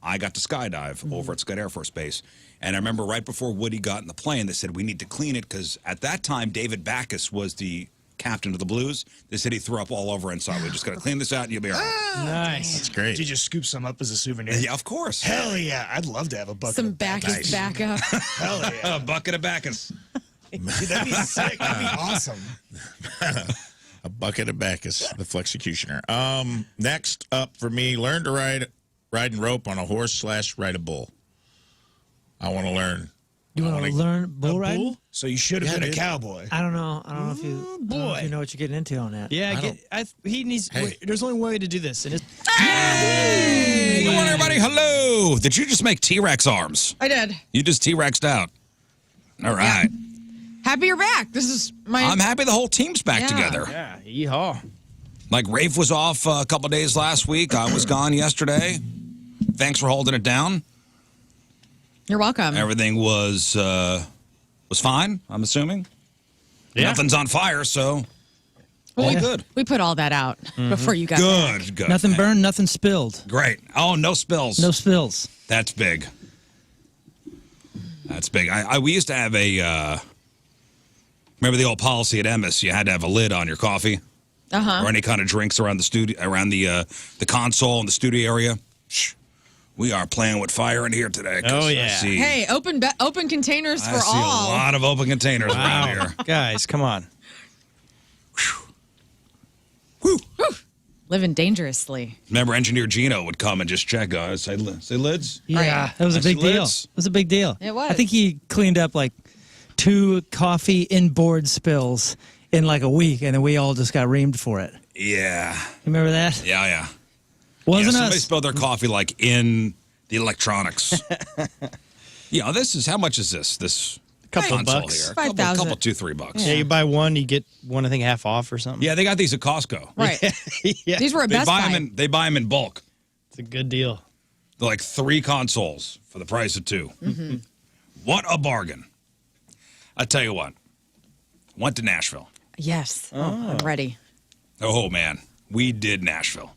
I got to skydive over at Scott Air Force Base. And I remember right before Woody got in the plane, they said, we need to clean it because at that time, David Backus was the captain of the Blues. They said he threw up all over inside. We just got to clean this out and you'll be all right. Nice. That's great. Did you just scoop some up as a souvenir? Yeah, of course. Hell yeah. I'd love to have a bucket Some of Bacchus backup. Hell yeah. A bucket of Bacchus. Dude, that'd be sick. That'd be awesome. A bucket of Bacchus, the Flexecutioner. Next up for me, learn to ride and rope on a horse / ride a bull. I want to learn. You want to learn bull riding? Bull? So you should have been a cowboy. I don't know. I don't know if you, I don't know if you know what you're getting into on that. Yeah, he needs. Hey. There's only one way to do this, and it's. Hey, good morning, everybody. Hello. Did you just make T-Rex arms? I did. You just T-Rexed out. All right. Happy you're back. This is my. I'm happy the whole team's back together. Yeah, yeehaw. Like Rafe was off a couple of days last week. I was gone yesterday. Thanks for holding it down. You're welcome. Everything was fine, I'm assuming. Yeah. Nothing's on fire, so all good. We put all that out before you got back. Good. Nothing burned, nothing spilled. Great. Oh, no spills. No spills. That's big. That's big. We used to have a, remember the old policy at Emmis? You had to have a lid on your coffee or any kind of drinks around the studio, around the console in the studio area. Shh. We are playing with fire in here today. Oh, yeah. Hey, open containers for I see all. a lot of open containers around here. Guys, come on. Whew. Living dangerously. Remember, Engineer Gino would come and just check, guys. Say lids. Yeah, Right. that was a Nice big deal. lids. It was a big deal. It was. I think he cleaned up like 2 coffee inboard spills in like a week, and then we all just got reamed for it. Yeah. You remember that? Yeah. Wasn't Somebody us. spilled their coffee like in the electronics. This is, how much is this? This Couple console bucks. here. 5,000. Couple, $2-3. Yeah, you buy one, you get one, I think, half off or something. Yeah, they got these at Costco. Right. Yeah. These were a They Best buy Buy. them they buy them in bulk. It's a good deal. They're like 3 consoles for the price of 2. Mm-hmm. What a bargain. I tell you what. Went to Nashville. Yes. I'm ready. Oh, man. We did Nashville.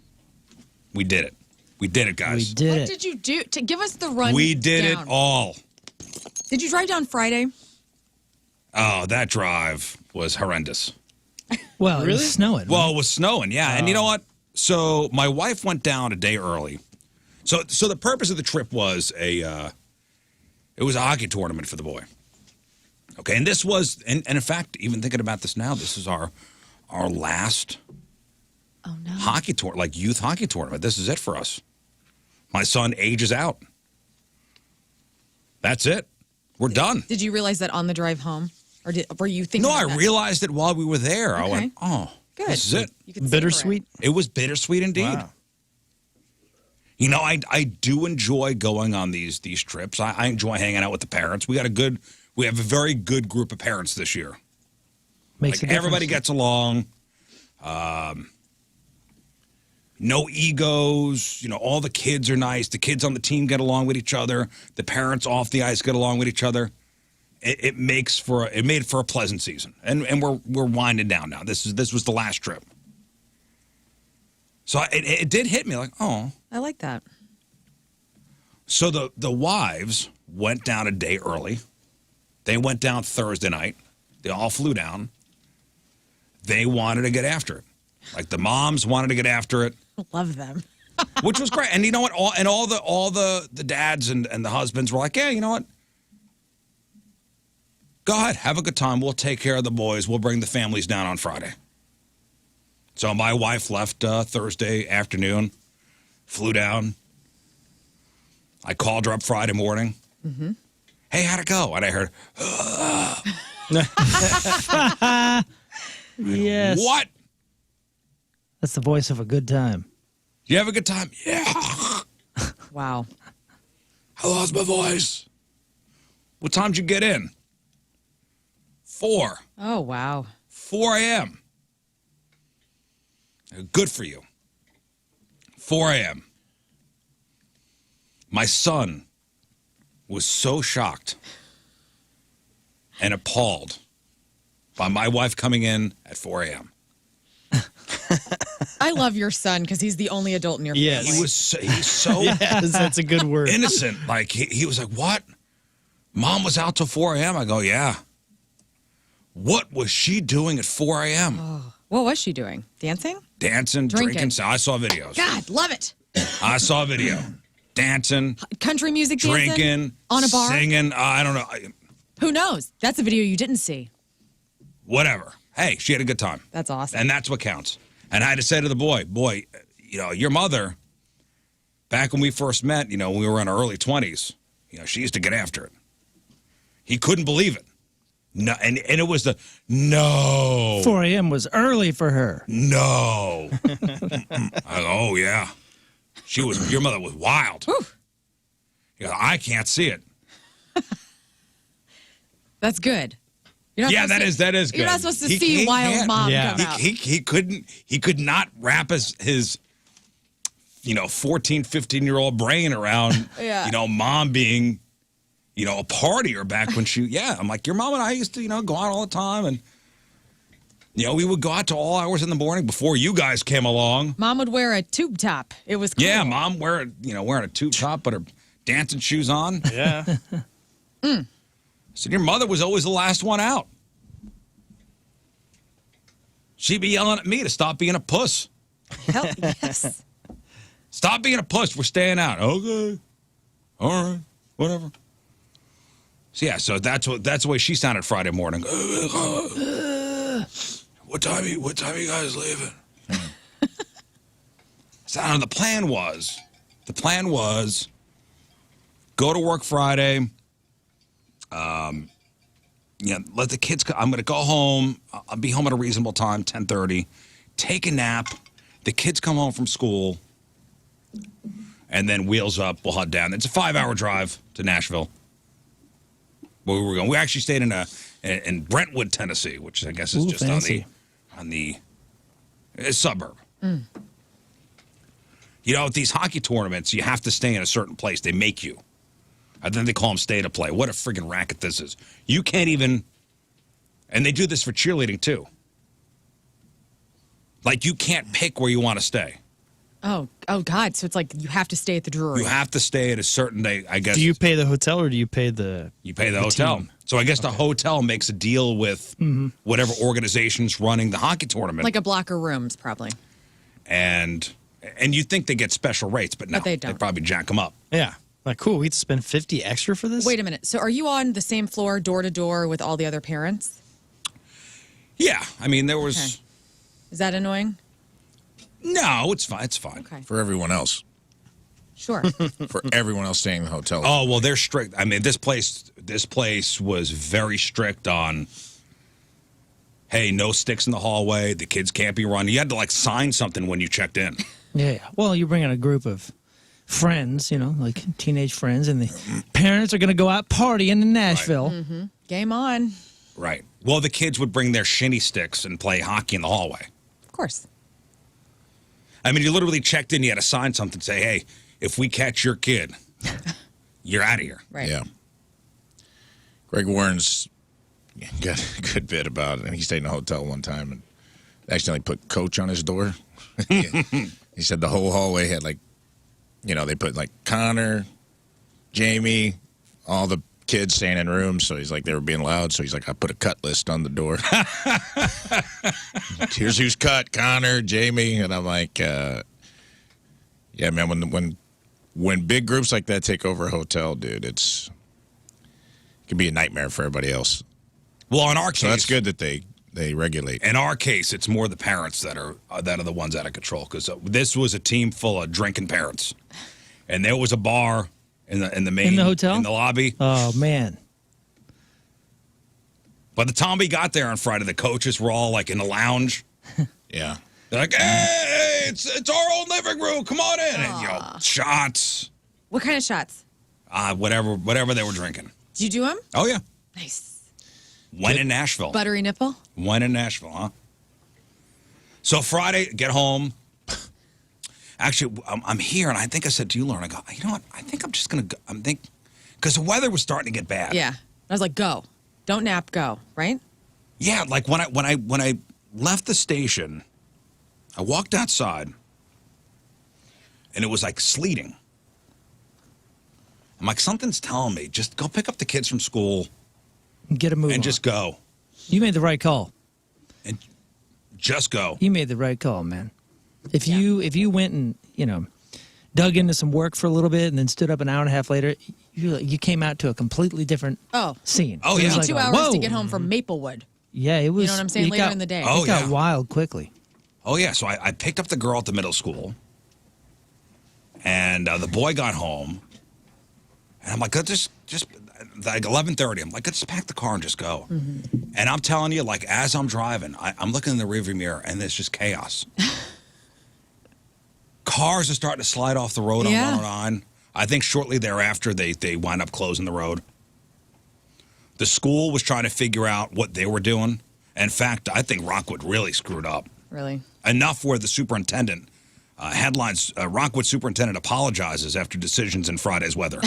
We did it. We did it, guys. We did What it. did you do to give us the run? We did it all. Did you drive down Friday? Oh, that drive was horrendous. Well, it Really? was snowing. Well, it was snowing, yeah. And you know what? So my wife went down a day early. So the purpose of the trip was it was a hockey tournament for the boy. Okay, and this was, and in fact, even thinking about this now, this is our last hockey tour, like youth hockey tournament. This is it for us. My son ages out. That's it. We're done. Did you realize that on the drive home? Or were you thinking No, I about that? realized it while we were there. I Okay. went, oh, Good. this is it. You could savor Bittersweet. It was bittersweet indeed. Wow. You know, I do enjoy going on these trips. I enjoy hanging out with the parents. We have a very good group of parents this year. Makes Like a everybody difference. gets along. No egos. You know, all the kids are nice. The kids on the team get along with each other. The parents off the ice get along with each other. It made for a pleasant season, and we're winding down now. This was the last trip. So it did hit me like, oh. I like that. So the wives went down a day early. They went down Thursday night. They all flew down. They wanted to get after it. Like the moms wanted to get after it, Love them. which was great. And you know what? All the dads and the husbands were like, yeah, you know what? Go ahead, have a good time. We'll take care of the boys. We'll bring the families down on Friday. So my wife left Thursday afternoon, flew down. I called her up Friday morning. Mm-hmm. Hey, how'd it go? And I heard, Yes. what? That's the voice of a good time. You have a good time? Yeah. Wow. I lost my voice. What time did you get in? 4. Oh, wow. 4 a.m. Good for you. 4 a.m. My son was so shocked and appalled by my wife coming in at 4 a.m. I love your son because he's the only adult in your family. Yes. He's so Yes, that's a good word. innocent. Like, he was like, what? Mom was out till 4 a.m.? I go, yeah. What was she doing at 4 a.m.? What was she doing? Dancing? Dancing, drinking. I saw videos. God, love it. I saw a video. Dancing, Country music dancing? drinking, On a bar? singing. I don't know. Who knows? That's a video you didn't see. Whatever. Hey, she had a good time. That's awesome. And that's what counts. And I had to say to the boy, your mother, back when we first met, when we were in our early 20s, she used to get after it. He couldn't believe it. No, and it was the no. 4 a.m. was early for her. No. I go, oh, yeah. Your mother was wild. He goes, I can't see it. That's good. You're not Yeah, supposed that is good. You're not supposed to see wild can't. mom Yeah. come out. He could not wrap his 14, 15-year-old brain around, Yeah. mom being, a partier back when I'm like, your mom and I used to, go out all the time. And, we would go out to all hours in the morning before you guys came along. Mom would wear a tube top. It was cool. Yeah, mom wearing a tube top, but her dancing shoes on. Yeah. So your mother was always the last one out. She'd be yelling at me to stop being a puss. Hell yes. Stop being a puss. We're staying out. Okay. All right. Whatever. So yeah, so that's the way she sounded Friday morning. What time you guys leaving? So the plan was go to work Friday. Let the kids I'm going to go home. I'll be home at a reasonable time, 10:30. Take a nap. The kids come home from school. And then wheels up, we'll head down. It's a 5-hour drive to Nashville. Where we were going. We actually stayed in Brentwood, Tennessee, which I guess is just fancy. on the suburb. At these hockey tournaments, you have to stay in a certain place. They make you. I think they call them stay to play. What a friggin' racket this is. You can't even, and they do this for cheerleading too. Like, you can't pick where you want to stay. Oh God. So it's like you have to stay at the brewery. You have to stay at a certain day, I guess. Do you pay the hotel or do you pay the hotel? team? So I guess the hotel makes a deal with whatever organization's running the hockey tournament. Like a block of rooms, probably. And you think they get special rates, but no. But they don't. They probably jack them up. Yeah. Like, cool, we had to spend 50 extra for this? Wait a minute. So are you on the same floor, door to door, with all the other parents? Yeah. I mean, there was... Okay. Is that annoying? No, it's fine. It's fine. Okay. For everyone else. Sure. For everyone else staying in the hotel. Oh, well, they're strict. I mean, this place was very strict on, hey, no sticks in the hallway. The kids can't be running. You had to, sign something when you checked in. Yeah. Well, you bring in a group of friends, like teenage friends, and the parents are going to go out partying in Nashville. Right. Mm-hmm. Game on. Right. Well, the kids would bring their shinny sticks and play hockey in the hallway. Of course. I mean, you literally checked in. You had to sign something, say, hey, if we catch your kid, you're out of here. Right. Yeah. Greg Warren's got a good bit about it. He stayed in a hotel one time and accidentally put Coach on his door. He said the whole hallway had they put Connor, Jamie, all the kids staying in rooms. So he's like, they were being loud. So he's like, I put a cut list on the door. Here's who's cut, Connor, Jamie. And I'm like, yeah, man, when big groups like that take over a hotel, dude, it can be a nightmare for everybody else. Well, in our case, so that's good that they regulate. In our case, it's more the parents that are the ones out of control, because this was a team full of drinking parents, and there was a bar in the hotel, in the lobby. Oh man! By the time we got there on Friday, the coaches were all in the lounge. Yeah, they're like, "Hey, it's our own living room. Come on in!" And, shots. What kind of shots? Whatever they were drinking. Did you do them? Oh yeah. Nice. Went in Nashville. Buttery nipple? Went in Nashville, huh? So Friday, get home. Actually, I'm here, and I think I said to you, Lauren, I go, you know what? I think I'm just going to go. Because the weather was starting to get bad. Yeah. I was like, go. Don't nap, go, right? Yeah, when I left the station, I walked outside, and it was like sleeting. I'm like, something's telling me, just go pick up the kids from school Get a move and on. just go. You made the right call. And just go. You made the right call, man. If you went and, dug into some work for a little bit and then stood up an hour and a half later, you came out to a completely different scene. Oh, It yeah. was like, 2 hours whoa. to get home from Maplewood. Yeah, it was. You know what I'm saying? it Later got- in the day. Oh, It got yeah. wild quickly. Oh, yeah. So I picked up the girl at the middle school, and the boy got home, and I'm like, let's just like 11:30. I'm like, let's just pack the car and just go. And I'm telling you, like, as I'm driving, I'm looking in the rearview mirror, and there's just chaos. Cars are starting to slide off the road Yeah. on 109. I think shortly thereafter, they wind up closing the road. The school was trying to figure out what they were doing. In fact, I think Rockwood really screwed up. Really? Enough where the superintendent, headlines, Rockwood superintendent apologizes after decisions in Friday's weather.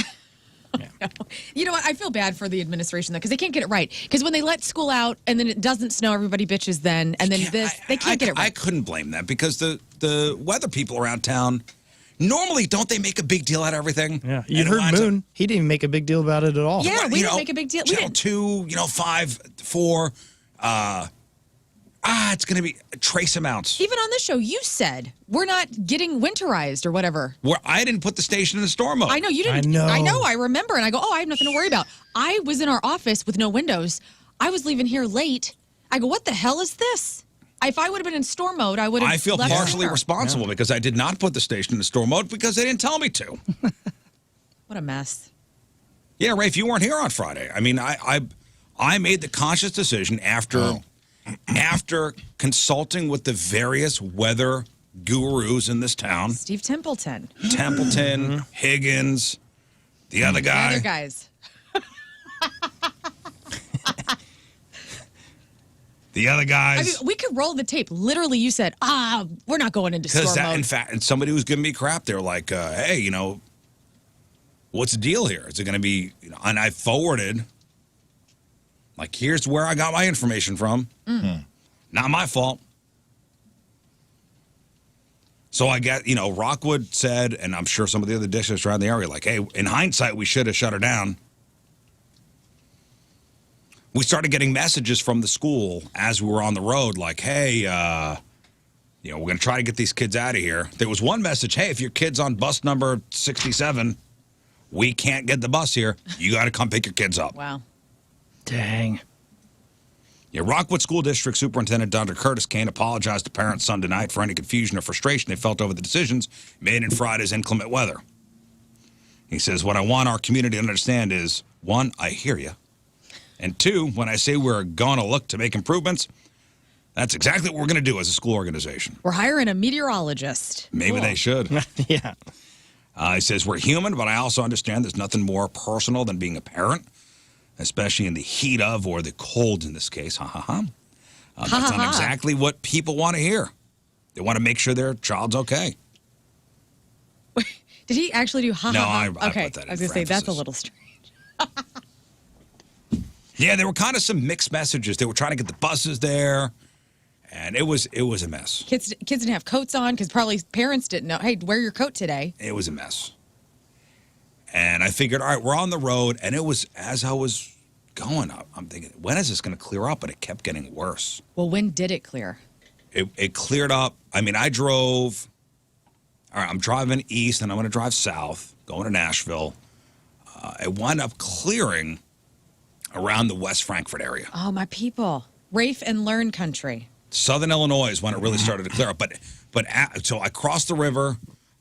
You know what? I feel bad for the administration, though, because they can't get it right. Because when they let school out and then it doesn't snow, everybody bitches then. And then they can't get it I right. couldn't blame them because the weather people around town, normally don't they make a big deal out of everything? Yeah, you And it heard winds up- Moon. He didn't even make a big deal about it at all. Yeah, we you didn't know, make a big deal. We Channel didn't. 2, 5, 4, it's going to be trace amounts. Even on this show, you said we're not getting winterized or whatever. Where I didn't put the station in the storm mode. I know you didn't. I know. I remember. And I go, I have nothing to worry about. I was in our office with no windows. I was leaving here late. I go, what the hell is this? If I would have been in storm mode, I would have I feel left partially sooner. responsible because I did not put the station in the storm mode because they didn't tell me to. What a mess. Yeah, Rafe, you weren't here on Friday. I mean, I made the conscious decision after consulting with the various weather gurus in this town, Steve Templeton. Templeton, Higgins, the other guy. Other guys. The other I guys. mean, we could roll the tape. Literally, you said, we're not going into Because storm mode. in fact, and somebody was giving me crap. They were like, hey, what's the deal here? Is it going to be, and I forwarded, like, here's where I got my information from. Not my fault. So I get, Rockwood said, and I'm sure some of the other districts around the area, like, hey, in hindsight, we should have shut her down. We started getting messages from the school as we were on the road, like, hey, we're going to try to get these kids out of here. There was one message, hey, if your kid's on bus number 67, we can't get the bus here. You got to come pick your kids up. Wow. Dang. Yeah, Rockwood School District Superintendent Dr. Curtis Kane apologized to parents Sunday night for any confusion or frustration they felt over the decisions made in Friday's inclement weather. He says, what I want our community to understand is, 1, I hear you. And 2, when I say we're going to look to make improvements, that's exactly what we're going to do as a school organization. We're hiring a meteorologist. Maybe Cool. they should. Yeah. He says, we're human, but I also understand there's nothing more personal than being a parent, especially in the heat of, or the cold in this case. That's not exactly what people want to hear. They want to make sure their child's okay. Did he actually do ha No, ha ha? I put Okay, that in I was going to say, that's a parentheses. little strange. Yeah, there were kind of some mixed messages. They were trying to get the buses there, and it was a mess. Kids didn't have coats on because probably parents didn't know, hey, wear your coat today. It was a mess. And I figured, all right, we're on the road, and it was, as I was going up, I'm thinking, when is this going to clear up? But it kept getting worse. Well, when did it clear? It cleared up. I mean, I drove, all right, I'm driving east, and I'm going to drive south, going to Nashville. It wound up clearing around the West Frankfort area. Oh, my people. Rafe and Lern country. Southern Illinois is when it really started to clear up. So I crossed the river,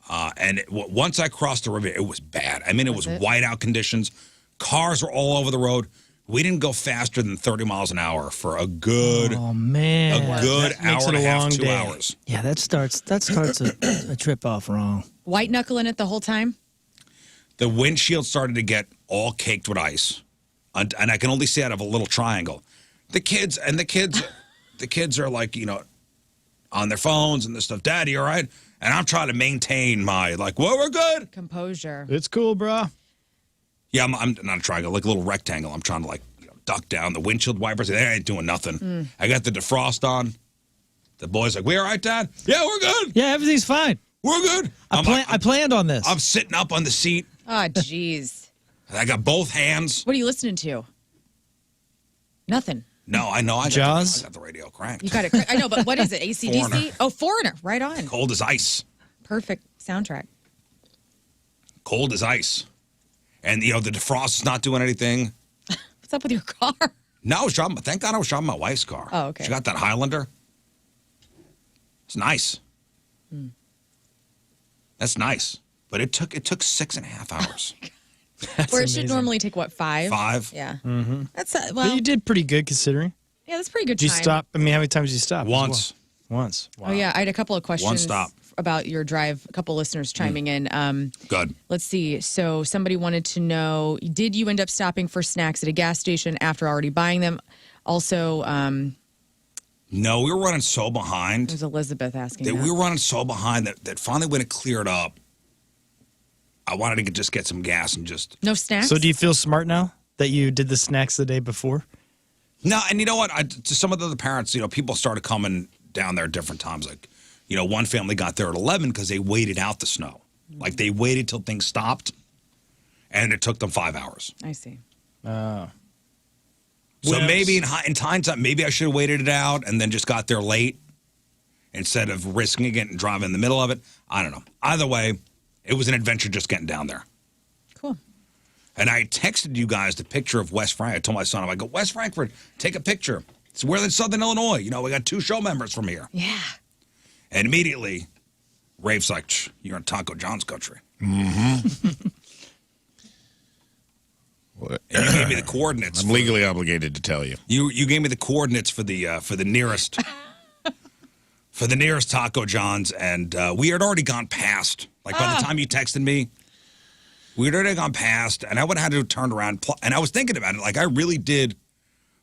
and once I crossed the river, it was bad. I mean, it was whiteout conditions. Cars were all over the road. We didn't go faster than 30 miles an hour for a good, Oh, man. hour That makes and it a a half, long 2 day. hours. Yeah, that starts a trip off wrong. White knuckling it the whole time? The windshield started to get all caked with ice, and I can only see out of a little triangle. The kids are like, on their phones and this stuff. Daddy, all right? And I'm trying to maintain my, like, well, we're good. Composure. It's cool, brah. Yeah, I'm not a triangle, like a little rectangle. I'm trying to, like, duck down. The windshield wipers, they ain't doing nothing. I got the defrost on. The boy's like, "We all right, Dad? Yeah, we're good. Yeah, everything's fine. We're good." I planned on this. I'm sitting up on the seat. Oh, jeez. I got both hands. What are you listening to? Nothing. No, I know. Jaws? I got the radio cranked. You got it. I know, but what is it? ACDC? Foreigner. Oh, Foreigner. Right on. Cold as ice. Perfect soundtrack. Cold as ice. And, the defrost is not doing anything. What's up with your car? No, thank God I was driving my wife's car. Oh, okay. She got that Highlander. It's nice. That's nice. But it took 6.5 hours. Where it should normally take, what, 5? 5. Yeah. Mm-hmm. That's, But you did pretty good considering. yeah, that's pretty good Did you time. stop? I mean, how many times did you stop? as Once. well? Once. Wow. Oh, yeah. I had a couple of questions stop. about your drive. A couple listeners chiming in. Good. Let's see. So somebody wanted to know, did you end up stopping for snacks at a gas station after already buying them? Also, No, we were running so behind. there's Elizabeth asking That that. we were running so behind that finally when it cleared up, I wanted to just get some gas and just... No snacks? So do you feel smart now that you did the snacks the day before? No, and you know what? To some of the other parents, people started coming down there at different times. Like, one family got there at 11 because they waited out the snow. Like, they waited till things stopped, and it took them 5 hours. I see. So Well, maybe in hindsight, maybe I should have waited it out and then just got there late instead of risking it and driving in the middle of it. I don't know. Either way, it was an adventure just getting down there. Cool. And I texted you guys the picture of West Frankfort. I told my son, I go, West Frankfort, take a picture. It's we're in Southern Illinois. We got 2 show members from here. Yeah. And immediately, Rafe's like, you're in Taco John's country. What? And you gave me the coordinates. I'm legally obligated to tell you. You gave me the coordinates for the nearest for the nearest Taco John's, and we had already gone past. Like by the time you texted me, we had already gone past, and I would have had to turn around. And I was thinking about it, like I really did.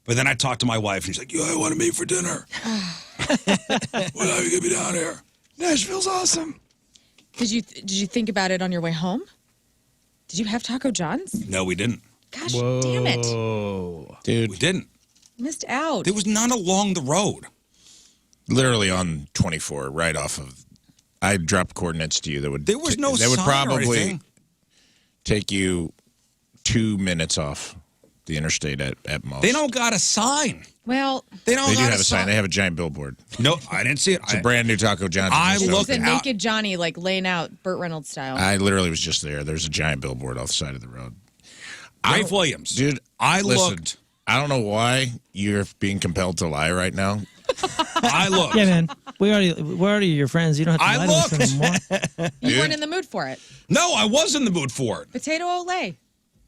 But then I talked to my wife, and she's like, "Yeah, I want to meet for dinner. When are you gonna be down here? Nashville's awesome." Did you think about it on your way home? Did you have Taco John's? No, we didn't. Gosh, damn it. Whoa. Dude, We didn't. Missed out. There was none along the road. literally on 24, right off of. I dropped coordinates to you that would. There was no That would sign or probably anything. take you 2 minutes off the interstate at most. They don't got a sign. Well, They don't They do got have a sign. They have a giant billboard. No, I didn't see it. It's a brand new Taco John's. I Just looked it's opened. a out. naked Johnny, like laying out Burt Reynolds style. I literally was just there. There's a giant billboard off the side of the road. Rafe Williams. Dude, Listen, looked. I don't know why you're being compelled to lie right now. I looked. Yeah, man. We're already your friends. You don't have to I lie to us looked. anymore. You Dude. weren't in the mood for it. No, I was in the mood for it. Potato Olay.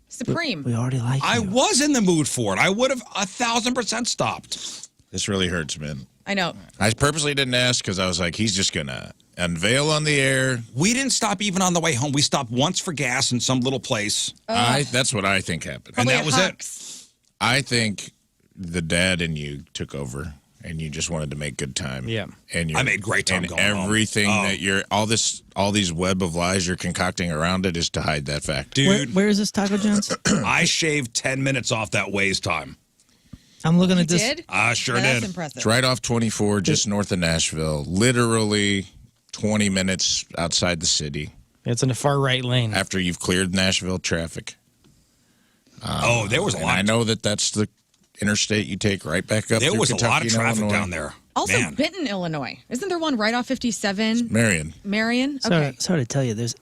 Supreme. We already like you. I was in the mood for it. I would have 1,000% stopped. This really hurts, man. I know. I purposely didn't ask because I was like, he's just going to unveil on the air. We didn't stop even on the way home. We stopped once for gas in some little place. That's what I think happened. And Probably that at was it. Huck's. I think the dad and you took over, and you just wanted to make good time. Yeah. And I made great time and going home. everything Oh. that you're all these web of lies you're concocting around it is to hide that fact. Dude, Where is this Taco John's? I shaved 10 minutes off that Waze time. I'm looking You at this. did? I sure Now, That's did. impressive. It's right off 24, just north of Nashville. Literally 20 minutes outside the city It's in the far right lane. after you've cleared Nashville traffic. Oh, there was a And lot. I know that's the interstate you take right back up. There through was a lot of Kentucky and traffic Illinois. down there. Also, Man. Benton, Illinois. Isn't there one right off 57? Marion. Marion? Okay. Sorry to tell you, there's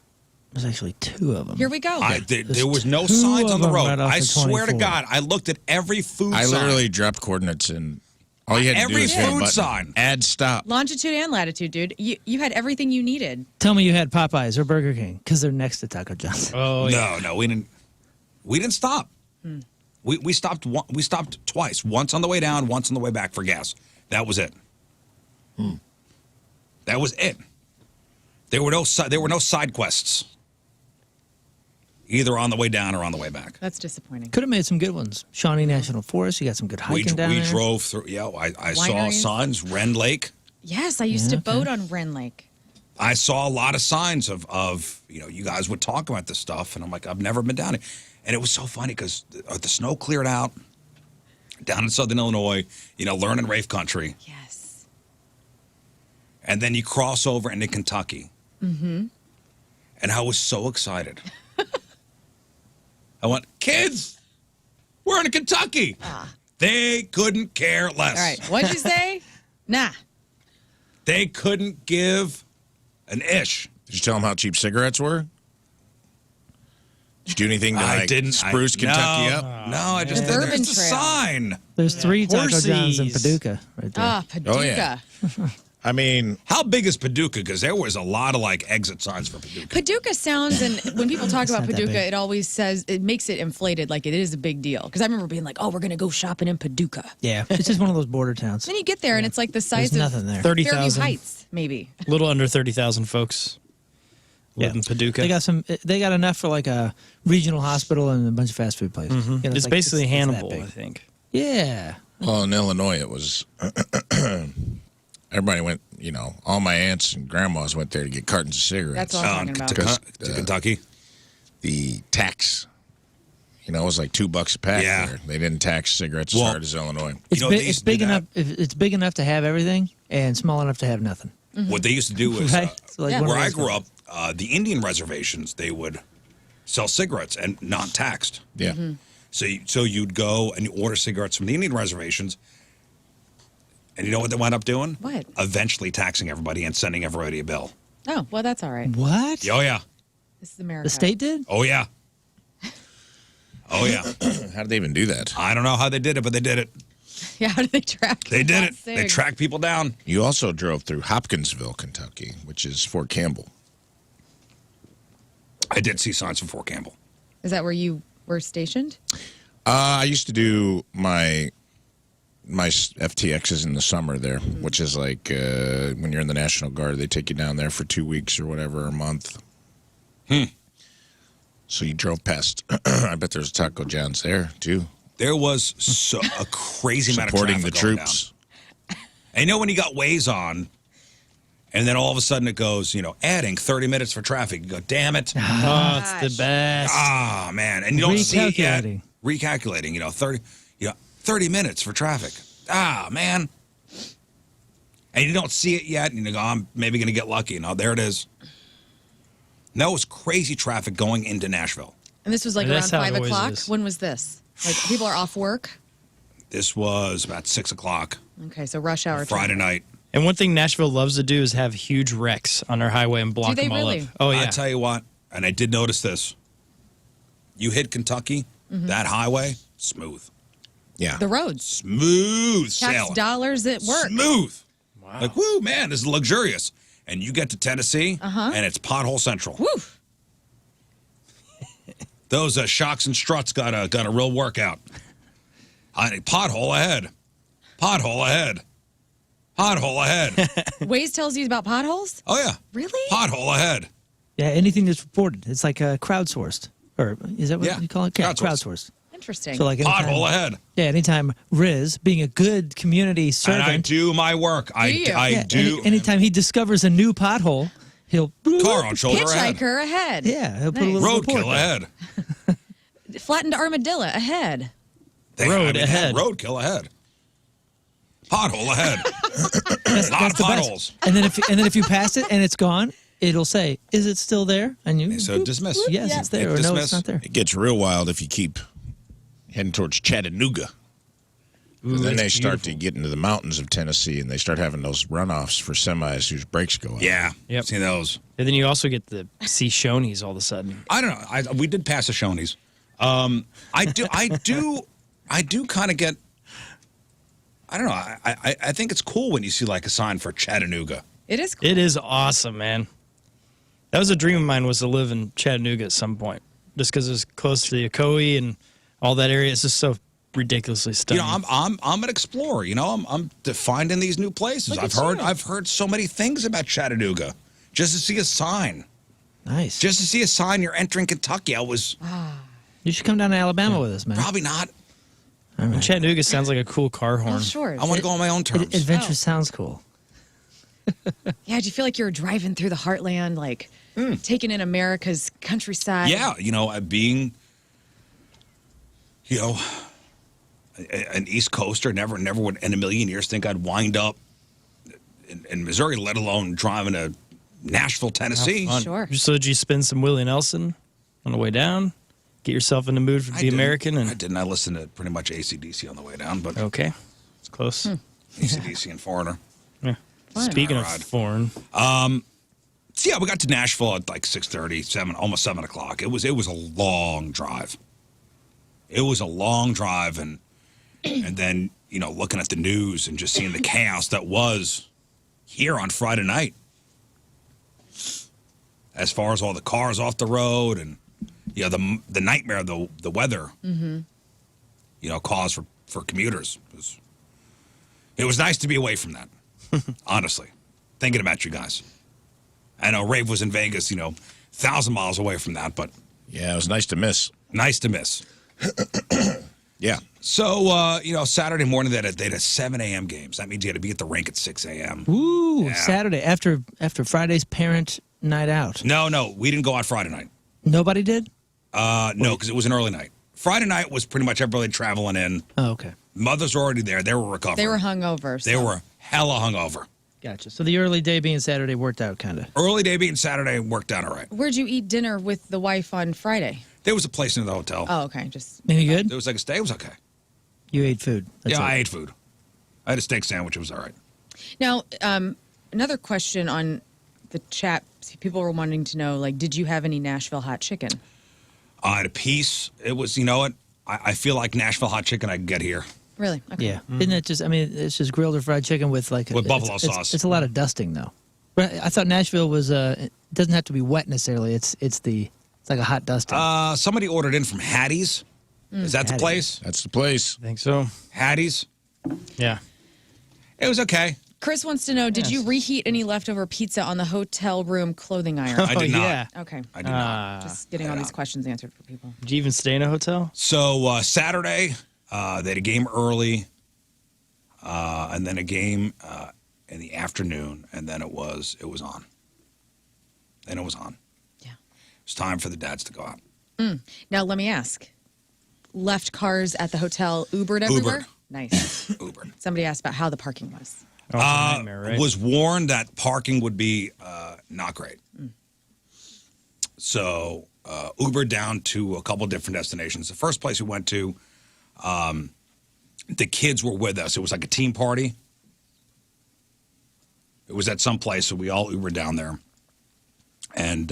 actually 2 of them. Here we go. There was no two signs of on the them road. right off I the swear to 24. God, I looked at every food I sign. literally dropped coordinates and all you had to do Every was hit a food button. sign. Add stop. Longitude and latitude, dude. You had everything you needed. Tell me you had Popeyes or Burger King because they're next to Taco John's. Oh, yeah. No, we didn't. We didn't stop. We stopped. We stopped twice. Once on the way down, once on the way back for gas. That was it. That was it. There were no side quests. Either on the way down or on the way back. That's disappointing. Could have made some good ones. Shawnee National Forest. You got some good hiking down we there. drove through. Yeah, I saw Wineries. signs. Wren Lake. Yes, I used to boat on Wren Lake. I saw a lot of signs of you guys would talk about this stuff, and I'm like, I've never been down here. And it was so funny because the snow cleared out down in Southern Illinois, Lern and Rafe country. Yes. And then you cross over into Kentucky. Mm-hmm. And I was so excited. I went, kids, we're in Kentucky. They couldn't care less. All right. What'd you say? Nah. They couldn't give an ish. Did you tell them how cheap cigarettes were? Did you do anything to spruce Kentucky up? No, I just The there's Bourbon a Trail. sign. There's 3 Taco John's in Horsies. Paducah right there. Ah, Paducah. Oh, yeah. I mean, How big is Paducah? Because there was a lot of like exit signs for Paducah. Paducah sounds, and when people talk about not that Paducah, big. it always says, it makes it inflated like it is a big deal. Because I remember being like, oh, we're going to go shopping in Paducah. Yeah, it's just one of those border towns. Then you get there and it's like the size There's of nothing there. Fairview 30,000. Heights, maybe. A little under 30,000 folks live in Paducah. They got some. They got enough for like a regional hospital and a bunch of fast food places. You know, it's like- basically that Hannibal, big. I think. Yeah. well, in Illinois, it was. Everybody went, all my aunts and grandmas went there to get cartons of cigarettes. That's all I'm talking about. To Kentucky. The tax, it was like $2 a pack Yeah. there. They didn't tax cigarettes as Well- hard as Illinois. It's, know, big, they it's used to do big enough. that. It's big enough to have everything and small enough to have nothing. What they used to do was, Right? So like Yeah. one of where I those grew guys. up, the Indian reservations, they would sell cigarettes and not taxed. Yeah. So you'd go and you order cigarettes from the Indian reservations, and you know what they wound up doing? What? Eventually taxing everybody and sending everybody a bill. Oh, well, that's all right. What? Oh yeah, This is America. The state did? oh yeah, oh yeah. How did they even do that? I don't know how they did it, but they did it. Yeah, how do they track? They did it. that They sig? tracked people down. You also drove through Hopkinsville, Kentucky, which is Fort Campbell. I did see signs from Fort Campbell. Is that where you were stationed? I used to do my FTXs in the summer there, which is like when you're in the National Guard, they take you down there for 2 weeks or whatever, a month. So you drove past. I bet there's Taco John's there too, There was a crazy amount of supporting the traffic going troops. down. And you know when you got Waze on, and then all of a sudden it goes, adding 30 minutes for traffic. You go, damn it. Oh, it's the best. Ah, man. And you don't see it yet. Recalculating. Recalculating, 30 minutes for traffic. Ah, man. And you don't see it yet, and you go, I'm maybe going to get lucky. No, there it is. No, it was crazy traffic going into Nashville. And this was like That's around how it 5 always o'clock? is. When was this? Like people are off work? This was about 6 o'clock Okay, so rush hour. Friday night. And one thing Nashville loves to do is have huge wrecks on their highway and block Do they them all really? up. Oh, yeah. I tell you what, and I did notice this. You hit Kentucky, that highway, smooth. Yeah. The roads. Smooth Tax sailing. dollars at work. Smooth. Wow. Like, woo, man, this is luxurious. And you get to Tennessee, and it's pothole central. Woo. Those shocks and struts got a real workout. Pothole ahead. Pothole ahead. Pothole ahead. Waze tells you about potholes? Oh, yeah. Really? Pothole ahead. Yeah, anything that's reported. It's like crowdsourced. Or is that what Yeah, you call it? Yeah, crowdsourced. crowdsourced. Interesting. So like anytime, Pothole ahead. Yeah, anytime Riz, being a good community servant. And I do my work. I Yeah, do. anytime he discovers a new pothole, he'll Car on shoulder ahead. Hitchhiker ahead. Yeah, he'll put a Nice. little report Roadkill there. ahead. Flattened armadillo ahead. Road ahead. Roadkill ahead. Pothole ahead. Lot of the best. potholes. And then if you pass it and it's gone, it'll say, "Is it still there?" And you So dismiss. yes, it's there, or no, Dismiss. it's not there. It gets real wild if you keep heading towards Chattanooga. And then they start to get into the mountains of Tennessee, and they start having those runoffs for semis whose brakes go out. Yeah. Yep. See those. And then you also get the see Shoney's all of a sudden. I don't know. We did pass the Shoney's. I do kind of get. I don't know. I think it's cool when you see like a sign for Chattanooga. It is cool. It is awesome, man. That was a dream of mine, was to live in Chattanooga at some point, just because it's close to the Coheed and all that area. It's just so ridiculously stunning. I'm an explorer. I'm finding these new places. Look at I've heard so many things about Chattanooga. Just to see a sign, Nice. just to see a sign you're entering Kentucky. I was You should come down to Alabama with us, man. probably not. And Chattanooga sounds like a cool car horn. Well, sure. I want to go on my own terms. Adventure Oh. sounds cool. Yeah, do you feel like you're driving through the heartland, like taking in America's countryside? Yeah, being, an East Coaster, never would in a million years think I'd wind up in Missouri, let alone driving to Nashville, Tennessee. Fun. Sure. So did you spend some Willie Nelson on the way down? Get yourself in the mood for the American? I didn't. I listened to pretty much AC/DC on the way down, but Okay. It's close. AC/DC and Foreigner. Yeah. Fun. Speaking of Ride. foreign, So yeah, we got to Nashville at like 6:30, almost 7 o'clock. It was a long drive. It was a long drive, and then looking at the news and just seeing the chaos that was here on Friday night, as far as all the cars off the road and the nightmare the weather caused for commuters. It was nice to be away from that. Honestly, thinking about you guys. I know Rafe was in Vegas, 1,000 miles away from that, but Yeah, it was nice to miss. nice to miss. Yeah. So, Saturday morning they had a 7 a.m. games. That means you had to be at the rink at 6 a.m. Ooh, Yeah. Saturday after Friday's parent night out. No, we didn't go out Friday night. Nobody did? No, because it was an early night. Friday night was pretty much everybody traveling in. Oh, okay. Mothers were already there. They were recovering. They were hungover. So. They were hella hungover. Gotcha. So the early day being Saturday worked out kind of. Early day being Saturday worked out all right. Where'd you eat dinner with the wife on Friday? There was a place in the hotel. Oh, okay. Just Any good? There was like a stay. It was okay. You ate food. That's Yeah, it. I ate food. I had a steak sandwich. It was all right. now. Another question on the chat. People were wanting to know, did you have any Nashville hot chicken? I had a piece. It was, what? I feel like Nashville hot chicken I can get here. Really? Okay. Yeah. Isn't it just, it's just grilled or fried chicken with With buffalo it's- sauce. It's a lot of dusting, though. But I thought Nashville was, it doesn't have to be wet necessarily. It's like a hot dusting. Somebody ordered in from Hattie's. Is that the Hattie's. place? That's the place. I think so. Hattie's. Yeah. It was okay. Chris wants to know, did you reheat any leftover pizza on the hotel room clothing iron? I did not. Yeah. Okay. I did not. Just getting all these questions answered for people. Did you even stay in a hotel? So Saturday, they had a game early, and then a game in the afternoon, and then it was on. Then it was on. Yeah. It was time for the dads to go out. Now, let me ask. Left cars at the hotel, Ubered everywhere? Ubered. Nice. Uber. Somebody asked about how the parking was. Oh, it's a nightmare, right? Was warned that parking would be not great. So Uber down to a couple different destinations. The first place we went to, the kids were with us. It was like a team party. It was at some place, so we all Ubered down there. And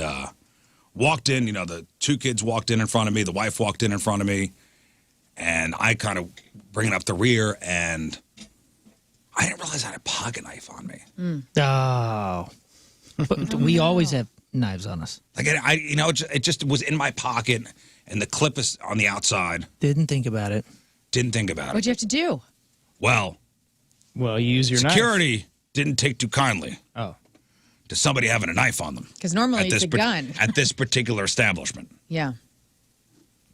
walked in, the two kids walked in front of me. The wife walked in front of me. And I kind of bringing up the rear, and I didn't realize I had a pocket knife on me. Oh. But we always have knives on us. Like it just was in my pocket, and the clip is on the outside. Didn't think about it. Didn't think about What'd it. you have to do? Well, Well, you use your knife. security didn't take too kindly Oh. to somebody having a knife on them. Because normally it's a gun. At this particular establishment. Yeah.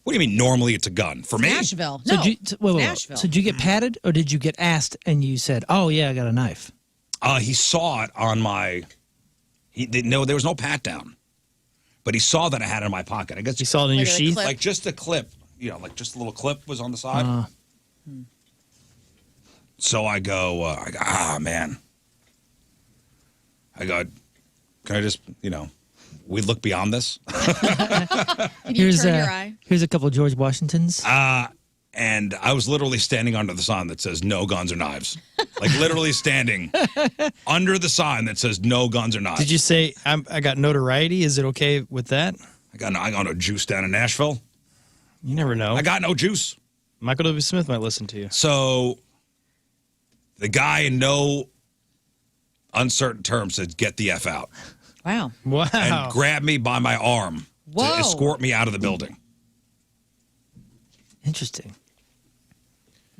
What do you mean? Normally it's a gun for me. Nashville. So No, did it's you, wait. Nashville. So did you get patted or did you get asked and you said, "Oh yeah, I got a knife"? He saw it on my. He didn't know there was no pat down, but he saw that I had it in my pocket. I guess You saw it in your Like a sheath? clip? like just a clip, like just a little clip was on the side. So I go, man. I go, can I just, we look beyond this? Can you turn your eye? Here's a couple of George Washingtons. And I was literally standing under the sign that says no guns or knives. Like literally standing under the sign that says no guns or knives. Did you say, I got notoriety? Is it okay with that? I got no juice down in Nashville. You never know. I got no juice. Michael W. Smith might listen to you. So the guy in no uncertain terms said, get the F out. Wow. Wow. And grabbed me by my arm Whoa. to escort me out of the building. Interesting.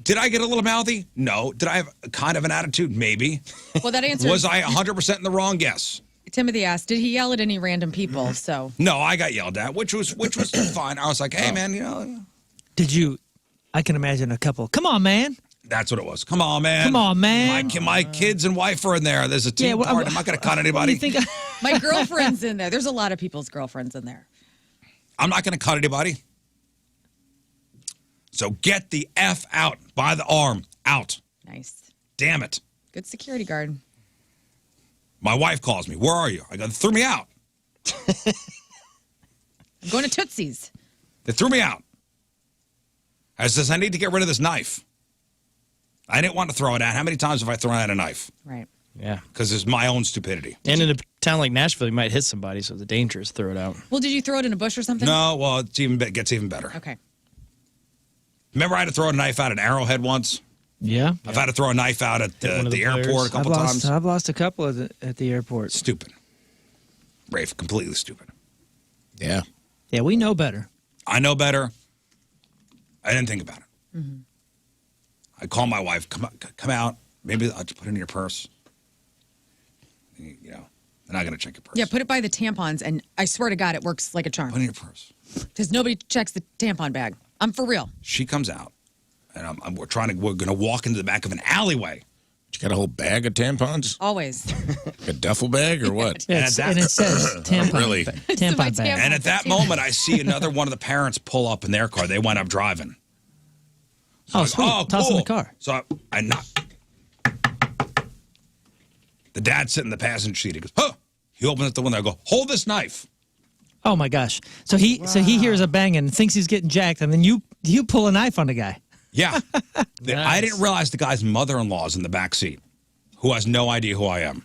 Did I get a little mouthy? No. Did I have kind of an attitude? Maybe. Well, that answer. Was I 100% in the wrong? Yes. Timothy asked, did he yell at any random people? So No, I got yelled at, which was fine. I was like, hey, man, Did you? I can imagine a couple. Come on, man. that's what it was. Come on, man. Come on, man. My kids and wife are in there. There's a team well, party. I'm not going to cut What do anybody. you think? my girlfriend's in there. There's a lot of people's girlfriends in there. I'm not going to cut anybody. So get the F out by the arm. Out. Nice. Damn it. Good security guard. My wife calls me. Where are you? I go, they threw me out. I'm going to Tootsie's. They threw me out. I says, I need to get rid of this knife. I didn't want to throw it out. How many times have I thrown out a knife? Right. Yeah. Because it's my own stupidity. And in a town like Nashville, you might hit somebody, so the danger is throw it out. Well, did you throw it in a bush or something? No, well, it gets even better. Okay. Remember I had to throw a knife out at Arrowhead once? Yeah. I've had to throw a knife out at Hit one of the the airport players. a couple times. I've lost a couple at the airport. Stupid. Rafe, completely stupid. Yeah. Yeah, we know better. I know better. I didn't think about it. Mm-hmm. I call my wife, come out. Maybe I'll just put it in your purse. You know, they're not going to check your purse. Yeah, put it by the tampons, and I swear to God, it works like a charm. Put it in your purse. Because nobody checks the tampon bag. I'm for real. She comes out, and we're going to walk into the back of an alleyway. You got a whole bag of tampons? Always. A duffel bag or what? Yeah, and it says tampon, Really? tampon my bag. tampon. And at that moment, I see another one of the parents pull up in their car. They went up driving. Oh, I go, sweet. Toss in the car. So I knock. The dad sitting in the passenger seat. He goes, huh. He opens up the window. I go, hold this knife. Oh my gosh! So he hears a bang and thinks he's getting jacked, and then you pull a knife on the guy. Yeah. I Nice. didn't realize the guy's mother-in-law is in the back seat, who has no idea who I am.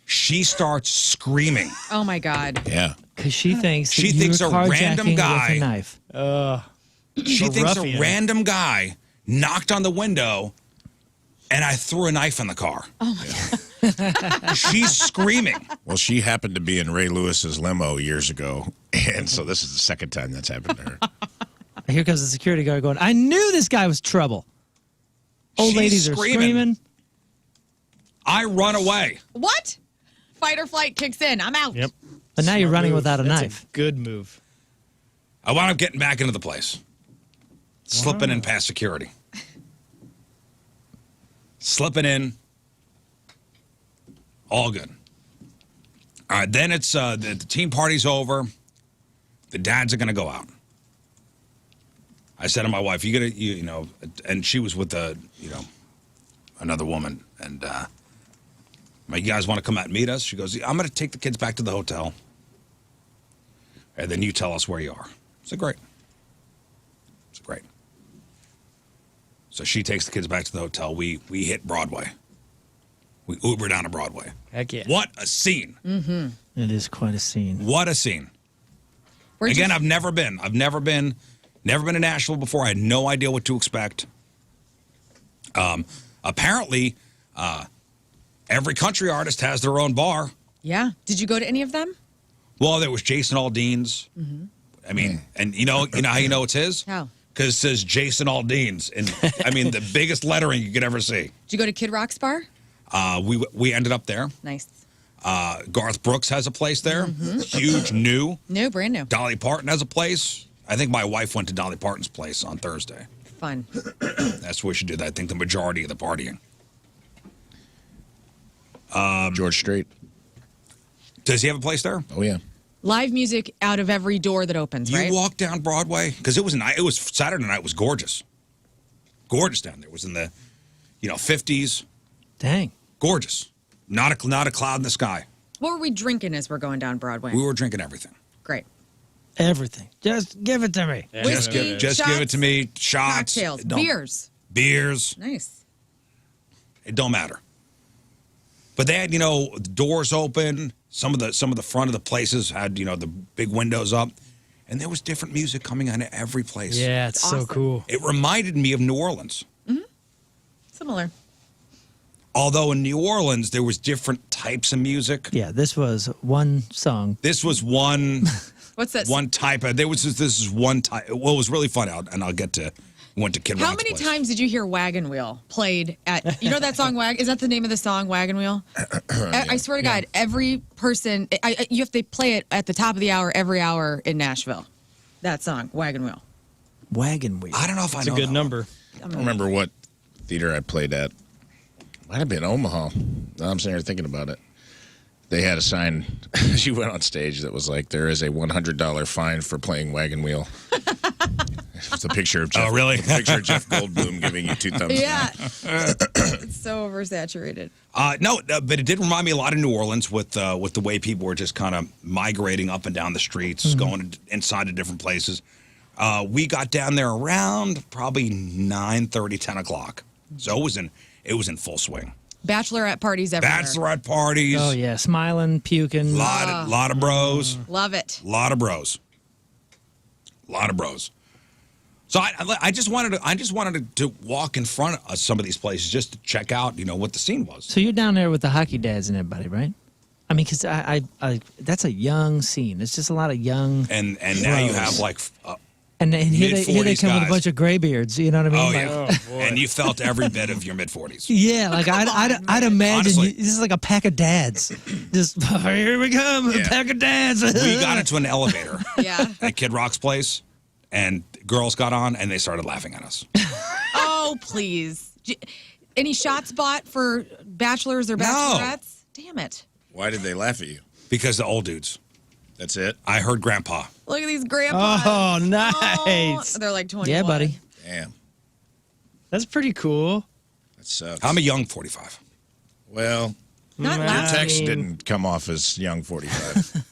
She starts screaming. Oh, my God. Yeah. Because she thinks She that thinks you're a random carjacking guy- with a knife. She thinks ruffian. a random guy knocked on the window, and I threw a knife in the car. Oh, my God. She's screaming. Well, she happened to be in Ray Lewis's limo years ago, and so this is the second time that's happened to her. Here comes the security guard going, I knew this guy was trouble. Old She's ladies are screaming. I run away. What? Fight or flight kicks in. I'm out. Yep. But now you're Smart running move. without a That's knife. A good move. I wound up getting back into the place. Slipping in past security. Slipping in. All good. All right, then it's the team party's over. The dads are going to go out. I said to my wife, you know, and she was with another woman. And you guys want to come out and meet us? She goes, I'm going to take the kids back to the hotel. And then you tell us where you are. I said, great. It's great. So she takes the kids back to the hotel. We hit Broadway. We Uber down to Broadway. Heck yeah. What a scene. Mm-hmm. It is quite a scene. What a scene. Again, I've never been to Nashville before. I had no idea what to expect. Apparently, every country artist has their own bar. Yeah. Did you go to any of them? Well, there was Jason Aldean's. Mm-hmm. I mean, and you know how you know it's his? How? Because it says Jason Aldean's, and I mean the biggest lettering you could ever see. Did you go to Kid Rock's bar? We ended up there. Nice. Garth Brooks has a place there. Huge, new. No, brand new. Dolly Parton has a place. I think my wife went to Dolly Parton's place on Thursday. Fun. That's where we should do that. I think the majority of the partying. George Strait. Does he have a place there? Oh, yeah. Live music out of every door that opens, You right? walk down Broadway because it was Saturday night. Was gorgeous, gorgeous down there. It was in the 50s. Dang. Gorgeous. Not a cloud in the sky. What were we drinking as we're going down Broadway? We were drinking everything. Great. Everything. Just give it to me. Yeah, Whiskey, Just give it to me. Shots, Cocktails, it don't- beers. beers. Nice. It don't matter. But they had the doors open. Some of the front of the places had the big windows up, and there was different music coming out of every place. Yeah, it's so Awesome. cool. It reminded me of New Orleans. Similar. Although in New Orleans there was different types of music. Yeah, this was one song. This was one What's that? one type of. This is one type. Well, it was really fun out, and I'll get to. Went to Kid How Rock's many place. times did you hear Wagon Wheel played at, that song, is that the name of the song, Wagon Wheel? I swear to God, every person, you have to play it at the top of the hour, every hour in Nashville. That song, Wagon Wheel. Wagon wheel. I don't know if It's I a know good that number. I don't remember what theater I played at. Might have been Omaha. Now I'm sitting here thinking about it. They had a sign as you went on stage that was like, there is a $100 fine for playing Wagon Wheel. It's a picture of Jeff. Oh, really? A picture of Jeff Goldblum giving you 2 thumbs Yeah. down. It's so oversaturated. No, but it did remind me a lot of New Orleans with the way people were just kind of migrating up and down the streets, going inside to different places. We got down there around probably 9:30, 10 o'clock. So it was in full swing. Bachelorette parties everywhere. Bachelorette parties. Oh yeah, smiling, puking. Lot of bros. Love it. Lot of bros. So I just wanted to walk in front of some of these places just to check out, what the scene was. So you're down there with the hockey dads and everybody, right? I mean, because I that's a young scene. It's just a lot of young. And now you have like. And here they come with guys. a bunch of graybeards. You know what I mean? Oh yeah, and you felt every bit of your mid-40s. Yeah, like I'd imagine Honestly. this is like a pack of dads. Just here we come, a pack of dads. We got into an elevator Yeah. at Kid Rock's place, and girls got on and they started laughing at us. Oh, please. Any shots bought for bachelors or bachelorettes? Damn it. Why did they laugh at you? Because the old dudes. That's it? I heard Grandpa. Look at these grandpas. Oh, nice. Oh, they're like 21. Yeah, buddy. Damn. That's pretty cool. That sucks. I'm a young 45. Well, Not your laughing. text didn't come off as young 45.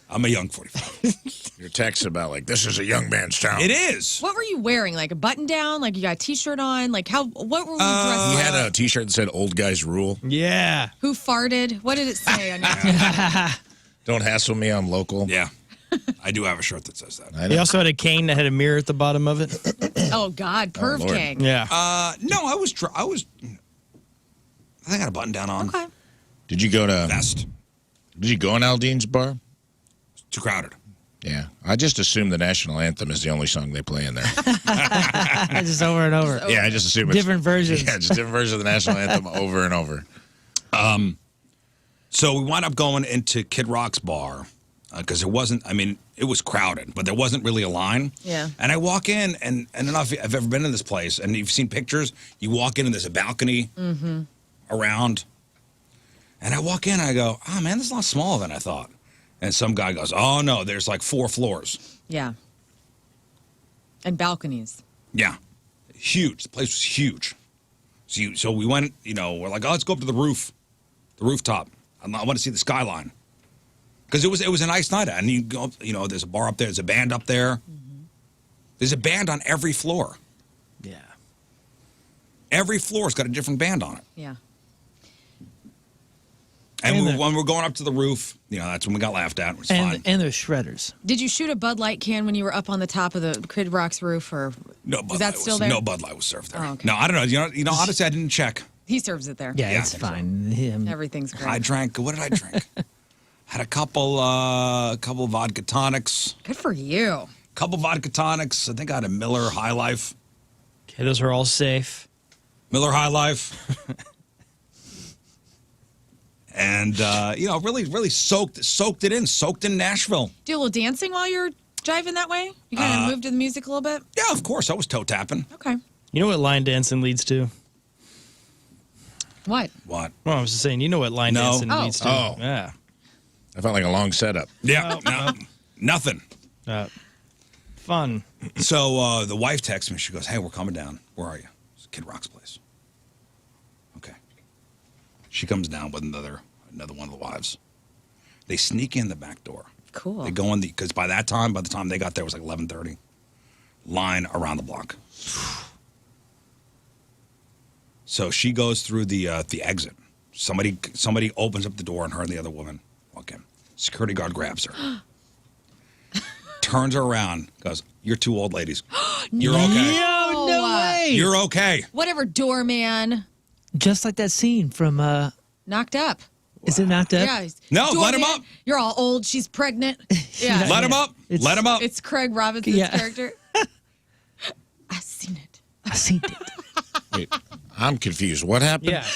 I'm a young 45. Your text about like, this is a young man's town. It is. What were you wearing? Like a button down? Like you got a t-shirt on? Like what were we dressed He like? had a t-shirt that said old guys rule. Yeah. Who farted? What did it say on your Don't hassle me, I'm local. Yeah. I do have a shirt that says that. I He know. also had a cane that had a mirror at the bottom of it. Oh God, Perv Lord. King. Yeah. No, I think I got a button down on. Okay. Did you go to Vest. Did you go in Aldine's bar? Too crowded. Yeah. I just assume the national anthem is the only song they play in there. Just over and over. Yeah, I just assume it's Different versions. Yeah, just different versions of the national anthem over and over. So we wound up going into Kid Rock's bar because it was crowded, but there wasn't really a line. Yeah. And I walk in, and I don't know if you've ever been in this place, and you've seen pictures. You walk in, and there's a balcony around. And I walk in, and I go, oh, man, this is a lot smaller than I thought. And some guy goes, oh, no, there's like 4 floors. Yeah. And balconies. Yeah. Huge. The place was huge. So we went, we're like, oh, let's go up to the rooftop. I want to see the skyline. Because it was a nice night. And you go, there's a bar up there. There's a band up there. There's a band on every floor. Yeah. Every floor's got a different band on it. Yeah. And when we're going up to the roof, that's when we got laughed at. It was fine. And there's shredders. Did you shoot a Bud Light can when you were up on the top of the Kid Rock's roof, or No Bud is that Light still was, there? No Bud Light was served there. Oh, okay. No, I don't know. Honestly, I didn't check. He serves it there. Yeah, Yeah, I it's think so. fine. Him. Everything's great. I drank. What did I drink? Had a couple vodka tonics. Good for you. Couple vodka tonics. I think I had a Miller High Life. Kiddos are all safe. Miller High Life. And really soaked it in. Soaked in Nashville. Do a little dancing while you're driving that way? You kind of move to the music a little bit? Yeah, of course. I was toe tapping. Okay. You know what line dancing leads to? What? What? Well, I was just saying, you know what line No. dancing Oh. leads to? Oh. Yeah. I felt like a long setup. Yeah. No, nothing. Fun. So the wife texts me. She goes, "Hey, we're coming down. Where are you?" It's Kid Rock's place. Okay. She comes down with another one of the wives. They sneak in the back door. Cool. They go in because by the time they got there, it was like 11:30. Line around the block. So she goes through the exit. Somebody opens up the door, and her and the other woman walk in. Security guard grabs her. Turns her around, goes, "You're 2 old ladies. You're okay. No way. You're okay." Whatever, doorman. Just like that scene from Knocked up. Is it Knocked Up? Yeah. No, let him doorman, up. You're all old. She's pregnant. Yeah. Let him up. It's- Let him up. It's Craig Robinson's Yeah. character. I've seen it. I seen it. Wait, I'm confused. What happened? Yeah.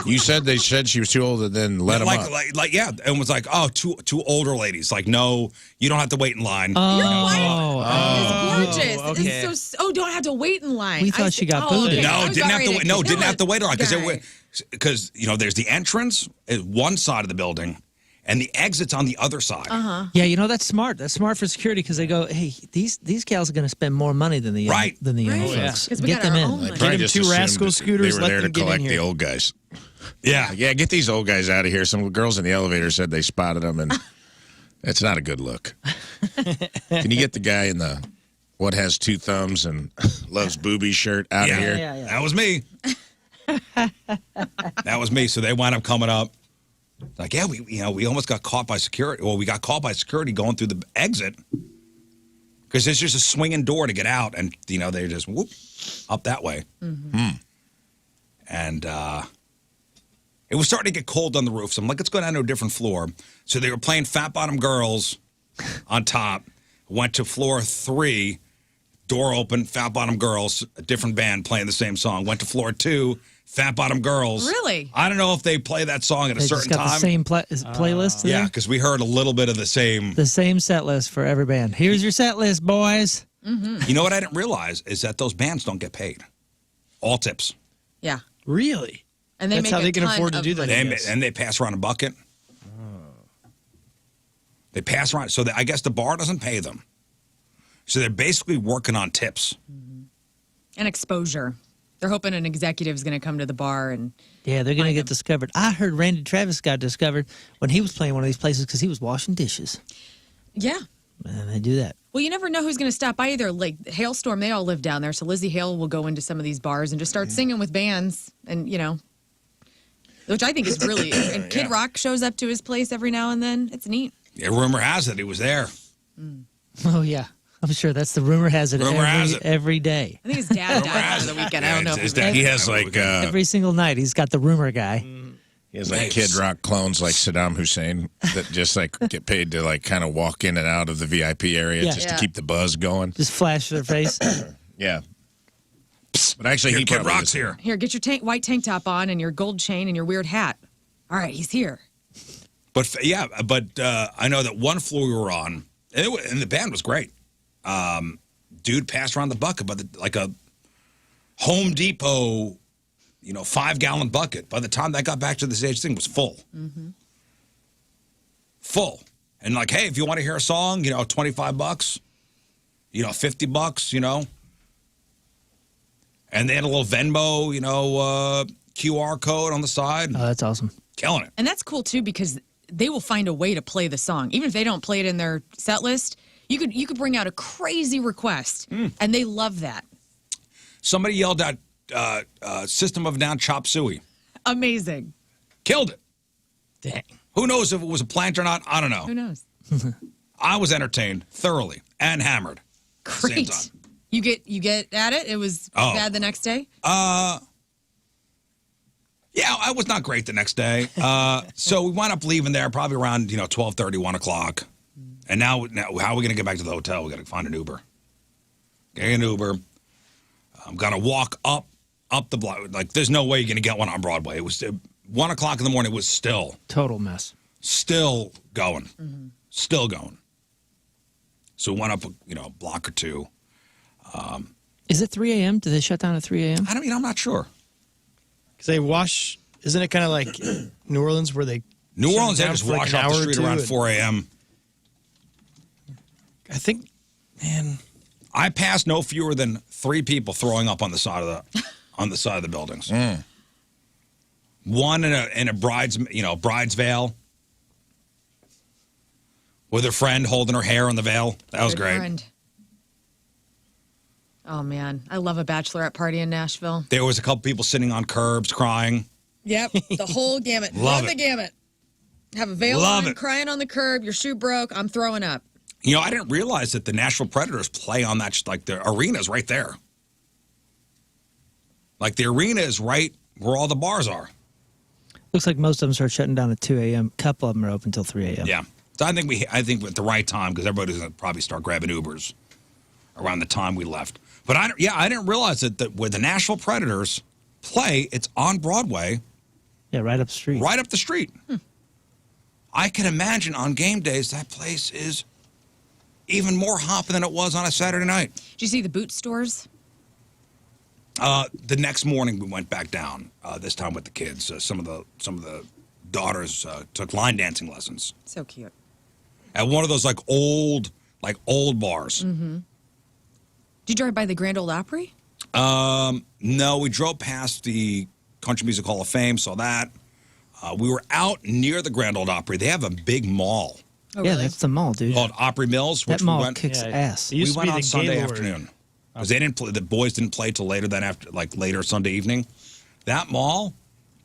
You said they said she was too old and then let him up. Yeah, and was like, "Oh, two older ladies." Like, no, you don't have to wait in line. Your Oh, wife is gorgeous. okay. It's so, don't have to wait in line. We thought she got okay. booted. No, I was didn't have to already wait. No, didn't have to wait in line Guy. because there's the entrance at one side of the building, and the exit's on the other side. Yeah, you know, that's smart. That's smart for security because they go, hey, these gals are going to spend more money than the young, Right. than the young Right. folks. 'Cause we Get got them our in. own money. Probably Get 'em just two assumed rascal scooters, They were let there them to get in collect here. the old guys. Yeah. Yeah, get these old guys out of here. Some girls in the elevator said they spotted them, and it's not a good look. Can you get the guy in the what has two thumbs and loves boobies shirt out of here? Yeah. That was me. That was me. So they wound up coming up. Like, yeah, we almost got caught by security. Well, we got caught by security going through the exit because there's just a swinging door to get out, and they just whoop up that way. And it was starting to get cold on the roof. So I'm like, let's go down to a different floor. So they were playing Fat Bottom Girls on top. Went to floor 3. Door open, Fat Bottom Girls, a different band playing the same song. Went to floor 2, Fat Bottom Girls. Really? I don't know if they play that song at a They certain just got time. the same playlist. Yeah, there? because we heard a little bit of the same. The same set list for every band. Here's your set list, boys. You know what I didn't realize is that those bands don't get paid. All tips. Yeah. Really? And they That's make how a they can ton afford to of do that. money. Yes. And they pass around a bucket. They pass around. So I guess the bar doesn't pay them. So they're basically working on tips. And exposure. They're hoping an executive is going to come to the bar and Yeah, they're going to Find get them. discovered. I heard Randy Travis got discovered when he was playing one of these places because he was washing dishes. yeah. And they do that. Well, you never know who's going to stop by either. Like Hailstorm, they all live down there. So Lizzie Hale will go into some of these bars and just start singing with bands and, which I think is really, and Kid Rock shows up to his place every now and then. It's neat. Yeah, rumor has it he was there. Oh, yeah. I'm sure that's the rumor has it, Rumor has it. every day. I think his dad died over the weekend. I don't know if His he was dad- He has like Every single night, he's got the rumor guy. he has like Nice. Kid Rock clones like Saddam Hussein that just like get paid to like kind of walk in and out of the VIP area Yeah. just to Yeah. keep the buzz going. Just flash their face. Yeah. But actually, Your he Kid probably Rock's is- here. Here, get your white tank top on and your gold chain and your weird hat. All right, he's here. But I know that one floor we were on, and the band was great. Dude passed around the bucket, like a Home Depot, 5-gallon bucket. By the time that got back to the stage, thing was full, full. And like, hey, if you want to hear a song, $25, $50, and they had a little Venmo, QR code on the side, Oh, that's awesome. killing it. And that's cool too because they will find a way to play the song, even if they don't play it in their set list. You could bring out a crazy request, and they love that. Somebody yelled out System of a Down Chop Suey. Amazing. Killed it. Dang. Who knows if it was a plant or not? I don't know. Who knows? I was entertained thoroughly and hammered. Same Great. time. You get at it. It was Oh. bad the next day. Yeah, I was not great the next day. So we wound up leaving there probably around 12:30, 1 o'clock. And now how are we going to get back to the hotel? We got to find an Uber. Get an Uber. I'm going to walk up the block. Like, there's no way you're going to get one on Broadway. It was 1 o'clock in the morning. It was still Mess. going. Still going. So we went up, a block or two. Is it 3 a.m.? Do they shut down at 3 a.m.? I'm not sure. Because they wash, isn't it kind of like New Orleans where they New shut Orleans, they down just for like wash an off the hour or street two around and- 4 a.m. I think, man, I passed no fewer than 3 people throwing up on the side of the buildings. One in a bride's veil with her friend holding her hair on the veil. That was Good great. friend. Oh man, I love a bachelorette party in Nashville. There was a couple people sitting on curbs crying. Yep, the whole gamut. Love Run it. the gamut. Have a veil Love on, it. crying on the curb. Your shoe broke. I'm throwing up. I didn't realize that the Nashville Predators play on that. Like the arena's right there. Like the arena is right where all the bars are. Looks like most of them start shutting down at 2 a.m. A couple of them are open till 3 a.m. Yeah. So I think at the right time because everybody's going to probably start grabbing Ubers around the time we left. But I didn't realize that where the Nashville Predators play, it's on Broadway, Yeah, right up the street. right up the street. I can imagine on game days that place is even more hopping than it was on a Saturday night. Did you see the boot stores? The next morning we went back down. This time with the kids. Some of the daughters took line dancing lessons So cute. at one of those like old bars. Mm-hmm. Did you drive by the Grand Ole Opry? No, we drove past the Country Music Hall of Fame, saw that. We were out near the Grand Ole Opry. They have a big mall Oh, Yeah, really? that's the mall, dude. called Opry Mills, which That mall we went. kicks Yeah, ass. it used We to be went on the Sunday Gaylord. afternoon because they didn't. The boys didn't play till later than after, like later Sunday evening. That mall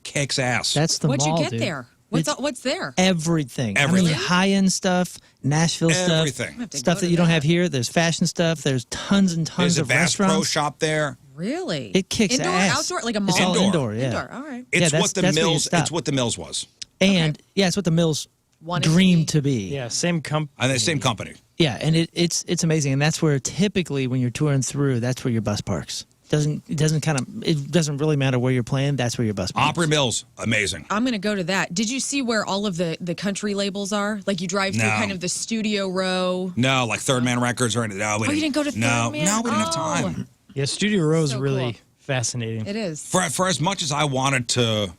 kicks ass. That's the What'd mall, you get dude. there? It's What's there? everything. Everything. I mean, high-end stuff, Nashville Everything. stuff, stuff that you don't have here. There's fashion stuff. There's tons and tons There's a of Bass Pro restaurants. shop there. Really? It kicks indoor, ass. outdoor, like a mall. It's all Indoor. indoor, yeah. Indoor. All right. It's Yeah, what the that's where you Mills. stop. It's what the Mills was, And yeah, it's what the Mills Wanted to dreamed be. to be. Yeah, same and the same company. Yeah, and it's amazing, and that's where typically when you're touring through, that's where your bus parks. It doesn't really matter where you're playing. That's where your bus parks. Opry Mills, amazing. I'm going to go to that. Did you see where all of the country labels are? Like you drive through No. kind of the studio row. No, like Third Man Records or anything. No, we Oh, you didn't go to No, Third Man? no, we didn't have Oh. time. Yeah, Studio Row is So really cool. fascinating. It is. For as much as I wanted to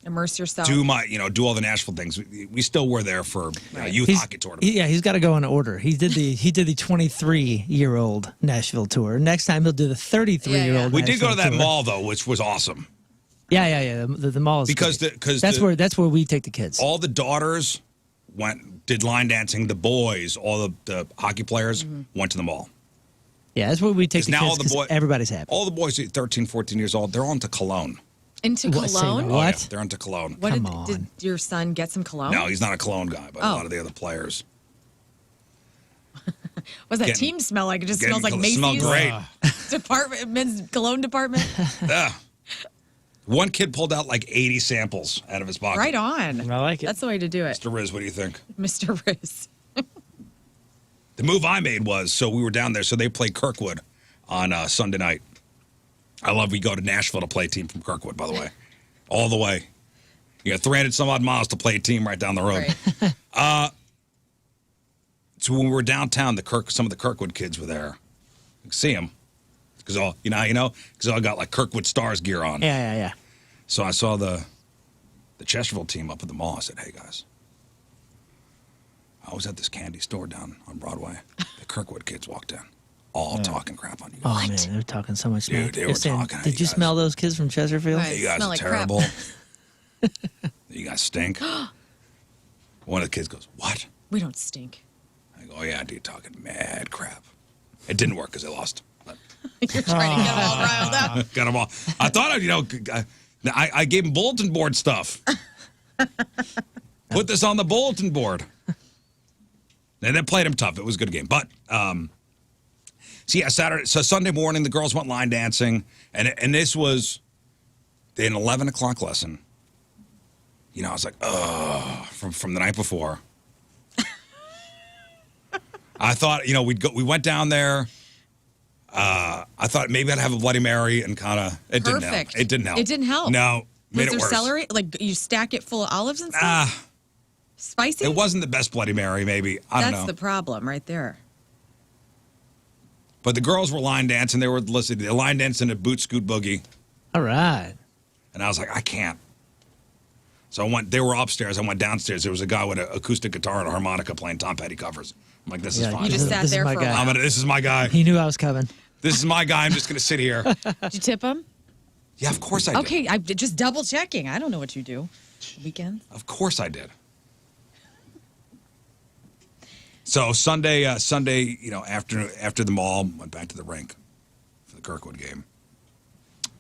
Immerse yourself. do all the Nashville things, we still were there for Right. youth hockey tournament. Yeah, he's got to go in order. He did the 23-year-old Nashville tour. Next time he'll do the 33-year-old. We did go to that tour. mall though, which was awesome Yeah. The mall is because great. That's where we take the kids. all the daughters did line dancing. The boys, all the hockey players went to the mall. Yeah, that's where we take the now kids. all the 'Cause boy- everybody's happy. All the boys at 13, 14 years old, they're all into cologne. Into What, say cologne? no. Oh, yeah, What? they're into cologne. What Come did on. your son get some cologne? No, he's not a cologne guy, but a Oh. lot of the other players. What's that Getting- team smell like? It just getting smells like col- Macy's smell great. department, men's cologne department. Yeah. One kid pulled out like 80 samples out of his pocket. Right on. I like it. That's the way to do it, Mr. Riz, what do you think? Mr. Riz. The move I made was, so we were down there, so they played Kirkwood on Sunday night. We go to Nashville to play a team from Kirkwood, by the way. All the way. You got 300 some odd miles to play a team right down the road. Right. So when we were downtown, some of the Kirkwood kids were there. You can see them. Because all got like Kirkwood Stars gear on. Yeah. So I saw the Chesterfield team up at the mall. I said, hey, guys. I was at this candy store down on Broadway. The Kirkwood kids walked in, all talking crap on you Oh guys. man, they're talking so much Dude, smack. they They're were saying, talking, Did hey, you guys." smell those kids from Chesterfield? Right. You guys Smell are like crap. terrible. You guys stink. One of the kids goes, what? We don't stink. I go, oh, yeah, dude, talking mad crap. It didn't work because they lost. But You're trying to get them all riled up. got them all. I thought, I gave them bulletin board stuff. Put this on the bulletin board. And they played them tough. It was a good game. But, Sunday morning, the girls went line dancing. And this was an 11 o'clock lesson. I was like, oh, from the night before. I thought, we went down there. I thought maybe I'd have a Bloody Mary and kind of, it didn't help. Perfect. It didn't help. It didn't help. No, made Was it there worse. celery? Like you stack it full of olives and stuff? Spicy? It wasn't the best Bloody Mary, maybe. I don't That's know. the problem right there. But the girls were line dancing. They were listening. They line dancing a boot scoot boogie. All right. And I was like, I can't. So they were upstairs. I went downstairs. There was a guy with an acoustic guitar and a harmonica playing Tom Petty covers. I'm like, this is Yeah, fine. You just sat This is there my for a guy. while. This is my guy. He knew I was coming. This is my guy. I'm just going to sit here. Did you tip him? Yeah, of course I did. Okay, I'm just double checking. I don't know what you do. Weekends? Of course I did. So Sunday, after the mall, went back to the rink for the Kirkwood game.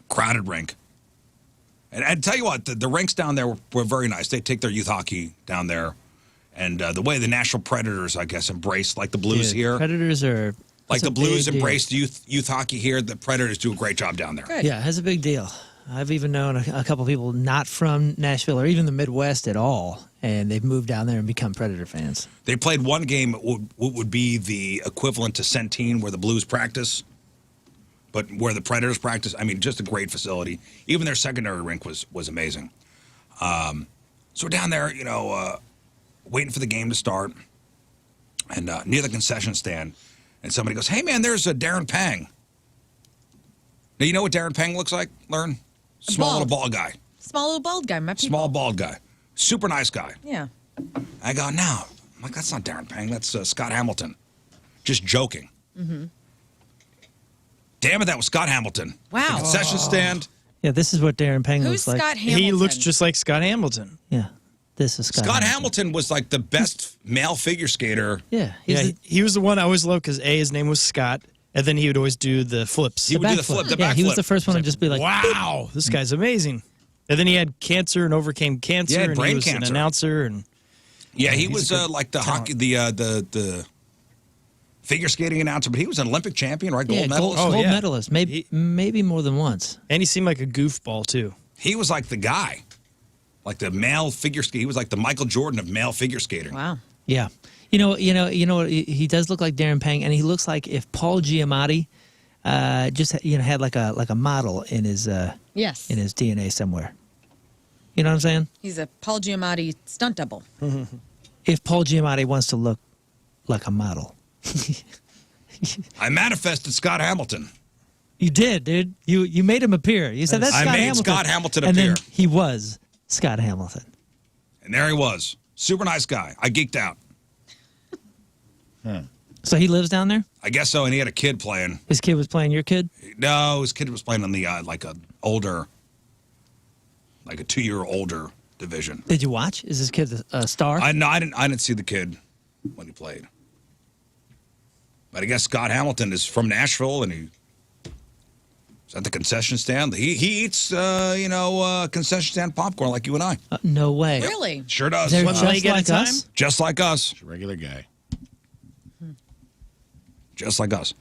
Crowded rink. And tell you what, the rinks down there were very nice. They take their youth hockey down there. And the way the Nashville Predators, I guess, embrace, like the Blues Dude, here. Predators are Like that's a the Blues big deal. embrace youth hockey here. The Predators do a great job down there. Good. Yeah, that's a big deal. I've even known a couple people not from Nashville or even the Midwest at all, and they've moved down there and become Predator fans. They played one game, what would be the equivalent to Centene, where the Blues practice, but where the Predators practice. I mean, just a great facility. Even their secondary rink was amazing. So we're down there, waiting for the game to start, and near the concession stand, and somebody goes, "Hey, man, there's a Darren Pang." Now, you know what Darren Pang looks like, Lern? Small little bald guy. Small little bald guy. My people. Small bald guy. Super nice guy. Yeah. I go, no. I'm like, that's not Darren Pang. That's Scott Hamilton. Just joking. Mm-hmm. Damn it, that was Scott Hamilton. Wow. The concession stand. Yeah, this is what Darren Pang Who's looks like. Scott Hamilton? He looks just like Scott Hamilton. Yeah, this is Scott. Scott Hamilton was like the best male figure skater. Yeah, Yeah, he was the one I always loved because his name was Scott, and then he would always do the flips. He would do the flip, the Yeah, he was backflip. the first one to just be like, Wow, this guy's amazing. And then he had cancer and overcame cancer, Yeah, and brain he was cancer. an announcer. And Yeah, he was like the hockey, the figure skating announcer, but he was an Olympic champion, right? Gold yeah, medalist. Oh, gold yeah. medalist, maybe more than once. and he seemed like a goofball too. He was like the guy, like the male figure skate. He was like the Michael Jordan of male figure skating. Wow. Yeah, you know, he does look like Darren Pang, and he looks like if Paul Giamatti just had like a model in his Yes. in his DNA somewhere. You know what I'm saying? He's a Paul Giamatti stunt double. If Paul Giamatti wants to look like a model, I manifested Scott Hamilton. you did, dude. You made him appear. You said that's I Scott made Hamilton. Scott Hamilton and appear. then he was Scott Hamilton. And there he was. Super nice guy. I geeked out. So he lives down there. I guess so. And he had a kid playing. His kid was playing your kid. No, his kid was playing on the like a 2-year older division. Did you watch? Is this kid a star? I didn't see the kid when he played. But I guess Scott Hamilton is from Nashville, and he's at the concession stand. He eats concession stand popcorn like you and I. No way. Really? Sure does. They're One leg just at a like time? us. Just like us. He's a regular guy. Just like us.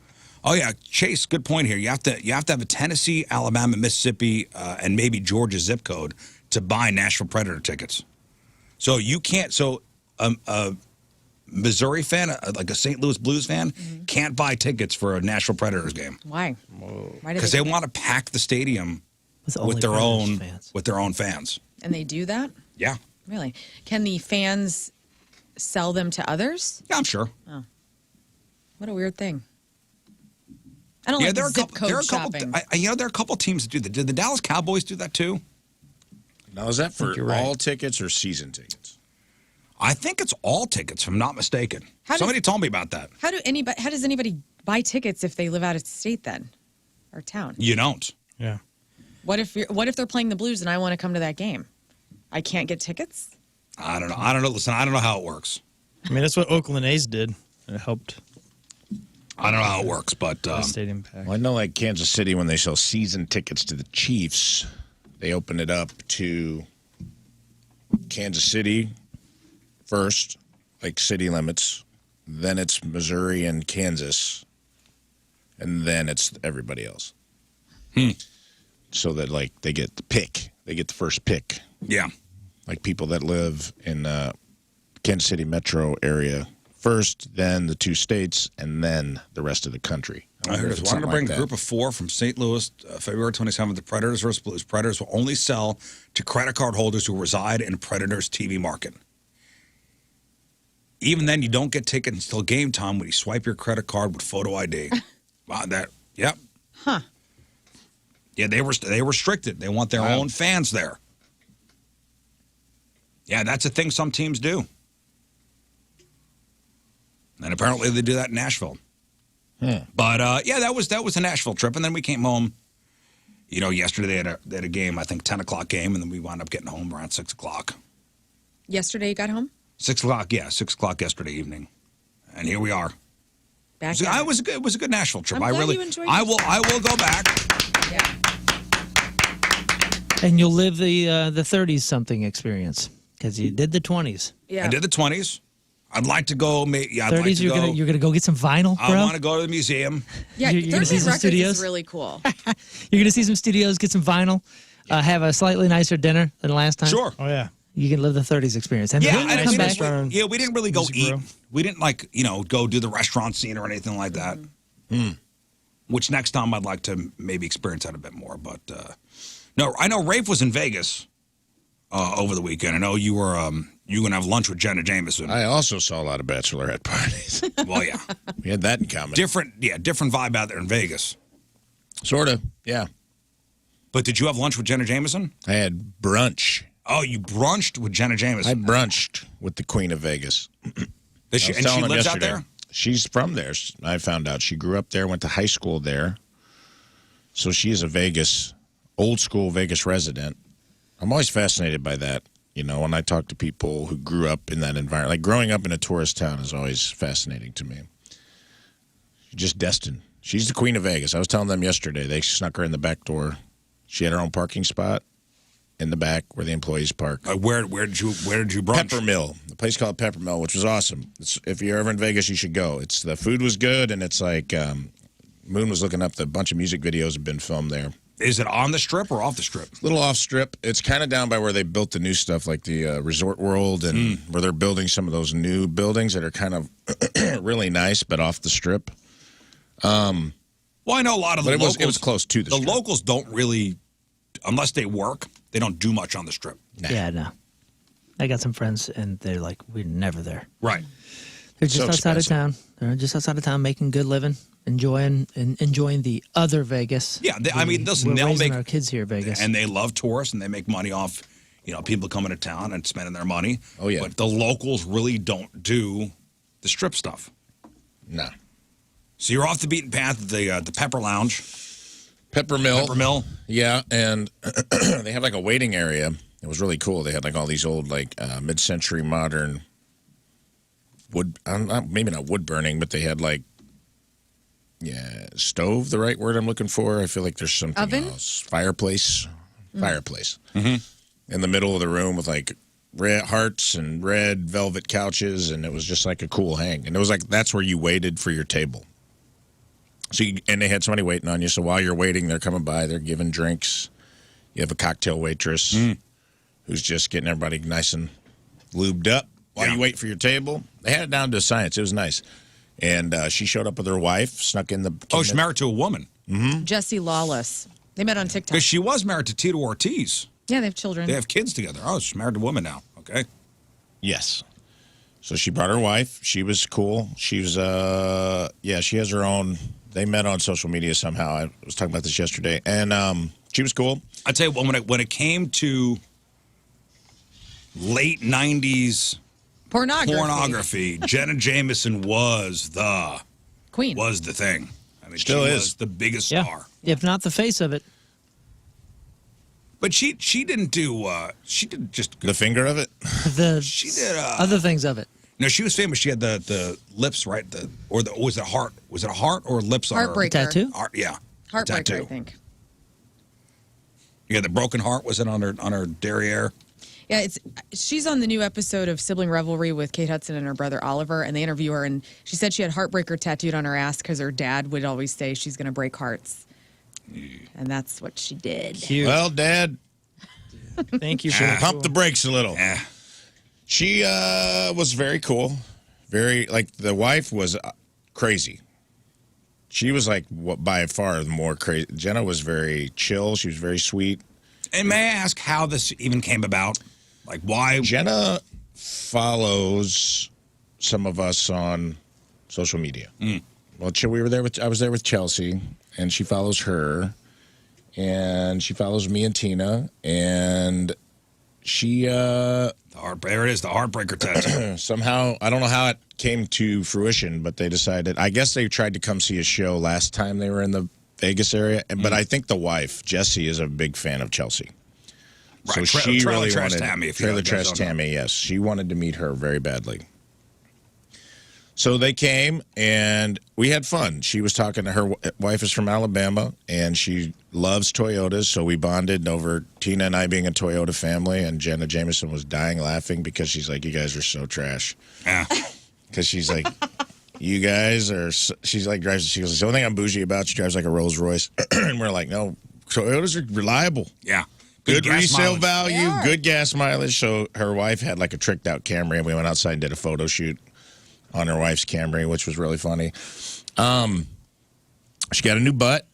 Oh yeah, Chase. Good point here. You have to have a Tennessee, Alabama, Mississippi, and maybe Georgia zip code to buy Nashville Predator tickets. So you can't. So a Missouri fan, like a St. Louis Blues fan, can't buy tickets for a Nashville Predators game Why? Why do because they want to pack the stadium only with their Predators own fans. fans. And they do that? Yeah, Really? Can the fans sell them to others? yeah, I'm sure. What a weird thing. I don't Yeah, like there are zip code there are a couple. shopping. There are a couple teams that do that. Did the Dallas Cowboys do that too? Now, is that for you're right. all tickets or season tickets? I think it's all tickets, if I'm not mistaken. How does- Somebody told me about that. How does anybody buy tickets if they live out of state then? Or town? You don't. Yeah. What if they're playing the Blues and I want to come to that game? I can't get tickets? I don't know. Listen, I don't know how it works. I mean, that's what Oakland A's did. It helped I don't know how it works, but the stadium pack. Well, I know, like Kansas City, when they sell season tickets to the Chiefs, they open it up to Kansas City first, like city limits. Then it's Missouri and Kansas, and then it's everybody else. So that like they get the pick, they get the first pick. yeah. Like people that live in Kansas City metro area first, then the two states, and then the rest of the country. I heard if it's it's wanted to something bring like a that. group of 4 from St. Louis, February 27th, the Predators versus Blues. Predators will only sell to credit card holders who reside in Predators TV market. Even then, you don't get tickets until game time when you swipe your credit card with photo ID. Wow, yep. Huh. Yeah, they restricted. They want their own fans there. Yeah, that's a thing some teams do. And apparently they do that in Nashville. But yeah, that was a Nashville trip, and then we came home. You know, yesterday they had a game, I think 10 o'clock game, and then we wound up getting home around 6 o'clock. Yesterday you got home? 6 o'clock, yeah, 6 o'clock yesterday evening, and here we are. Back It was a good Nashville trip. I'm glad you enjoyed I yourself. will go back. Yeah. And you'll live the 30s something experience because you did the 20s. Yeah. I did the 20s. I'd like to go. Yeah, I'd 30s, like to you're go. you're gonna go get some vinyl, bro. I want to go to the museum. Yeah, You're gonna see 30 some Records studios? is really cool. You're gonna see some studios, get some vinyl, have a slightly nicer dinner than last time. Sure. Oh yeah. You can live the 30s experience, and Yeah, then and you come back. restaurant. we didn't really go Music eat. Row. We didn't go do the restaurant scene or anything like that. Mm-hmm. Which next time I'd like to maybe experience that a bit more. But no, I know Rafe was in Vegas over the weekend. I know you were gonna have lunch with Jenna Jameson. I also saw a lot of bachelorette parties. Well, yeah, We had that in common. different vibe out there in Vegas. Sort of, yeah. But did you have lunch with Jenna Jameson? I had brunch Oh, you brunched with Jenna I Jameson. brunched with the Queen of Vegas. Does she, I was and she telling him lives out yesterday. there? She's from there. I found out she grew up there, went to high school there. So she is a Vegas, old school Vegas resident. I'm always fascinated by that. You know, when I talk to people who grew up in that environment, like growing up in a tourist town is always fascinating to me. She's just destined. She's the Queen of Vegas. I was telling them yesterday, they snuck her in the back door. She had her own parking spot in the back where the employees park. Where did you brunch? Peppermill, the place called Peppermill, which was awesome. If you're ever in Vegas, you should go. The food was good, and it's like Moon was looking up. A bunch of music videos have been filmed there. Is it on the strip or off the strip? A little off strip. It's kind of down by where they built the new stuff, like the Resort World, and where they're building some of those new buildings that are kind of really nice, but off the strip. Well, I know a lot of the locals. It was close to the strip. The locals don't really, unless they work, they don't do much on the strip. Nah. Yeah, no. I got some friends, and they're like, we're never there. Right. They're just So outside expensive. of town. They're just outside of town making good living, enjoying the other Vegas. Yeah, I mean, listen, We're they'll raising make our kids here, Vegas. and they love tourists and they make money off, people coming to town and spending their money. Oh, yeah. But the locals really don't do the strip stuff. No. So you're off the beaten path of the Pepper Lounge, Peppermill. Peppermill. Yeah, and they have like a waiting area. It was really cool. They had like all these old like mid-century modern wood, maybe not wood burning, but they had like, stove, the right word I'm looking for. I feel like there's something Oven? else. Fireplace. Fireplace. In the middle of the room with like red hearts and red velvet couches, and it was just like a cool hang. And it was like, that's where you waited for your table. So and they had somebody waiting on you. So while you're waiting, they're coming by. They're giving drinks. You have a cocktail waitress who's just getting everybody nice and lubed up while you wait for your table. They had it down to a science. It was nice. And she showed up with her wife, snuck in the. Oh, she's married to a woman. Jesse Lawless. They met on TikTok. Because she was married to Tito Ortiz. Yeah, they have children. They have kids together. Oh, she's married to a woman now. Okay. Yes. So she brought her wife. She was cool. She was, she has her own. They met on social media somehow. I was talking about this yesterday. And she was cool. I tell you what, when it came to late 90s pornography, Jenna Jameson was the Queen. Was the thing. I mean, Still she is. was the biggest yeah. star. If not the face of it. But she didn't do, she did just, The finger of it. she did, Other things of it. no, she was famous. She had the lips, right? Was it a heart? Was it a heart or lips on her? Heartbreaker. Tattoo? Heart, yeah. Heartbreaker, Tattoo. I think. Yeah, the broken heart was it on her derriere? Yeah, she's on the new episode of Sibling Revelry with Kate Hudson and her brother Oliver, and they interview her, and she said she had Heartbreaker tattooed on her ass because her dad would always say she's going to break hearts. And that's what she did. Cute. Well, Dad, Thank you for pump the brakes a little. Yeah. She was very cool. Very, like, the wife was crazy. She was, like, by far the more crazy. Jenna was very chill. She was very sweet. And may I ask how this even came about? Like, why? Jenna follows some of us on social media. Well, I was there with Chelsea, and she follows her, and she follows me and Tina, and she There it is, the heartbreaker tattoo. somehow, I don't know how it came to fruition, but they decided, I guess they tried to come see a show last time they were in the Vegas area, but I think the wife, Jessie, is a big fan of Chelsea. So Right, she Trailer really Trash wanted Tammy, if you Trailer guys Trash don't know. Tammy, yes. She wanted to meet her very badly. So they came, and we had fun. She was talking to her wife is from Alabama, and she loves Toyotas, so we bonded over Tina and I being a Toyota family, and Jenna Jameson was dying laughing because she's like, you guys are so trash. Yeah. Because she's like, you guys are, she's like, she goes, the only thing I'm bougie about, she drives like a Rolls Royce. And we're like, no, Toyotas are reliable. Yeah. Good gas resale mileage. value, They are. good gas mileage. So her wife had like a tricked out Camry, and we went outside and did a photo shoot on her wife's Camry, which was really funny. She got a new butt.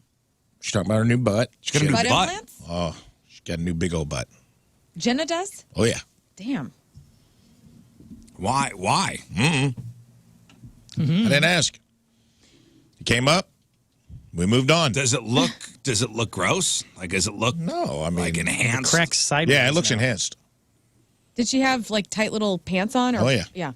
She's talking about her new butt. She got a new Butt butt. implants? Oh, she got a new big old butt. Jenna does? Oh, yeah. Damn. Why? I didn't ask. It came up. We moved on. Does it look gross? Like, does it look No, I mean, like enhanced? Cracks sideways. yeah, it looks now. enhanced. Did she have like tight little pants on? Or, Oh, yeah. Yeah.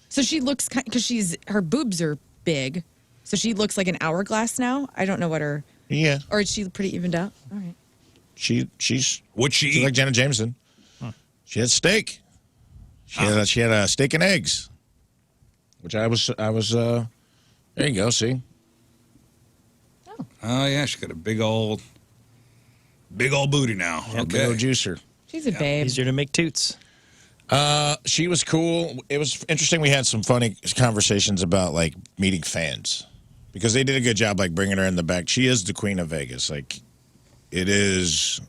So she looks because her boobs are big, so she looks like an hourglass now. I don't know what her. Yeah. Or is she pretty evened out? All right. She's What'd she she's eat? like Janet Jameson. She had steak. She had steak and eggs, which I was. There you go. See. Oh yeah, she got a big old booty now. Big Okay. old juicer. She's a babe. Easier to make toots. She was cool. It was interesting. We had some funny conversations about like meeting fans because they did a good job like bringing her in the back. She is the queen of Vegas. Like it is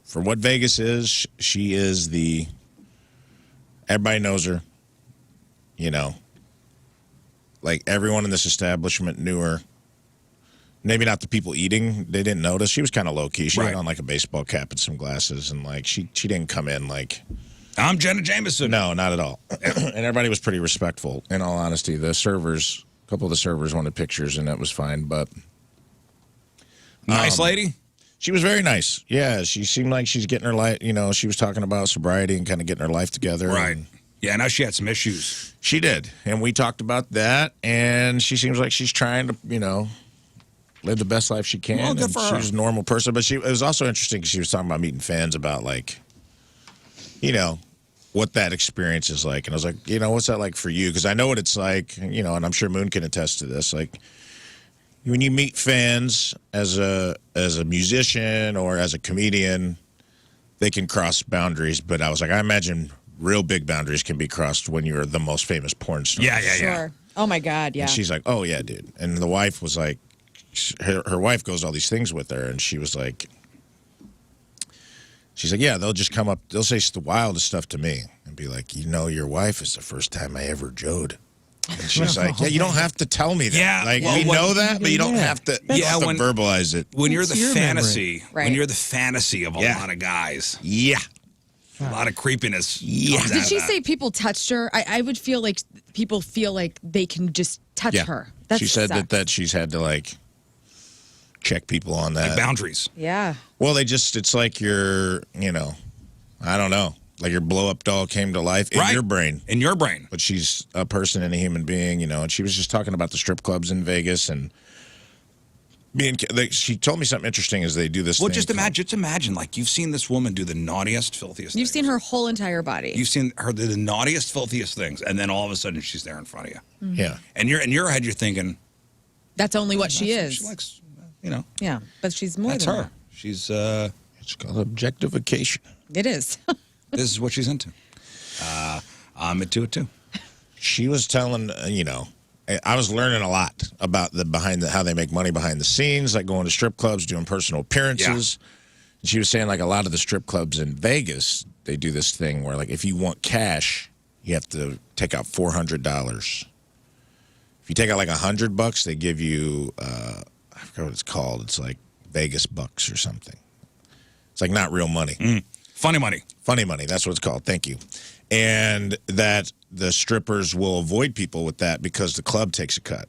for what Vegas is. She is the. Everybody knows her. You know. Like everyone in this establishment knew her. Maybe not the people eating. They didn't notice. She was kind of low key. She Right. had on like a baseball cap and some glasses, and like she didn't come in like. I'm Jenna Jameson. No, not at all. And everybody was pretty respectful. In all honesty, a couple of the servers wanted pictures, and that was fine. But Nice lady. she was very nice. Yeah, she seemed like she's getting her life. You know, she was talking about sobriety and kind of getting her life together. Right. And Yeah, I know she had some issues. she did, and we talked about that. And she seems like she's trying to, live the best life she can. Well, good and for she her. was a normal person, but it was also interesting because she was talking about meeting fans about like, what that experience is like. And I was like, what's that like for you? Because I know what it's like, and I'm sure Moon can attest to this. Like when you meet fans as a musician or as a comedian, they can cross boundaries. But I was like, I imagine real big boundaries can be crossed when you're the most famous porn star. Yeah. Sure. Oh my God. Yeah. And she's like, oh yeah, dude. And the wife was like, her wife goes all these things with her, and she was like, she's like, yeah, they'll just come up, they'll say the wildest stuff to me and be like, your wife is the first time I ever joed. And she's like, yeah, you don't have to tell me that. Yeah, like well, we know that, but you don't have to. You Yeah, don't have to verbalize it. When you're the That's your fantasy, Right. when you're the fantasy of a Yeah. lot of guys, Yeah, a lot of creepiness. Yeah. comes out Did of she that. say people touched her? I would feel like people feel like they can just touch yeah. her. She said sucks. that she's had to like check people on that. Like boundaries? Yeah. Well, it's like your, I don't know, like your blow up doll came to life in Right. your brain. In your brain. But she's a person and a human being, and she was just talking about the strip clubs in Vegas and she told me something interesting as they do this Well, thing just called- imagine, like you've seen this woman do the naughtiest, filthiest. You've things. seen her whole entire body. You've seen her do the naughtiest, filthiest things, and then all of a sudden she's there in front of you. Yeah. And you're in your head, you're thinking, That's only what she that's- is. She likes, Yeah, but she's more that's than her. that. She's It's called objectification. It is. this is what she's into. I'm into it too. She was telling, I was learning a lot about how they make money behind the scenes, like going to strip clubs, doing personal appearances. And she was saying like a lot of the strip clubs in Vegas, they do this thing where like if you want cash, you have to take out $400. If you take out like $100, they give you I forgot what it's called. It's like Vegas bucks or something. It's like not real money. Funny money. Funny money, that's what it's called. Thank you. And that the strippers will avoid people with that because the club takes a cut.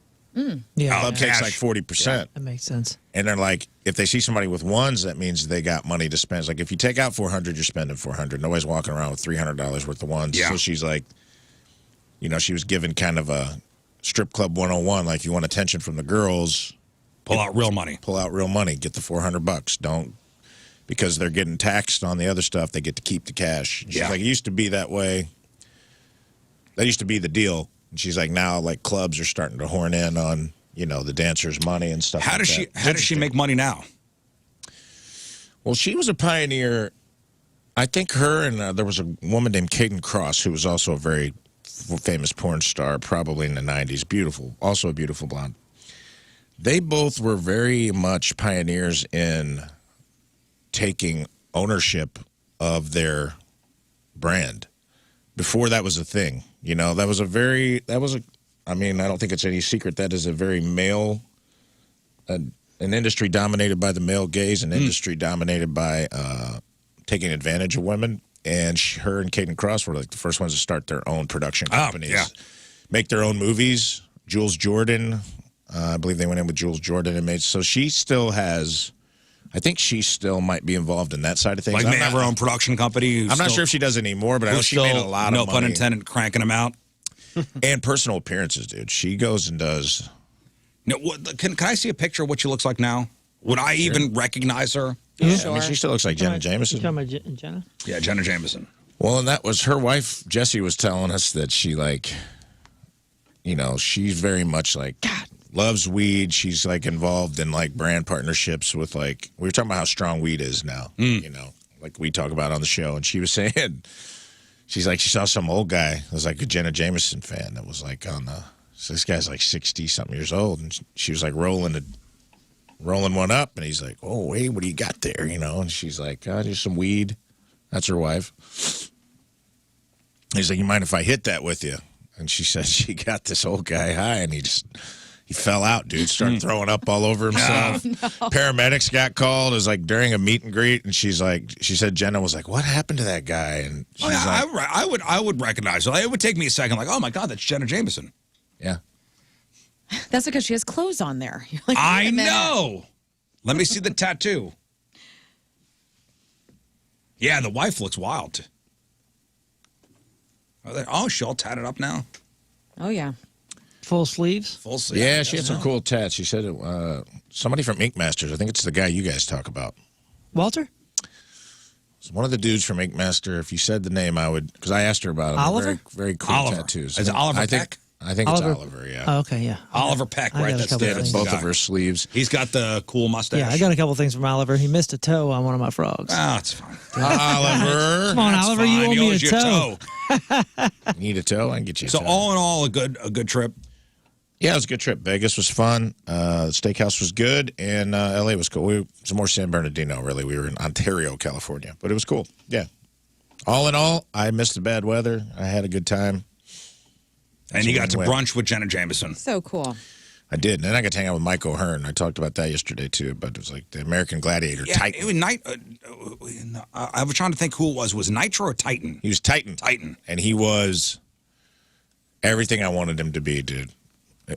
Yeah, Club takes cash. like 40%. that makes sense. And they're like, if they see somebody with ones, that means they got money to spend. It's like if you take out $400, you're spending $400. Nobody's walking around with $300 worth of ones. Yeah. So she's like, she was given kind of a strip club 101, like you want attention from the girls, Pull out real money. pull out real money, get the $400. Don't, because they're getting taxed on the other stuff, they get to keep the cash. She's Yeah. like, it used to be that way. That used to be the deal. And she's like, now like clubs are starting to horn in on, the dancers' money and stuff. How like does that. she? It's How does she interesting. make money now? Well, she was a pioneer. I think her and there was a woman named Caden Cross who was also a very famous porn star, probably in the 90s. Beautiful, also a beautiful blonde. They both were very much pioneers in taking ownership of their brand. Before that was a thing, I don't think it's any secret that is a very male, an industry dominated by the male gaze, an industry dominated by taking advantage of women. And her and Caden Cross were like the first ones to start their own production companies, yeah. make their own movies. Jules Jordan, I believe they went in with Jules Jordan and made. So she still has I think she still might be involved in that side of things. Like may have her own production company. I'm not sure if she does anymore, but I know she made a lot of money. No pun intended, cranking them out. And personal appearances, dude. She goes and does. No, can I see a picture of what she looks like now? Would I even recognize her? Yeah, I mean, she still looks like Jenna Jameson. You talking about Jenna? Yeah, Jenna Jameson. Well, and that was her wife, Jessie, was telling us that she, like, you know, she's very much like, God, loves weed. She's, like, involved in, like, brand partnerships with, like, we were talking about how strong weed is now, you know, like we talk about on the show. And she was saying, she's like, she saw some old guy that was, like, a Jenna Jameson fan that was, like, on the, so this guy's, like, 60-something years old. And she was, like, rolling one up. And he's like, oh, hey, what do you got there, you know? And she's like, just some weed. That's her wife. He's like, you mind if I hit that with you? And she said she got this old guy high, and he fell out, dude. Started throwing up all over himself. No. Paramedics got called. It was like during a meet and greet, and she said Jenna was like, what happened to that guy? And she's like, I would recognize her. It would take me a second, like, oh my God, that's Jenna Jameson. yeah. That's because she has clothes on there. You're like, I wait a minute. know. Let me see the tattoo. Yeah, the wife looks wild. Oh, she all tatted up now? Oh, yeah. Full sleeves? Full sleeve. Yeah, she had some cool tats. She said somebody from Ink Masters. I think it's the guy you guys talk about. Walter? It's one of the dudes from Ink Master. If you said the name, I would, because I asked her about him. Oliver? Very, very cool Oliver. tattoos. Is it Oliver Peck? I think Oliver. it's Oliver, yeah. Oh, okay, yeah. Oliver Peck, I right? got a That's couple David's things. Both of her sleeves. He's got the cool mustache. Yeah, I got a couple things from Oliver. He missed a toe on one of my frogs. Ah, it's fine. Oliver. Come on, That's Oliver, fine. you owe He me a owes you toe. You need a toe? I can get you a So toe. all in all, a good trip. Yeah, it was a good trip. Vegas was fun. The steakhouse was good, and L.A. was cool. It was more San Bernardino, really. We were in Ontario, California, but it was cool. Yeah. All in all, I missed the bad weather. I had a good time. And you got to brunch with Jenna Jameson. So cool. I did. And then I got to hang out with Mike O'Hearn. I talked about that yesterday, too, but it was like the American Gladiator, Yeah, Titan. it was I was trying to think who it was. Was it Nitro or Titan? He was Titan. Titan. And he was everything I wanted him to be, dude.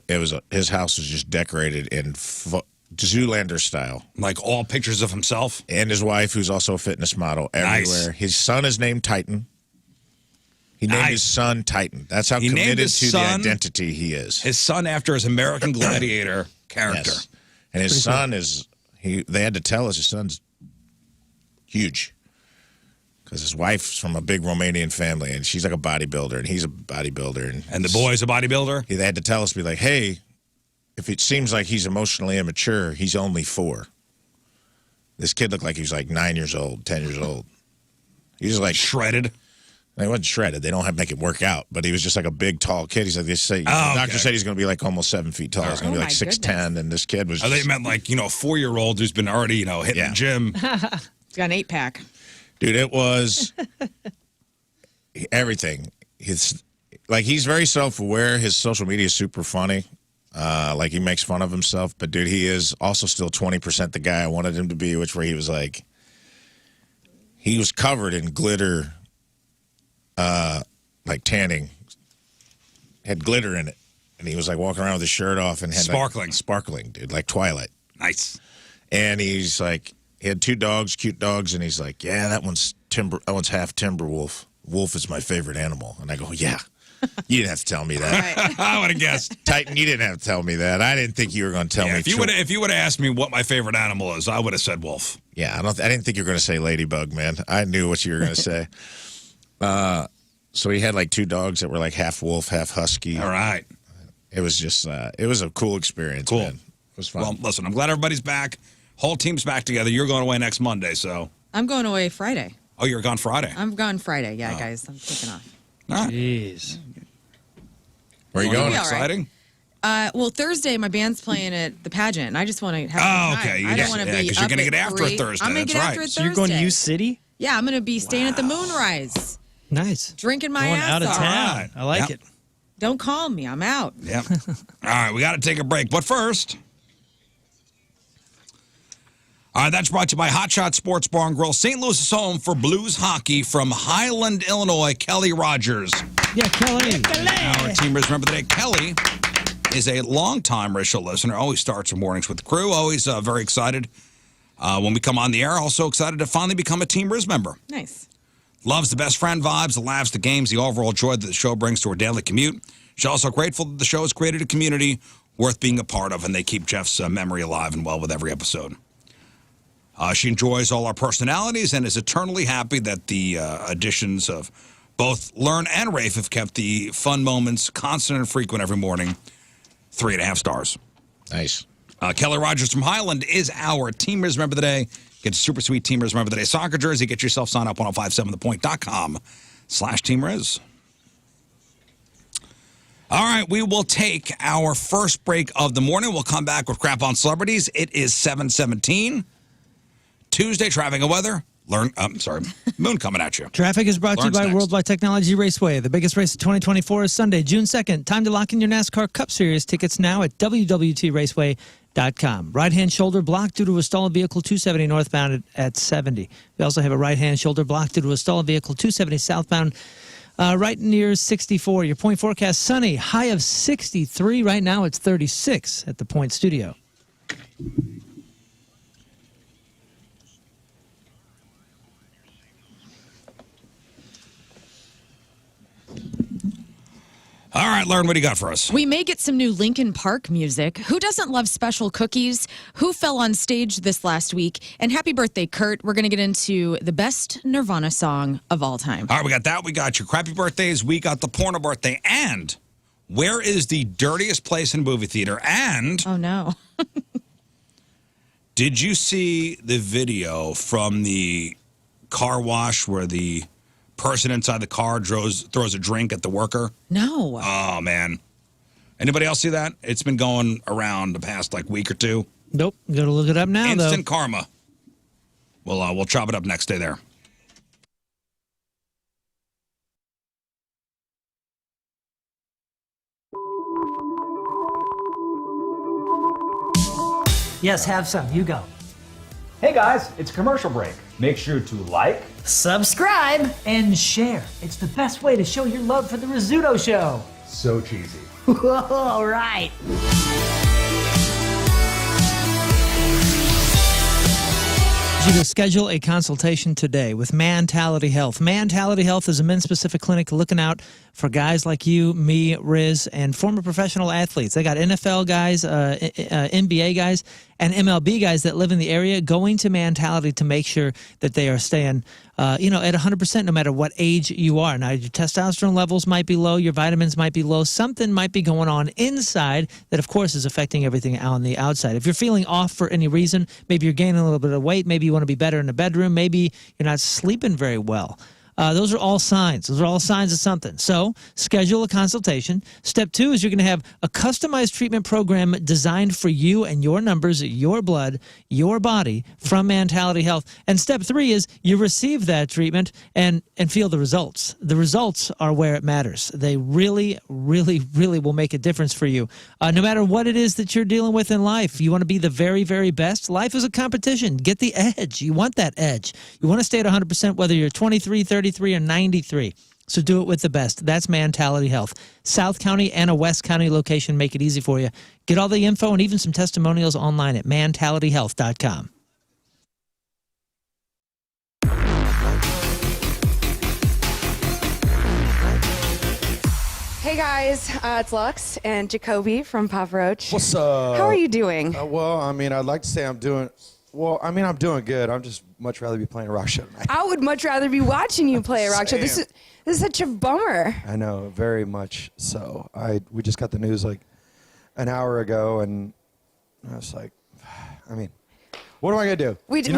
It was his house was just decorated in Zoolander style. Like all pictures of himself? And his wife, who's also a fitness model, everywhere. Nice. His son is named Titan. He named his son Titan. That's how He named committed his to son- the identity he is. His son after his American Gladiator character. Yes. And his son is, they had to tell us his son's huge. Because his wife's from a big Romanian family, and she's like a bodybuilder, and he's a bodybuilder. And the boy's a bodybuilder? They had to tell us, be like, hey, if it seems like he's emotionally immature, he's only 4. This kid looked like he was like 9 years old, 10 years old. He was like shredded. He wasn't shredded. They don't have to make him work out, but he was just like a big, tall kid. He's like, the doctor said he's going to be like almost 7 feet tall. He's going to be like 6'10", and this kid was. I think meant like, a 4-year-old who's been already, hitting the gym. He's got an 8-pack. Dude, it was everything. He's very self-aware. His social media is super funny. Like he makes fun of himself, but dude, he is also still 20% the guy I wanted him to be, where he was like, he was covered in glitter, like tanning, had glitter in it, and he was like walking around with his shirt off and had sparkling, dude, like Twilight. Nice. And he's like, he had 2 dogs, cute dogs, and he's like, yeah, that one's half timber wolf. Wolf is my favorite animal. And I go, yeah. You didn't have to tell me that. Right. I would have guessed. Titan, you didn't have to tell me that. I didn't think you were going to tell me. If you would have asked me what my favorite animal is, I would have said wolf. Yeah, I didn't think you were going to say ladybug, man. I knew what you were going to say. So he had like 2 dogs that were like half wolf, half husky. All right. It was just, it was a cool experience, Cool. man. It was fun. Well, listen, I'm glad everybody's back. Whole team's back together. You're going away next Monday, so. I'm going away Friday. Oh, you're gone Friday. I'm gone Friday. Yeah, guys. I'm taking off. All right. Jeez. Where are you going? All right. Exciting. Well, Thursday, my band's playing at the pageant, and I just want to have some time. okay. I don't want to be because up you're going to at get after 3. it Thursday. I'm going That's to get right. after it Thursday. So you're going to U City? Yeah, I'm going to be staying at the Moonrise, Nice. drinking my Going ass out of off. town. Right. I like Yep. it. Don't call me. I'm out. Yep. All right, we got to take a break. But first, all right, that's brought to you by Hot Shot Sports Bar and Grill. St. Louis is home for Blues hockey from Highland, Illinois. Kelly Rogers. Yeah, Kelly. Our teamers remember today. Kelly is a longtime Rizzuto listener. Always starts her mornings with the crew. Always very excited When we come on the air, also excited to finally become a Team Riz member. Nice. Loves the best friend vibes, the laughs, the games, the overall joy that the show brings to her daily commute. She's also grateful that the show has created a community worth being a part of, and they keep Jeff's memory alive and well with every episode. She enjoys all our personalities and is eternally happy that the additions of both Lern and Rafe have kept the fun moments constant and frequent every morning. 3.5 stars. Nice. Kelly Rogers from Highland is our Team Riz member of the day. Get a super sweet Team Riz member of the day soccer jersey. Get yourself signed up 1057thepoint.com/Team Riz. All right, we will take our first break of the morning. We'll come back with Crap on Celebrities. It is 7:17. Tuesday, traffic and weather. Moon coming at you. Traffic is brought to you by next. Worldwide Technology Raceway. The biggest race of 2024 is Sunday, June 2nd. Time to lock in your NASCAR Cup Series tickets now at www.raceway.com. Right-hand shoulder blocked due to a stolen vehicle 270 northbound at 70. We also have a right-hand shoulder blocked due to a stolen vehicle 270 southbound right near 64. Your point forecast, sunny, high of 63. Right now it's 36 at the Point Studio. All right, Lauren, what do you got for us? We may get some new Linkin Park music. Who doesn't love special cookies? Who fell on stage this last week? And happy birthday, Kurt. We're going to get into the best Nirvana song of all time. All right, we got that. We got your crappy birthdays. We got the porno birthday. And where is the dirtiest place in a movie theater? And Oh, no. did you see the video from the car wash where the person inside the car throws a drink at the worker? No. Oh, man. Anybody else see that? It's been going around the past, week or two. Nope. Got to look it up now, Instant karma. We'll chop it up next day there. Yes, have some. You go. Hey guys, it's commercial break. Make sure to like, Subscribe and share. It's the best way to show your love for the Rizzuto Show. so cheesy. All right. You to schedule a consultation today with Mentality Health. Mentality Health is a men's-specific clinic looking out for guys like you, me, Riz, and former professional athletes. They got NFL guys, NBA guys, and MLB guys that live in the area going to Mentality to make sure that they are staying, at 100% no matter what age you are. Now, your testosterone levels might be low, your vitamins might be low, something might be going on inside that, of course, is affecting everything on the outside. If you're feeling off for any reason, maybe you're gaining a little bit of weight, maybe you want to be better in the bedroom, maybe you're not sleeping very well. Those are all signs. Those are all signs of something. So schedule a consultation. Step 2 is you're going to have a customized treatment program designed for you and your numbers, your blood, your body from Mentality Health. And step 3 is you receive that treatment and feel the results. The results are where it matters. They really, really, really will make a difference for you. No matter what it is that you're dealing with in life, you want to be the very, very best. Life is a competition. Get the edge. You want that edge. You want to stay at 100% whether you're 23, 33, or 93. So do it with the best. That's Mentality Health. South County and a West County location make it easy for you. Get all the info and even some testimonials online at mentalityhealth.com. Hey guys, it's Lux and Jacoby from Papa Roach. What's up? How are you doing? I'd like to say I'm doing good. I'm just much rather be playing a rock show tonight. I would much rather be watching you play a rock show. This is such a bummer. I know, very much so. We just got the news like an hour ago, and I was like, what am I gonna do? We did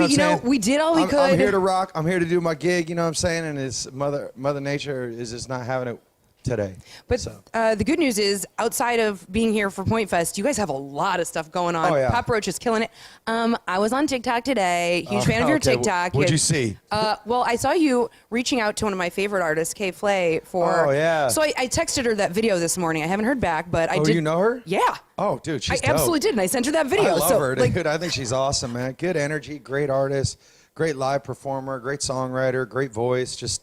all we could. I'm here to rock. I'm here to do my gig. You know what I'm saying? And it's Mother Nature is just not having it today. But so. The good news is, outside of being here for Point Fest, you guys have a lot of stuff going on. Oh, yeah. Papa Roach is killing it. I was on TikTok today. Huge fan of your okay. TikTok. What'd you see? Well, I saw you reaching out to one of my favorite artists, Kay Flay, for. Oh, yeah. So I texted her that video this morning. I haven't heard back, but I did. Oh, you know her? Yeah. Oh, dude, she's I absolutely did, and I sent her that video. I love her, like, dude. I think she's awesome, man. Good energy, great artist, great live performer, great songwriter, great voice. Just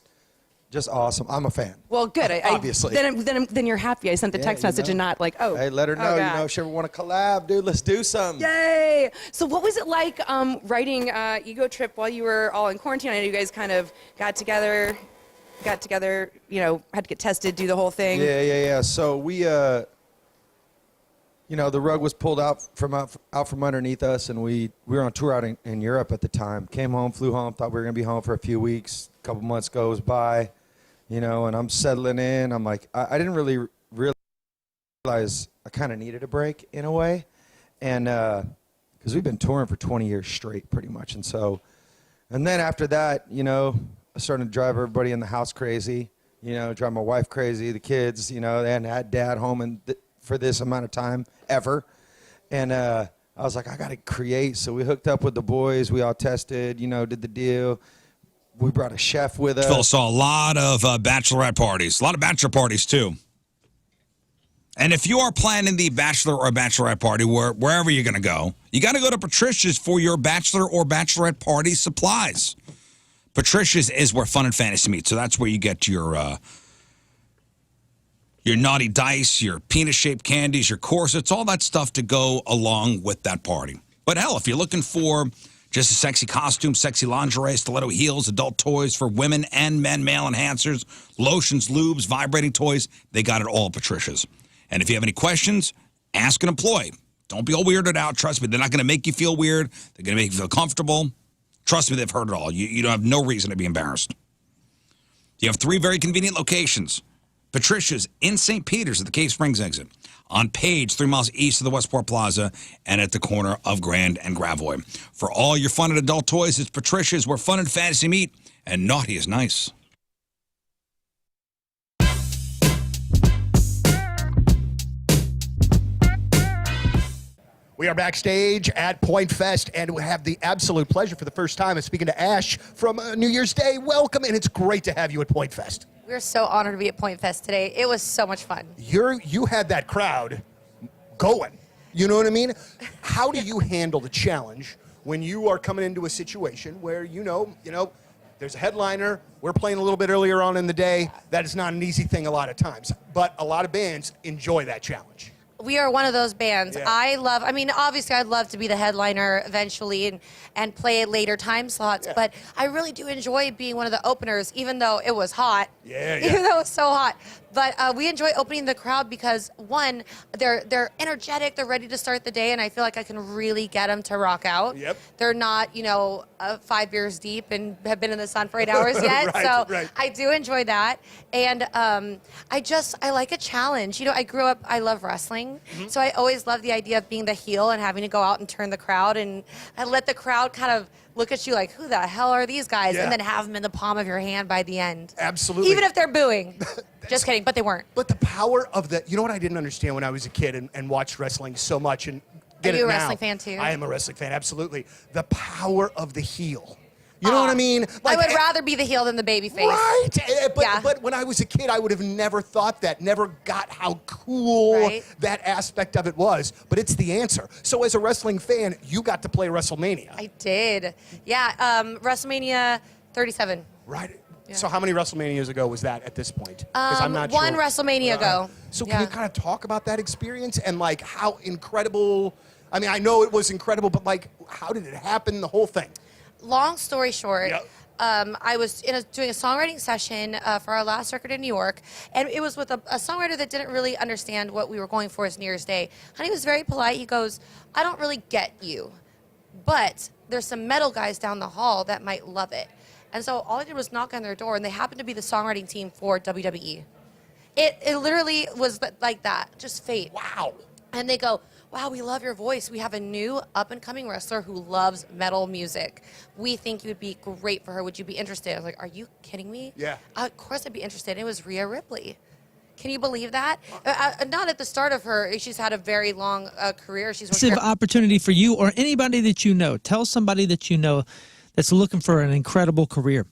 just awesome. I'm a fan. Well, good. Obviously. Then you're happy. I sent the text message and not like, oh. Hey, let her know. God. If she ever want to collab, dude, let's do something. Yay! So what was it like writing Ego Trip while you were all in quarantine? I know you guys kind of got together, had to get tested, do the whole thing. Yeah. So we, the rug was pulled out from underneath us, and we were on tour out in Europe at the time. Came home, flew home, thought we were going to be home for a few weeks. A couple months goes by, and I'm settling in. I'm like, I didn't really realize I kind of needed a break in a way. And because we've been touring for 20 years straight pretty much. And then after that, I started to drive everybody in the house crazy, drive my wife crazy, the kids, they hadn't had dad home for this amount of time ever. And I was like, I got to create. So we hooked up with the boys. We all tested, did the deal. We brought a chef with us. Phil saw a lot of bachelorette parties, a lot of bachelor parties too. And if you are planning the bachelor or bachelorette party, wherever you're going to go, you got to go to Patricia's for your bachelor or bachelorette party supplies. Patricia's is where fun and fantasy meet. So that's where you get your naughty dice, your penis-shaped candies, your corsets, all that stuff to go along with that party. But hell, if you're looking for just a sexy costume, sexy lingerie, stiletto heels, adult toys for women and men, male enhancers, lotions, lubes, vibrating toys, they got it all at Patricia's. And if you have any questions, ask an employee. Don't be all weirded out. Trust me, they're not going to make you feel weird. They're going to make you feel comfortable. Trust me, they've heard it all. You don't have no reason to be embarrassed. You have 3 very convenient locations. Patricia's in St. Peter's at the Cave Springs exit, on Page, 3 miles east of the Westport Plaza, and at the corner of Grand and Gravois. For all your fun and adult toys, it's Patricia's, where fun and fantasy meet, and naughty is nice. We are backstage at Point Fest, and we have the absolute pleasure for the first time of speaking to Ash from New Year's Day. Welcome, and it's great to have you at Point Fest. We're so honored to be at Point Fest today. It was so much fun. You had that crowd going. You know what I mean? How do you handle the challenge when you are coming into a situation where there's a headliner, we're playing a little bit earlier on in the day. That is not an easy thing a lot of times, but a lot of bands enjoy that challenge. We are one of those bands. Yeah. Obviously I'd love to be the headliner eventually and play at later time slots, but I really do enjoy being one of the openers, even though it was hot. Even though it was so hot. But we enjoy opening the crowd because, one, they're energetic, they're ready to start the day, and I feel like I can really get them to rock out. Yep. They're not, 5 beers deep and have been in the sun for 8 hours yet. Right. I do enjoy that. And I like a challenge. I love wrestling. Mm-hmm. So I always love the idea of being the heel and having to go out and turn the crowd and let the crowd kind of look at you like, who the hell are these guys? Yeah. And then have them in the palm of your hand by the end. Absolutely. Even if they're booing. Just kidding, but they weren't. But the power of what I didn't understand when I was a kid and watched wrestling so much and get Are you it a now. wrestling fan too? I am a wrestling fan, absolutely. The power of the heel. You know what I mean? I would rather be the heel than the baby face. Right. Yeah. But when I was a kid, I would have never thought that, never got how cool that aspect of it was. But it's the answer. So as a wrestling fan, you got to play WrestleMania. I did. Yeah, WrestleMania 37. Right. Yeah. So how many WrestleManias ago was that at this point? Because I'm not one sure. WrestleMania ago. So can you kind of talk about that experience and like how incredible? I mean, I know it was incredible, but like, how did it happen? The whole thing. Long story short, I was doing a songwriting session for our last record in New York, and it was with a songwriter that didn't really understand what we were going for as New Year's Day. And he was very polite. He goes, I don't really get you, but there's some metal guys down the hall that might love it. And so all I did was knock on their door, and they happened to be the songwriting team for WWE. It literally was like that, just fate. Wow. And they go, wow, we love your voice. We have a new up-and-coming wrestler who loves metal music. We think you would be great for her. Would you be interested? I was like, are you kidding me? Yeah. Of course I'd be interested. It was Rhea Ripley. Can you believe that? Not at the start of her. She's had a very long career. She's Massive opportunity for you or anybody that you know. Tell somebody that you know that's looking for an incredible career.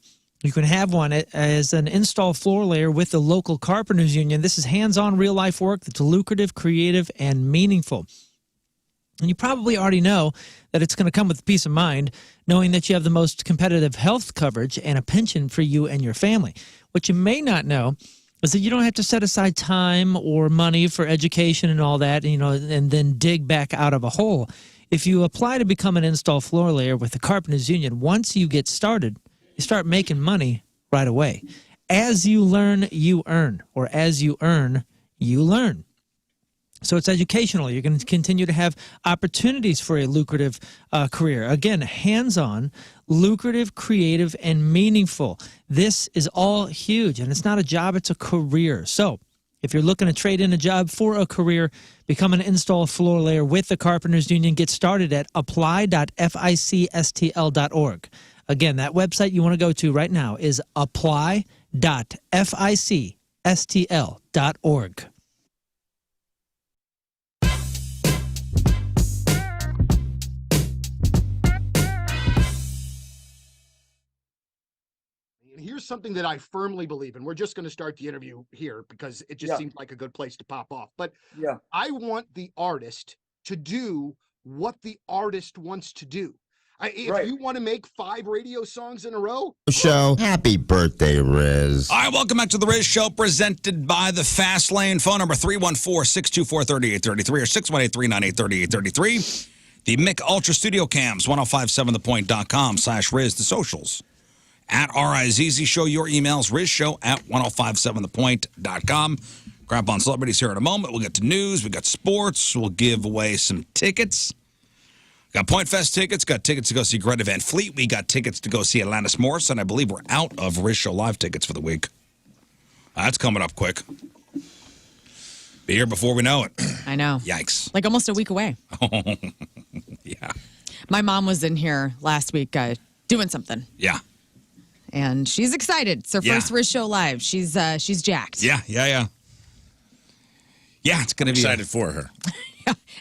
You can have one as an install floor layer with the local carpenters union. This is hands-on real-life work that's lucrative, creative, and meaningful. And you probably already know that it's going to come with peace of mind, knowing that you have the most competitive health coverage and a pension for you and your family. What you may not know is that you don't have to set aside time or money for education and all that, and then dig back out of a hole. If you apply to become an install floor layer with the Carpenters Union, once you get started, you start making money right away. As you learn, you earn, or as you earn, you learn. So it's educational. You're going to continue to have opportunities for a lucrative career. Again, hands-on, lucrative, creative, and meaningful. This is all huge, and it's not a job, it's a career. So if you're looking to trade in a job for a career, become an install floor layer with the Carpenters Union. Get started at apply.ficstl.org. Again, that website you want to go to right now is apply.ficstl.org. Here's something that I firmly believe, and we're just going to start the interview here because it just seems like a good place to pop off. But I want the artist to do what the artist wants to do. If you want to make 5 radio songs in a row. Show. Happy birthday, Riz. All right, welcome back to the Riz Show, presented by the Fast Lane. Phone number 314-624-3833 or 618-398-3833. The Mick Ultra Studio Cams, 1057thepoint.com/Riz. The socials. At RIZZ Show, your emails, RizShow at 1057thepoint.com. Grab on celebrities here in a moment. We'll get to news. We got sports. We'll give away some tickets. Got Point Fest tickets. Got tickets to go see Greta Van Fleet. We got tickets to go see Alanis Morissette. I believe we're out of Riz Show Live tickets for the week. That's coming up quick. Be here before we know it. I know. Yikes. Like almost a week away. Yeah. My mom was in here last week doing something. Yeah. And she's excited. It's her first Riz Show Live. She's jacked. Yeah, it's going to be excited for her.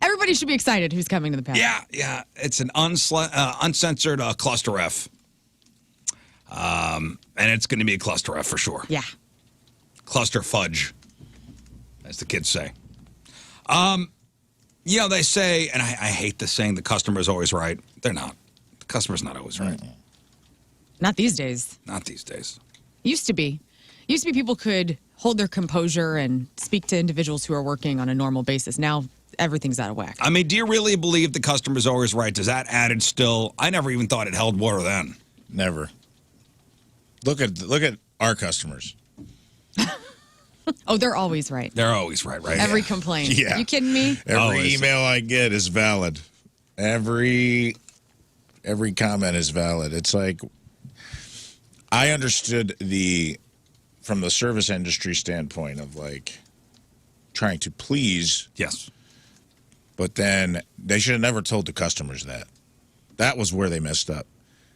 Everybody should be excited who's coming to the panel. Yeah. It's an uncensored cluster F. And it's going to be a cluster F for sure. Yeah. Cluster fudge, as the kids say. They say, and I hate this saying, the customer's always right. They're not. The customer's not always right. Not these days. Not these days. Used to be people could hold their composure and speak to individuals who are working on a normal basis. Now everything's out of whack. I mean, do you really believe the customer's always right? Does that added still? I never even thought it held water then. Never. Look at our customers. Oh, they're always right. They're always right? Every complaint. Yeah. You kidding me? Every email I get is valid. Every comment is valid. It's like, I understood from the service industry standpoint of like trying to please. Yes. But then they should have never told the customers that. That was where they messed up.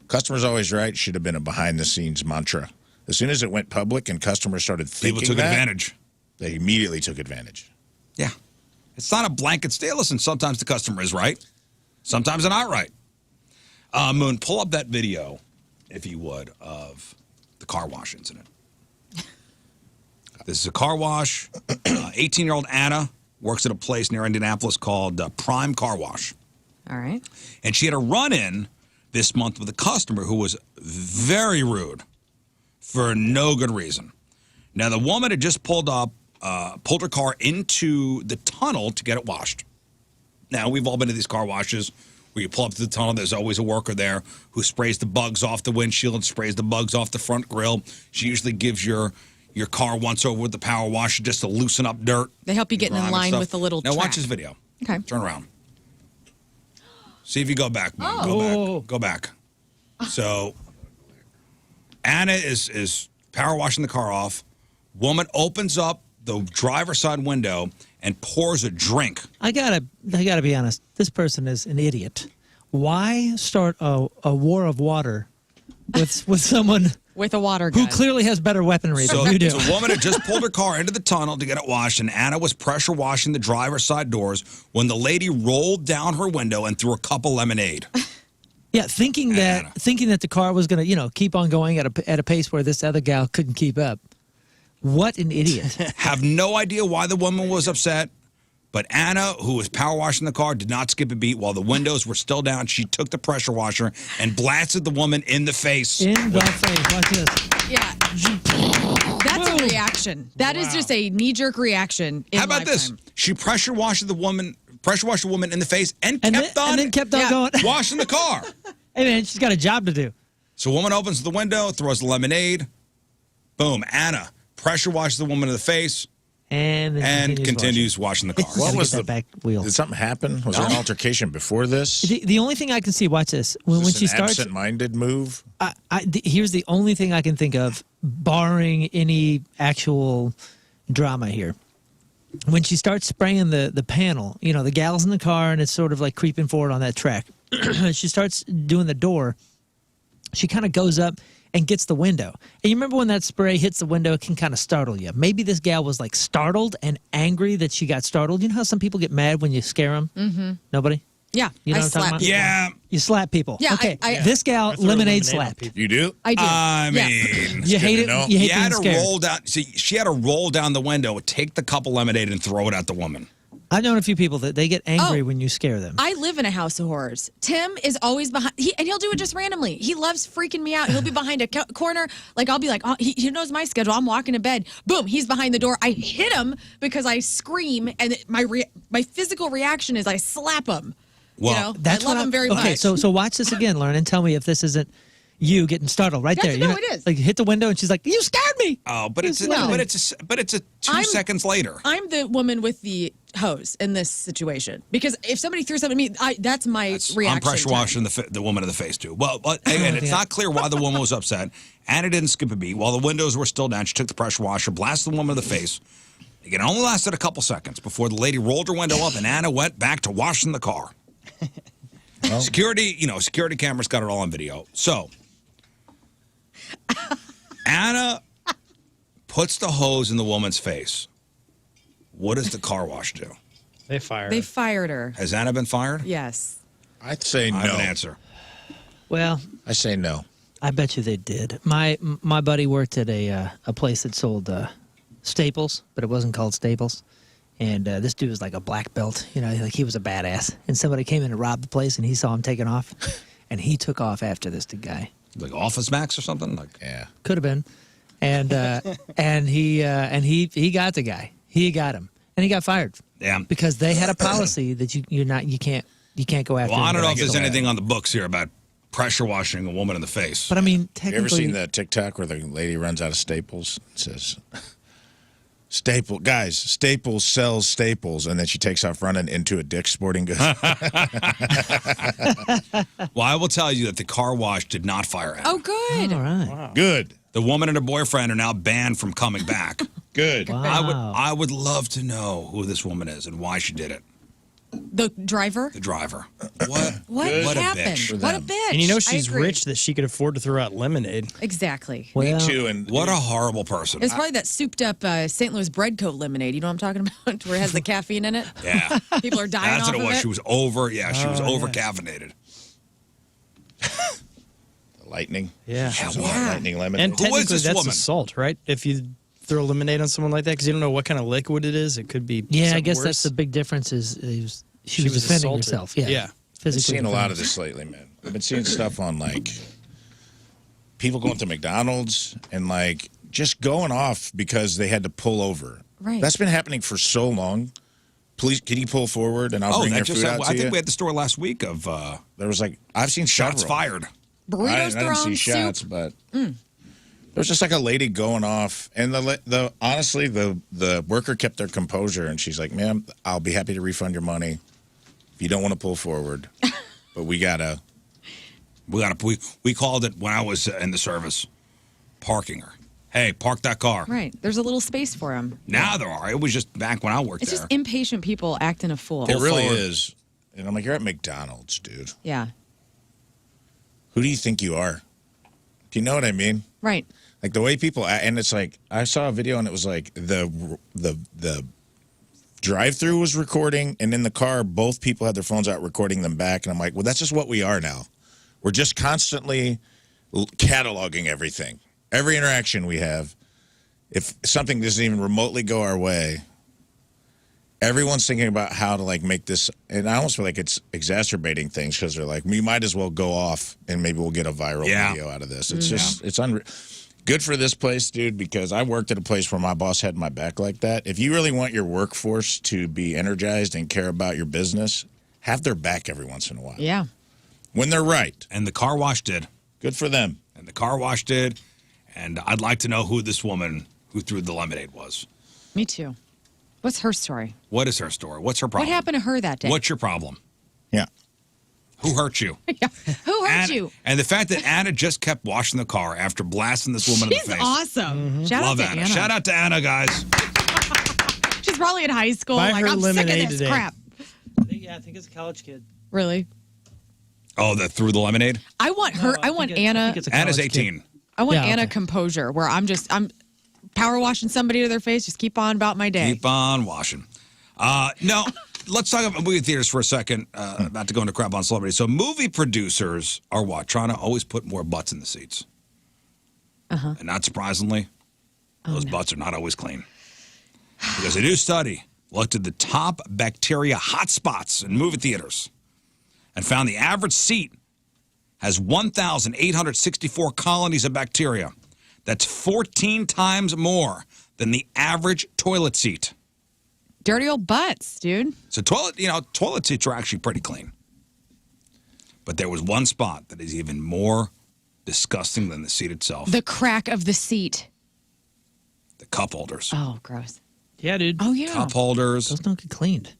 Customers always right should have been a behind the scenes mantra. As soon as it went public and customers started thinking people took advantage. They immediately took advantage. Yeah. It's not a blanket stay. Listen, sometimes the customer is right. Sometimes they're not right. Moon, pull up that video, if you would, of the car wash incident. This is a car wash. 18-year-old Anna works at a place near Indianapolis called Prime Car Wash. All right. And she had a run-in this month with a customer who was very rude for no good reason. Now, the woman had just pulled her car into the tunnel to get it washed. Now, we've all been to these car washes where you pull up to the tunnel, there's always a worker there who sprays the bugs off the windshield, sprays the bugs off the front grill. She usually gives your car once over with the power washer just to loosen up dirt. They help you get in line with the little Now, track. watch this video. Okay. Turn around. See if you go back. Moon. Oh. Go back. So, Anna is power washing the car off. Woman opens up the driver's side window and pours a drink. I gotta be honest. This person is an idiot. Why start a war of water with someone with a water gun who clearly has better weaponry than you do? So the woman had just pulled her car into the tunnel to get it washed, and Anna was pressure washing the driver's side doors when the lady rolled down her window and threw a cup of lemonade. Yeah, thinking that the car was going to, keep on going at a pace where this other gal couldn't keep up. What an idiot. Have no idea why the woman was upset. But Anna, who was power washing the car, did not skip a beat while the windows were still down. She took the pressure washer and blasted the woman in the face. In the face. Watch this. Yeah. That's a reaction. That is just a knee-jerk reaction. How about this? She pressure washed the woman in the face and kept on going. washing the car. Hey, man, she's got a job to do. So a woman opens the window, throws the lemonade. Boom. Anna pressure washes the woman in the face. And continues washing the car. What was the back wheel? Did something happen? Was there an altercation before this? The only thing I can see, watch this. When she starts, absent-minded move. Here's the only thing I can think of, barring any actual drama here. When she starts spraying the panel, the gal's in the car and it's sort of like creeping forward on that track. She starts doing the door. She kind of goes up and gets the window. And you remember when that spray hits the window, it can kind of startle you. Maybe this gal was like startled and angry that she got startled. You know how some people get mad when you scare them? Mm-hmm. Nobody? Yeah. You know I what I'm talking slap about? people. Yeah. You slap people. Yeah, okay. I- This gal lemonade slapped. You do? I do. I Yeah. mean, You hate it. You hate you had being to scared. roll down. See, she had to roll down the window, take the cup of lemonade, and throw it at the woman. I've known a few people that they get angry when you scare them. I live in a house of horrors. Tim is always behind, and he'll do it just randomly. He loves freaking me out. He'll be behind a corner. Like, I'll be like, oh, he knows my schedule. I'm walking to bed. Boom, he's behind the door. I hit him because I scream, and my physical reaction is I slap him. Well, That's I love what him very much. Okay, so watch this again, Lern, and tell me if this isn't you getting startled right there. No, it is. Like, hit the window, and she's like, "You scared me." Oh, but it's No. but it's a 2 seconds later. I'm the woman with the hose in this situation because if somebody threw something at me, that's my reaction. I'm pressure time. washing the woman in the face too. Well, again, it's not clear why the woman was upset. Anna didn't skip a beat. While the windows were still down, she took the pressure washer, blasted the woman in the face. Again, it only lasted a couple seconds before the lady rolled her window up and Anna went back to washing the car. Security cameras got it all on video. So Anna puts the hose in the woman's face. What does the car wash do? They fired. They fired her. Has Anna been fired? Yes. I'd say no. I have an answer. Well, I say no. I bet you they did. My buddy worked at a place that sold Staples, but it wasn't called Staples. And this dude was like a black belt, like he was a badass. And somebody came in to rob the place, and he saw him taking off, and he took off after this guy. Like Office Max or something? Like yeah, could have been. And and he got the guy. He got him, and he got fired. Yeah, because they had a policy that you can't go after. Well, I don't know if anybody. there's anything on the books here about pressure washing a woman in the face. But I mean, you technically, ever seen the TikTok where the lady runs out of Staples and says, Staples sells Staples, and then she takes off running into a Dick's Sporting Goods. Well, I will tell you that the car wash did not fire Anna. Oh, good. All right. Wow. Good. The woman and her boyfriend are now banned from coming back. Good. Wow. I would love to know who this woman is and why she did it. The driver? The driver. What? What What a happened? bitch for What a them. bitch. And you know I she's agree. rich that she could afford to throw out lemonade. Exactly. Well, Me too. And What a horrible person. It's probably that souped up St. Louis bread coat lemonade. You know what I'm talking about? Where it has the caffeine in it? Yeah. People are dying That's off what it of was. it. She was over caffeinated. the lightning. Yeah. She was on Yeah. lightning lemonade. And Who is technically this that's woman? assault, right? If you throw lemonade on someone like that, because you don't know what kind of liquid it is. It could be yeah, I something guess worse. that's the big difference is she was defending assaulted. herself. Yeah. Yeah. I've Physically seen a lot of defending this lately, man. I've been seeing stuff on like people going to McDonald's and like just going off because they had to pull over. Right. That's been happening for so long. Please, can you pull forward and I'll bring your food out to I think you? we had the story last week of There was like I've seen shots several. fired. Burritos I didn't thrown, see shots, soup. but there was just like a lady going off, and honestly the worker kept their composure, and she's like, "Ma'am, I'll be happy to refund your money if you don't want to pull forward, but we called it when I was in the service, parking her. Hey, park that car. Right. There's a little space for him. Now there are. It was just back when I worked It's there. just impatient people acting a fool. It really forward. is." And I'm like, "You're at McDonald's, dude. Yeah. Who do you think you are? Do you know what I mean?" Right. Like the way people, and it's like I saw a video and it was like the drive-through was recording, and in the car both people had their phones out recording them back, and I'm like, well, that's just what we are now. We're just constantly cataloging everything, every interaction we have. If something doesn't even remotely go our way, everyone's thinking about how to like make this, and I almost feel like it's exacerbating things because they're like, we might as well go off and maybe we'll get a viral video out of this. It's just, it's good for this place, dude, because I worked at a place where my boss had my back like that. If you really want your workforce to be energized and care about your business, have their back every once in a while. Yeah. When they're right. And the car wash did. Good for them. And the car wash did. And I'd like to know who this woman who threw the lemonade was. Me too. What's her story? What is her story? What's her problem? What happened to her that day? What's your problem? Yeah. Who hurt you? Who hurt you? And the fact that Anna just kept washing the car after blasting this woman in the face. She's awesome. Shout Love out to Anna. Anna. Shout out to Anna, guys. She's probably in high school. Buy Like, her I'm sick of lemonade this today. crap. Yeah, I think it's a college kid. Really? Oh, that threw the lemonade? I want her. I want Anna. Anna's 18. I want Yeah, Anna okay. composure, where I'm power washing somebody to their face. Just keep on about my day. Keep on washing. No, let's talk about movie theaters for a second. About to go into crap on celebrities. So movie producers are what? Trying to always put more butts in the seats. Uh-huh. And not surprisingly, those butts are not always clean. Because a new study looked at the top bacteria hotspots in movie theaters and found the average seat has 1,864 colonies of bacteria. That's 14 times more than the average toilet seat. Dirty old butts, dude. So toilet seats are actually pretty clean. But there was one spot that is even more disgusting than the seat itself. The crack of the seat. The cup holders. Oh, gross. Yeah, dude. Oh, yeah. Cup holders. Those don't get cleaned.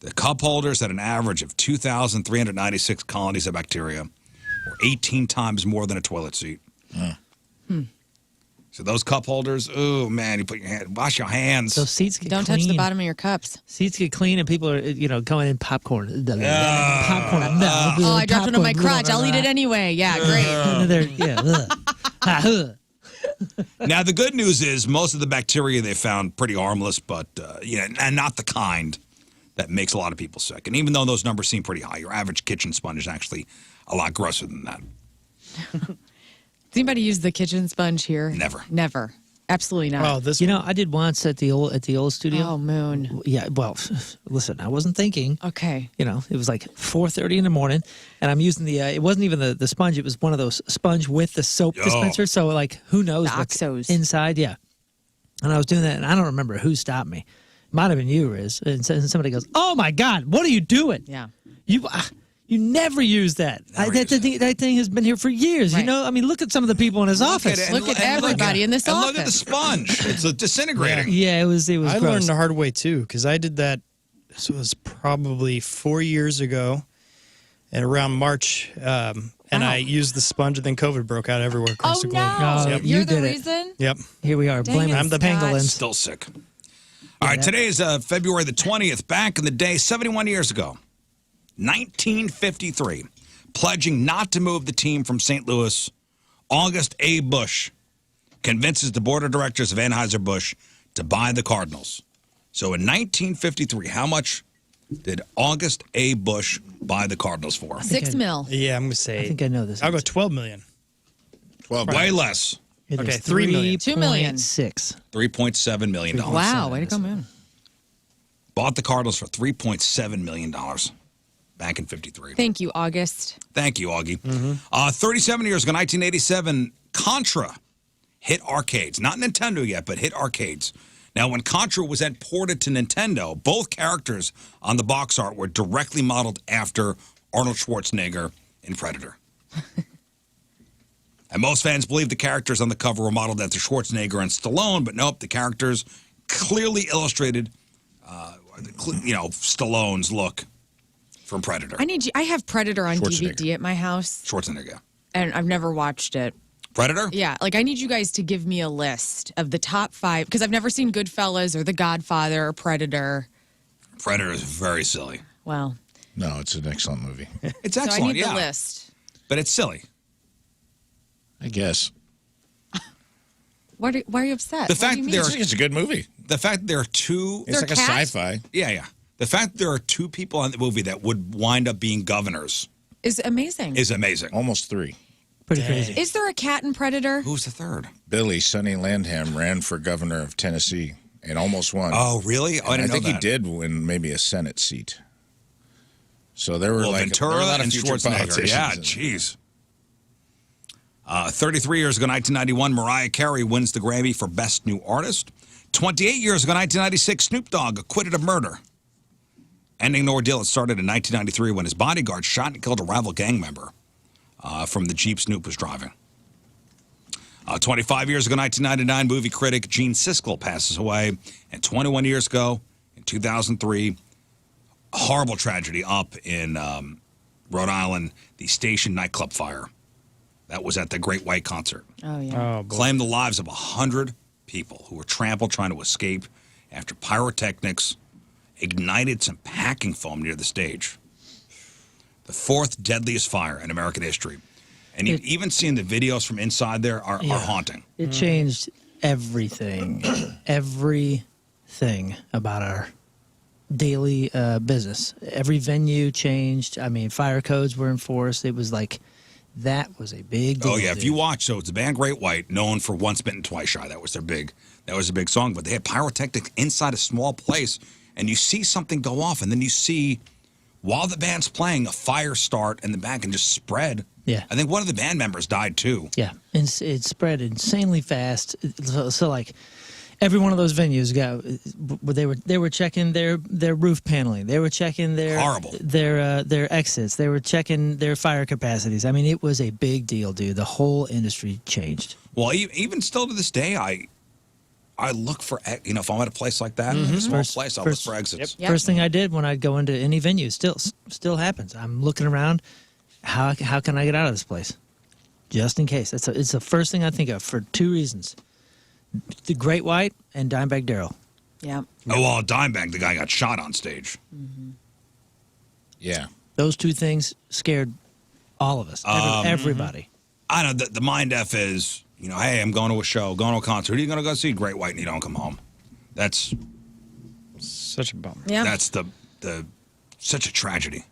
The cup holders had an average of 2,396 colonies of bacteria, or 18 times more than a toilet seat. So those cup holders, oh man, you put your hand, wash your hands. Those seats get Don't clean. touch the bottom of your cups. Seats get clean and people are, going in popcorn. Popcorn. No. Oh, I dropped it on my Popcorn. crotch. I'll eat it anyway. Yeah, great. Now, the good news is most of the bacteria they found pretty harmless, but, and not the kind that makes a lot of people sick. And even though those numbers seem pretty high, your average kitchen sponge is actually a lot grosser than that. Does anybody use the kitchen sponge here? Never. Never. Absolutely not. Oh, this I did once at the old studio. Oh, Moon. Yeah, well, listen, I wasn't thinking. Okay. It was like 4:30 in the morning, and I'm using the. It wasn't even the sponge; it was one of those sponge with the soap dispenser. So, like, who knows The what's Oxos. inside? Yeah. And I was doing that, and I don't remember who stopped me. Might have been you, Riz. And somebody goes, "Oh my God, what are you doing? Yeah. You never use that. That thing has been here for years. Right. Look at some of the people in his office. Look at everybody in this office. Look at the sponge. It's disintegrating. Yeah, it was I gross. learned the hard way too, because I did that. This was probably 4 years ago, at around March, and I used the sponge, and then COVID broke out everywhere across the globe. Oh, Yep. you You're the did it. reason? Yep. Here we are, Dang blaming it, the Scott. pangolins. Still sick. All right, today is February the 20th. Back in the day, 71 years ago, 1953, pledging not to move the team from St. Louis, August A. Bush convinces the board of directors of Anheuser-Busch to buy the Cardinals. So in 1953, how much did August A. Bush buy the Cardinals for? $6 million. Yeah, I'm gonna say. I think I know this. I'll go 12 million. 12 Way less. It Okay, is 3 million. 2 million. 6. $3.7 million. Wow, way to go, Moon. Bought the Cardinals for $3.7 million back in 53. Thank you, August. Thank you, Augie. 37 years ago, 1987, Contra hit arcades. Not Nintendo yet, but hit arcades. Now, when Contra was then ported to Nintendo, both characters on the box art were directly modeled after Arnold Schwarzenegger in Predator. And most fans believe the characters on the cover were modeled after Schwarzenegger and Stallone, but nope, the characters clearly illustrated, Stallone's look from Predator. I have Predator on Schwarzenegger. DVD at my house, Schwarzenegger. and I've never watched it. Predator? Yeah, I need you guys to give me a list of the top 5, because I've never seen Goodfellas or The Godfather or Predator. Predator is very silly. Well, No, it's an excellent movie. It's so I excellent, need yeah. the list. But it's silly. I guess. Why are you upset? The What fact do you that mean? I think it's a good movie. The fact that there are two... It's They're like a cats? sci-fi. Yeah. The fact that there are two people in the movie that would wind up being governors Is amazing. is amazing. Almost 3. Pretty crazy. Is there a cat in Predator? Who's the third? Billy Sonny Landham ran for governor of Tennessee and almost won. Oh, really? Oh, I didn't know think that. he did win maybe a Senate seat. So there were Well, like there were a Ventura lot of and future Schwarzenegger. politicians. Yeah, jeez. 33 years ago, 1991, Mariah Carey wins the Grammy for Best New Artist. 28 years ago, 1996, Snoop Dogg acquitted of murder, ending the ordeal that started in 1993 when his bodyguard shot and killed a rival gang member from the Jeep Snoop was driving. 25 years ago, 1999, movie critic Gene Siskel passes away. And 21 years ago, in 2003, a horrible tragedy up in Rhode Island, the Station nightclub fire. That was at the Great White Concert. Oh, yeah. Oh, boy. Claimed the lives of 100 people who were trampled trying to escape after pyrotechnics ignited some packing foam near the stage. The fourth deadliest fire in American history. And even seeing the videos from inside there are haunting. It changed everything, everything about our daily business. Every venue changed. I mean, fire codes were enforced. It was like, that was a big deal. Oh, yeah. If dude. you watch, so it's the band Great White, known for Once Bitten, Twice Shy. That was a big song. But they had pyrotechnics inside a small place, and you see something go off, and then you see, while the band's playing, a fire start in the back and just spread. Yeah. I think one of the band members died, too. Yeah, and it spread insanely fast. So like, every one of those venues they were checking their roof paneling. They were checking their exits. They were checking their fire capacities. I mean, it was a big deal, dude. The whole industry changed. Well, even still to this day, I look for, if I'm at a place like that, a small place, I'll look for exits. Yep. First thing I did when I'd go into any venue, still happens. I'm looking around. How can I get out of this place? Just in case. It's the first thing I think of for two reasons. The Great White and Dimebag Darrell. Yeah. Oh, well, Dimebag, the guy got shot on stage. Mm-hmm. Yeah. Those two things scared all of us. Everybody. I know the mind F is, hey, I'm going to a show, going to a concert. Who are you going to go see? Great White, and you don't come home. That's such a bummer. Yeah. That's such a tragedy.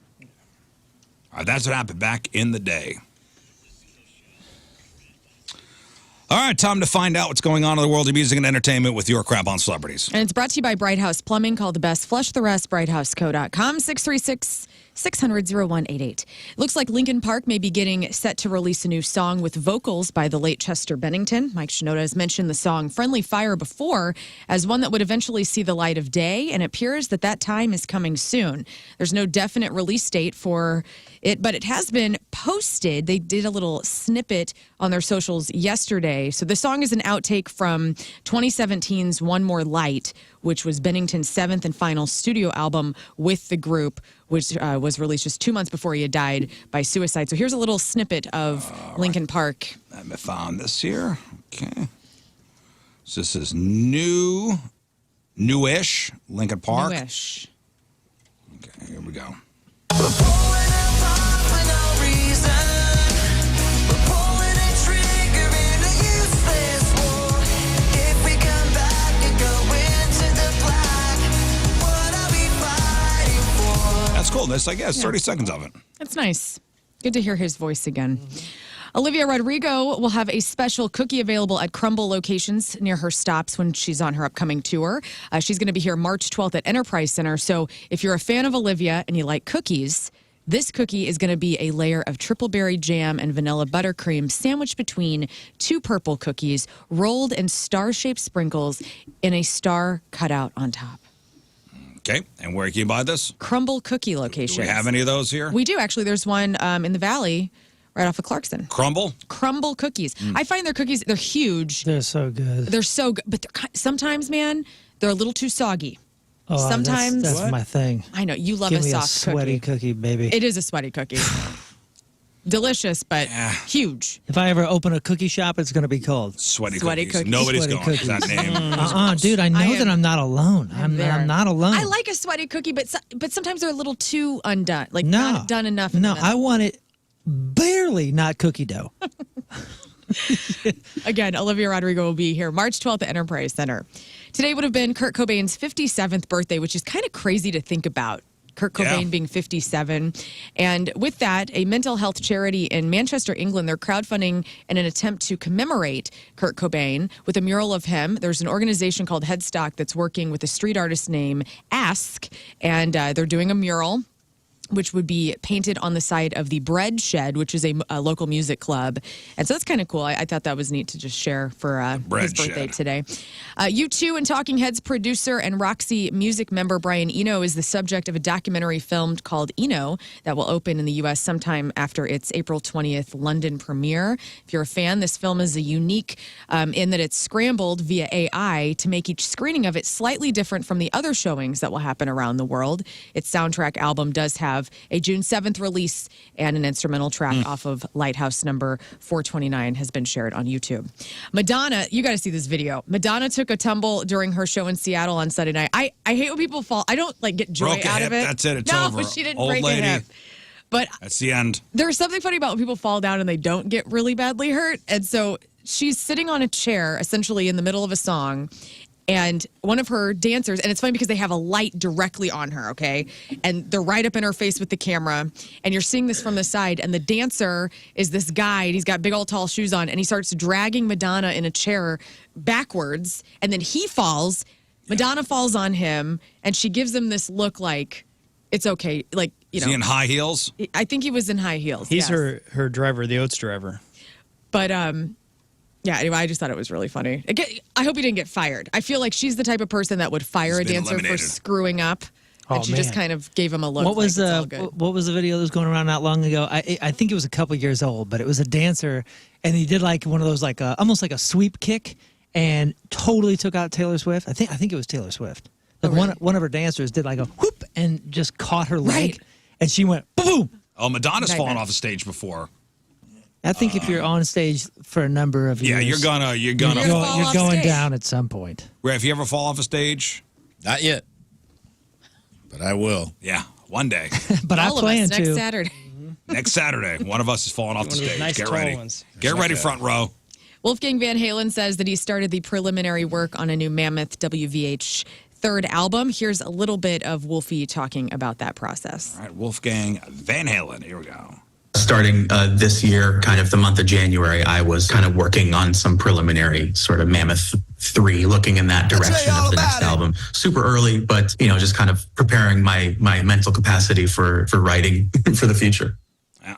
All right, that's what happened back in the day. All right, time to find out what's going on in the world of music and entertainment with your crap on celebrities. And it's brought to you by Bright House Plumbing. Call the best. Flush the rest. BrightHouseCo.com. 636-600-0188. Looks like Linkin Park may be getting set to release a new song with vocals by the late Chester Bennington. Mike Shinoda has mentioned the song Friendly Fire before as one that would eventually see the light of day, and it appears that time is coming soon. There's no definite release date for it, but it has been posted. They did a little snippet on their socials yesterday. So the song is an outtake from 2017's One More Light, which was Bennington's seventh and final studio album with the group, which was released just 2 months before he had died by suicide. So here's a little snippet of Linkin Park. Let me find this here. Okay. So this is newish Linkin Park. Newish. Okay, here we go. That's cool. That's, I guess, 30 seconds of it. That's nice. Good to hear his voice again. Olivia Rodrigo will have a special cookie available at Crumble locations near her stops when she's on her upcoming tour. She's going to be here March 12th at Enterprise Center. So if you're a fan of Olivia and you like cookies, this cookie is going to be a layer of triple berry jam and vanilla buttercream sandwiched between two purple cookies, rolled in star-shaped sprinkles in a star cutout on top. Okay, and where can you buy this? Crumble cookie locations. Do we have any of those here? We do, actually. There's one in the Valley right off of Clarkson. Crumble? Crumble cookies. I find their cookies, they're huge. They're so good. They're so good. But sometimes, man, they're a little too soggy. Oh, Sometimes. that's my thing. I know. You love Give a me soft a sweaty cookie, baby. It is a sweaty cookie. Delicious, but huge. If I ever open a cookie shop, it's going to be called Sweaty cookies. Nobody's Sweaty going cookies. to that name. Dude, I know that I'm not alone. I'm not alone. I like a sweaty cookie, but sometimes they're a little too undone. Like No. not done enough. No, I want it barely not cookie dough. Again, Olivia Rodrigo will be here March 12th at Enterprise Center. Today would have been Kurt Cobain's 57th birthday, which is kind of crazy to think about. Kurt Cobain being 57. And with that, a mental health charity in Manchester, England, they're crowdfunding in an attempt to commemorate Kurt Cobain with a mural of him. There's an organization called Headstock that's working with a street artist named Ask, and they're doing a mural which would be painted on the side of the Bread Shed, which is a local music club. And so that's kind of cool. I thought that was neat to just share for his birthday today. U2 and Talking Heads producer and Roxy music member Brian Eno is the subject of a documentary filmed called Eno that will open in the U.S. sometime after its April 20th London premiere. If you're a fan, this film is unique in that it's scrambled via AI to make each screening of it slightly different from the other showings that will happen around the world. Its soundtrack album does have a June 7th release, and an instrumental track off of Lighthouse number 429 has been shared on YouTube. Madonna, you got to see this video. Madonna took a tumble during her show in Seattle on Sunday night. I hate when people fall. I don't get joy Broke a out hip, of it. that's it, it's no, over. she didn't Old break lady. a hip. But that's the end. There's something funny about when people fall down and they don't get really badly hurt. And so she's sitting on a chair, essentially in the middle of a song, and one of her dancers, and it's funny because they have a light directly on her, okay? And they're right up in her face with the camera, and you're seeing this from the side, and the dancer is this guy, and he's got big old tall shoes on, and he starts dragging Madonna in a chair backwards, and then he falls. Madonna falls on him, and she gives him this look like, it's okay, like, Is he in high heels? I think he was in high heels. He's yes. her driver, the Oats driver. But yeah, anyway, I just thought it was really funny. I hope he didn't get fired. I feel like she's the type of person that would fire a dancer for screwing up. And she just kind of gave him a look. What was like, it's all good. what was the video that was going around not long ago? I think it was a couple years old, but it was a dancer, and he did like one of those almost like a sweep kick, and totally took out Taylor Swift. I think it was Taylor Swift. Like one of her dancers did like a whoop and just caught her leg, and she went boom. Oh, Madonna's fallen off a stage before. I think if you're on stage for a number of years, you're gonna you're going down at some point. Rafe, you ever fall off a stage? Not yet, but I will. Yeah, one day. But I plan to next Saturday. Next Saturday, one of us is falling off the stage. Nice Get tall ready. ones. Get ready, front row. Wolfgang Van Halen says that he started the preliminary work on a new Mammoth WVH third album. Here's a little bit of Wolfie talking about that process. All right, Wolfgang Van Halen. Here we go. Starting this year, kind of the month of January, I was kind of working on some preliminary sort of Mammoth 3, looking in that direction of the next album. Super early, but, just kind of preparing my mental capacity for writing for the future. Yeah.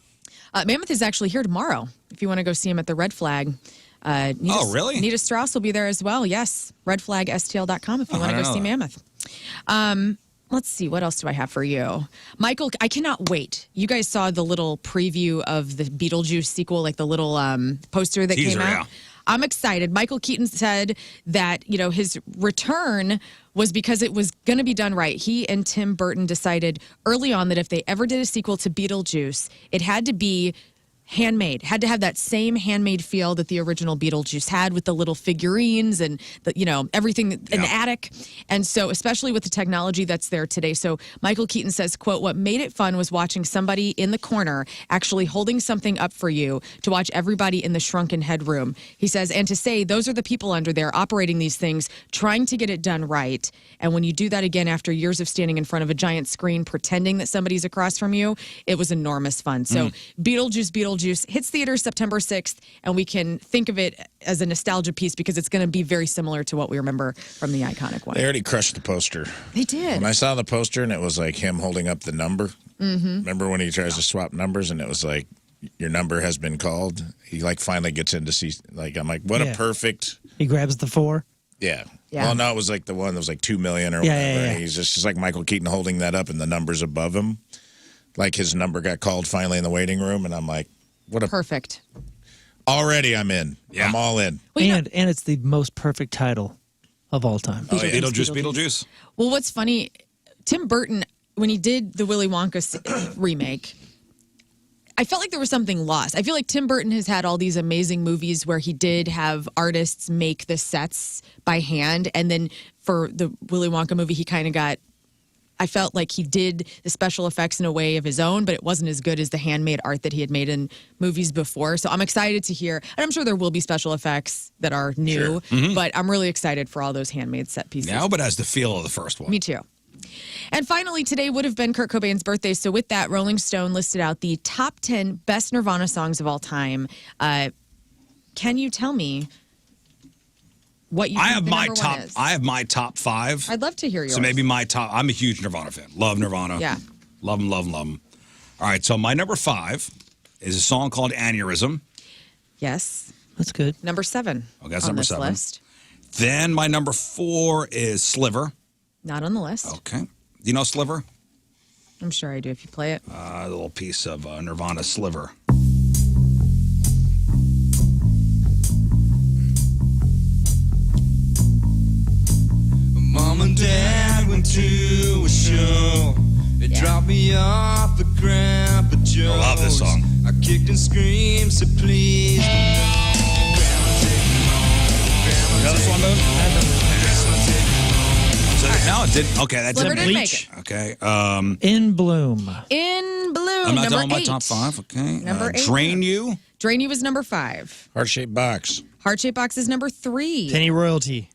Mammoth is actually here tomorrow. If you want to go see him at the Red Flag. Really? Nita Strauss will be there as well. Yes. redflagstl.com if you want to go see Mammoth. Let's see. What else do I have for you? Michael, I cannot wait. You guys saw the little preview of the Beetlejuice sequel, like the little poster that came out. Yeah. I'm excited. Michael Keaton said that, his return was because it was going to be done right. He and Tim Burton decided early on that if they ever did a sequel to Beetlejuice, it had to be handmade, had to have that same handmade feel that the original Beetlejuice had with the little figurines and the, everything in the attic. And so, especially with the technology that's there today. So Michael Keaton says, quote, "What made it fun was watching somebody in the corner actually holding something up for you to watch everybody in the shrunken headroom." He says, and to say those are the people under there operating these things, trying to get it done right. And when you do that again after years of standing in front of a giant screen, pretending that somebody's across from you, it was enormous fun. So Beetlejuice hits theaters September 6th, and we can think of it as a nostalgia piece because it's going to be very similar to what we remember from the iconic one. They already crushed the poster. They did. When I saw the poster and it was like him holding up the number. Remember when he tries to swap numbers and it was like, your number has been called? He finally gets in to see, I'm like, what a perfect. He grabs the 4. Yeah. Yeah. Well, no, it was like the one that was like 2 million or whatever. And he's just like Michael Keaton holding that up and the numbers above him. Like his number got called finally in the waiting room. And I'm like, what a perfect. Already I'm in. Yeah. I'm all in. Well, and it's the most perfect title of all time. Oh, yeah. Beetlejuice. Well, what's funny, Tim Burton, when he did the Willy Wonka remake, I felt like there was something lost. I feel like Tim Burton has had all these amazing movies where he did have artists make the sets by hand. And then for the Willy Wonka movie, he kind of got, I felt like he did the special effects in a way of his own, but it wasn't as good as the handmade art that he had made in movies before. So I'm excited to hear, and I'm sure there will be special effects that are new, but I'm really excited for all those handmade set pieces. Now, but has the feel of the first one. Me too. And finally, today would have been Kurt Cobain's birthday. So with that, Rolling Stone listed out the top 10 best Nirvana songs of all time. Can you tell me what you think I have the my number top. one is? I have my top 5. I'd love to hear yours. So maybe my top. I'm a huge Nirvana fan. Love Nirvana. Yeah. Love them, love them, love them. All right, so my number 5 is a song called Aneurysm. Yes. That's good. Number 7. Okay, that's on number this 7. List. Then my number 4 is Sliver. Not on the list. Okay. Do you know Sliver? I'm sure I do if you play it. A little piece of Nirvana Sliver. Mom and Dad went to a show. They dropped me off at Grandpa Joe's. I love this song. I kicked and screamed, so please. You know this one, Moon? So no, it didn't. Okay, that's Sliver in didn't Bleach. make Okay. In Bloom. In Bloom, I'm not number doing my 8. top 5. Okay. Number 8. Drain You. Drain You was number 5. Heart-shaped box. Heart-shaped box is number 3. Penny Royalty.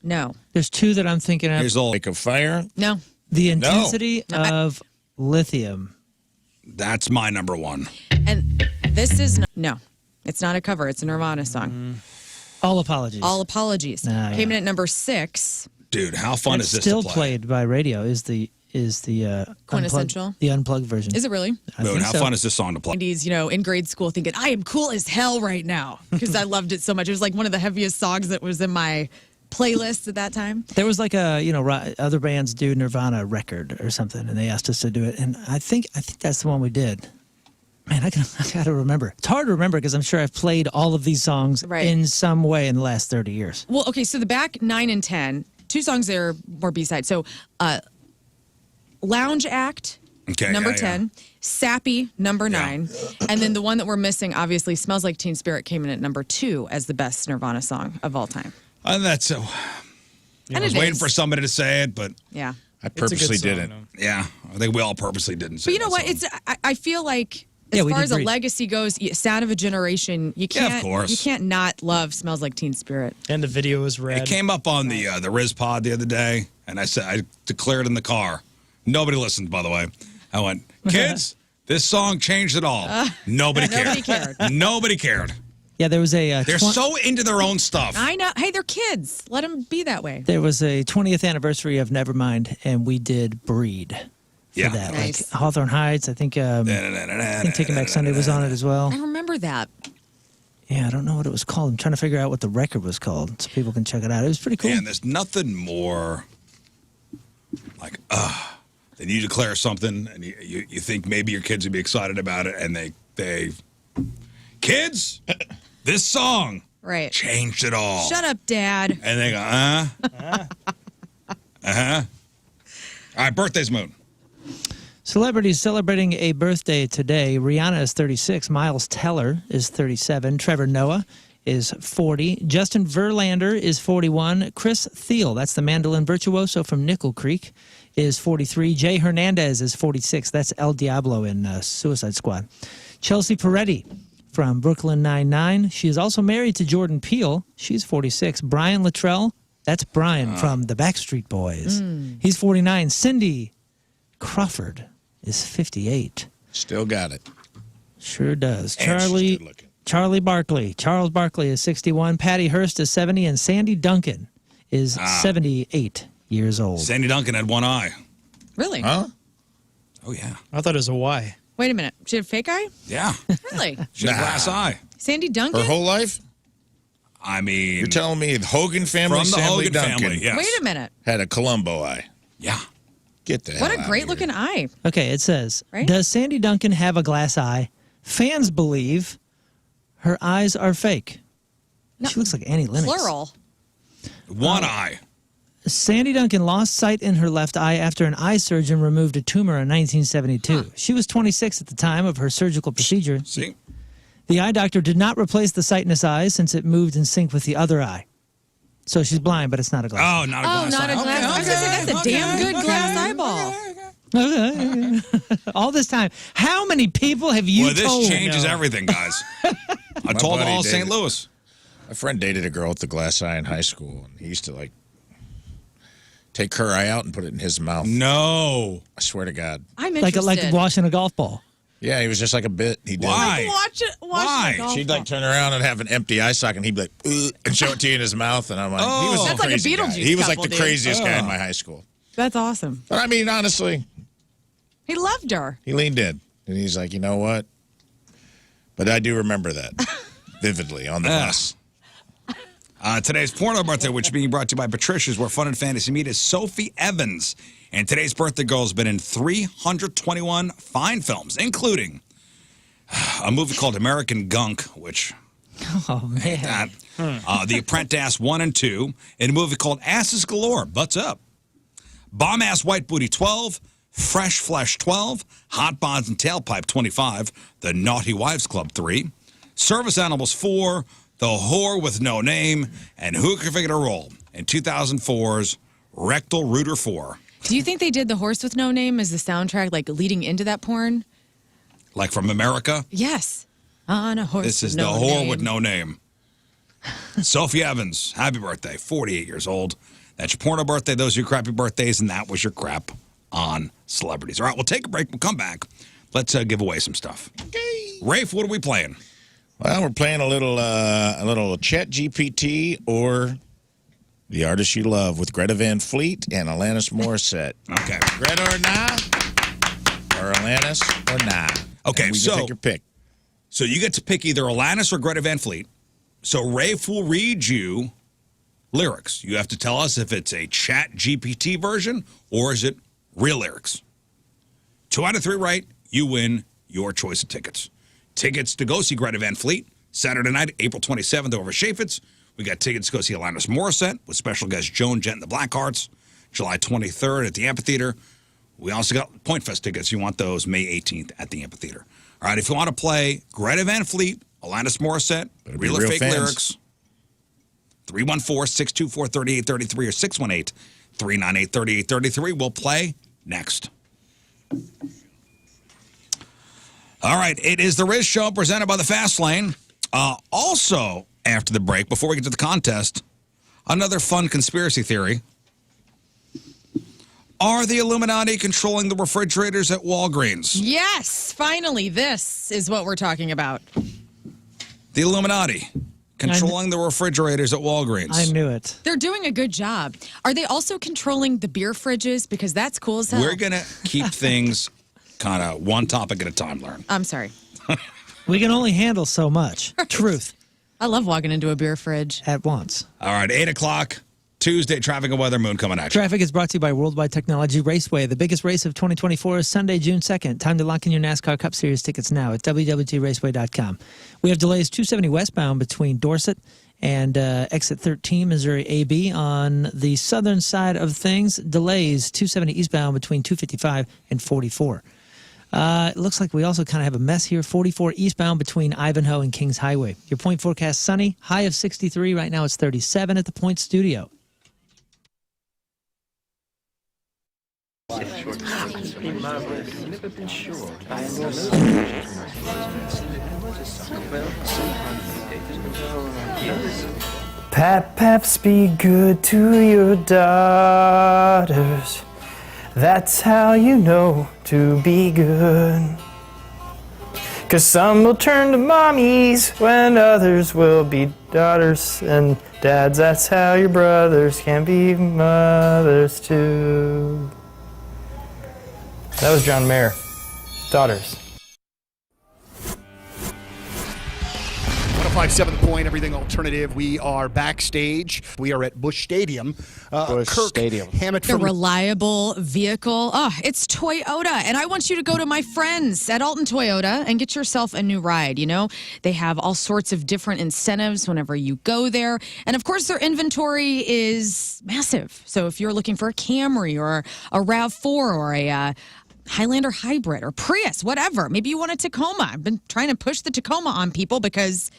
No. There's 2 that I'm thinking of. Here's a Lake of Fire. No. The intensity of lithium. That's my number 1. And this is no. It's not a cover. It's a Nirvana song. All Apologies. All Apologies. Came in at number 6. Dude, how fun It's is this still to play? played by radio. Is the Quintessential? the unplugged version. Is it really? Moon, how fun is this song to play? 90s, in grade school thinking, I am cool as hell right now because I loved it so much. It was like one of the heaviest songs that was in my playlist at that time. There was like a other bands do Nirvana record or something, and they asked us to do it, and I think that's the one we did. Man, I gotta remember. It's hard to remember because I'm sure I've played all of these songs in some way in the last 30 years. Well, okay, so the back 9 and 10, 2 songs that are more B-side. So, Lounge Act, number 10, Sappy, number 9, and then the one that we're missing, obviously, Smells Like Teen Spirit came in at number 2 as the best Nirvana song of all time. And that's so. I was waiting for somebody to say it, but Yeah. I purposely didn't. Yeah, I think we all purposely didn't say But you know that what? song. I feel like as Yeah, we far did as a great. legacy goes, Sound of a Generation, you Yeah, of can't course. you can't not love Smells Like Teen Spirit. And the video was red. It came up on the Riz pod the other day, and I declared in the car. Nobody listened, by the way. I went, kids, this song changed it all. Nobody cared. Nobody cared. Nobody cared. Yeah, there was a. They're so into their own stuff. I know. Hey, they're kids. Let them be that way. There was a 20th anniversary of Nevermind, and we did Breed. For Yeah. that. Nice. Like Hawthorne Heights. I think Taking Back Sunday was on it as well. I remember that. Yeah, I don't know what it was called. I'm trying to figure out what the record was called so people can check it out. It was pretty cool. And there's nothing more like, than you declare something, and you think maybe your kids would be excited about it, and they kids, this song Right. changed it all. Shut up, Dad. And they go, All right, birthday's Moon. Celebrities celebrating a birthday today. Rihanna is 36. Miles Teller is 37. Trevor Noah is 40. Justin Verlander is 41. Chris Thiel, that's the mandolin virtuoso from Nickel Creek, is 43. Jay Hernandez is 46. That's El Diablo in Suicide Squad. Chelsea Peretti from Brooklyn Nine-Nine. She is also married to Jordan Peele. She's 46. Brian Luttrell, that's Brian from the Backstreet Boys. He's 49. Cindy Crawford is 58. Still got it. Sure does. And she's good looking. Charles Barkley is 61. Patty Hearst is 70. And Sandy Duncan is 78 years old. Sandy Duncan had one eye. Really? Huh? Oh, yeah. I thought it was a Y. Wait a minute. She had a fake eye? Yeah. Really? She had a glass eye. Sandy Duncan? Her whole life? I mean, You're telling me the Hogan family, from the Sandy Hogan Duncan, family, yes. Wait a minute. had a Columbo eye. Yeah. Get the hell What a outta great here. looking eye. Okay, it says, Right? Does Sandy Duncan have a glass eye? Fans believe her eyes are fake. She looks like Annie Lennox. Plural. One eye. Sandy Duncan lost sight in her left eye after an eye surgeon removed a tumor in 1972. She was 26 at the time of her surgical procedure. See? The eye doctor did not replace the sightless eye since it moved in sync with the other eye. So she's blind, but it's not a glass eye. Oh, not a glass not eye. a glass. I was going to say, that's a damn good glass eyeball. All this time. How many people have you Well, this told? changes everything, guys. I told buddy all of did. St. Louis. My friend dated a girl with the glass eye in high school, and he used to take her eye out and put it in his mouth. No. I swear to God. I'm Like interested. washing a golf ball. Yeah, he was just like a bit. He did. Why? Why? She'd like turn around and have an empty eye socket, and he'd be like, "Ugh," and show it to you in his mouth. And I'm like, he was That's a like a crazy guy. Beetlejuice He was like couple, the dude. craziest guy in my high school. That's awesome. But I mean, honestly, He loved her. he leaned in, and he's like, you know what? But I do remember that vividly on the bus. Today's porno birthday, which is being brought to you by Patricia's, where fun and fantasy meet, is Sophie Evans. And today's birthday girl has been in 321 fine films, including a movie called American Gunk, which... Oh, man. The Apprentice 1 and 2, and a movie called Asses Galore, Butts Up. Bomb Ass White Booty 12, Fresh Flesh 12, Hot Bonds and Tailpipe 25, The Naughty Wives Club 3, Service Animals 4, The Whore with No Name, and Who Can Figure a Roll in 2004's Rectal Rooter 4. Do you think they did The Horse with No Name as the soundtrack, like leading into that porn? Like from America? Yes. On a horse This with is no The Whore name. with No Name. Sophie Evans, happy birthday, 48 years old. That's your porno birthday. Those are your crappy birthdays, and that was your crap on celebrities. All right, we'll take a break. We'll come back. Let's give away some stuff. Okay. Rafe, what are we playing? Well, we're playing a little Chat GPT or The Artist You Love with Greta Van Fleet and Alanis Morissette. Okay. Greta or nah? Or Alanis or nah? Okay, and so take your pick. So you get to pick either Alanis or Greta Van Fleet. So Rafe will read you lyrics. You have to tell us if it's a Chat GPT version or is it real lyrics. 2 out of 3 right, you win your choice of tickets. Tickets to go see Greta Van Fleet Saturday night, April 27th over Chaffetz. We got tickets to go see Alanis Morissette with special guest Joan Jett and the Blackhearts, July 23rd at the Amphitheater. We also got Point Fest tickets. You want those May 18th at the Amphitheater. All right, if you want to play Greta Van Fleet, Alanis Morissette, real or fake fans. lyrics, 314-624-3833 or 618-398-3833. We'll play next. All right, it is the Riz Show presented by the Fast Lane. Also, after the break, before we get to the contest, another fun conspiracy theory. Are the Illuminati controlling the refrigerators at Walgreens? Yes, finally, this is what we're talking about. The Illuminati controlling the refrigerators at Walgreens. I knew it. They're doing a good job. Are they also controlling the beer fridges? Because that's cool as hell. We're going to keep things kind of one topic at a time, Lern. I'm sorry. We can only handle so much. Truth. I love walking into a beer fridge. At once. All right, 8 o'clock, Tuesday, traffic and weather, Moon coming at you. Traffic is brought to you by Worldwide Technology Raceway. The biggest race of 2024 is Sunday, June 2nd. Time to lock in your NASCAR Cup Series tickets now at www.raceway.com. We have delays 270 westbound between Dorset and exit 13, Missouri AB. On the southern side of things, delays 270 eastbound between 255 and 44. It looks like we also kind of have a mess here. 44 eastbound between Ivanhoe and Kings Highway. Your point forecast sunny, high of 63. Right now it's 37 at the Point Studio. Paps, be good to your daughters. That's how you know to be good. 'Cause some will turn to mommies when others will be daughters and dads. That's how your brothers can be mothers too. That was John Mayer. Daughters. 105.7 The Point, everything alternative. We are backstage. We are at Busch Stadium. Busch Stadium. Hammett The from reliable vehicle. Oh, it's Toyota. And I want you to go to my friends at Alton Toyota and get yourself a new ride. You know, they have all sorts of different incentives whenever you go there. And of course, their inventory is massive. So if you're looking for a Camry or a RAV4 or a Highlander hybrid or Prius, whatever, maybe you want a Tacoma. I've been trying to push the Tacoma on people because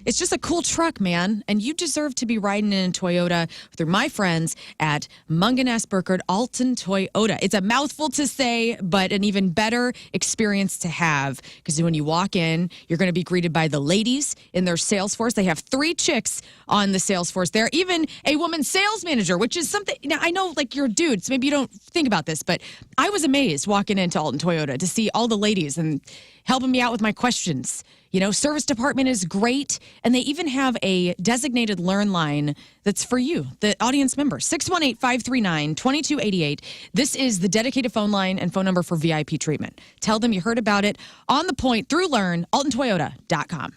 It's just a cool truck, man. And you deserve to be riding in a Toyota through my friends at Mungan-Burkhardt Alton Toyota. It's a mouthful to say, but an even better experience to have. Because when you walk in, you're going to be greeted by the ladies in their sales force. They have 3 chicks on the sales force there. Even a woman sales manager, which is something. Now, I know like you're a dude, so maybe you don't think about this, but I was amazed walking into Alton Toyota to see all the ladies and helping me out with my questions. You know, service department is great, and they even have a designated Lern line that's for you, the audience member. 618-539-2288. This is the dedicated phone line and phone number for VIP treatment. Tell them you heard about it on The Point through Lern, altontoyota.com.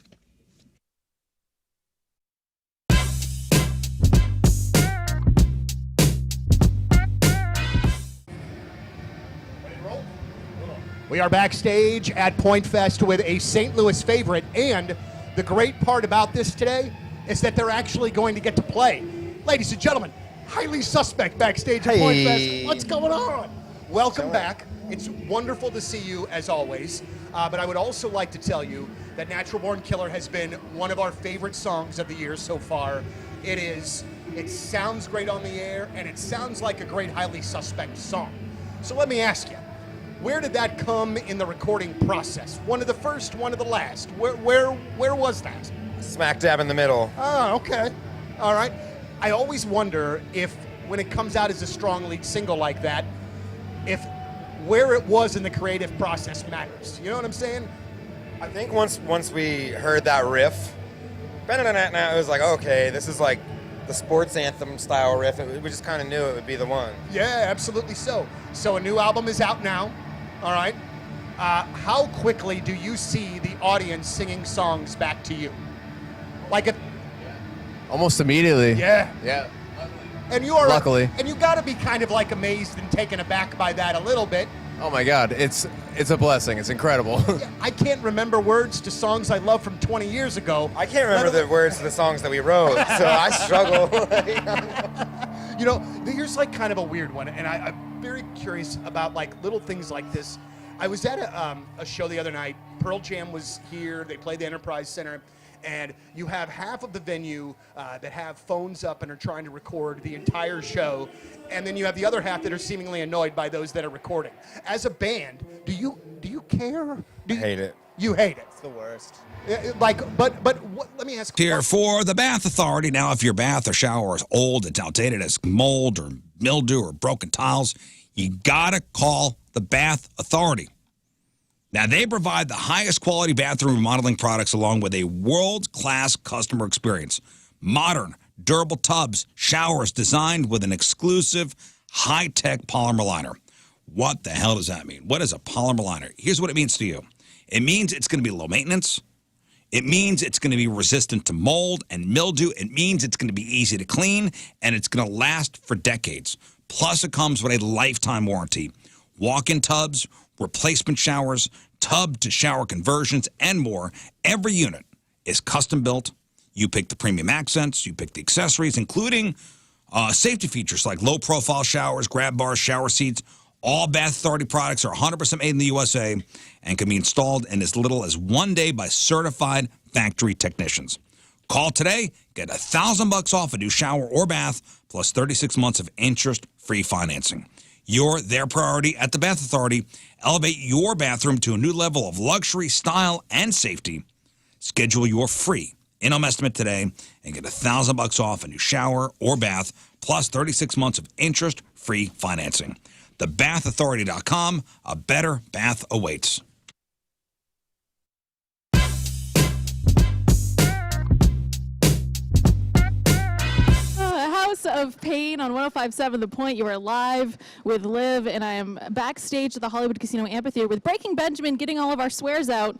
We are backstage at Point Fest with a St. Louis favorite, and the great part about this today is that they're actually going to get to play. Ladies and gentlemen, highly suspect backstage at Point Fest. What's going on? Welcome back. It's wonderful to see you as always, but I would also like to tell you that Natural Born Killer has been one of our favorite songs of the year so far. It sounds great on the air, and it sounds like a great highly suspect song. So let me ask you, where did that come in the recording process? One of the first, one of the last? Where was that? Smack dab in the middle. Oh, okay. All right. I always wonder if, when it comes out as a strong lead single like that, if where it was in the creative process matters. You know what I'm saying? I think once we heard that riff, it was like, okay, this is like the sports anthem style riff. We just kind of knew it would be the one. Yeah, absolutely so. So a new album is out now. All right. How quickly do you see the audience singing songs back to you? Almost immediately. Yeah. Yeah. And you are Luckily. And you got to be kind of like amazed and taken aback by that a little bit. Oh my God, it's a blessing. It's incredible. I can't remember words to songs I love from 20 years ago. I can't remember the words to the songs that we wrote, so I struggle. You know, here's like kind of a weird one, and I'm very curious about like little things like this. I was at a show the other night. Pearl Jam was here. They played the Enterprise Center. And you have half of the venue that have phones up and are trying to record the entire show. And then you have the other half that are seemingly annoyed by those that are recording. As a band, do you care? I hate it. You hate it. It's the worst. Let me ask. Here for the Bath Authority. Now, if your bath or shower is old, it's outdated, has mold or mildew or broken tiles, you gotta call the Bath Authority. Now, they provide the highest quality bathroom remodeling products along with a world-class customer experience. Modern, durable tubs, showers designed with an exclusive high-tech polymer liner. What the hell does that mean? What is a polymer liner? Here's what it means to you. It means it's going to be low maintenance. It means it's going to be resistant to mold and mildew. It means it's going to be easy to clean, and it's going to last for decades. Plus, it comes with a lifetime warranty. Walk-in tubs, replacement showers, tub-to-shower conversions, and more. Every unit is custom-built. You pick the premium accents. You pick the accessories, including safety features like low-profile showers, grab bars, shower seats. All Bath Authority products are 100% made in the USA and can be installed in as little as 1 day by certified factory technicians. Call today. Get $1,000 off a new shower or bath, plus 36 months of interest-free financing. You're their priority at the Bath Authority. Elevate your bathroom to a new level of luxury, style, and safety. Schedule your free in-home estimate today and get $1,000 off a new shower or bath, plus 36 months of interest-free financing. TheBathAuthority.com. A better bath awaits. House of Pain on 105.7 The Point. You are live with Liv, and I am backstage at the Hollywood Casino Amphitheater with Breaking Benjamin, getting all of our swears out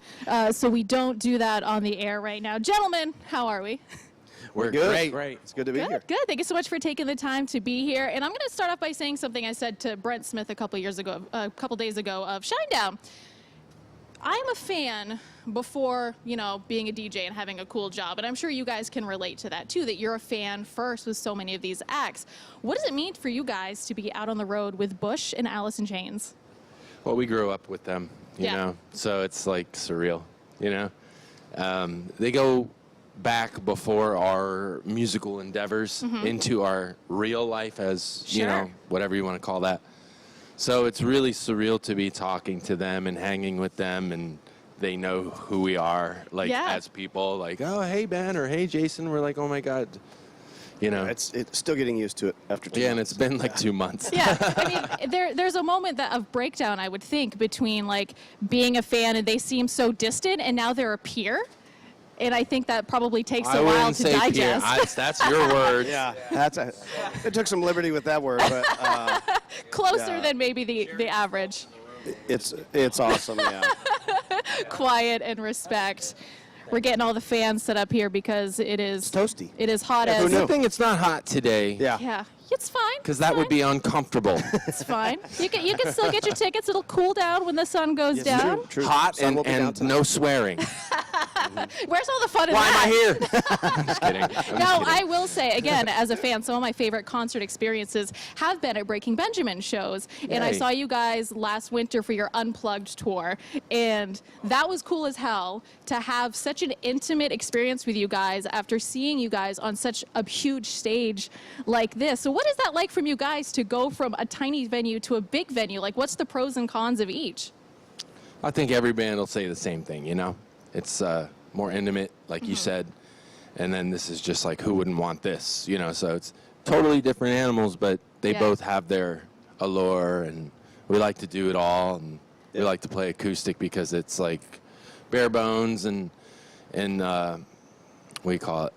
so we don't do that on the air right now. Gentlemen, how are we? We're good. Great. It's good to be here. Good. Thank you so much for taking the time to be here. And I'm going to start off by saying something I said to Brent Smith a couple days ago of Shinedown. I'm a fan before, being a DJ and having a cool job. And I'm sure you guys can relate to that, too, that you're a fan first with so many of these acts. What does it mean for you guys to be out on the road with Bush and Alice in Chains? Well, we grew up with them, you know, so it's like surreal, They go back before our musical endeavors into our real life as, you know, whatever you want to call that. So it's really surreal to be talking to them and hanging with them, and they know who we are, like, as people. Like, oh, hey, Ben, or hey, Jason. We're like, oh, my God. You know, it's still getting used to it after 2 months. Yeah, and it's been like 2 months. Yeah, I mean, there's a moment of breakdown, I would think, between like being a fan and they seem so distant, and now they're a peer. And I think that probably takes a while to digest. That's your word. Yeah, it took some liberty with that word, but closer than maybe the average. It's awesome. Yeah. Quiet and respect. We're getting all the fans set up here because it's toasty. It is hot Yeah, as. good thing it's not hot today. Yeah. It's fine. Because that would be uncomfortable. It's fine. You can still get your tickets. It'll cool down when the sun goes down. True. Hot and no swearing. Where's all the fun in Why that? am I here? Just kidding. Now, I will say, again, as a fan, some of my favorite concert experiences have been at Breaking Benjamin shows. And I Yay. saw you guys last winter for your Unplugged tour. And that was cool as hell to have such an intimate experience with you guys after seeing you guys on such a huge stage like this. So what is that like from you guys to go from a tiny venue to a big venue? Like, what's the pros and cons of each? I think every band will say the same thing, you know? It's more intimate, like you said. And then this is just like, who wouldn't want this? You know, so it's totally different animals, but they both have their allure, and we like to do it all. And we like to play acoustic because it's like bare bones and what do you call it?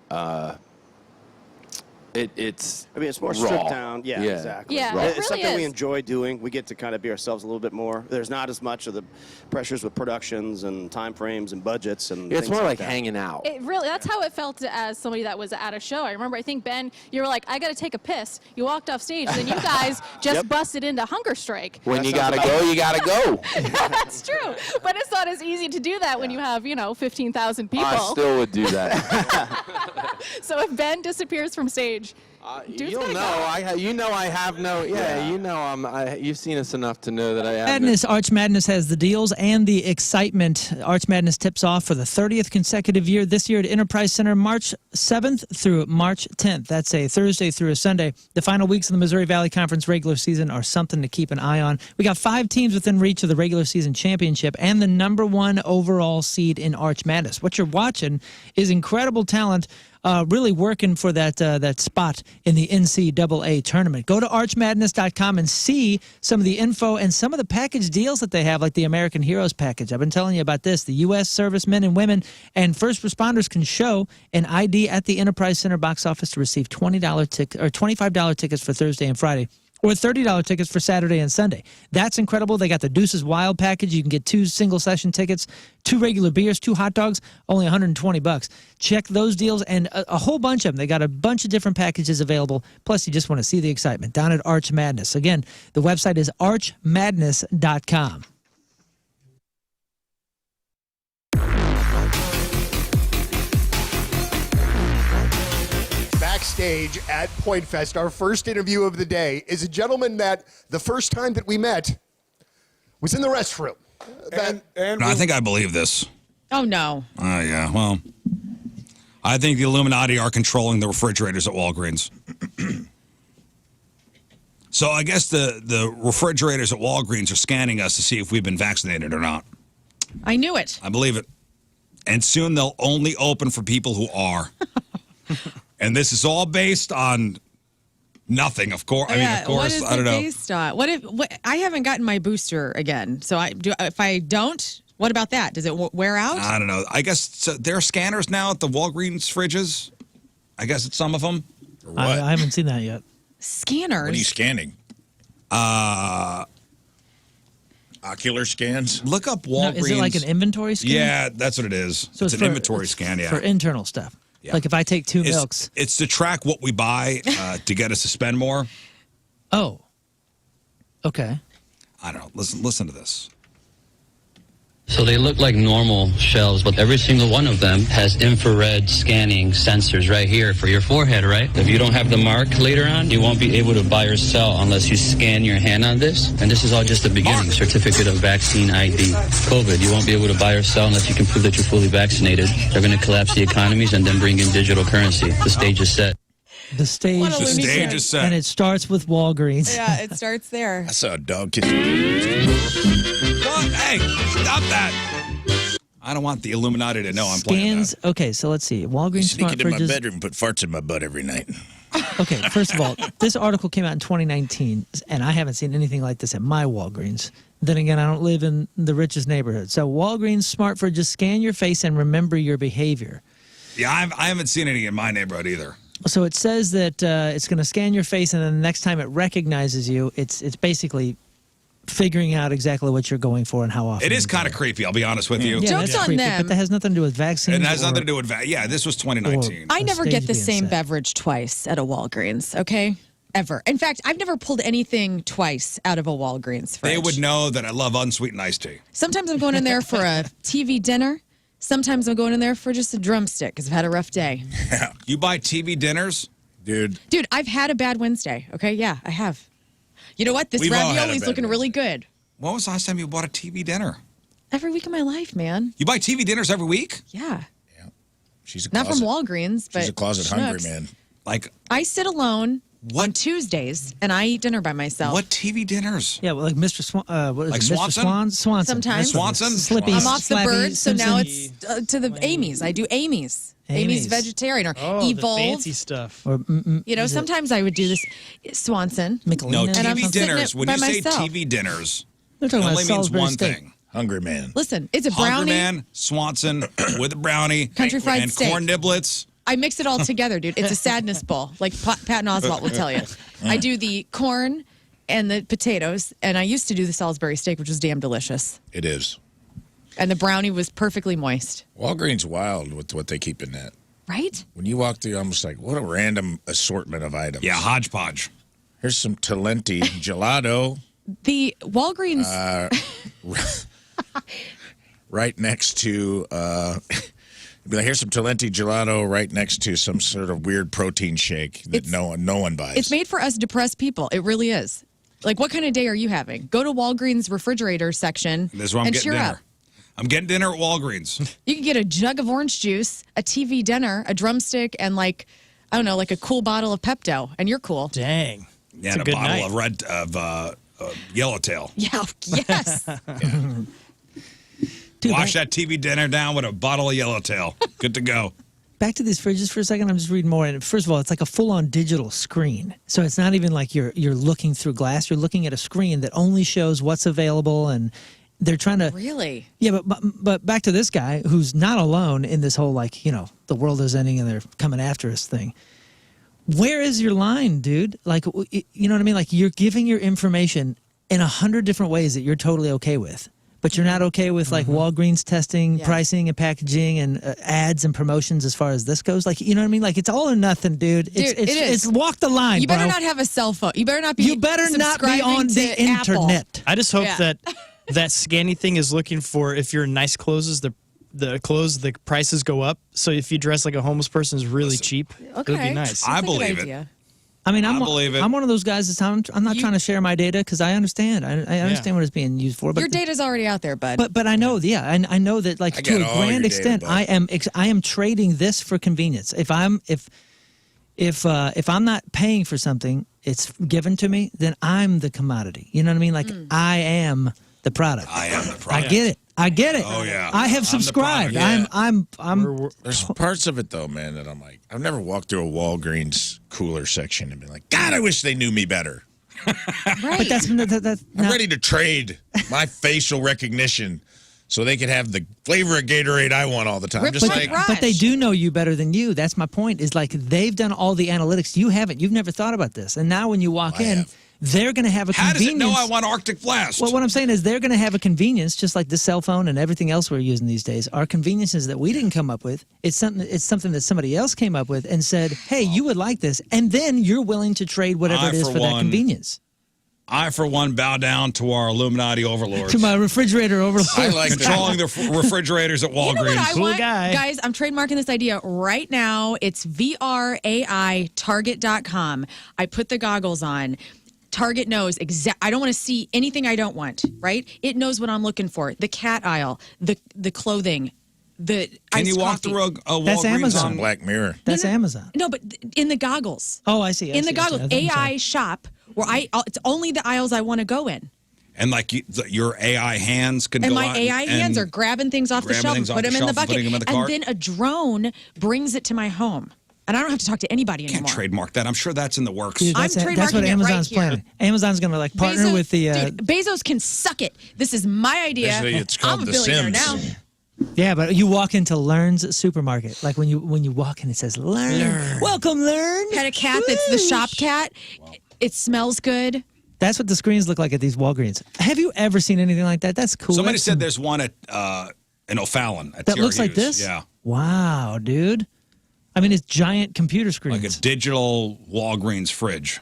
It's more raw. stripped down. Yeah, exactly. Yeah, It's it really something we is. enjoy doing. We get to kind of be ourselves a little bit more. There's not as much of the pressures with productions and time frames and budgets and. It's things more like that. hanging out. It really, that's how it felt as somebody that was at a show. I remember, I think, Ben, you were like, I got to take a piss. You walked off stage, and then you guys just busted into hunger strike. When you gotta go, you gotta go. That's true. But it's not as easy to do that when you have, 15,000 people. I still would do that. So if Ben disappears from stage, You'll know. I have no. Yeah, you know. You've seen us enough to know that I have. Madness, Arch Madness has the deals and the excitement. Arch Madness tips off for the 30th consecutive year this year at Enterprise Center, March 7th through March 10th. That's a Thursday through a Sunday. The final weeks of the Missouri Valley Conference regular season are something to keep an eye on. We got 5 teams within reach of the regular season championship and the #1 overall seed in Arch Madness. What you're watching is incredible talent. Really working for that spot in the NCAA tournament. Go to archmadness.com and see some of the info and some of the package deals that they have, like the American Heroes package. I've been telling you about this. The U.S. servicemen and women and first responders can show an ID at the Enterprise Center box office to receive $25 tickets for Thursday and Friday, or $30 tickets for Saturday and Sunday. That's incredible. They got the Deuces Wild package. You can get 2 single-session tickets, 2 regular beers, 2 hot dogs, only $120. Check those deals and a whole bunch of them. They got a bunch of different packages available. Plus, you just want to see the excitement down at Arch Madness. Again, the website is archmadness.com. Backstage at Point Fest, our first interview of the day is a gentleman that the first time that we met was in the restroom. No, I think I believe this. Oh, no. Oh, yeah. Well, I think the Illuminati are controlling the refrigerators at Walgreens. So I guess the refrigerators at Walgreens are scanning us to see if we've been vaccinated or not. I knew it. I believe it. And soon they'll only open for people who are. And this is all based on nothing, of course. I mean, of course, what is I don't it know. based on? What I haven't gotten my booster again. So if I don't, what about that? Does it wear out? I don't know. I guess there are scanners now at the Walgreens fridges. I guess it's some of them. Or what? I haven't seen that yet. Scanners? What are you scanning? Ocular scans? Look up No, Walgreens. is it like an inventory scan? Yeah, that's what it is. So it's an inventory scan, yeah. For internal stuff. Yeah. Like if I take 2 milks. It's to track what we buy to get us to spend more. Oh. Okay. I don't know. Listen to this. So they look like normal shelves, but every single one of them has infrared scanning sensors right here for your forehead, right? If you don't have the mark later on, you won't be able to buy or sell unless you scan your hand on this. And this is all just the beginning. Certificate of vaccine ID. COVID, you won't be able to buy or sell unless you can prove that you're fully vaccinated. They're going to collapse the economies and then bring in digital currency. The stage is set. The stage is set. And it starts with Walgreens. Yeah, it starts there. I saw a dog kiss. Hey, stop that. I don't want the Illuminati to know I'm playing that. Okay, so let's see. Walgreens Sneak smart into my fridges. bedroom and put farts in my butt every night. Okay, first of all, this article came out in 2019, and I haven't seen anything like this at my Walgreens. Then again, I don't live in the richest neighborhood. So Walgreens smart fridges scan your face and remember your behavior. Yeah, I haven't seen any in my neighborhood either. So it says that it's going to scan your face, and then the next time it recognizes you, it's basically figuring out exactly what you're going for and how often. It is kind of creepy, I'll be honest with you. Yeah, Joke's that's on creepy, them. But that has nothing to do with vaccines. It has nothing to do with yeah, this was 2019. I never get the stage same being set. beverage twice at a Walgreens, okay? Ever. In fact, I've never pulled anything twice out of a Walgreens fridge. They would know that I love unsweetened iced tea. Sometimes I'm going in there for a TV dinner. Sometimes I'm going in there for just a drumstick because I've had a rough day. You buy TV dinners? Dude, I've had a bad Wednesday, okay? Yeah, I have. You know what? This We've all had a ravioli's bad looking really good. When was the last time you bought a TV dinner? Every week of my life, man. You buy TV dinners every week? Yeah. She's a Not from closet. Walgreens, but She's a closet hungry Schnucks. man. Like, I sit alone on Tuesdays and I eat dinner by myself. what TV dinners? Yeah, well, like Mr. what is Like it? Swanson? Mr. Swanson. Sometimes. Swanson? Slippy, I'm off the Slappy, bird, so now Simpson. it's to the Amy's. I do Amy's. Amy's vegetarian or Oh, the Evolve. fancy stuff. Or, You know, sometimes I would do this Swanson. No, Michelina. And I'm TV sitting dinners. it When by you say myself. TV dinners, They're it talking about only means Salisbury one steak. thing. Hungry man. Listen, it's a Hungry brownie. Man, Swanson with a brownie, Country fried and steak. corn niblets. I mix it all together, dude. It's a sadness bowl, like Patton Oswalt will tell you. I do the corn and the potatoes, and I used to do the Salisbury steak, which was damn delicious. It is. And the brownie was perfectly moist. Walgreens wild with what they keep in that. Right? When you walk through, you're almost like, what a random assortment of items. Yeah, hodgepodge. Here's some Talenti gelato. The Walgreens. Right next to, be like, here's some Talenti gelato right next to some sort of weird protein shake that no one buys. It's made for us depressed people. It really is. Like, what kind of day are you having? Go to Walgreens refrigerator section This is where I'm and getting cheer dinner. up. I'm getting dinner at Walgreens. You can get a jug of orange juice, a TV dinner, a drumstick, and like, I don't know, like a cool bottle of Pepto, and you're cool. Dang. Yeah, It's and a a good bottle night. of Yellowtail. Yeah, yes. Dude, Wash that TV dinner down with a bottle of Yellowtail. Good to go. Back to these fridges for a second. I'm just reading more. And first of all, it's like a full-on digital screen. So it's not even like you're looking through glass. You're looking at a screen that only shows what's available, and they're trying to. Really? Yeah, but back to this guy who's not alone in this whole, like, you know, the world is ending and they're coming after us thing. Where is your line, dude? Like, you know what I mean? Like, you're giving your information in 100 different ways that you're totally okay with. But you're not okay with, like, Walgreens testing, pricing, and packaging, and ads and promotions as far as this goes. Like, you know what I mean? Like, it's all or nothing, dude. Dude, it is. It's walk the line, You better bro. not have a cell phone. You better not be. You better not be subscribing on to the Apple. internet. I just hope Yeah. that scanning thing is looking for if you're in nice clothes, the prices go up. So if you dress like a homeless person is really cheap, it would be nice. I believe it. I mean, I believe it. I'm one of those guys that's I'm not trying to share my data because I understand. I understand what it's being used for. But Your data's already out there, bud. But I know, yeah, I know that, like, I to a got all your grand data, extent, bud. I am trading this for convenience. If I'm not paying for something, it's given to me, then I'm the commodity. You know what I mean? Like, I am the product. I am the product. I get it. Oh, yeah. I have I'm the subscribed. product. I'm There's parts of it, though, man, that I'm like, I've never walked through a Walgreens cooler section and been like, God, I wish they knew me better. But that's I'm ready to trade my facial recognition so they can have the flavor of Gatorade I want all the time. Just like, but they do know you better than you. That's my point. Is like they've done all the analytics. You haven't. You've never thought about this. And now when you walk in, they're going to have a How does convenience. it know I want Arctic Blast? Well, what I'm saying is they're going to have a convenience, just like the cell phone and everything else we're using these days. Are conveniences that we didn't come up with. It's something that somebody else came up with and said, "Hey, you would like this," and then you're willing to trade whatever I, it is for for that one, convenience. I, for one, bow down to our Illuminati overlords. To my refrigerator overlord. I like controlling the refrigerators at Walgreens. You know what I want? guy. Guys, I'm trademarking this idea right now. It's VRAI.target.com. I put the goggles on. Target knows I don't want to see anything I don't want, right? It knows what I'm looking for. The cat aisle, the clothing, the Can you iced walk coffee. through a That's Walgreens Amazon. on Black Mirror. That's Amazon. No, but in the goggles. Oh, I see. In the goggles. AI shop, where it's only the aisles I want to go in. And like your AI hands can And go my out AI hands are grabbing things off the grabbing shelf things and off put the them in the shelf and bucket. putting them in the And cart. then a drone brings it to my home. And I don't have to talk to anybody Can't anymore. trademark that. I'm sure that's in the works. Dude, I'm that's what trademarking it Amazon's right here. planning. Amazon's going to like partner with the. Dude, Bezos can suck it. This is my idea. Basically, it's called I'm a The billionaire Sims. now. Yeah, but you walk into Lern's supermarket. Like when you walk in, it says Lern. Welcome, Lern. Had a cat that's the shop cat. It smells good. That's what the screens look like at these Walgreens. Have you ever seen anything like that? That's cool. Somebody That's said there's one at in O'Fallon. At that TR looks like Hughes. this. Yeah. Wow, dude. I mean, it's giant computer screens. Like a digital Walgreens fridge.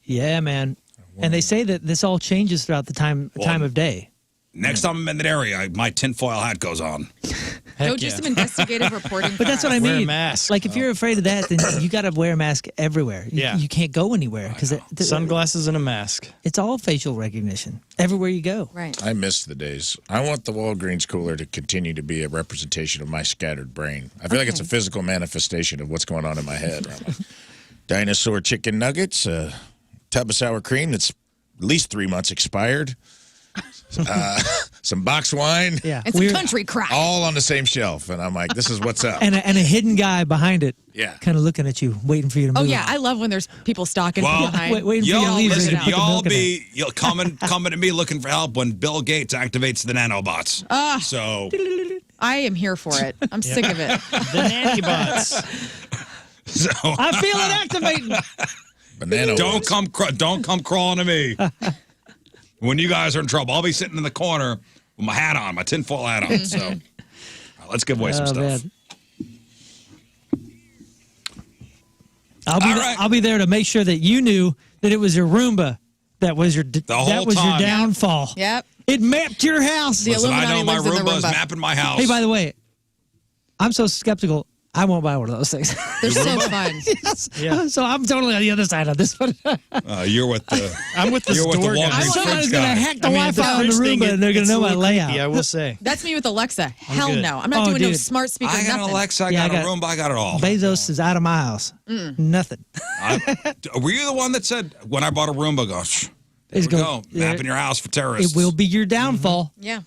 Yeah, man. And they say that this all changes throughout the time of day. Next time I'm in that area, my tinfoil hat goes on. Go do some investigative reporting. But that's what I Wear a mean. mask. Like if you're afraid of that, then you got to wear a mask everywhere. You can't go anywhere because Sunglasses and a mask. it's all facial recognition everywhere you go. Right. I miss the days. I want the Walgreens cooler to continue to be a representation of my scattered brain. I feel like it's a physical manifestation of what's going on in my head. I'm like, dinosaur chicken nuggets, a tub of sour cream that's at least 3 months expired, some box wine. Yeah. And some country crap. All on the same shelf. And I'm like, this is what's up. And a hidden guy behind it. Yeah. Kind of looking at you, waiting for you to move. Oh yeah, I love when there's people stalking from Well, behind. waiting for you to y'all leave. so you listen, can put the y'all milk in there. you'll coming to me looking for help when Bill Gates activates the nanobots. So I am here for it. I'm sick of it. The nanobots. so I feel it activating. Banana don't come crawling to me. When you guys are in trouble, I'll be sitting in the corner with my hat on, my tinfoil hat on. So let's give away some stuff. Man. I'll be there to make sure that you knew that it was your Roomba that was your whole time. downfall. Yep. It mapped your house. Listen, I know my lives in the Roomba is Roomba. mapping my house. Hey, by the way, I'm so skeptical. I won't buy one of those things. They're so fun. Yes. Yeah. So I'm totally on the other side of this one. You're with the. I'm with the You're with the store guy. Walgreens Somebody's fridge going guy. to hack the Wi-Fi on the fridge thing, Roomba and they're going it's to know a my little layout. creepy, I will say. That's me with Alexa. Hell good. no. I'm not doing no dude. smart speaker. I got nothing. an Alexa, I Yeah, got I a got- Roomba, I got it all. Bezos is out of my house. Nothing. Were you the one that said when I bought a Roomba, gosh, there It's we go, going- yeah. mapping your house for terrorists? It will be your downfall. Yeah.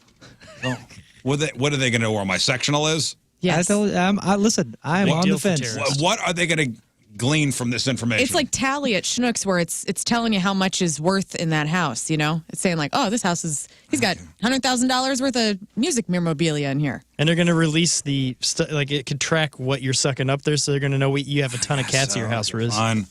What are they going to know where my sectional is? Yes. Listen, I'm Big on deal the for fence. terrorists. What are they going to glean from this information? It's like Tally at Schnucks where it's telling you how much is worth in that house, you know? It's saying like, oh, this house he's got $100,000 worth of music memorabilia in here. And they're going to release like it could track what you're sucking up there, so they're going to know you have a ton of cats at your house, Riz. Fun.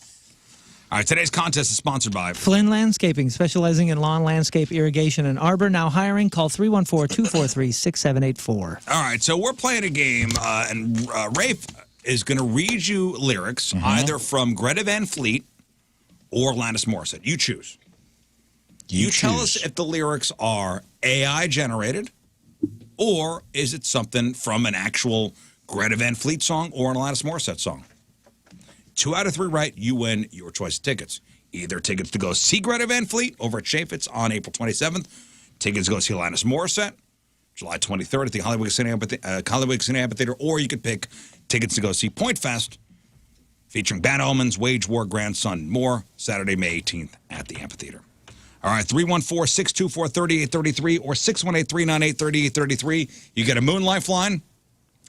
All right, today's contest is sponsored by Flynn Landscaping, specializing in lawn, landscape, irrigation, and arbor. Now hiring. Call 314-243-6784. All right, so we're playing a game, and Rafe is going to read you lyrics either from Greta Van Fleet or Alanis Morissette. You choose. You tell us if the lyrics are AI generated or is it something from an actual Greta Van Fleet song or an Alanis Morissette song. 2 out of 3 right, you win your choice of tickets. Either tickets to go see Greta Van Fleet over at Chaffetz on April 27th, tickets to go see Alanis Morissette July 23rd at the Hollywood Casino Amphitheater, or you could pick tickets to go see Point Fest featuring Bad Omens, Wage War, Grandson, more, Saturday, May 18th at the amphitheater. All right, 314-624-3833 or 618-398-3833. You get a Moon Lifeline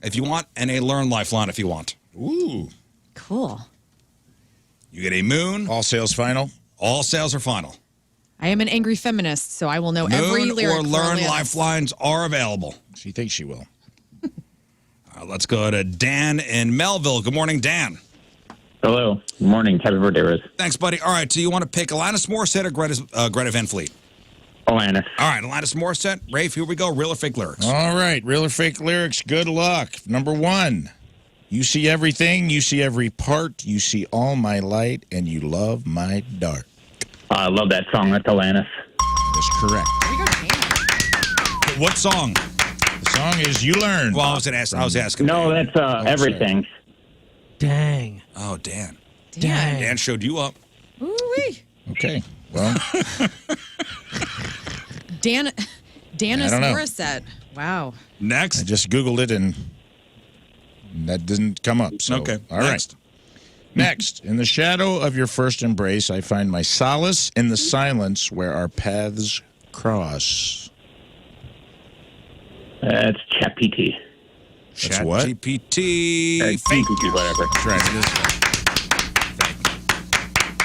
if you want and a Lern Lifeline if you want. Ooh. Cool. You get a Moon. All sales final? All sales are final. I am an angry feminist, so I will know every Moon lyric. or for Lern Alanis. Lifelines are available. She thinks she will. Let's go to Dan in Melville. Good morning, Dan. Hello. Good morning. Happy birthday, Riz. Thanks, buddy. All right, so you want to pick Alanis Morissette or Greta Van Fleet? Alanis. All right, Alanis Morissette. Rafe, here we go. Real or fake lyrics? All right, real or fake lyrics. Good luck. Number 1. You see everything, you see every part, you see all my light, and you love my dark. I love that song. That's Alanis. That is correct. What song? The song is You Learn. Well, I was asking. No, that's Everything. Dang. Oh, Dan. Dang. Dan showed you up. Ooh-wee. Okay. Well, Danis I don't know. Morissette. Wow. Next. I just Googled it and that didn't come up. So, Okay. All right. Next. In the shadow of your first embrace, I find my solace in the silence where our paths cross. That's ChatGPT. That's what? GPT. Fake. GPT, whatever. That's right. It is.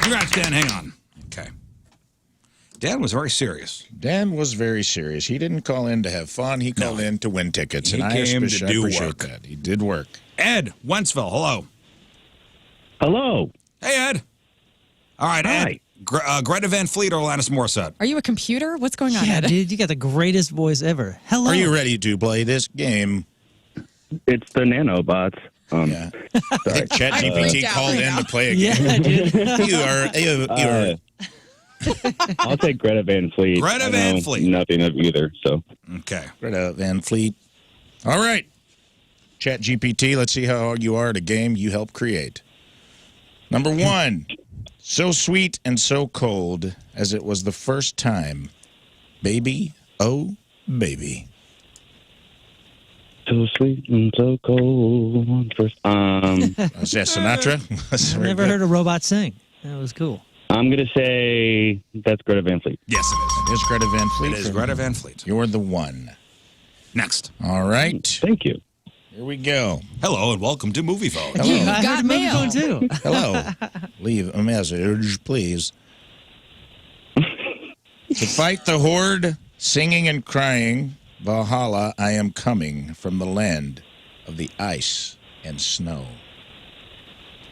Congrats, Dan. Hang on. Okay. Dan was very serious. Dan was very serious. He didn't call in to have fun. He called in to win tickets. He and came I to do appreciate work. that. He did work. Ed, Wentzville. Hello. Hello. Hey, Ed. All right, Ed. Greta Van Fleet or Alanis Morissette? Are you a computer? What's going on, Yeah, Ed? dude, you got the greatest voice ever. Hello. Are you ready to play this game? It's the nanobots. Yeah. I think ChatGPT called in to play a Yeah, game. dude. You are. I'll take Greta Van Fleet. Greta I Van know Fleet. Nothing of either. So. Okay. Greta Van Fleet. All right. ChatGPT, let's see how you are at a game you helped create. Number 1. So sweet and so cold as it was the first time. Baby, oh, baby. So sweet and so cold. First, Was that Sinatra? I've never heard a robot sing. That was cool. I'm going to say that's Greta Van Fleet. Yes, it is. It is Greta Van Fleet. It is Greta Van Fleet. You're the one. Next. All right. Thank you. Here we go. Hello and welcome to Movie Phone. Hello. I heard got a movie mail. phone, too. Hello. Leave a message, please. To fight the horde, singing and crying, Valhalla, I am coming from the land of the ice and snow.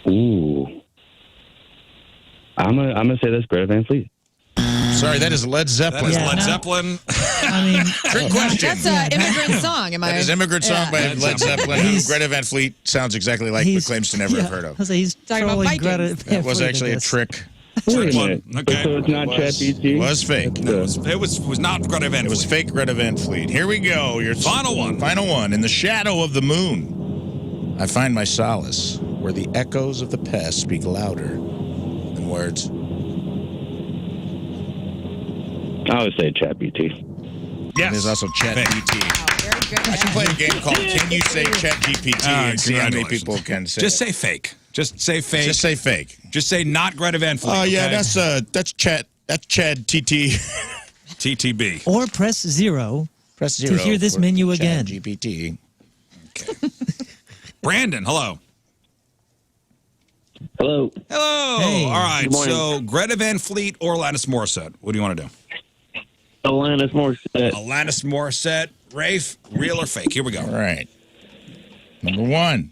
Ooh. I'm gonna say that's Greta Van Fleet. Sorry, that is Led Zeppelin. That is Yeah, Led no. Zeppelin. I mean, Trick question. That's an immigrant song. Am I? That is Immigrant Song by Led Led Zeppelin. Zeppelin. He's- Greta Van Fleet sounds exactly like, but claims to never have heard of. I was like, he's Talking about trolling Greta Vikings. Van That was Fleet, I actually a guess. trick. Wait a one. minute. Okay. So it's not It ChatGPT? was fake. It was not Greta Van It was Fleet. fake Greta Van Fleet. Here we go. Your Final one. Final one. In the shadow of the moon, I find my solace where the echoes of the past speak louder than words. I would say ChatGPT. Yes. There's also ChatGPT. Very good. I should play a game called Can You Say ChatGPT and see how many people can say Just it. say fake. Just say fake. Just say fake. Just say not Greta Van Fleet. Oh yeah, okay? that's Chad TT. TTB. Or press 0 Press to 0 hear this for menu again. ChatGPT. Okay. Brandon, hello. Hello. Hello. Hey. All right. Good morning. So Greta Van Fleet or Alanis Morissette? What do you want to do? Alanis Morissette. Alanis Morissette. Rafe, real or fake? Here we go. All right. Number 1.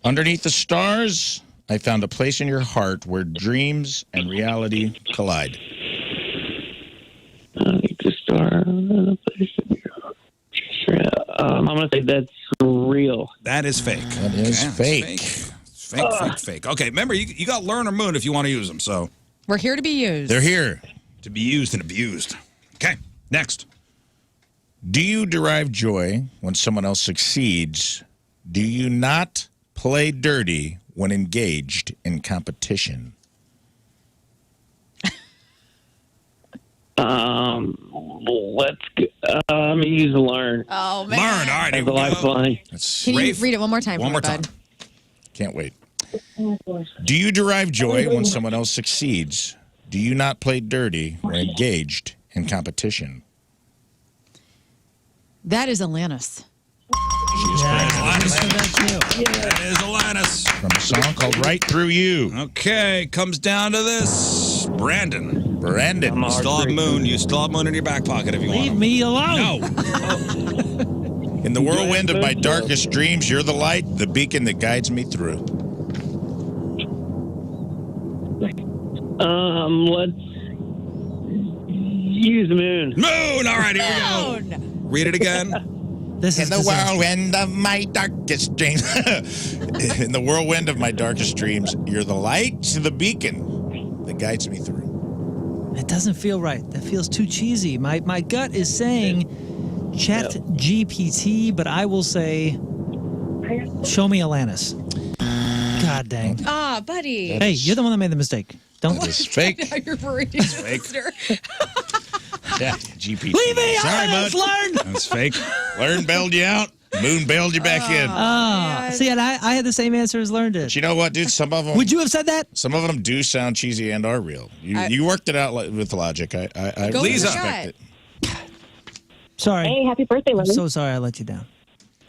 Underneath the stars, I found a place in your heart where dreams and reality collide. The star. I'm gonna say that's real. That is fake. That is Okay, fake. it's fake. Okay, remember, you got Lern or Moon if you want to use them. So We're here to be used. They're here. to be used and abused. Okay, next. Do you derive joy when someone else succeeds? Do you not play dirty when engaged in competition? Let's use Lern. Oh man. Learn. All right, here As a we go. lifeline. That's Can you Rafe, read it one more time? one for more me, time. bud? Can't wait. Do you derive joy when someone else succeeds? Do you not play dirty when engaged in competition? That is Alanis. She's Alanis. That is Alanis. From a song called Right Through You. Okay, comes down to this. Brandon. Brandon. You still have Moon. You still have Moon in your back pocket if you want. Leave me alone. No. In the whirlwind of my darkest dreams, you're the light, the beacon that guides me through. Let's use Moon. Moon. All right, here we go. Read it again. This In is the disaster. whirlwind of my darkest dreams. In the whirlwind of my darkest dreams, you're the light, the beacon that guides me through. doesn't feel right. That feels too cheesy. My gut is saying Chat GPT, but I will say show me Alanis. God dang. Ah, buddy. Hey, you're the one that made the mistake. Don't. It's fake. Now you're worried. It's fake. Yeah, GPT. Leave me Sorry, out of bud. this, Lern. That's fake. Lern bailed you out. Moon bailed you back in. Oh, see, and I had the same answer as Lern did. But you know what, dude? Some of them. Would you have said that? Some of them do sound cheesy and are real. You worked it out with logic. I Go really with the respect gut. it. Sorry. Hey, happy birthday, I'm Lern. so sorry I let you down.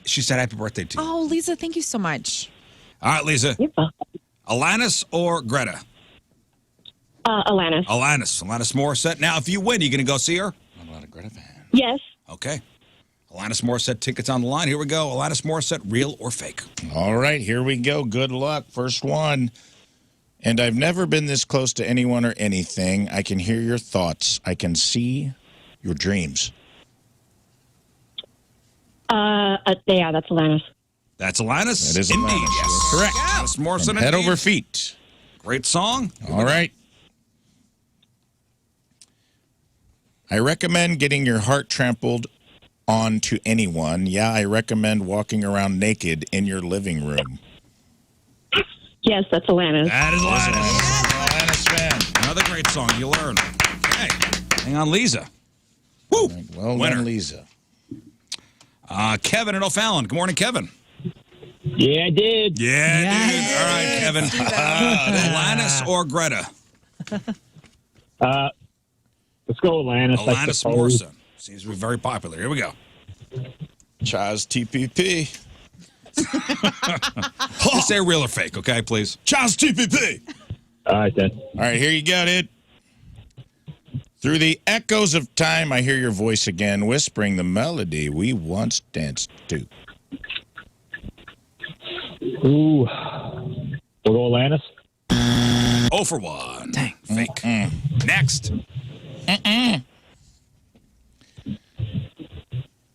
She said happy birthday to you. Oh, Lisa, thank you so much. All right, Lisa. Alanis or Greta? Alanis. Alanis Morissette. Now, if you win, you going to go see her? I'm not a Greta fan. Yes. Okay. Alanis Morissette tickets on the line. Here we go. Alanis Morissette, real or fake? All right, here we go. Good luck. First one. And I've never been this close to anyone or anything. I can hear your thoughts. I can see your dreams. Yeah, that's Alanis. That's Alanis? That is Indeed, Alanis. yes. Correct. Alanis Morissette. From Head indeed. Over Feet. Great song. All right. I recommend getting your heart trampled on to anyone. Yeah, I recommend walking around naked in your living room. Yes, that's Alanis. That is Alanis. Alanis fan. Another great song. You learn. Okay. Hang on, Lisa. Woo. Right, well Winner. done, Lisa. Kevin in O'Fallon. Good morning, Kevin. Yeah, I did. Yeah, dude. All right, Kevin. Alanis or Greta? Let's go Alanis. I Alanis suppose. Morissette. Seems to be very popular. Here we go. Chaz TPP. Just say real or fake, okay, please? Chaz TPP. All right, then. All right, here you go, dude. Through the echoes of time, I hear your voice again, whispering the melody we once danced to. Ooh. We'll go Alanis. 0 for 1. Dang, fake. Next.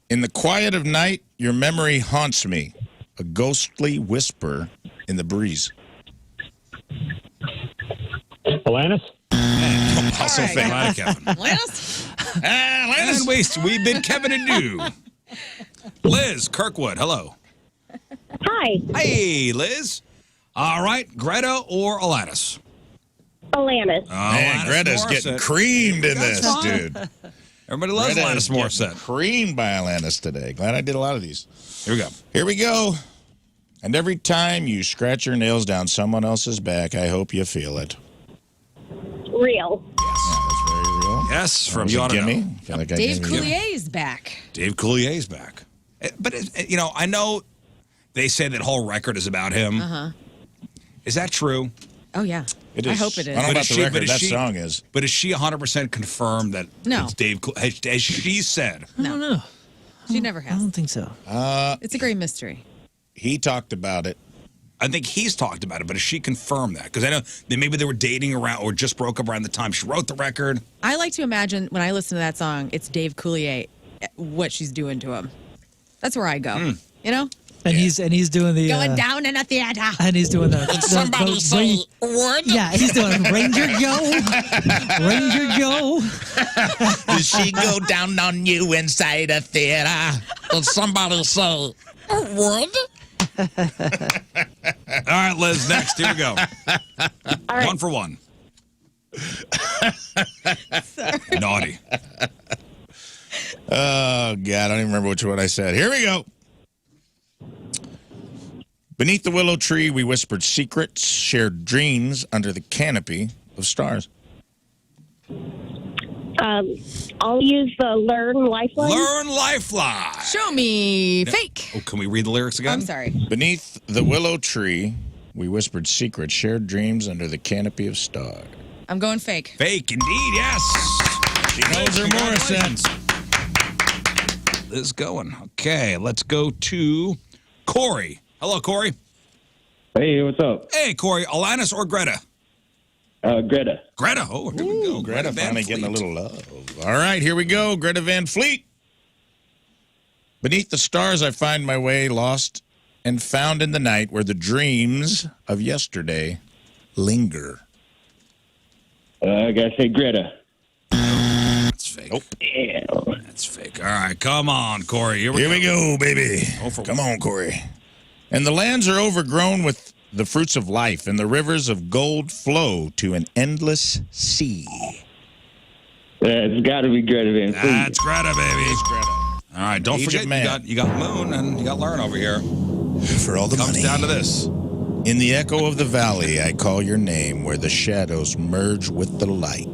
In the quiet of night, your memory haunts me, a ghostly whisper in the breeze. Alanis. Also All right, fake. guys. Kevin. Alanis? And we've been Kevin and you. Liz Kirkwood, hello. Hi. Hey, Liz. All right, Greta or Alanis? Alanis. Man, Alanis Greta's Morissette. getting creamed in That's this, fine. dude. Everybody loves Greta Alanis is getting Morissette. creamed by Alanis today. Glad I did a lot of these. Here we go. Here we go. And every time you scratch your nails down someone else's back, I hope you feel it. Real. That's very real. Yes, from Was You it Ought to gimme? Know. I feel like I Dave gave you- Coulier's back. Dave Coulier's back. But, you know, I know they say that whole record is about him. Uh-huh. Is that true? Oh, yeah. It I is. hope it is. I don't know But about is the she- record. but is That she- song is. But is she 100% confirmed that No. it's Dave as she said? I don't know. She never I has. don't think so. It's a great mystery. He talked about it. I think he's talked about it, but has she confirmed that? Because I know that maybe they were dating around or just broke up around the time she wrote the record. I like to imagine when I listen to that song, it's Dave Coulier, what she's doing to him. That's where I go. You know? And he's doing the Going down in a theater. and he's doing the somebody say word. Yeah, he's doing Ranger Joe. Ranger Joe. Did she go down on you inside a theater? Did somebody say would? All right, Liz, next. Here we go. All right. 1 for 1. Naughty. Oh, God, I don't even remember which one I said. Here we go. Beneath the willow tree, we whispered secrets, shared dreams under the canopy of stars. I'll use the Lern Lifeline. Learn Lifeline. Show me fake. Oh, can we read the lyrics again? I'm sorry. Beneath the willow tree, we whispered secrets, shared dreams under the canopy of stars. I'm going fake. Fake, indeed, yes. She knows her Morissette. Liz going. Okay, let's go to Corey. Hello, Corey. Hey, what's up? Hey, Corey. Alanis or Greta? Greta. Greta. Oh, here we go. Greta Van finally getting a Fleet. little love. All right, here we go. Greta Van Fleet. Beneath the stars, I find my way lost and found in the night where the dreams of yesterday linger. I gotta say Greta. fake. Nope. That's fake. All right, come on, Corey. Here we go, baby. Come on, Corey. And the lands are overgrown with the fruits of life, and the rivers of gold flow to an endless sea. It's got to be Greta Van Fleet. That's Greta, baby. It's Greta. All right, don't Egypt forget, man. you got Moon and you got Lern over here. For all the Comes money. down to this. In the echo of the valley, I call your name, where the shadows merge with the light.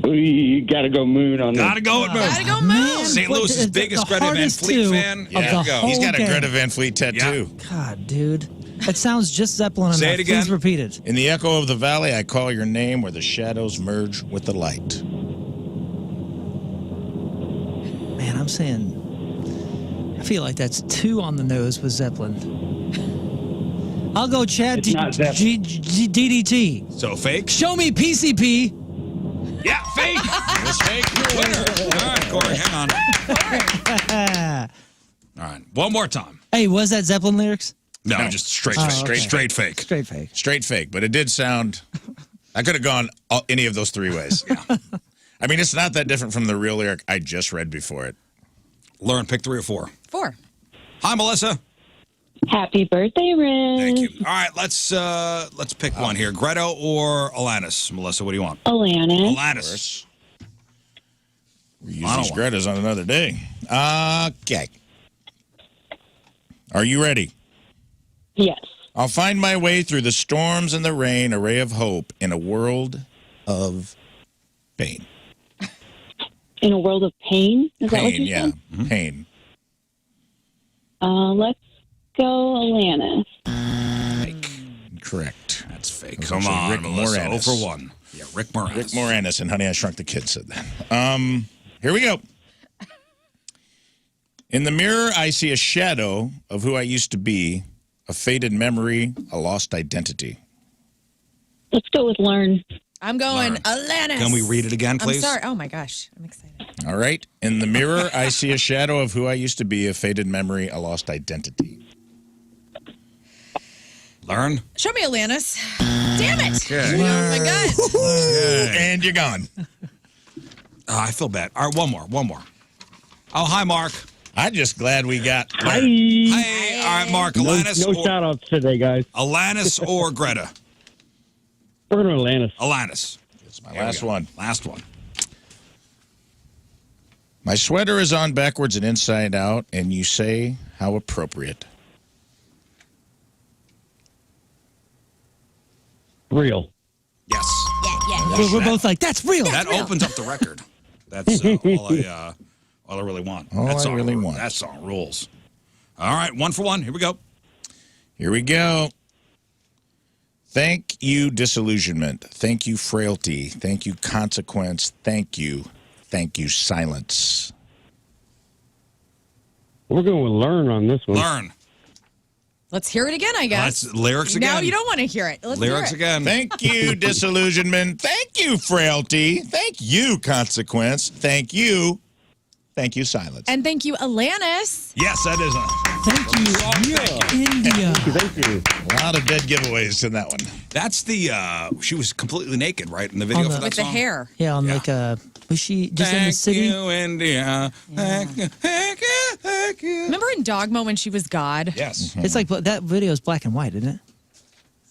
We got to go Moon on Gotta go with Moon. Gotta go Moon. St. Louis's biggest Greta Van Fleet fan. Yeah, There you go. He's got a Greta Van Fleet tattoo. God, dude. That sounds just Zeppelin enough. Say it again. Please repeat it. In the echo of the valley, I call your name, where the shadows merge with the light. Man, I'm saying... I feel like that's 2 on the nose with Zeppelin. I'll go Chad DDT. So fake? Show me PCP. Yeah, fake. It's fake. Winner. All right, Corey, hang on. All right, one more time. Hey, was that Zeppelin lyrics? No, just straight Oh, fake. okay. Straight fake. Straight fake. Straight fake, but it did sound... I could have gone any of those 3 ways. I mean, it's not that different from the real lyric I just read before it. Lauren, pick 3 or 4. 4. Hi, Melissa. Happy birthday, Riz. Thank you. All right, let's pick one here. Greta or Alanis? Melissa, what do you want? Alanis. Alanis. We use these Gretas on another day. Okay. Are you ready? Yes. I'll find my way through the storms and the rain, a ray of hope in a world of pain. In a world of pain? Is that what Pain, you yeah. said? Pain. Let's go Alanis. Correct. That's fake. That's Come actually on, Rick Melissa. Moranis. 0 for 1. Yeah, Rick Moranis. Rick Moranis and Honey, I Shrunk the Kid said that. Here we go. In the mirror, I see a shadow of who I used to be, a faded memory, a lost identity. Let's go with Lern. I'm going Alanis. Can we read it again, please? I'm sorry. Oh, my gosh. I'm excited. All right. In the mirror, I see a shadow of who I used to be, a faded memory, a lost identity. Learn. Show me Alanis. Damn it. Okay. Oh, my God. And you're gone. I feel bad. All right, one more. Oh, hi, Mark. I'm just glad we got... Hi. Hey. All right, Mark. Alanis. No shout-outs today, guys. Alanis or Greta? We're going to Alanis. Alanis. It's my last one. Last one. My sweater is on backwards and inside out, and you say, how appropriate. Real. Yes. We're both like, that's real. That opens up the record. That's all I really want. All that I song, really want. That song rules. All right, 1 for 1. Here we go. Here we go. Thank you, disillusionment. Thank you, frailty. Thank you, consequence. Thank you. Thank you, silence. We're going with Lern on this one. Learn. Let's hear it again, I guess. Lyrics again. Now you don't want to hear it. Let's Lyrics hear it. again. Thank you, disillusionment. Thank you, frailty. Thank you, consequence. Thank you. Thank you, silence. And thank you, Alanis. Yes, that is Thank you, India. Thank you. A lot of dead giveaways in that one. That's the, she was completely naked, right, in the video On for the- that With the song? hair. Yeah, on like was she just in the city? Thank you, India. Thank you, thank you, thank you. Remember in Dogma when she was God? Yes. It's like that video is black and white, isn't it?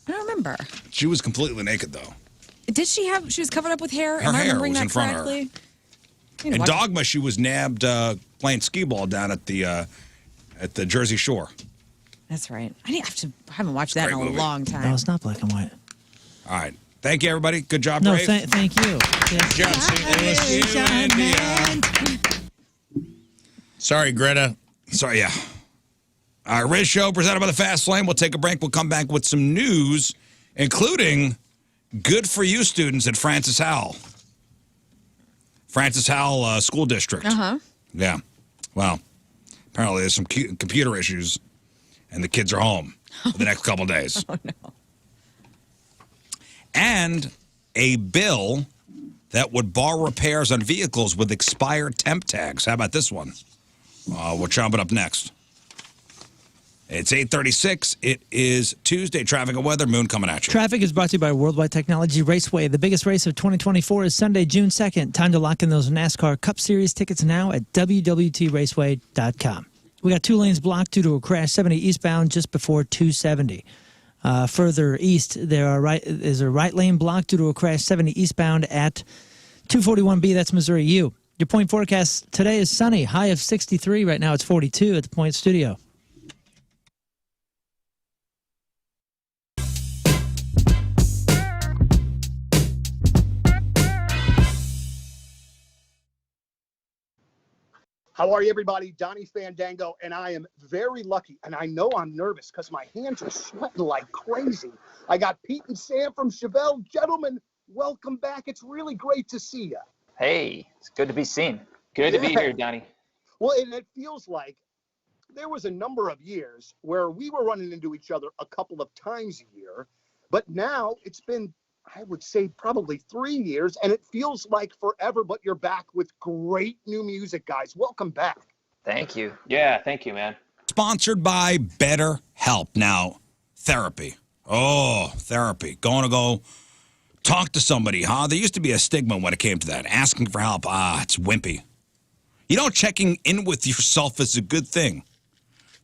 I don't remember. She was completely naked, though. Did she was covered up with hair? Her Am I hair remembering was that in front of her. correctly? You know, In watch- Dogma, she was nabbed playing skee ball down at the Jersey Shore. That's right. I haven't watched that Great in a movie. long time. No, it's not black and white. All right. Thank you, everybody. Good job, No, Rafe. thank you. Good job, St. Louis. Sorry, Greta. Sorry, yeah. All right, Riz Show presented by the Fast Lane. We'll take a break. We'll come back with some news, including good for you students at Francis Howell. Francis Howell School District. Uh-huh. Yeah. Well, apparently there's some computer issues, and the kids are home for the next couple days. Oh, no. And a bill that would bar repairs on vehicles with expired temp tags. How about this one? We'll chop it up next. It's 8:36. It is Tuesday. Traffic and weather. Moon coming at you. Traffic is brought to you by Worldwide Technology Raceway. The biggest race of 2024 is Sunday, June 2nd. Time to lock in those NASCAR Cup Series tickets now at www.raceway.com. We got 2 lanes blocked due to a crash 70 eastbound just before 270. Further east, is a right lane blocked due to a crash 70 eastbound at 241B. That's Missouri U. Your point forecast today is sunny. High of 63. Right now it's 42 at the Point Studio. How are you, everybody? Donnie Fandango, and I am very lucky, and I know I'm nervous because my hands are sweating like crazy. I got Pete and Sam from Chevelle. Gentlemen, welcome back. It's really great to see you. Hey, it's good to be seen. Good to be here, Donnie. Well, and it feels like there was a number of years where we were running into each other a couple of times a year, but now it's been, I would say, probably 3 years, and it feels like forever, but you're back with great new music, guys. Welcome back. Thank you. Yeah, thank you, man. Sponsored by BetterHelp. Now, therapy. Oh, therapy. Going to go talk to somebody, huh? There used to be a stigma when it came to that. Asking for help, it's wimpy. You know, checking in with yourself is a good thing.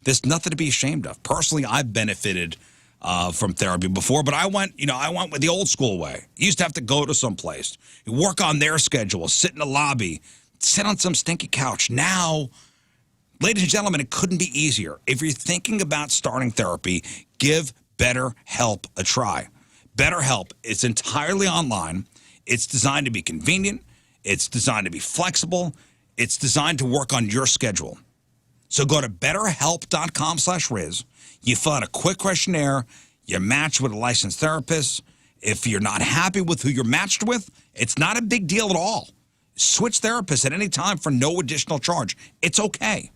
There's nothing to be ashamed of. Personally, I've benefited from therapy before, but I went with the old school way. You used to have to go to some place, work on their schedule, sit in the lobby, sit on some stinky couch. Now, ladies and gentlemen, it couldn't be easier. If you're thinking about starting therapy, give BetterHelp a try. BetterHelp is entirely online. It's designed to be convenient. It's designed to be flexible. It's designed to work on your schedule. So go to betterhelp.com/Riz. You fill out a quick questionnaire. You're matched with a licensed therapist. If you're not happy with who you're matched with, it's not a big deal at all. Switch therapists at any time for no additional charge. It's okay.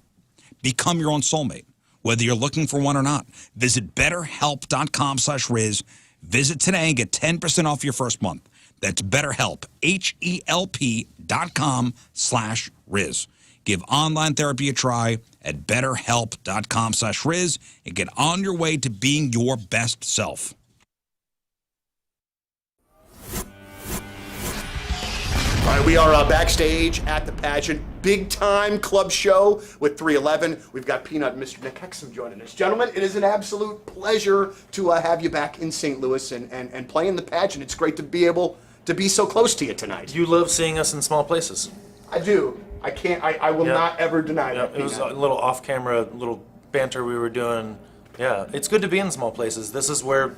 Become your own soulmate, whether you're looking for one or not. Visit betterhelp.com/Riz. Visit today and get 10% off your first month. That's BetterHelp, HELP.com/Riz. Give online therapy a try at betterhelp.com/Riz and get on your way to being your best self. All right, we are backstage at the pageant. Big time club show with 311. We've got Peanut and Mr. Nick Hexum joining us. Gentlemen, it is an absolute pleasure to have you back in St. Louis and playing the pageant. It's great to be able to be so close to you tonight. You love seeing us in small places. I do. I can't. I will not ever deny that. It was a little off-camera, little banter we were doing. Yeah, it's good to be in small places. This is where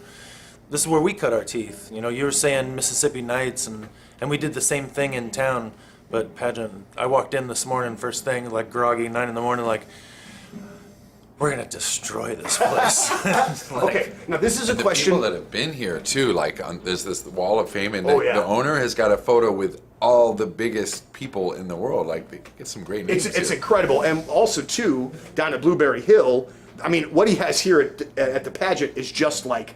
we cut our teeth. You know, you were saying Mississippi Nights, and we did the same thing in town. But pageant, I walked in this morning, first thing, like groggy, 9 in the morning, like, we're gonna destroy this place. Okay, now this is a question. People that have been here too, like there's this Wall of Fame, and Oh, yeah. the owner has got a photo with all the biggest people in the world. Like they get some great names. It's here. incredible, and also too down at Blueberry Hill. I mean, what he has here at the pageant is just like,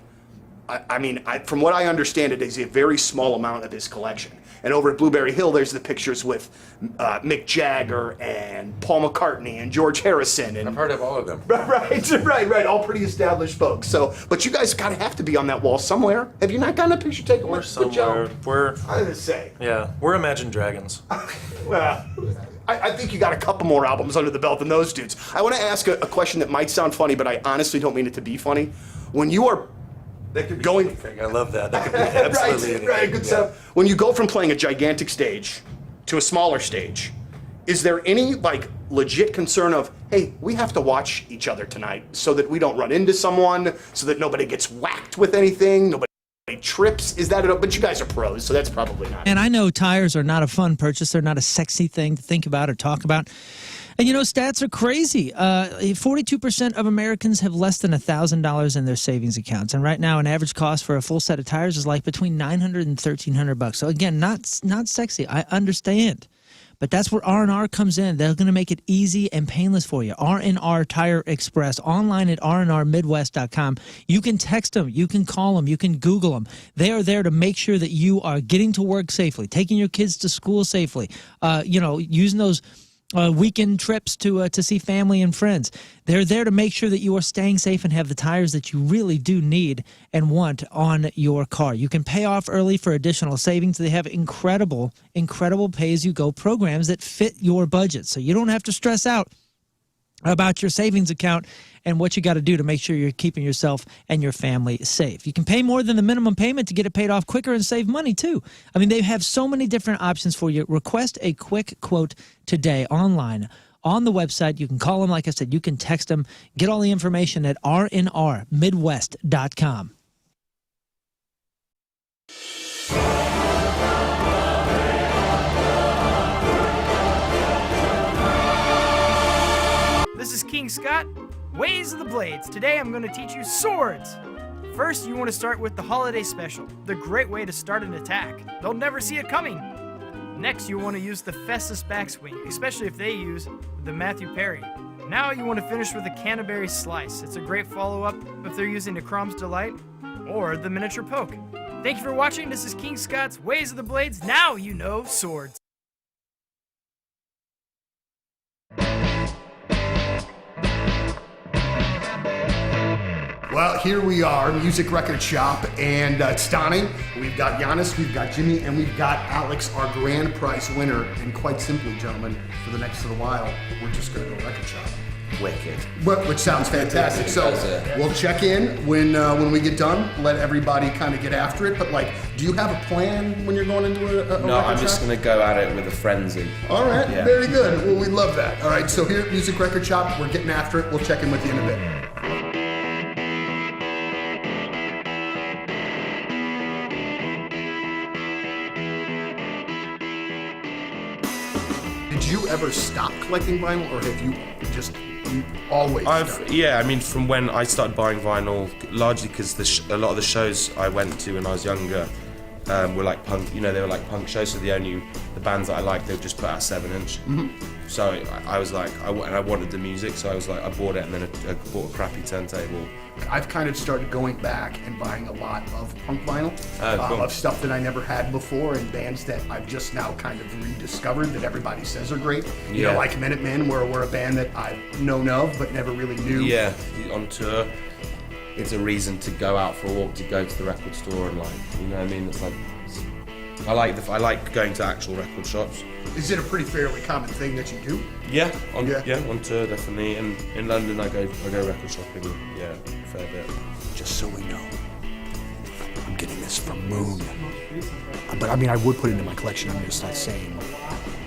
from what I understand, it is a very small amount of his collection. And over at Blueberry Hill, there's the pictures with Mick Jagger and Paul McCartney and George Harrison. And I've heard of all of them. Right. All pretty established folks. So, but you guys gotta have to be on that wall somewhere. Have you not gotten a picture taken? We're Good somewhere. job. We're. I was gonna say. Yeah, we're Imagine Dragons. Well, I think you got a couple more albums under the belt than those dudes. I want to ask a question that might sound funny, but I honestly don't mean it to be funny. When you are going, I love that. That could be absolutely anything. Right, good stuff. When you go from playing a gigantic stage to a smaller stage, is there any like legit concern of, hey, we have to watch each other tonight so that we don't run into someone, so that nobody gets whacked with anything, nobody trips? Is that it? But you guys are pros, so that's probably not. And I know tires are not a fun purchase. They're not a sexy thing to think about or talk about. And, you know, stats are crazy. 42% of Americans have less than $1,000 in their savings accounts. And right now, an average cost for a full set of tires is like between $900 and $1,300. So, again, not sexy. I understand. But that's where R&R comes in. They're going to make it easy and painless for you. R&R Tire Express, online at rnrmidwest.com. You can text them. You can call them. You can Google them. They are there to make sure that you are getting to work safely, taking your kids to school safely, using those weekend trips to see family and friends. They're there to make sure that you are staying safe and have the tires that you really do need and want on your car. You can pay off early for additional savings. They have incredible pay-as-you-go programs that fit your budget, so you don't have to stress out about your savings account and what you got to do to make sure you're keeping yourself and your family safe. You can pay more than the minimum payment to get it paid off quicker and save money, too. I mean, they have so many different options for you. Request a quick quote today online on the website. You can call them, like I said. You can text them. Get all the information at rnrmidwest.com. This is King Scott, Ways of the Blades. Today I'm going to teach you swords. First, you want to start with the holiday special, the great way to start an attack. They'll never see it coming. Next, you want to use the Festus backswing, especially if they use the Matthew Perry. Now you want to finish with the Canterbury slice. It's a great follow-up if they're using the Crom's Delight or the miniature poke. Thank you for watching. This is King Scott's Ways of the Blades. Now you know swords. Well, here we are, Music Record Shop, and it's Donnie. We've got Giannis, we've got Jimmy, and we've got Alex, our grand prize winner. And quite simply, gentlemen, for the next little while, we're just going to go record shop. Wicked. Which sounds fantastic. So we'll check in when we get done. Let everybody kind of get after it. But do you have a plan when you're going into a No, record I'm just shop? going to go at it with a frenzy. All right, Yeah. very good. Well, we love that. All right, so here at Music Record Shop, we're getting after it. We'll check in with you in a bit. Did you ever stop collecting vinyl, or have you just always done it? Yeah, I mean, from when I started buying vinyl, largely because a lot of the shows I went to when I was younger were like punk. You know, they were like punk shows. So the bands that I liked, they would just put out 7-inch. Mhm. So I was like, I wanted the music, so I was like, I bought it, and then I bought a crappy turntable. I've kind of started going back and buying a lot of punk vinyl, Cool. of stuff that I never had before, and bands that I've just now kind of rediscovered that everybody says are great. You know, Yeah. like Minutemen, we're a band that I've known of but never really knew. Yeah, on tour, it's a reason to go out for a walk, to go to the record store, and you know what I mean? It's like, I like going to actual record shops. Is it a pretty fairly common thing that you do? Yeah, on tour definitely, and in London I go record shopping. Yeah, a fair bit. Just so we know, I'm getting this from Moon. But I mean, I would put it into my collection. I'm just saying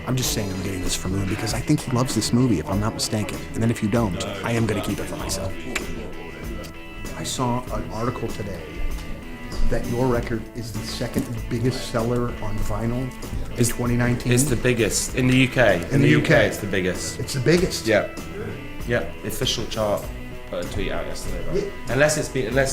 I'm getting this from Moon because I think he loves this movie, if I'm not mistaken. And then if you don't, I am going to keep it for myself. I saw an article today that your record is the second biggest seller on vinyl in 2019. It's the biggest in the UK. In the UK, it's the biggest. It's the biggest. Yeah, the official chart put a tweet out yesterday. Right? Unless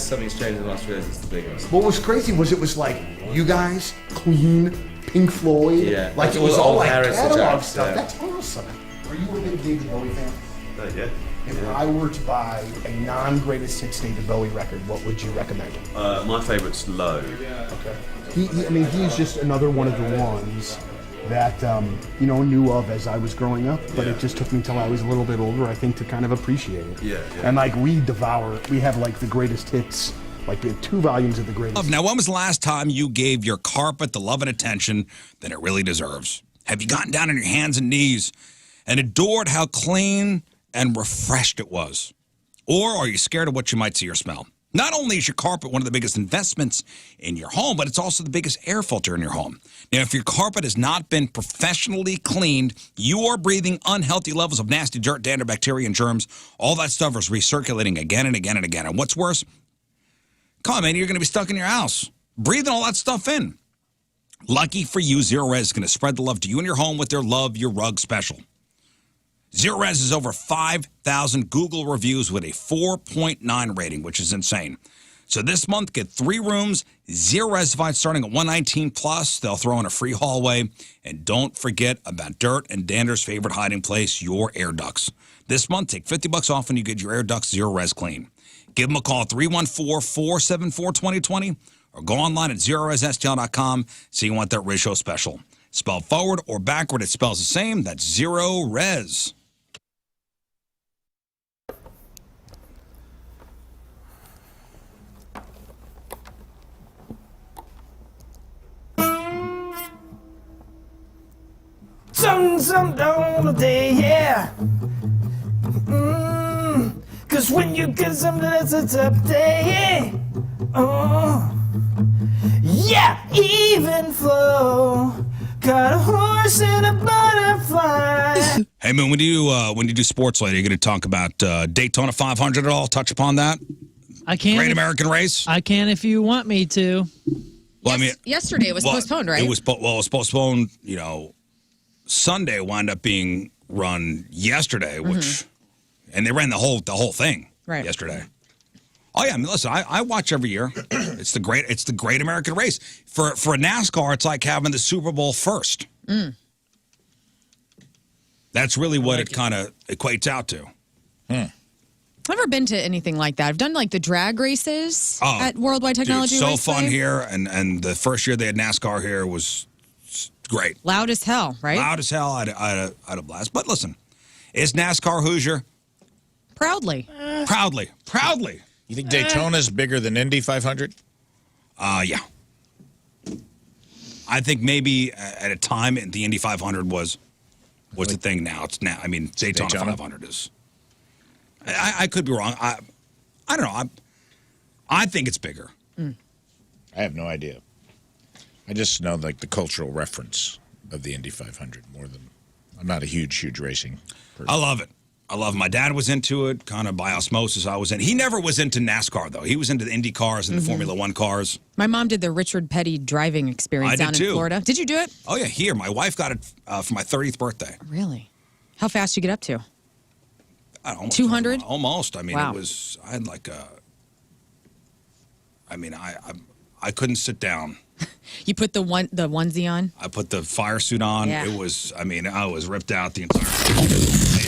something's changed in the last few years, it's the biggest. What was crazy was it was like you guys, Queen, Pink Floyd. Yeah, like it all was the all old like heritage catalog acts, stuff. yeah. That's awesome. Are you a big David Bowie fan? Yeah. If I were to buy a non-greatest hits David Bowie record, what would you recommend? My favourite's Low. Okay. He's just another one of the ones that knew of as I was growing up, but it just took me till I was a little bit older, I think, to kind of appreciate it. Yeah. And we have the greatest hits, like we have 2 volumes of the greatest. Now, when was the last time you gave your carpet the love and attention that it really deserves? Have you gotten down on your hands and knees and adored how clean and refreshed it was? Or are you scared of what you might see or smell? Not only is your carpet one of the biggest investments in your home, but it's also the biggest air filter in your home. Now, if your carpet has not been professionally cleaned, you are breathing unhealthy levels of nasty dirt, dander, bacteria, and germs. All that stuff is recirculating again and again and again. And what's worse, come on, man, you're going to be stuck in your house, breathing all that stuff in. Lucky for you, Zero Res is going to spread the love to you and your home with their Love Your Rug special. Zero Res is over 5,000 Google reviews with a 4.9 rating, which is insane. So this month, get 3 rooms, Zero Resified, starting at $119 plus. They'll throw in a free hallway. And don't forget about Dirt and Dander's favorite hiding place, your air ducts. This month, take $50 off when you get your air ducts Zero Res clean. Give them a call at 314-474-2020 or go online at ZeroResSTL.com so you want that Rizzuto special. Spelled forward or backward, it spells the same. That's zero res. Some all day, yeah. Cause when you get something that's a tough day, oh, yeah, even flow. Got a horse and a butterfly. Hey, Moon, when you do sports later, you're going to talk about Daytona 500 at all? Touch upon that? I can. Great American race? I can if you want me to. Well, I mean, yesterday it was postponed, right? It was postponed, Sunday wound up being run yesterday, which, and they ran the whole thing yesterday. Oh yeah, I mean, listen, I watch every year. It's the great American race. For a NASCAR, it's like having the Super Bowl first. That's really what it kind of equates out to. I've never been to anything like that. I've done like the drag races at Worldwide Technology Dude, so Raceway. fun here, and the first year they had NASCAR here was great. Loud as hell, right? Loud as hell. I had a blast. But listen, is NASCAR Hoosier? Proudly. Proudly. You think Daytona's bigger than Indy 500? Yeah. I think maybe at a time the Indy 500 was the thing. Now it's now. I mean, Daytona 500 is. I could be wrong. I don't know. I think it's bigger. I have no idea. I just know like the cultural reference of the Indy 500 more than. I'm not a huge racing person. I love it. My dad was into it, kind of by osmosis. I was in. He never was into NASCAR though. He was into the Indy cars and the Formula One cars. My mom did the Richard Petty driving experience down in Florida. Did you do it? Oh yeah, here. My wife got it for my 30th birthday. Really? How fast did you get up to? 200? Almost. I mean, wow. It was. I had like a. I mean, I couldn't sit down. You put the onesie on? I put the fire suit on. Yeah. It was. I mean, I was ripped out the entire.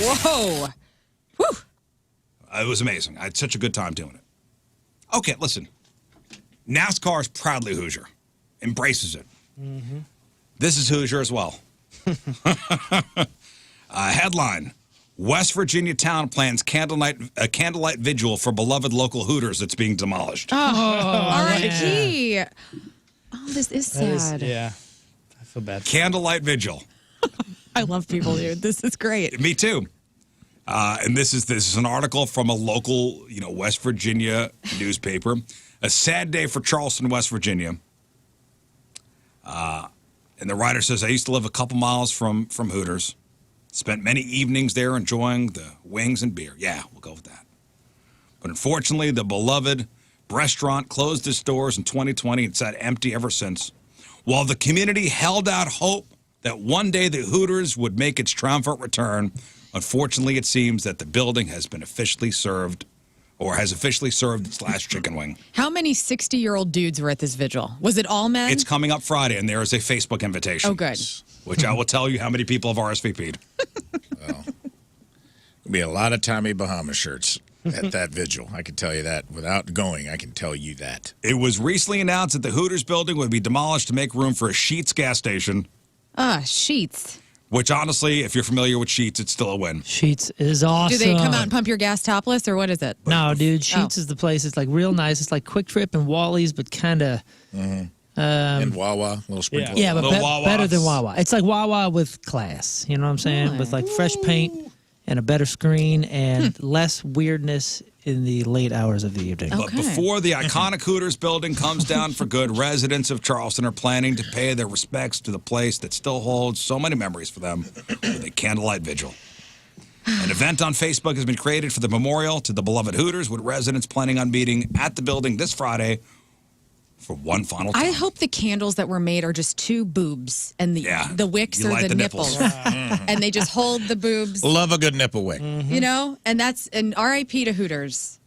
Whoa! Whew. It was amazing. I had such a good time doing it. Okay, listen. NASCAR is proudly Hoosier. Embraces it. This is Hoosier as well. Headline. West Virginia town plans candlelight vigil for beloved local Hooters that's being demolished. Oh, R.I.P. Oh, this is sad. Yeah, I feel bad. Candlelight vigil. I love people, dude. This is great. Me too. And this is an article from a local, West Virginia newspaper. A sad day for Charleston, West Virginia. And the writer says, I used to live a couple miles from Hooters. Spent many evenings there enjoying the wings and beer. Yeah, we'll go with that. But unfortunately, the beloved restaurant closed its doors in 2020 and sat empty ever since. While the community held out hope that one day the Hooters would make its triumphant return, unfortunately, it seems that the building has officially served its last chicken wing. How many 60-year-old dudes were at this vigil? Was it all men? It's coming up Friday, and there is a Facebook invitation. Oh, good. Which I will tell you how many people have RSVP'd. Well, there'll be a lot of Tommy Bahama shirts at that vigil. I can tell you that. Without going, I can tell you that. It was recently announced that the Hooters building would be demolished to make room for a Sheetz gas station. Sheetz. Which, honestly, if you're familiar with Sheetz, it's still a win. Sheetz is awesome. Do they come out and pump your gas topless, or what is it? No, dude. Sheetz is the place. It's like real nice. It's like Quick Trip and Wally's, but kind of. And Wawa, little sprinkle. Yeah, but better than Wawa. It's like Wawa with class. You know what I'm saying? Really? With like fresh paint and a better screen and less weirdness in the late hours of the evening. But before the iconic Hooters building comes down for good, residents of Charleston are planning to pay their respects to the place that still holds so many memories for them with a candlelight vigil. An event on Facebook has been created for the memorial to the beloved Hooters, with residents planning on meeting at the building this Friday for one final time. I hope the candles that were made are just two boobs, and the wicks You are light the the nipples. And they just hold the boobs. Love a good nipple wick. And that's an RIP to Hooters.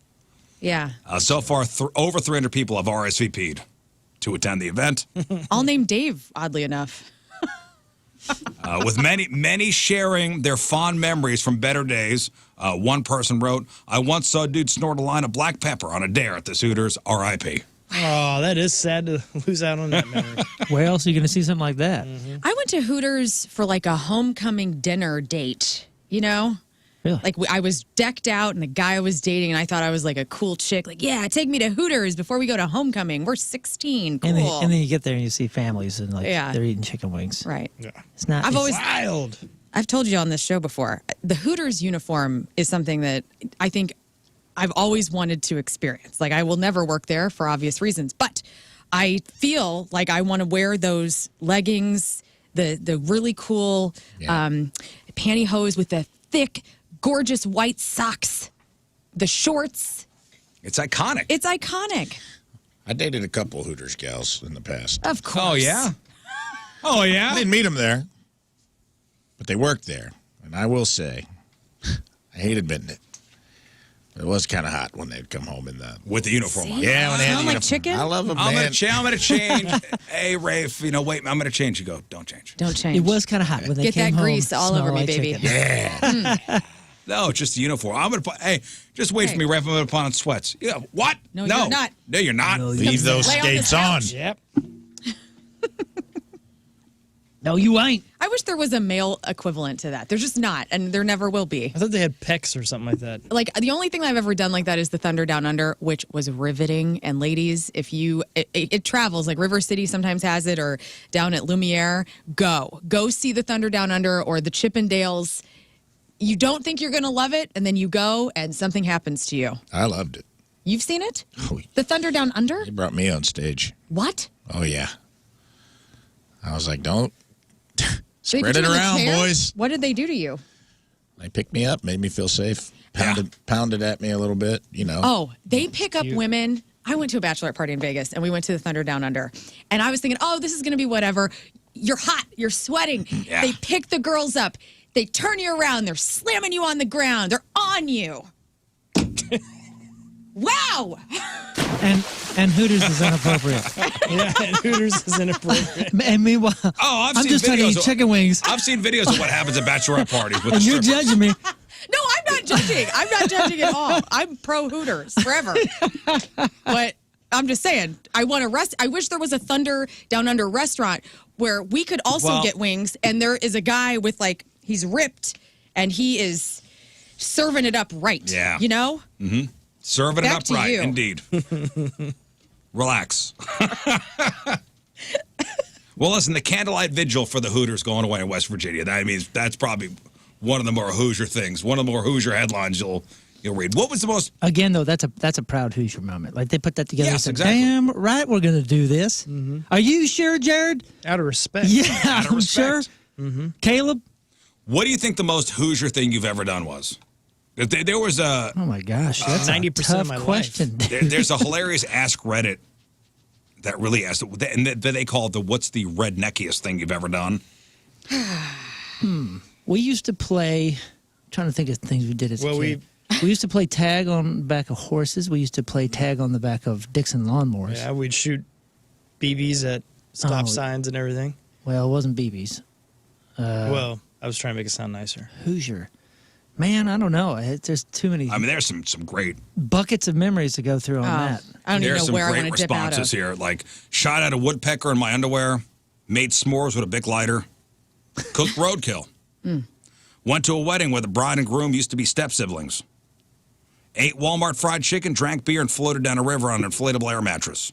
Yeah. So far, over 300 people have RSVP'd to attend the event. I'll name Dave, oddly enough. With many sharing their fond memories from better days. One person wrote, I once saw a dude snort a line of black pepper on a dare at this Hooters, RIP. Oh, that is sad to lose out on that memory. Where else are you going to see something like that? I went to Hooters for like a homecoming dinner date, you know? Really? Like I was decked out and the guy I was dating and I thought I was like a cool chick. Like, yeah, take me to Hooters before we go to homecoming. We're 16. Cool. And then you get there and you see families and like Yeah. they're eating chicken wings. Right. Yeah. It's not. I've it's always Wild. I've told you on this show before. The Hooters uniform is something that I think I've always wanted to experience. Like I will never work there for obvious reasons, but I feel like I want to wear those leggings, the really cool pantyhose with the thick, gorgeous white socks, the shorts. It's iconic. It's iconic. I dated a couple Hooters gals in the past. Of course. Oh, yeah? Oh, yeah? I didn't meet them there, but they worked there. And I will say, I hate admitting it. It was kind of hot when they'd come home in the with the uniform on. Yeah, when they had Smell the like uniform. chicken? I love them, I'm man. gonna change. Hey, Rafe, wait, I'm gonna change. You go, don't change. Don't change. It was kind of hot when they Get came that home. grease all smell over me, like baby. chicken. Yeah. No, just the uniform. I'm gonna put. Hey, just wait for me, Rafe. I'm gonna put on sweats. Yeah. What? No, you're not. No, you're not. Leave those Lay on the skates on. couch. Yep. No, you ain't. I wish there was a male equivalent to that. There's just not, and there never will be. I thought they had pecs or something like that. Like the only thing I've ever done like that is the Thunder Down Under, which was riveting. And ladies, if you it travels, like River City sometimes has it, or down at Lumiere, go see the Thunder Down Under or the Chippendales. You don't think you're gonna love it, and then you go, and something happens to you. I loved it. You've seen it? Oh, The Thunder Down Under? they brought me on stage. What? Oh, yeah. I was like, don't. They Spread put it you in the around, chair? boys. What did they do to you? They picked me up, made me feel safe, pounded at me a little bit, you know. Oh, they pick up women. I went to a bachelorette party in Vegas, and we went to the Thunder Down Under. And I was thinking, oh, this is going to be whatever. You're hot. You're sweating. Yeah. They pick the girls up. They turn you around. They're slamming you on the ground. They're on you. Wow. And Hooters is inappropriate. Yeah, and Hooters is inappropriate. And meanwhile, Oh, I'm I'm just trying to eat chicken wings. I've seen videos of what happens at bachelorette parties with And the you're strippers. judging me. No, I'm not judging. I'm not judging at all. I'm pro Hooters forever. But I'm just saying, I wish there was a Thunder Down Under restaurant where we could also get wings, and there is a guy with he's ripped and he is serving it up right. Yeah. You know? Mm-hmm. Serving it Back up to right, you. indeed. Relax. Well, listen, the candlelight vigil for the Hooters going away in West Virginia. That means that's probably one of the more Hoosier things, one of the more Hoosier headlines you'll read. What was the most? Again, though, that's a proud Hoosier moment. Like they put that together. Yes, and said, exactly. Damn right, we're gonna do this. Mm-hmm. Are you sure, Jared? Out of respect. Yeah, Out of I'm respect. sure. Mm-hmm. Caleb. What do you think the most Hoosier thing you've ever done was? There was a. Oh my gosh, that's 90% a of tough my life. question. There's a hilarious Ask Reddit that really asked, and that they call it the "What's the redneckiest thing you've ever done?" We used to play. I'm trying to think of things we did as a Well, kid. We used to play tag on the back of horses. We used to play tag on the back of Dixon lawnmowers. Yeah, we'd shoot BBs at stop Oh. signs and everything. Well, it wasn't BBs. Well, I was trying to make it sound nicer. Hoosier. Man, I don't know. There's too many I mean, there's some great. buckets of memories to go through on that. I don't even There's know some where I great want to dip out responses of. here, like shot at a woodpecker in my underwear, made s'mores with a Bic lighter, cooked roadkill, went to a wedding where the bride and groom used to be step siblings, ate Walmart fried chicken, drank beer, and floated down a river on an inflatable air mattress.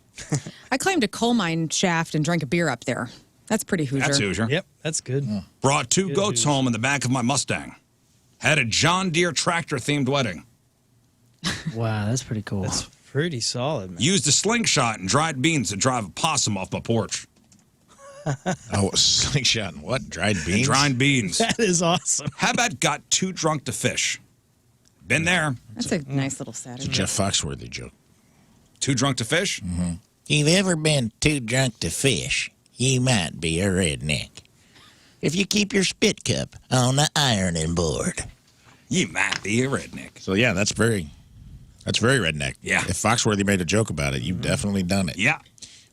I climbed a coal mine shaft and drank a beer up there. That's pretty Hoosier. That's Hoosier. Yep, that's good. Brought two Good goats Hoosier. home in the back of my Mustang. Had a John Deere tractor themed wedding. Wow, that's pretty cool. That's pretty solid, man. Used a slingshot and dried beans to drive a possum off my porch. Oh, slingshot and what? Dried beans? And dried beans. That is awesome. How about got too drunk to fish? Been there. That's a nice little It's a Saturday. Jeff Foxworthy joke. Too drunk to fish? Mm-hmm. You've ever been too drunk to fish, you might be a redneck. If you keep your spit cup on the ironing board. You might be a redneck. So, yeah, that's very redneck. Yeah. If Foxworthy made a joke about it, you've definitely done it. Yeah.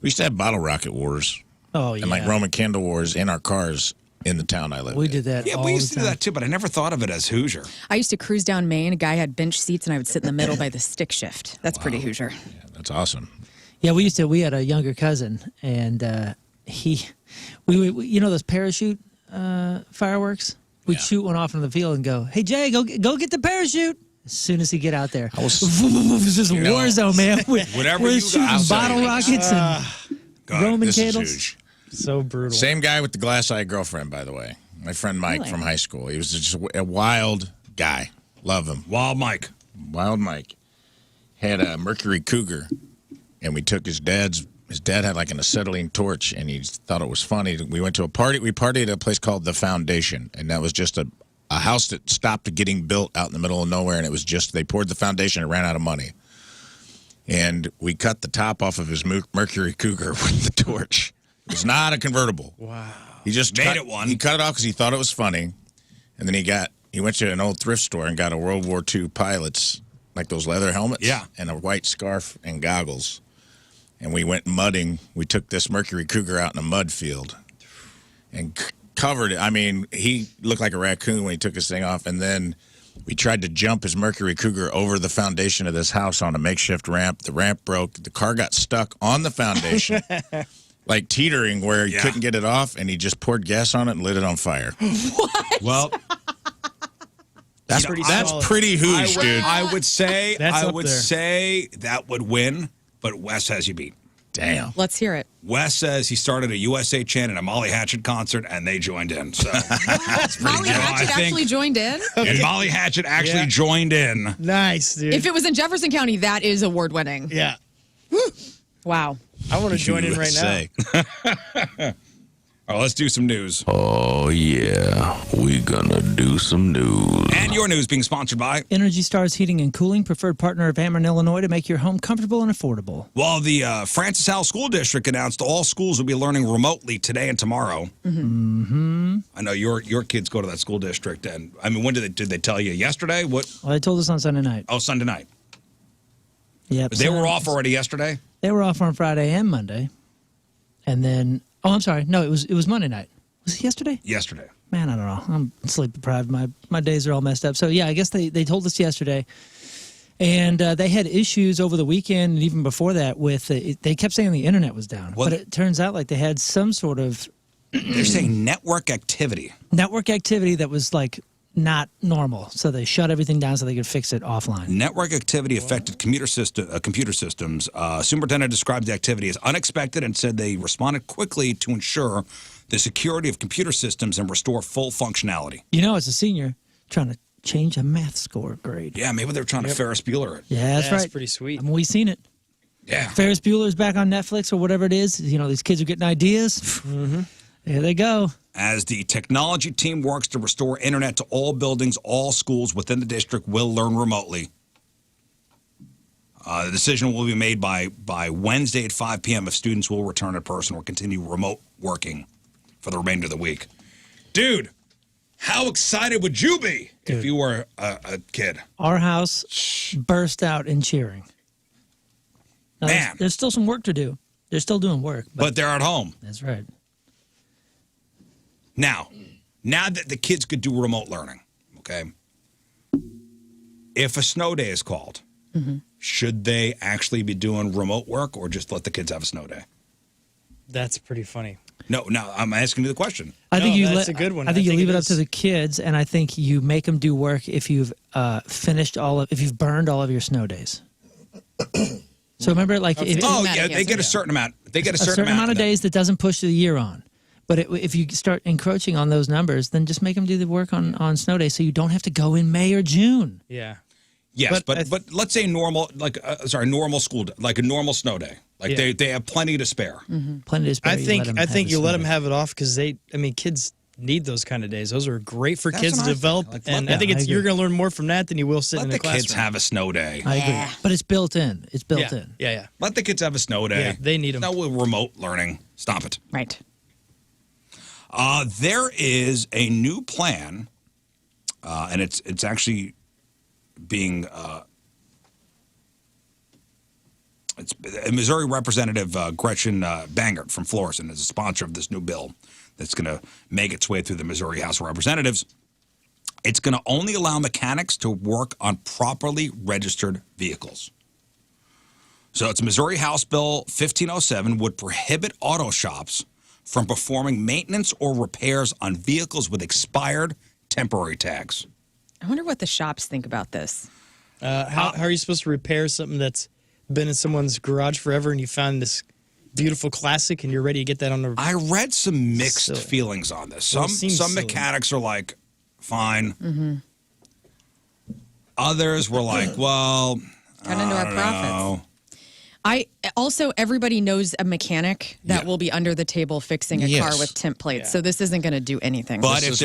We used to have bottle rocket wars Oh, yeah. and like Roman candle wars in our cars in the town I lived we in. did that Yeah, all we used the to do time. that too, but I never thought of it as Hoosier. I used to cruise down Maine. A guy had bench seats, and I would sit in the middle by the stick shift. That's pretty Hoosier. Yeah, that's awesome. Yeah, we had a younger cousin, and we you know those parachute fireworks? We'd shoot one off in the field and go, "Hey Jay, go get the parachute." As soon as he get out there, it's just a war zone, man. We're shooting bottle rockets and Roman candles. So brutal. Same guy with the glass-eyed girlfriend, by the way. My friend Mike from high school. He was just a wild guy. Love him. Wild Mike. Wild Mike. Had a Mercury Cougar, and we took his dad had like an acetylene torch, and he thought it was funny. We went to a party. We partied at a place called The Foundation, and that was just a house that stopped getting built out in the middle of nowhere, and it was just, they poured the foundation and ran out of money. And we cut the top off of his Mercury Cougar with the torch. It was not a convertible. Wow. He just made it one. He cut it off because he thought it was funny, and then he went to an old thrift store and got a World War II pilot's, like those leather helmets, and a white scarf and goggles. And we went mudding. We took this Mercury Cougar out in a mud field and covered it. I mean, he looked like a raccoon when he took his thing off. And then we tried to jump his Mercury Cougar over the foundation of this house on a makeshift ramp. The ramp broke. The car got stuck on the foundation, like teetering where he couldn't get it off. And he just poured gas on it and lit it on fire. What? Well, that's pretty Hooshe, dude. I would say there. that would win, but Wes has you beat. Damn. Let's hear it. Wes says he started a USA Chan and a Molly Hatchet concert, and they joined in. So Molly Hatchet actually joined in? And Molly Hatchet actually joined in. Nice, dude. If it was in Jefferson County, that is award winning. Yeah. Wow. I want to join in right now. All right, let's do some news. Oh, yeah. We gonna do some news. And your news being sponsored by Energy Stars Heating and Cooling, preferred partner of Ameren, Illinois, to make your home comfortable and affordable. Well, the Francis Howell School District announced all schools will be learning remotely today and tomorrow. I know your kids go to that school district, and I mean, when did they tell you? Yesterday? What? Well, they told us on Sunday night. Oh, Sunday night. Yep. But they were off already yesterday? They were off on Friday and Monday. And then, oh, I'm sorry. No, it was Monday night. Was it yesterday? Yesterday. Man, I don't know. I'm sleep deprived. My days are all messed up. So, yeah, I guess they told us yesterday. And they had issues over the weekend and even before that with, they kept saying the internet was down. Well, but it turns out like they had some sort of... They're saying network activity. Network activity that was like not normal. So they shut everything down so they could fix it offline. Network activity affected computer systems. Superintendent described the activity as unexpected and said they responded quickly to ensure the security of computer systems and restore full functionality. You know, as a senior, trying to change a math score grade. Yeah, maybe they're trying to Ferris Bueller it. Yeah, that's right. That's pretty sweet. I mean, we've seen it. Yeah. Ferris Bueller's back on Netflix or whatever it is. You know, these kids are getting ideas. Mm-hmm. There they go. As the technology team works to restore internet to all buildings, all schools within the district will learn remotely. The decision will be made by Wednesday at 5 p.m. if students will return in person or continue remote working for the remainder of the week. Dude, how excited would you be if you were a kid? Our house burst out in cheering. Now, Man. there's still some work to do. They're still doing work. But they're at home. That's right. Now that the kids could do remote learning, okay, if a snow day is called, should they actually be doing remote work or just let the kids have a snow day? That's pretty funny. No, I'm asking you the question. I think that's a good one. I think you leave it up is. to the kids, and I think you make them do work if you've if you've burned all of your snow days. So remember, like, they get a certain amount. They get a certain amount of days that doesn't push the year on. But if you start encroaching on those numbers, then just make them do the work on snow days so you don't have to go in May or June. Yeah. Yes, but let's say normal, normal school day, like a normal snow day. Like they have plenty to spare. Plenty to spare. I think you let them have it off because kids need those kind of days. Those are great for kids to develop. And I think you're going to learn more from that than you will sitting in the classroom. Let the kids have a snow day. I agree. But it's built in. It's built in. Yeah. Let the kids have a snow day. Yeah, they need them. No remote learning. Stop it. Right. There is a new plan, and it's actually being it's Missouri Representative Gretchen Bangert from Florissant is a sponsor of this new bill that's going to make its way through the Missouri House of Representatives. It's going to only allow mechanics to work on properly registered vehicles. So it's Missouri House Bill 1507 would prohibit auto shops from performing maintenance or repairs on vehicles with expired temporary tags. I wonder what the shops think about this. How are you supposed to repair something that's been in someone's garage forever and you found this beautiful classic and you're ready to get that on the... I read some mixed feelings on this. Well, Some it seems mechanics are like, fine. Mm-hmm. Others were like, well, Cut into our profits. Everybody knows a mechanic that will be under the table fixing a car with tint plates. So this isn't going to do anything. But if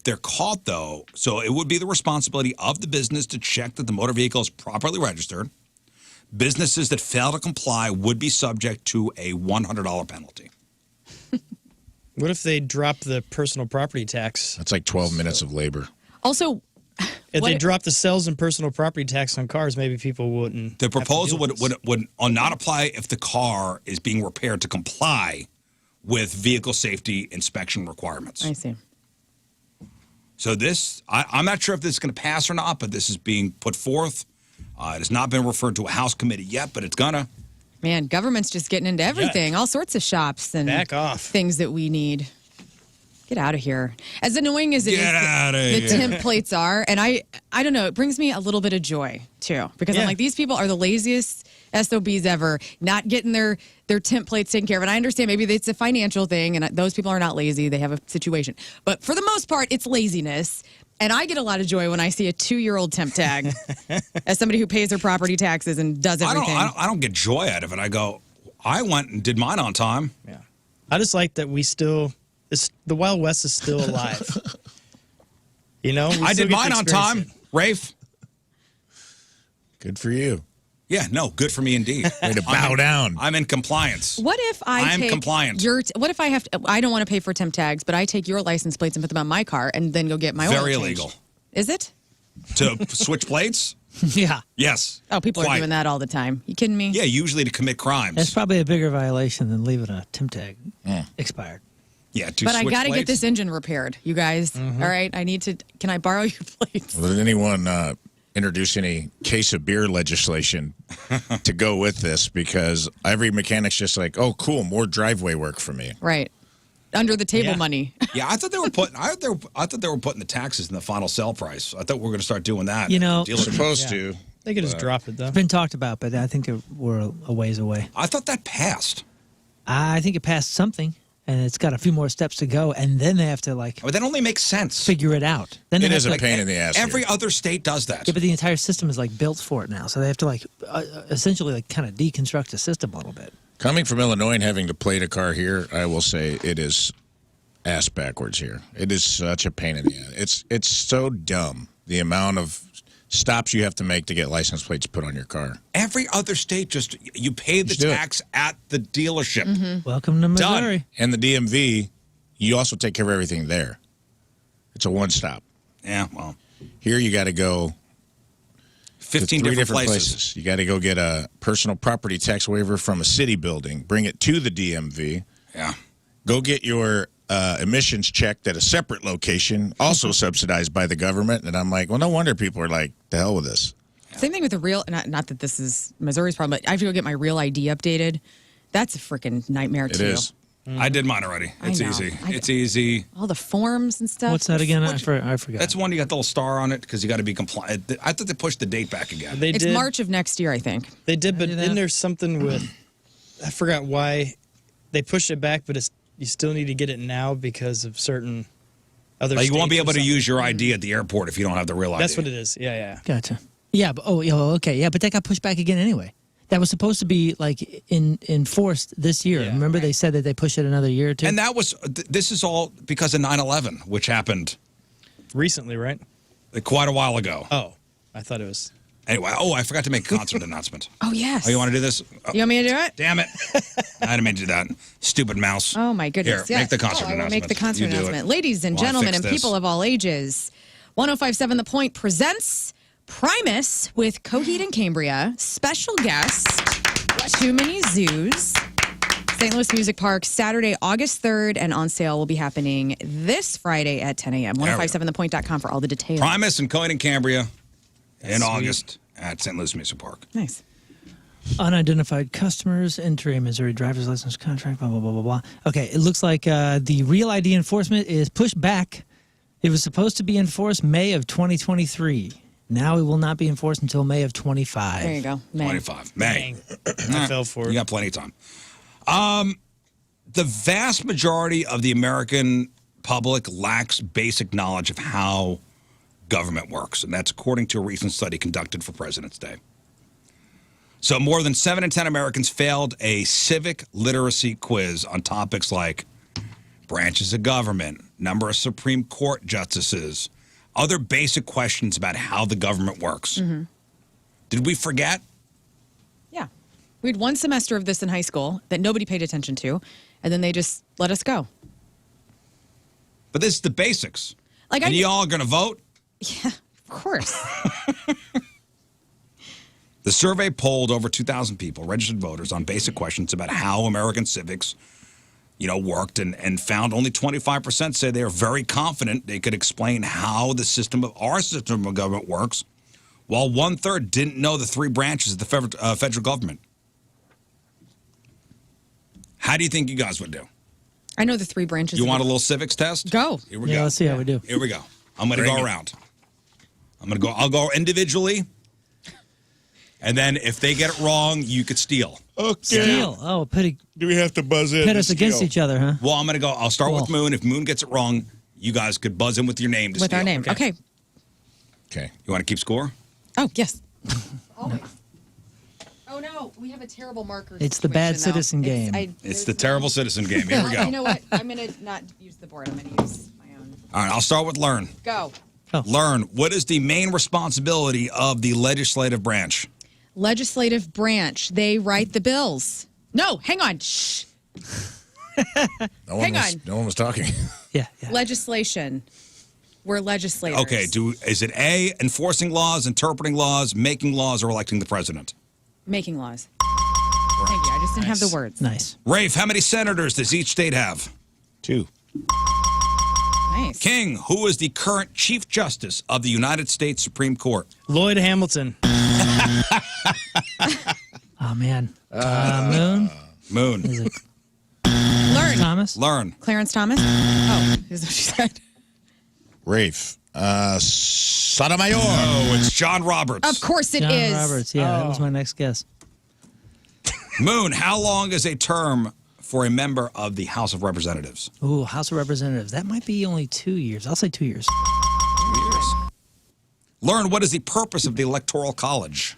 they're caught, though, so it would be the responsibility of the business to check that the motor vehicle is properly registered. Businesses that fail to comply would be subject to a $100 penalty. What if they drop the personal property tax? That's like 12 minutes of labor. Also, if they drop the sales and personal property tax on cars, maybe people wouldn't. The proposal would not apply if the car is being repaired to comply with vehicle safety inspection requirements. I see. So this, I'm not sure if this is going to pass or not, but this is being put forth. It has not been referred to a House committee yet, but it's gonna. Man, government's just getting into everything, all sorts of shops and things that we need. Get out of here. As annoying as it is, the temp plates are, and I don't know, it brings me a little bit of joy too, because I'm like, these people are the laziest SOBs ever, not getting their temp plates taken care of. And I understand maybe it's a financial thing, and those people are not lazy; they have a situation. But for the most part, it's laziness. And I get a lot of joy when I see a 2-year-old temp tag as somebody who pays their property taxes and does everything. I don't get joy out of it. I go, I went and did mine on time. Yeah. I just like that the Wild West is still alive. You know? I did mine on time, Rafe. Good for you. Yeah, no, good for me indeed. Way to bow down. I'm in compliance. What if I take compliant. What if I don't want to pay for temp tags, but I take your license plates and put them on my car and then go get my oil Very changed? illegal. Is it? To switch plates? Yeah. Yes. Oh, people are doing that all the time. You kidding me? Yeah, usually to commit crimes. That's probably a bigger violation than leaving a temp tag expired. Yeah, but I got to get this engine repaired, you guys. All right, can I borrow your plates? Well, did anyone introduce any case of beer legislation to go with this? Because every mechanic's just like, oh, cool, more driveway work for me. Right. Under the table money. Yeah, I thought they were putting. I thought they were putting the taxes in the final sell price. I thought we were going to start doing that. You know, supposed to. They could just drop it though. It's been talked about, but I think we're a ways away. I thought that passed. I think it passed something, and it's got a few more steps to go, and then they have to But that only makes sense. Figure it out. Then it is a pain in the ass. Every other state does that. Yeah, but the entire system is built for it now, so they have to essentially kind of deconstruct the system a little bit. Coming from Illinois and having to plate a car here, I will say it is ass backwards here. It is such a pain in the ass. It's so dumb, the amount of stops you have to make to get license plates put on your car. Every other state you pay the tax at the dealership. Welcome to Missouri. Done. And the DMV, you also take care of everything there. It's a one-stop. Yeah, well. Here you got to go 15 to 3 different places. You got to go get a personal property tax waiver from a city building, bring it to the DMV. Yeah. Go get your emissions checked at a separate location, also subsidized by the government. And I'm like, well, no wonder people are like, the hell with this. Same thing with the real, not that this is Missouri's problem, but I have to go get my real ID updated. That's a freaking nightmare, too. It is. I did mine already. It's easy. It's easy. All the forms and stuff. What's that again? I forgot. That's one you got the little star on it because you got to be compliant. I thought they pushed the date back again. It's March of next year, I think. They did, but isn't there something with, I forgot why they pushed it back, but you still need to get it now because of certain other you won't be states or able to use your ID at the airport if you don't have the real ID. That's what it is. Yeah. Gotcha. Yeah, but okay. Yeah, but that got pushed back again anyway. That was supposed to be enforced this year. Yeah, Remember they said that they pushed it another year or two? And that was, this is all because of 9/11, which happened recently, right? Quite a while ago. Oh, I thought it was. Anyway, I forgot to make a concert announcement. Oh, yes. Oh, you want to do this? You want me to do it? Damn it. I didn't mean to do that. Stupid mouse. Oh, my goodness. Here, yes. make the concert I will announcement. make the concert You do it. announcement. Ladies and While I gentlemen fix and this. people of all ages, 105.7 The Point presents Primus with Coheed and Cambria. Special guest, Too Many Zoos. St. Louis Music Park, Saturday, August 3rd, and on sale will be happening this Friday at 10 a.m. 1057thepoint.com for all the details. Primus and Coheed and Cambria in Sweet. August at St. Louis Music Park. Nice. Unidentified customers, entry, Missouri driver's license contract, blah, blah, blah, blah, blah. Okay, it looks like the real ID enforcement is pushed back. It was supposed to be enforced May of 2023. Now it will not be enforced until May of 25. There you go. May. 25. May. I fell for it. You got plenty of time. The vast majority of the American public lacks basic knowledge of how government works, and that's according to a recent study conducted for President's Day. So more than 7 in 10 Americans failed a civic literacy quiz on topics like branches of government, number of Supreme Court justices, other basic questions about how the government works. Mm-hmm. Did we forget? Yeah. We had one semester of this in high school that nobody paid attention to, and then they just let us go. But this is the basics. Like, and y'all are going to vote? Yeah, of course. The survey polled over 2,000 people, registered voters, on basic questions about how American civics, worked, and found only 25% say they are very confident they could explain how our system of government works, while 1/3 didn't know the 3 branches of the federal government. How do you think you guys would do? I know the 3 branches. You want a little civics test? Go. Here we go. Yeah, let's see how we do. Here we go. I'm going to go around. I'll go individually. And then if they get it wrong, you could steal. Okay. Steal. Oh, pity. Do we have to buzz in? Pit us against each other, huh? Well, I'm going to go. I'll start with Moon. If Moon gets it wrong, you guys could buzz in with your name to With steal. our name. Okay. Okay. You want to keep score? Oh, yes. Always. Oh, no. We have a terrible marker. It's the bad citizen game. It's the terrible citizen game. Here we go. You know what? I'm going to not use the board. I'm going to use my own. All right. I'll start with Lern. Go. Lern, what is the main responsibility of the legislative branch? Legislative branch. They write the bills. No, hang on. Shh. Hang on. No one was talking. Yeah. Legislation. We're legislators. Okay. Is it A, enforcing laws, interpreting laws, making laws, or electing the president? Making laws. Thank you. I just didn't have the words. Nice. Rafe, how many senators does each state have? 2. Nice. King, who is the current Chief Justice of the United States Supreme Court? Lloyd Hamilton. Oh, man. Moon? Moon. Is it Lern. Thomas? Lern. Clarence Thomas? Oh, is what she said. Rafe. Sotomayor. Oh, it's John Roberts. Of course it John is. Roberts. Yeah, that was my next guess. Moon, how long is a term for a member of the House of Representatives? Ooh, House of Representatives. That might be only 2 years. I'll say 2 years. 2 years. Learn, what is the purpose of the Electoral College?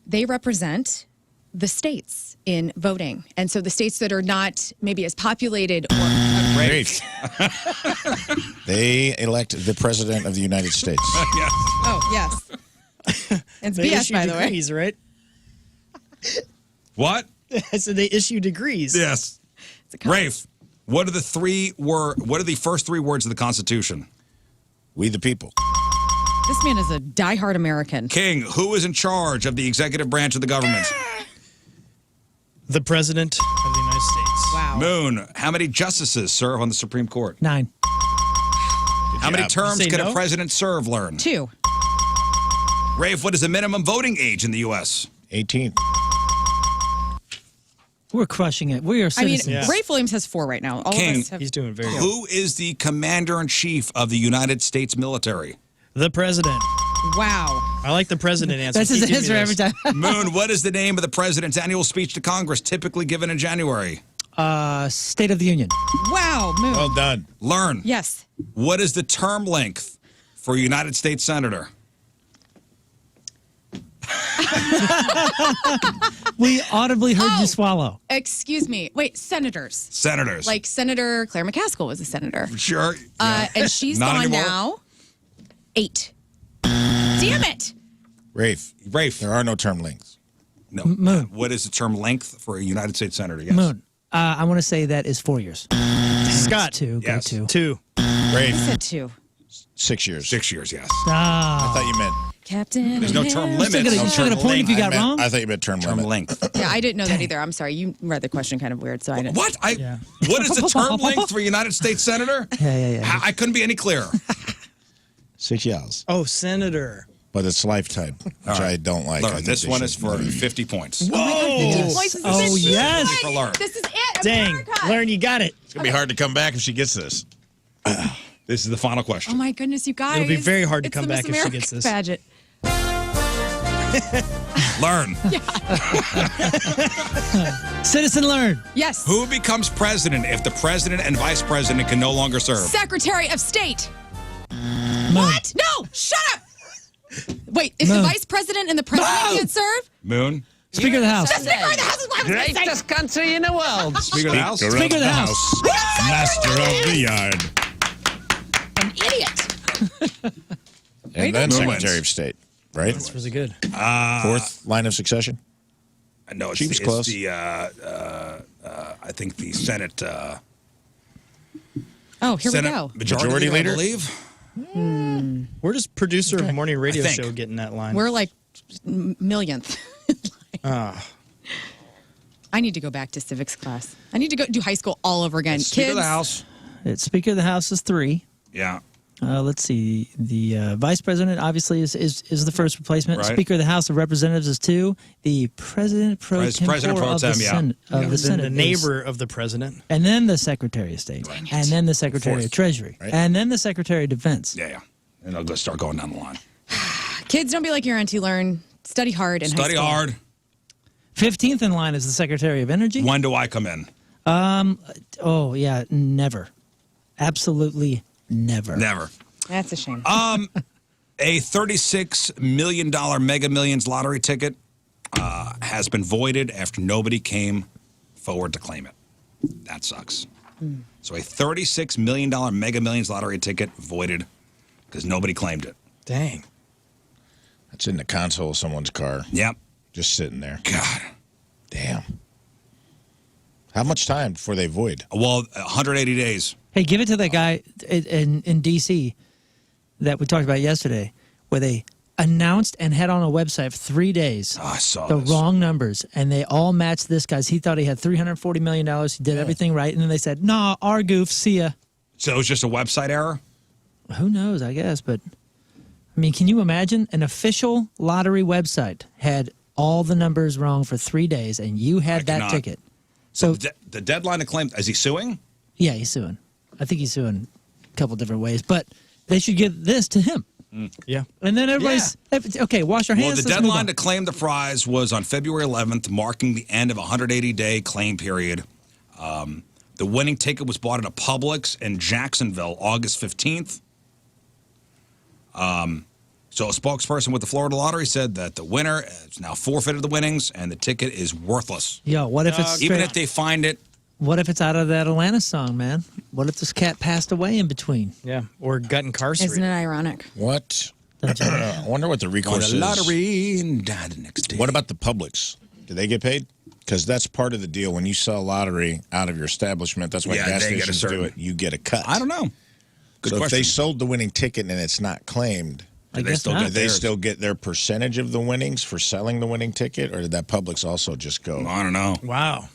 They represent the states in voting. And so the states that are not maybe as populated or... Great. They elect the President of the United States. Yes. Oh, yes. It's They BS, issue by the way. degrees, right? What? I said they issue degrees. Yes. Rafe, what are the first 3 words of the Constitution? We the people. This man is a diehard American. King, who is in charge of the executive branch of the government? The President of the United States. Wow. Moon, how many justices serve on the Supreme Court? 9. How many terms Say can no? a president serve, Learn? 2. Rafe, what is the minimum voting age in the U.S.? 18. We're crushing it. We are I mean, citizens. Rafe Williams has 4 right now. All King, of us have... He's doing very well. Who is the commander-in-chief of the United States military? The President. Wow. I like the President answer. That's his Keep giving me answer every those. time. Moon, what is the name of the president's annual speech to Congress typically given in January? State of the Union. Wow, Moon. Well done. Learn. Yes. What is the term length for a United States senator? We audibly heard you swallow. Excuse me. Wait, senators. Senators. Like Senator Claire McCaskill was a senator. Sure. And she's Not gone anymore? now. 8. Damn it. Rafe. There are no term lengths. No. Moon. What is the term length for a United States senator? Yes. Moon. I want to say that is 4 years. Scott. 2. Yes. Go 2. 2. I Rafe. said 2. 6 years. 6 years, yes. Ah. I thought you meant. Captain. There's no term America. limit. You still got a point if you got wrong? I thought you meant term limit. length. Yeah, I didn't know that either. I'm sorry. You read the question kind of weird, so I didn't. What? Yeah. What is the term length for a United States senator? Yeah. I couldn't be any clearer. 6 years. Oh, Senator. but it's lifetime, which I don't like. I Lern, think this they one should is for 50 points. Whoa! Oh, yes. For Lern. This is it. Dang. America. Learn, you got it. It's going to be hard to come back if she gets this. This is the final question. Oh my goodness, you guys! It'll be very hard to It's come the back Miss if she America gets this. Pageant. Learn. Citizen Learn. Yes. Who becomes president if the president and vice president can no longer serve? Secretary of State. What? No! Shut up! Wait, if the vice president and the president can't serve? Moon. Speaker of the House. The Speaker of the House is what I was going to say. Greatest country in the world. Speaker of the House. Speaker of the House. Master of the yard. An idiot. And then Moon Secretary wins. of State, right? That's really good. Fourth line of succession? No, it's, She was it's close. the, I think the Senate, Oh, here Senate we go. Majority Leader? I believe. Where does producer of morning radio I think. show get in that line? We're like millionth. Ah. I need to go back to civics class. I need to go do high school all over again. Speaker of Kids. the House. It's Speaker of the House is 3. Yeah. Let's see. The vice president obviously is the first replacement. Right. Speaker of the House of Representatives is 2. The president pro tempore President pro of the tem, yeah. Senate, of the Senate the is- neighbor of the president. and then the Secretary of State, and then the Secretary Fourth. of Treasury, Right. and then the Secretary of Defense. Yeah. And I'll go start going down the line. Kids, don't be like your auntie. Learn. Study hard in high Study school. hard. 15th in line is the Secretary of Energy. When do I come in? Oh yeah, never, absolutely never. Never. That's a shame. A $36 million Mega Millions lottery ticket has been voided after nobody came forward to claim it. That sucks. So a $36 million Mega Millions lottery ticket voided because nobody claimed it. Dang. That's in the console of someone's car. Yep. Just sitting there. God. Damn. How much time before they void? Well, 180 days. Hey, give it to that guy in D.C. that we talked about yesterday, where they announced and had on a website for 3 days Oh, I saw the this. wrong numbers, and they all matched this guy's. He thought he had $340 million. He did everything right, and then they said, "Nah, our goof, see ya." So it was just a website error? Who knows? I guess, but I mean, can you imagine an official lottery website had all the numbers wrong for 3 days, and you had that cannot. ticket? So the deadline to claim, is he suing? Yeah, he's suing. I think he's suing a couple different ways, but they should give this to him. Yeah. And then everybody's okay. Wash your hands. Well, the let's move deadline on. to claim the prize was on February 11th, marking the end of a 180-day claim period. The winning ticket was bought at a Publix in Jacksonville August 15th. So a spokesperson with the Florida Lottery said that the winner has now forfeited the winnings and the ticket is worthless. Yo, what if it's Even straight- if they find it? What if it's out of that Atlanta song, man? What if this cat passed away in between? Yeah, or got incarcerated. Isn't it ironic? What? I wonder what the recourse Won is. the lottery and died the next day. What about the Publix? Do they get paid? Because that's part of the deal. When you sell lottery out of your establishment, that's why Yeah, gas they get a stations certain- do it. You get a cut. I don't know. Good so question. if they sold the winning ticket and it's not claimed, I guess still not. get do they theirs? still get their percentage of the winnings for selling the winning ticket, or did that Publix also just go? I don't know. Wow.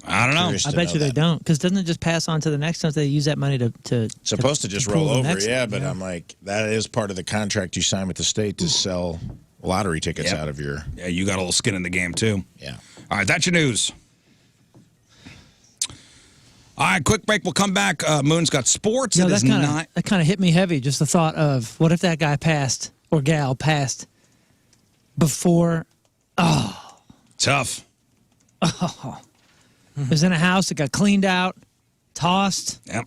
I don't know. Curious I to bet know you they that. don't, because doesn't it just pass on to the next one? They use that money to Supposed to just pull roll the over, next yeah, one, but I'm like, that is part of the contract you sign with the state to sell lottery tickets Yep. out of your. Yeah, you got a little skin in the game, too. Yeah. All right, that's your news. All right, quick break. We'll come back. Moon's got sports. You know, It is that kind of hit me heavy. Just the thought of what if that guy passed or gal passed before. Tough. It was in a house that got cleaned out, tossed. Yep.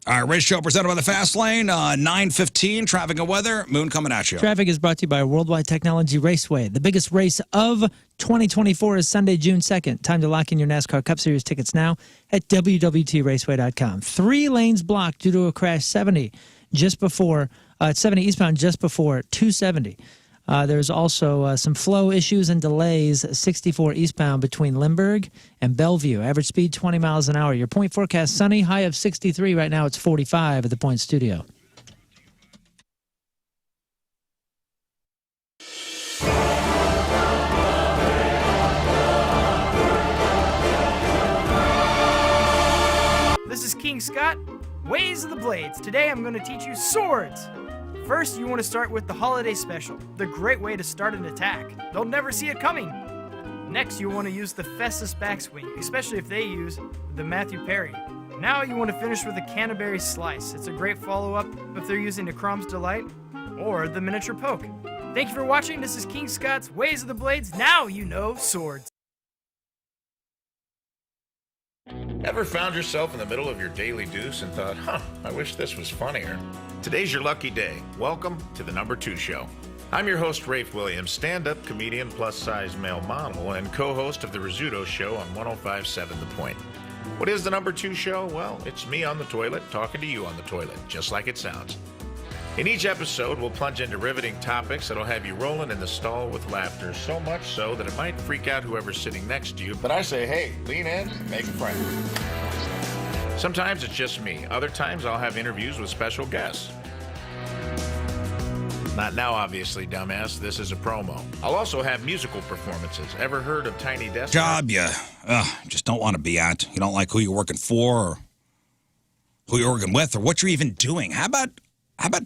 All right, race show presented by the Fast Lane. 9:15, traffic and weather. Moon coming at you. Traffic is brought to you by Worldwide Technology Raceway. The biggest race of 2024 is Sunday, June 2nd. Time to lock in your NASCAR Cup Series tickets now at www.raceway.com. 3 lanes blocked due to a crash 70 eastbound just before 270. There's also some flow issues and delays 64 eastbound between Lindbergh and Bellevue. Average speed 20 miles an hour. Your point forecast sunny, high of 63. Right now it's 45 at the Point Studio. This is King Scott, Ways of the Blades. Today I'm going to teach you swords. First, you want to start with the holiday special, the great way to start an attack. They'll never see it coming. Next, you want to use the Festus backswing, especially if they use the Matthew Perry. Now you want to finish with a Canterbury slice. It's a great follow-up if they're using the Crom's Delight or the miniature poke. Thank you for watching. This is King Scott's Ways of the Blades. Now you know swords. Ever found yourself in the middle of your daily deuce and thought, I wish this was funnier? Today's your lucky day. Welcome to the Number 2 Show. I'm your host, Rafe Williams, stand-up comedian, plus-size male model, and co-host of the Rizzuto Show on 105.7 The Point. What is the Number 2 Show? Well, it's me on the toilet talking to you on the toilet, just like it sounds. In each episode, we'll plunge into riveting topics that'll have you rolling in the stall with laughter, so much so that it might freak out whoever's sitting next to you. But I say, hey, lean in and make a friend. Sometimes it's just me. Other times I'll have interviews with special guests. Not now, obviously, dumbass. This is a promo. I'll also have musical performances. Ever heard of Tiny Desk? Job you just don't want to be at. You don't like who you're working for or who you're working with or what you're even doing. How about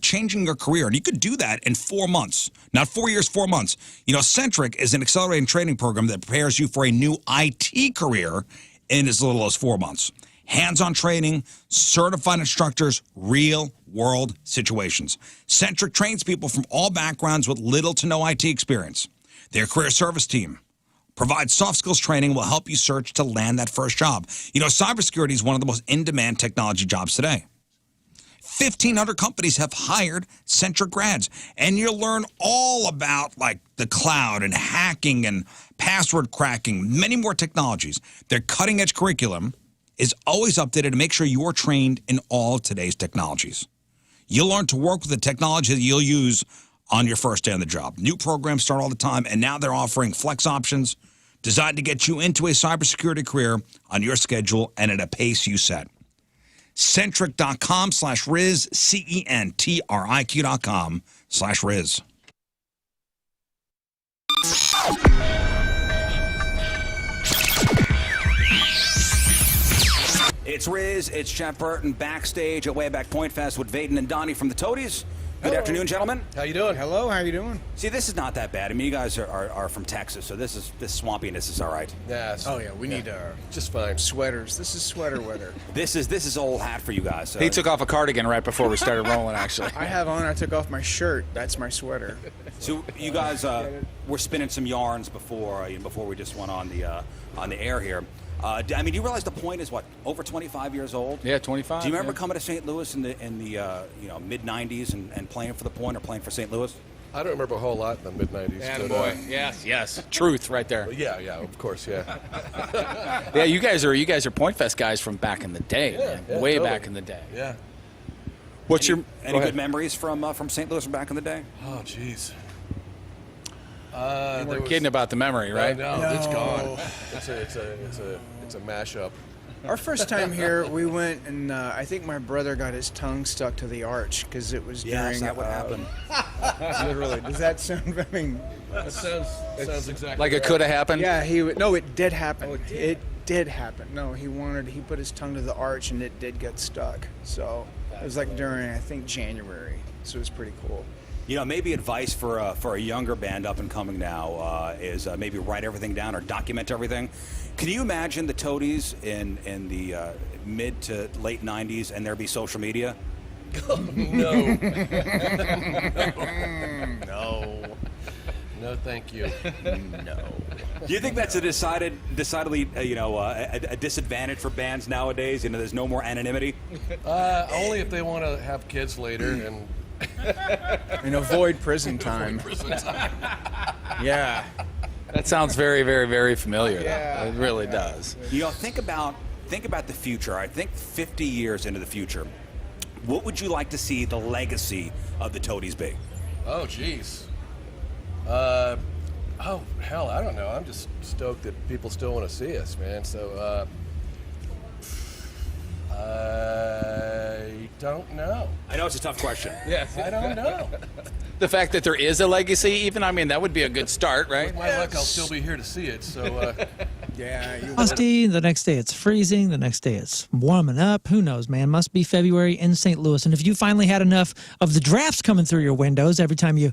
changing your career? And you could do that in 4 months. Not 4 years, 4 months. You know, Centric is an accelerating training program that prepares you for a new IT career in as little as 4 months. Hands-on training, certified instructors, real-world situations. Centric trains people from all backgrounds with little to no IT experience. Their career service team provides soft skills training, will help you search to land that first job. You know, cybersecurity is one of the most in-demand technology jobs today. 1,500 companies have hired Centric grads, and you'll learn all about, like, the cloud and hacking and password cracking, many more technologies. Their cutting-edge curriculum is always updated to make sure you're trained in all today's technologies. You'll learn to work with the technology that you'll use on your first day on the job. New programs start all the time, and now they're offering flex options designed to get you into a cybersecurity career on your schedule and at a pace you set. Centric.com/Riz, CENTRIQ.com/Riz. It's Riz, it's Jeff Burton backstage at Way Back Point Fest with Vaden and Donnie from the Toadies. Good afternoon, gentlemen. How you doing? Hello, how you doing? See, this is not that bad. I mean, you guys are from Texas, so this swampiness is all right. Yes. Oh yeah, we need just fine sweaters. This is sweater weather. This is old hat for you guys. So. He took off a cardigan right before we started rolling. Actually, I took off my shirt. That's my sweater. So you guys were spinning some yarns before we just went on the air here. I mean, do you realize the Point is what, over 25 years old? Yeah, 25. Do you remember coming to St. Louis in the mid 90s and playing for the Point or playing for St. Louis? I don't remember a whole lot in the mid 90s. Yeah, boy. Yes. Truth right there. Yeah, of course, yeah. Yeah, you guys are Point Fest guys from back in the day, man. Way totally. Back in the day. Yeah. What's any good memories from St. Louis from back in the day? Oh, jeez. You weren't kidding about the memory, right? No, it's gone. It's a mashup. Our first time here, we went and I think my brother got his tongue stuck to the arch because it was during. Yes, that would happen. Literally, does that sound? I mean, that sounds exactly like it could have happened. Yeah, no, it did happen. Oh, it did happen. No, he put his tongue to the arch and it did get stuck. So it was like during I think January. So it was pretty cool. You know, maybe advice for a younger band up and coming now is maybe write everything down or document everything. Can you imagine the Toadies in the mid to late 90s and there be social media? Oh, no. No, thank you. No. Do you think that's a decidedly a disadvantage for bands nowadays? You know, there's no more anonymity. Only if they want to have kids later and avoid prison time. Yeah. That sounds very, very, very familiar. Yeah. It really does. You know, think about the future. I think 50 years into the future, what would you like to see the legacy of the Toadies be? Oh, geez. Oh, hell, I don't know. I'm just stoked that people still want to see us, man. So, I don't know. I know it's a tough question. Yes, I don't know. the fact that there is a legacy, even, I mean, that would be a good start, right? With my luck, I'll still be here to see it. So, Frosty, the next day it's freezing, the next day it's warming up. Who knows, man? Must be February in St. Louis. And if you finally had enough of the drafts coming through your windows every time you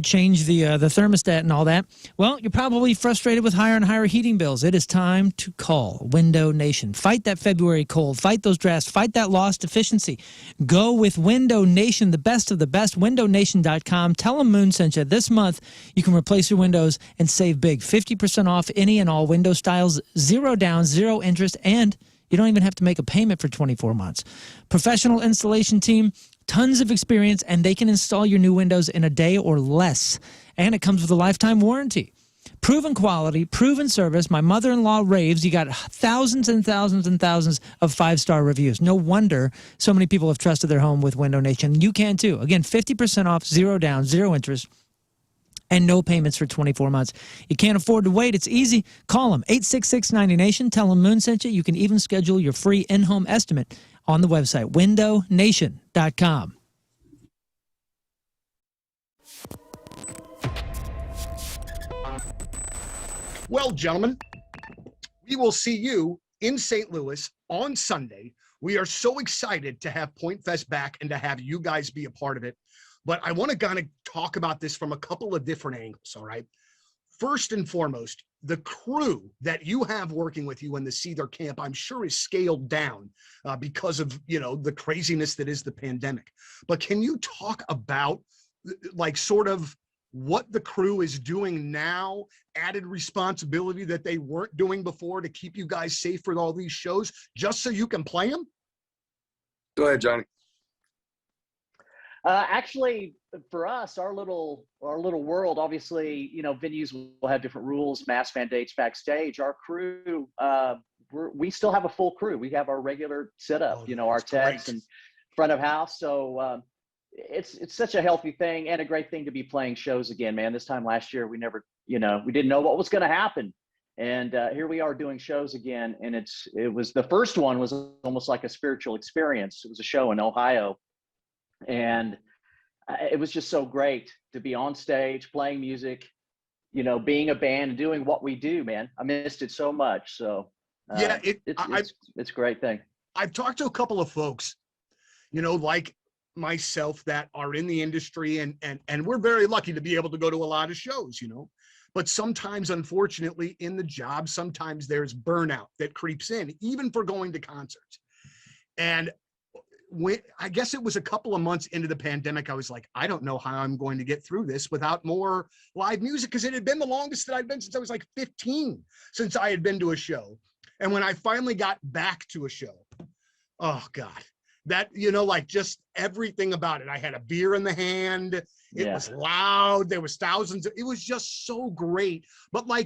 change the thermostat and all that, well, you're probably frustrated with higher and higher heating bills. It is time to call Window Nation. Fight that February cold. Fight those drafts. Fight that lost efficiency. Go with Window Nation, the best of the best. WindowNation.com. Tell them Moon sent you. This month, you can replace your windows and save big. 50% off any and all window styles, 0 down, 0 interest, and you don't even have to make a payment for 24 months. Professional installation team, tons of experience, and they can install your new windows in a day or less. And it comes with a lifetime warranty. Proven quality, proven service. My mother-in-law raves. You got thousands and thousands and thousands of 5-star reviews. No wonder so many people have trusted their home with Window Nation. You can too. Again, 50% off, 0 down, 0 interest, and no payments for 24 months. You can't afford to wait. It's easy. Call them, 866-90-NATION. Tell them Moon sent you. You can even schedule your free in-home estimate on the website, windownation.com. Well, gentlemen, we will see you in St. Louis on Sunday. We are so excited to have Point Fest back and to have you guys be a part of it. But I want to kind of talk about this from a couple of different angles, all right? First and foremost, the crew that you have working with you in the Seether camp, I'm sure is scaled down because of, the craziness that is the pandemic. But can you talk about, like, sort of what the crew is doing now, added responsibility that they weren't doing before to keep you guys safe for all these shows, just so you can play them? Go ahead, Johnny. Actually, for us, our little world, obviously, venues will have different rules, mask mandates backstage. Our crew, we still have a full crew. We have our regular setup, our techs and front of house. So it's such a healthy thing and a great thing to be playing shows again, man. This time last year, we never, we didn't know what was going to happen. And here we are doing shows again. And it was the first one was almost like a spiritual experience. It was a show in Ohio. And it was just so great to be on stage, playing music, being a band and doing what we do, man. I missed it so much. So yeah, it's a great thing. I've talked to a couple of folks, like myself, that are in the industry, and we're very lucky to be able to go to a lot of shows, but sometimes, unfortunately, in the job, sometimes there's burnout that creeps in, even for going to concerts. And I guess it was a couple of months into the pandemic, I was like, I don't know how I'm going to get through this without more live music, because it had been the longest that I'd been since I was like 15, since I had been to a show. And when I finally got back to a show, oh God, that, like just everything about it. I had a beer in the hand. It was loud. There was thousands. It was just so great. But I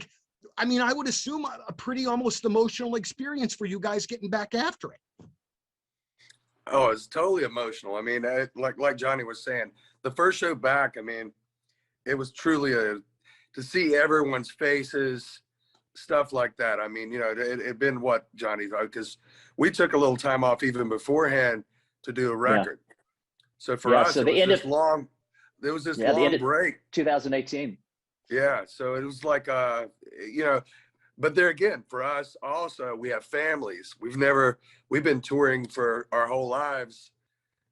would assume a pretty almost emotional experience for you guys getting back after it. Oh, it's totally emotional. I mean, like Johnny was saying, the first show back, it was truly to see everyone's faces, stuff like that. I mean, it'd been what, Johnny, because we took a little time off even beforehand to do a record. Yeah. So for us, it was this long break. 2018. Yeah. So it was like, but there again, for us also, we have families. We've been touring for our whole lives,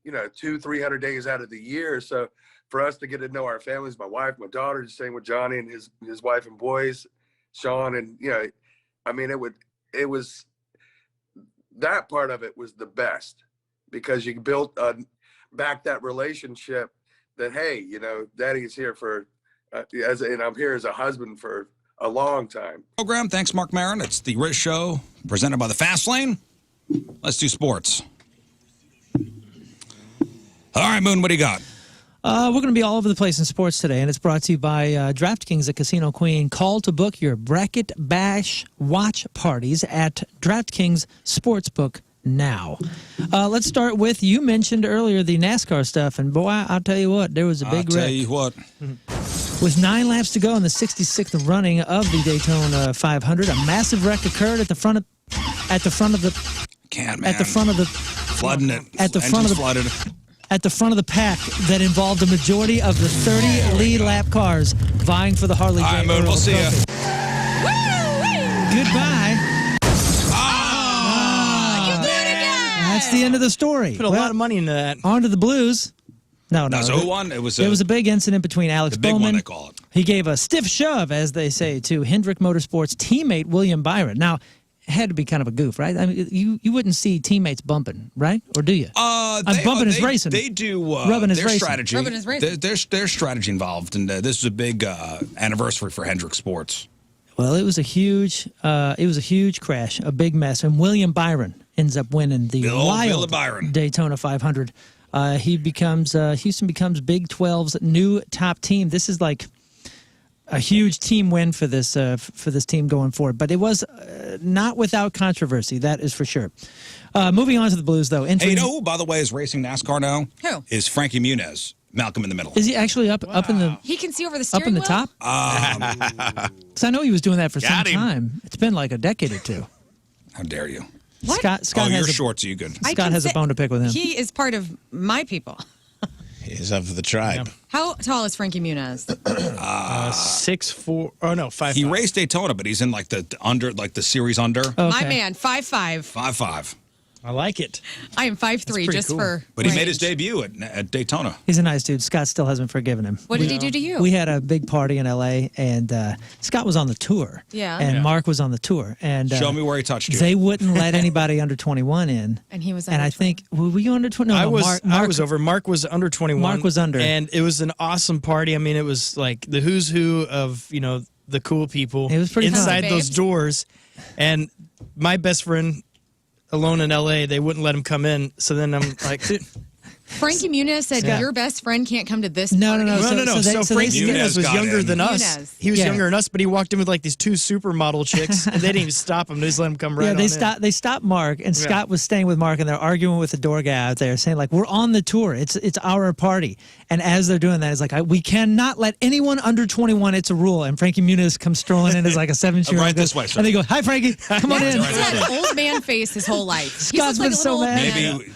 200-300 days out of the year. So for us to get to know our families, my wife, my daughter, the same with Johnny and his wife and boys, Sean, and it was that part of it was the best, because you built back that relationship that, hey, Daddy's here for, and I'm here as a husband for a long time. Program. Thanks, Mark Maron. It's the Riz Show, presented by the Fast Lane. Let's do sports. All right, Moon, what do you got? We're going to be all over the place in sports today, and it's brought to you by DraftKings at Casino Queen. Call to book your Bracket Bash watch parties at DraftKings Sportsbook now. Let's start with, you mentioned earlier the NASCAR stuff, and boy, I'll tell you what, there was a big wreck. I'll tell you what. With 9 laps to go in the 66th running of the Daytona 500, a massive wreck occurred at the front of the flooding it. at the front of the at the front of the pack that involved a majority of the 30 lead lap cars vying for the Harley J. All right, Moon, we'll see you. Goodbye. You blew it again. That's the end of the story. Put a lot of money into that. On to the Blues. No. So who won? It was a big incident between Alex the big Bowman. one, they call it. He gave a stiff shove, as they say, to Hendrick Motorsports teammate William Byron. Now, it had to be kind of a goof, right? I mean, you wouldn't see teammates bumping, right? Or do you? Bumping is racing. They do rubbing is their racing. strategy. Rubbing is racing. There's strategy involved, and this is a big anniversary for Hendrick Sports. Well, it was a huge crash, a big mess, and William Byron ends up winning the wild Daytona 500. Houston becomes Big 12's new top team. This is like a huge team win for this team going forward. But it was not without controversy, that is for sure. Moving on to the Blues, though. Hey, you know who, by the way, is racing NASCAR now? Who? Is Frankie Muniz. Malcolm in the middle. Is he actually up in the? He can see over the steering wheel? Up in the top? Because I know he was doing that for some time. It's been like a decade or two. How dare you? What? Scott you're has short, so you good. Scott has a bone to pick with him. He is part of my people. He's of the tribe. How tall is Frankie Muniz? 6'4". Oh no, 5'5". He raced Daytona, but he's in like the series under. Okay. My man, 5'5". 5'5". I like it. I am 5'3", just cool. for. But he range. made his debut at Daytona. He's a nice dude. Scott still hasn't forgiven him. What did he do to you? We had a big party in L.A., and Scott was on the tour. Yeah. And Mark was on the tour. And Show me where he touched you. They wouldn't let anybody under 21 in. And he was And under I think, were you under 21? No, I was over. Mark was under 21. Mark was under. And it was an awesome party. I mean, it was like the who's who of, the cool people It was pretty inside fun. those doors. And my best friend, alone in L.A., they wouldn't let him come in. So then I'm like, dude. Frankie Muniz said your best friend can't come to this No. party. So Frankie Muniz was younger than us. Muniz. He was younger than us, but he walked in with like these two supermodel chicks, and they didn't even stop him. They just let him come right on in. They stopped Mark, and Scott was staying with Mark, and they're arguing with the door guy out there, saying like, "We're on the tour. It's our party." And as they're doing that, it's like, "We cannot let anyone under 21. It's a rule." And Frankie Muniz comes strolling in as like a 17-year-old. Right this way, sir. And they go, "Hi, Frankie. Come on in." He's had an old man face his whole life. Scott's He's been just so like a little mad. old man. Maybe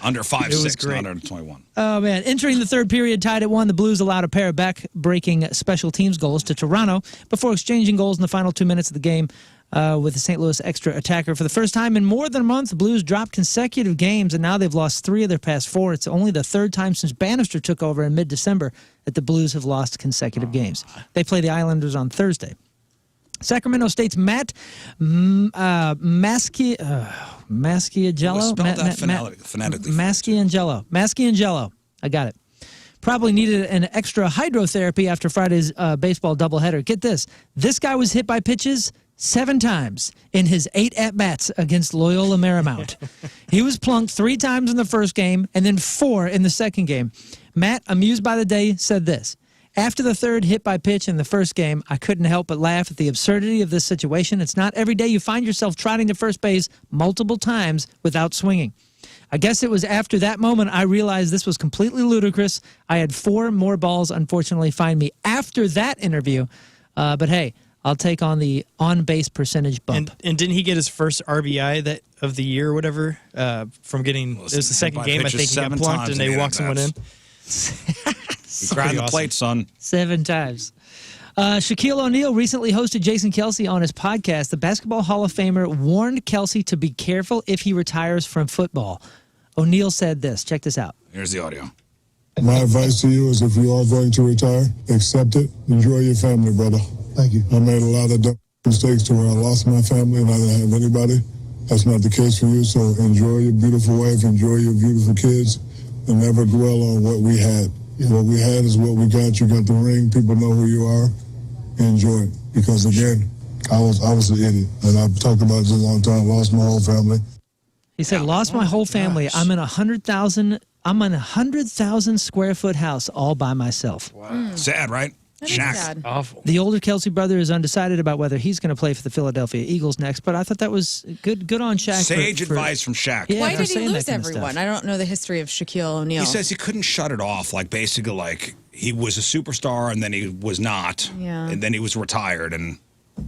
under 5'6", not under 21. Oh, man. Entering the third period, tied at 1, the Blues allowed a pair of back-breaking special teams goals to Toronto before exchanging goals in the final 2 minutes of the game with the St. Louis extra attacker. For the first time in more than a month, the Blues dropped consecutive games, and now they've lost 3 of their past 4. It's only the third time since Bannister took over in mid-December that the Blues have lost consecutive games. They play the Islanders on Thursday. Sacramento State's Matt Masciangelo. Spell that phonetically. Masciangelo. I got it. Probably needed an extra hydrotherapy after Friday's baseball doubleheader. Get this. This guy was hit by pitches 7 times in his 8 at-bats against Loyola Marymount. He was plunked 3 times in the first game and then 4 in the second game. Matt, amused by the day, said this. After the third hit by pitch in the first game, I couldn't help but laugh at the absurdity of this situation. It's not every day you find yourself trotting to first base multiple times without swinging. I guess it was after that moment I realized this was completely ludicrous. I had 4 more balls, unfortunately, find me after that interview. But hey, I'll take on the on-base percentage bump. And didn't he get his first RBI of the year or whatever from getting it was the second game, I think he got plunked and they walked someone in. You grind the plate, son. 7 times. Shaquille O'Neal recently hosted Jason Kelce on his podcast. The Basketball Hall of Famer warned Kelce to be careful if he retires from football. O'Neal said this. Check this out. Here's the audio. My advice to you is if you are going to retire, accept it. Enjoy your family, brother. Thank you. I made a lot of dumb mistakes to where I lost my family and I didn't have anybody. That's not the case for you, so enjoy your beautiful wife, enjoy your beautiful kids, and never dwell on what we had. What we had is what we got. You got the ring. People know who you are. Enjoy it. Because, again, I was an idiot. And I've talked about this a long time. Lost my whole family. He said, lost my whole family. I'm in a 100,000 square foot house all by myself. Wow. Sad, right? Shaq. Awful. The older Kelce brother is undecided about whether he's going to play for the Philadelphia Eagles next, but I thought that was good on Shaq. Sage advice from Shaq. Yeah, Why for did he saying that lose kind of everyone? stuff. I don't know the history of Shaquille O'Neal. He says he couldn't shut it off. Like, basically, like, he was a superstar and then he was not. Yeah. And then he was retired. And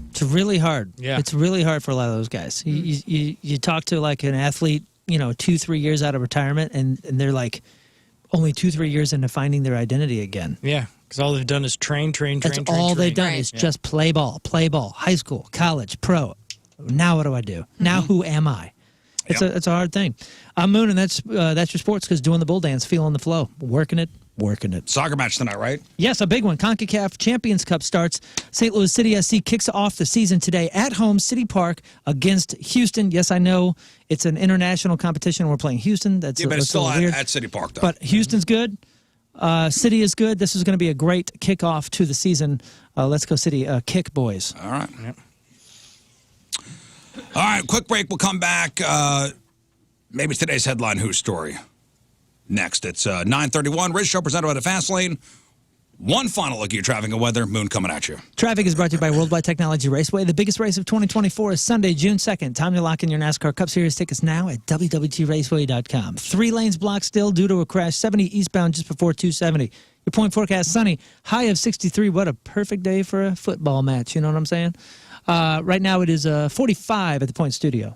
It's really hard. Yeah. It's really hard for a lot of those guys. You talk to, like, an athlete, 2-3 years out of retirement, and they're like only 2-3 years into finding their identity again. Yeah, because all they've done is train. That's all they've done is just play ball, high school, college, pro. Now what do I do? Now who am I? It's a hard thing. I'm Moon, and that's your sports, because doing the bull dance, feeling the flow, working it. Soccer match tonight, right? Yes, a big one. CONCACAF Champions Cup starts. St. Louis City SC kicks off the season today at home, City Park, against Houston. Yes, I know it's an international competition. We're playing Houston. But it's still weird. at City Park, though. But Houston's good. City is good. This is going to be a great kickoff to the season. Let's go City. Kick, boys. All right. Yep. All right, quick break. We'll come back. Maybe today's Headline Hooshe story. Next, it's 9:31. Riz Show presented by the Fast Lane. One final look at your traffic and weather. Moon coming at you. Traffic is brought to you by Worldwide Technology Raceway. The biggest race of 2024 is Sunday, June 2nd. Time to lock in your NASCAR Cup Series tickets now at www.raceway.com. 3 lanes blocked still due to a crash. 70 eastbound just before 270. Your point forecast, sunny. High of 63. What a perfect day for a football match. You know what I'm saying? Right now it is 45 at the Point Studio.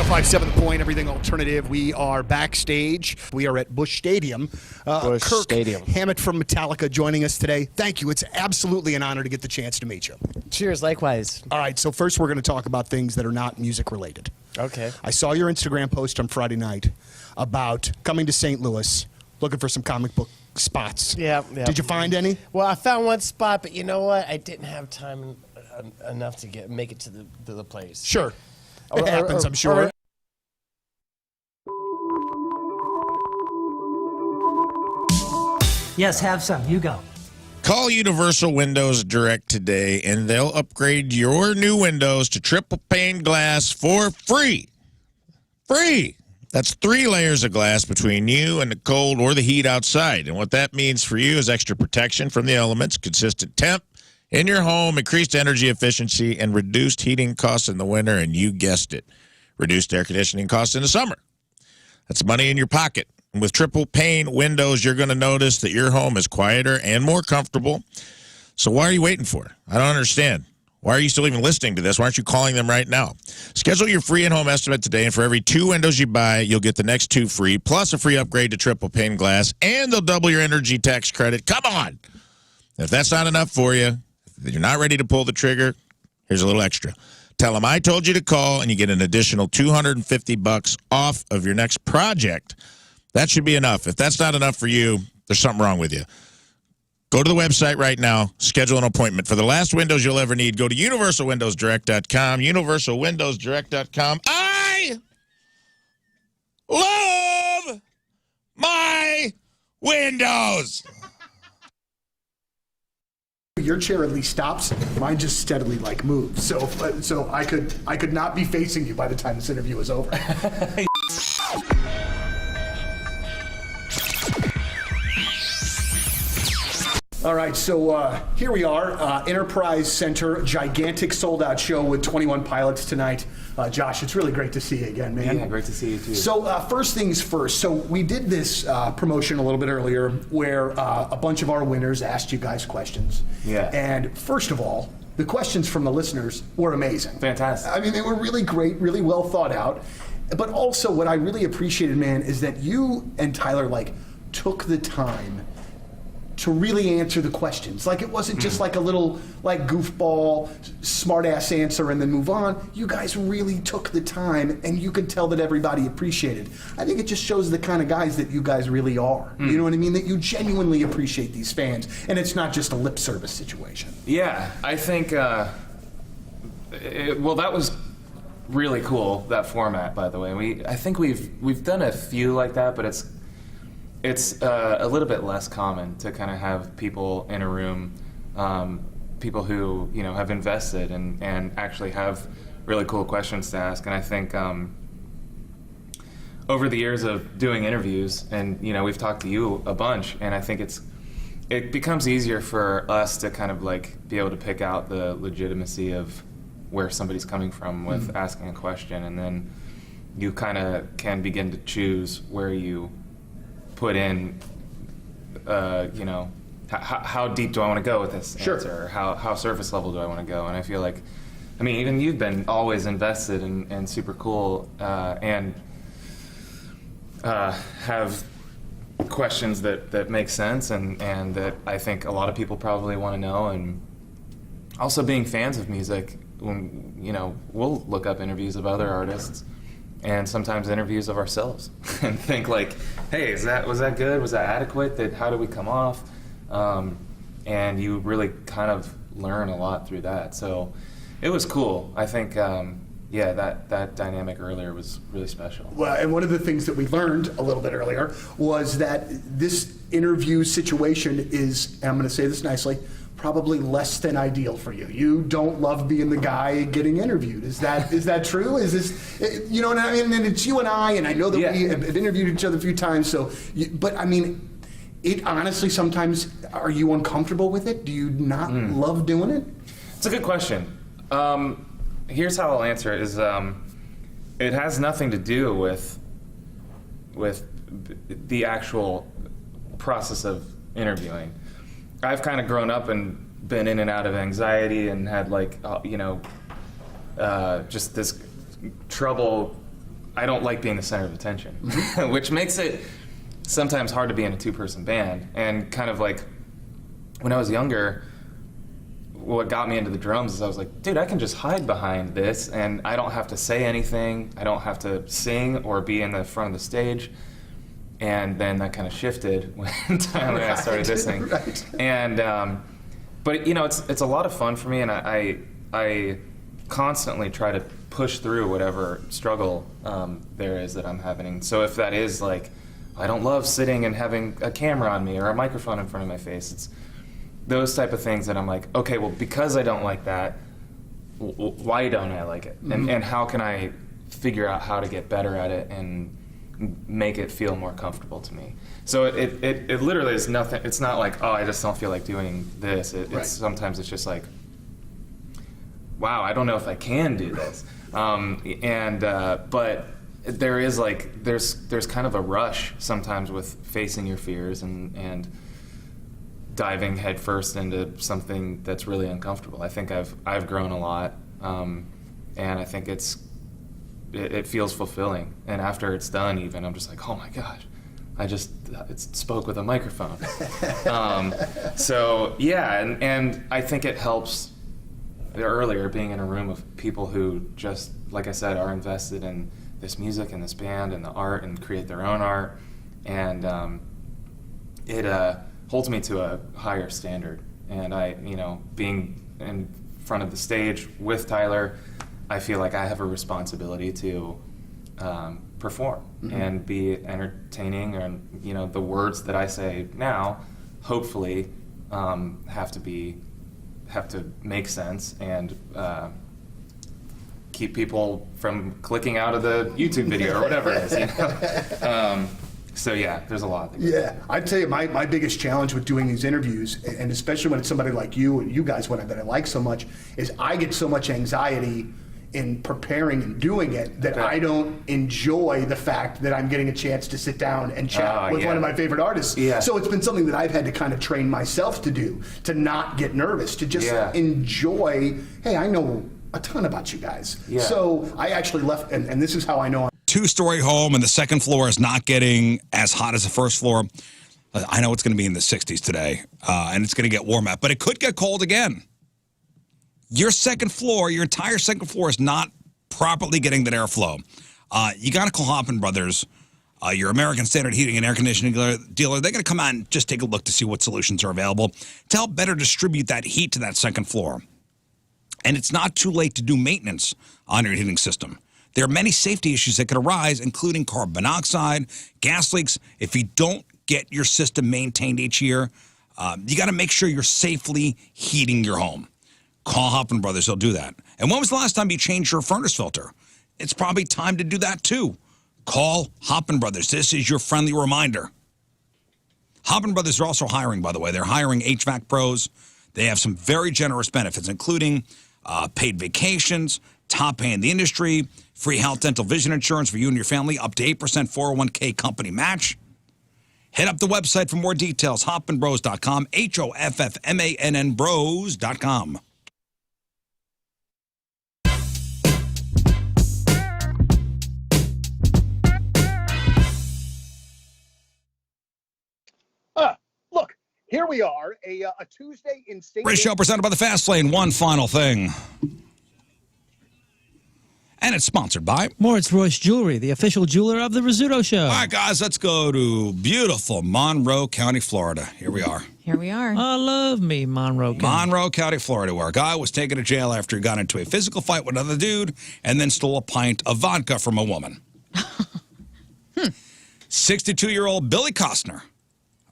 105.7 The Point, everything alternative. We are backstage. We are at Busch Stadium. Busch Kirk Stadium. Hammett from Metallica joining us today. Thank you. It's absolutely an honor to get the chance to meet you. Cheers, likewise. All right, so first we're going to talk about things that are not music related. Okay. I saw your Instagram post on Friday night about coming to St. Louis, looking for some comic book spots. Yeah. Did you find any? Well, I found one spot, but you know what? I didn't have time enough to make it to the place. Sure. It happens, I'm sure. Yes, have some. You go. Call Universal Windows Direct today, and they'll upgrade your new windows to triple pane glass for free. Free! That's 3 layers of glass between you and the cold or the heat outside. And what that means for you is extra protection from the elements, consistent temp in your home, increased energy efficiency, and reduced heating costs in the winter, and you guessed it, reduced air conditioning costs in the summer. That's money in your pocket. And with triple pane windows, you're going to notice that your home is quieter and more comfortable. So why are you waiting for? I don't understand. Why are you still even listening to this? Why aren't you calling them right now? Schedule your free in-home estimate today, and for every 2 windows you buy, you'll get the next 2 free, plus a free upgrade to triple pane glass, and they'll double your energy tax credit. Come on! If that's not enough for you, if you're not ready to pull the trigger, here's a little extra. Tell them I told you to call, and you get an additional $250 off of your next project. That should be enough. If that's not enough for you, there's something wrong with you. Go to the website right now. Schedule an appointment. For the last windows you'll ever need, go to universalwindowsdirect.com. Universalwindowsdirect.com. I love my windows. Your chair at least stops. Mine just steadily moves. So I could not be facing you by the time this interview is over. All right, so here we are, Enterprise Center, gigantic sold-out show with 21 pilots tonight. Josh, it's really great to see you again, man. Yeah, great to see you too. So first things first. So we did this promotion a little bit earlier where a bunch of our winners asked you guys questions. Yeah. And first of all, the questions from the listeners were amazing. Fantastic. I mean, they were really great, really well thought out. But also what I really appreciated, man, is that you and Tyler took the time to really answer the questions. It wasn't just a little goofball, smart ass answer and then move on. You guys really took the time, and you could tell that everybody appreciated. I think it just shows the kind of guys that you guys really are. You know what I mean? That you genuinely appreciate these fans, and it's not just a lip service situation. Yeah, I think, well, that was really cool, that format, by the way. I think we've done a few like that, but it's a little bit less common to kind of have people in a room, people who have invested and actually have really cool questions to ask. And I think over the years of doing interviews, and we've talked to you a bunch, and I think it becomes easier for us to kind of be able to pick out the legitimacy of where somebody's coming from with asking a question, and then you kind of can begin to choose where you put in, how deep do I want to go with this answer? Or how surface level do I want to go? And I feel like I mean, even you've been always invested and super cool, and have questions that make sense and that I think a lot of people probably want to know. And also being fans of music, when we'll look up interviews of other artists and sometimes interviews of ourselves and think like, hey, was that good? Was that adequate? How did we come off? And you really kind of learn a lot through that. So it was cool. I think, that dynamic earlier was really special. Well, and one of the things that we learned a little bit earlier was that this interview situation is, and I'm going to say this nicely, probably less than ideal for you. You don't love being the guy getting interviewed. Is that true? Is this, you know what I mean? And it's you and I know that we have interviewed each other a few times. So, but I mean, it honestly sometimes, are you uncomfortable with it? Do you not love doing it? It's a good question. Here's how I'll answer it: is it has nothing to do with the actual process of interviewing. I've kind of grown up and been in and out of anxiety and had just this trouble. I don't like being the center of attention, which makes it sometimes hard to be in a two-person band. And kind of like when I was younger, what got me into the drums is I was like, dude, I can just hide behind this and I don't have to say anything. I don't have to sing or be in the front of the stage. And then that kind of shifted when Tyler and I started listening. Right. And but it's a lot of fun for me, and I constantly try to push through whatever struggle there is that I'm having. So if that is like, I don't love sitting and having a camera on me or a microphone in front of my face, it's those type of things that I'm like, okay, well, because I don't like that, why don't I like it? Mm-hmm. And how can I figure out how to get better at it and make it feel more comfortable to me? So it literally is nothing. It's not like, oh, I just don't feel like doing this. It's sometimes it's just like, wow, I don't know if I can do this. But there is like, there's kind of a rush sometimes with facing your fears and diving headfirst into something that's really uncomfortable. I think I've grown a lot, and I think it feels fulfilling. And after it's done, even I'm just like, oh my gosh, it spoke with a microphone. So yeah, and I think it helps earlier being in a room of people who just, like I said, are invested in this music and this band and the art and create their own art, and it holds me to a higher standard. And being in front of the stage with Tyler, I feel like I have a responsibility to perform and be entertaining, and the words that I say now hopefully have to make sense and keep people from clicking out of the YouTube video or whatever it is. So yeah, there's a lot. Yeah, I'd tell you my biggest challenge with doing these interviews, and especially when it's somebody like you and you guys that I like so much, is I get so much anxiety in preparing and doing it that I don't enjoy the fact that I'm getting a chance to sit down and chat with one of my favorite artists. Yeah. So it's been something that I've had to kind of train myself to do, to not get nervous, to just enjoy, hey, I know a ton about you guys. Yeah. So I actually left, and this is how I know. Two-story home, and the second floor is not getting as hot as the first floor. I know it's going to be in the 60s today, and it's going to get warm out, but it could get cold again. Your second floor, your entire second floor is not properly getting that airflow. You got to call Hoppin Brothers, your American Standard Heating and Air Conditioning dealer. They're going to come out and just take a look to see what solutions are available to help better distribute that heat to that second floor. And it's not too late to do maintenance on your heating system. There are many safety issues that could arise, including carbon monoxide, gas leaks. If you don't get your system maintained each year, you got to make sure you're safely heating your home. Call Hoppin Brothers, they'll do that. And when was the last time you changed your furnace filter? It's probably time to do that too. Call Hoppin Brothers. This is your friendly reminder. Hoppin Brothers are also hiring, by the way. They're hiring HVAC pros. They have some very generous benefits, including paid vacations, top pay in the industry, free health, dental, vision insurance for you and your family, up to 8% 401k company match. Head up the website for more details, hoffmanbros.com, HOFFMANN bros.com. Here we are, a Tuesday in St. Great show presented by the Fast Lane. One final thing. And it's sponsored by Moritz Royce Jewelry, the official jeweler of the Rizzuto Show. All right, guys, let's go to beautiful Monroe County, Florida. Here we are. Here we are. I love me, Monroe County. Monroe County, Florida, where a guy was taken to jail after he got into a physical fight with another dude and then stole a pint of vodka from a woman. 62-year-old Billy Costner,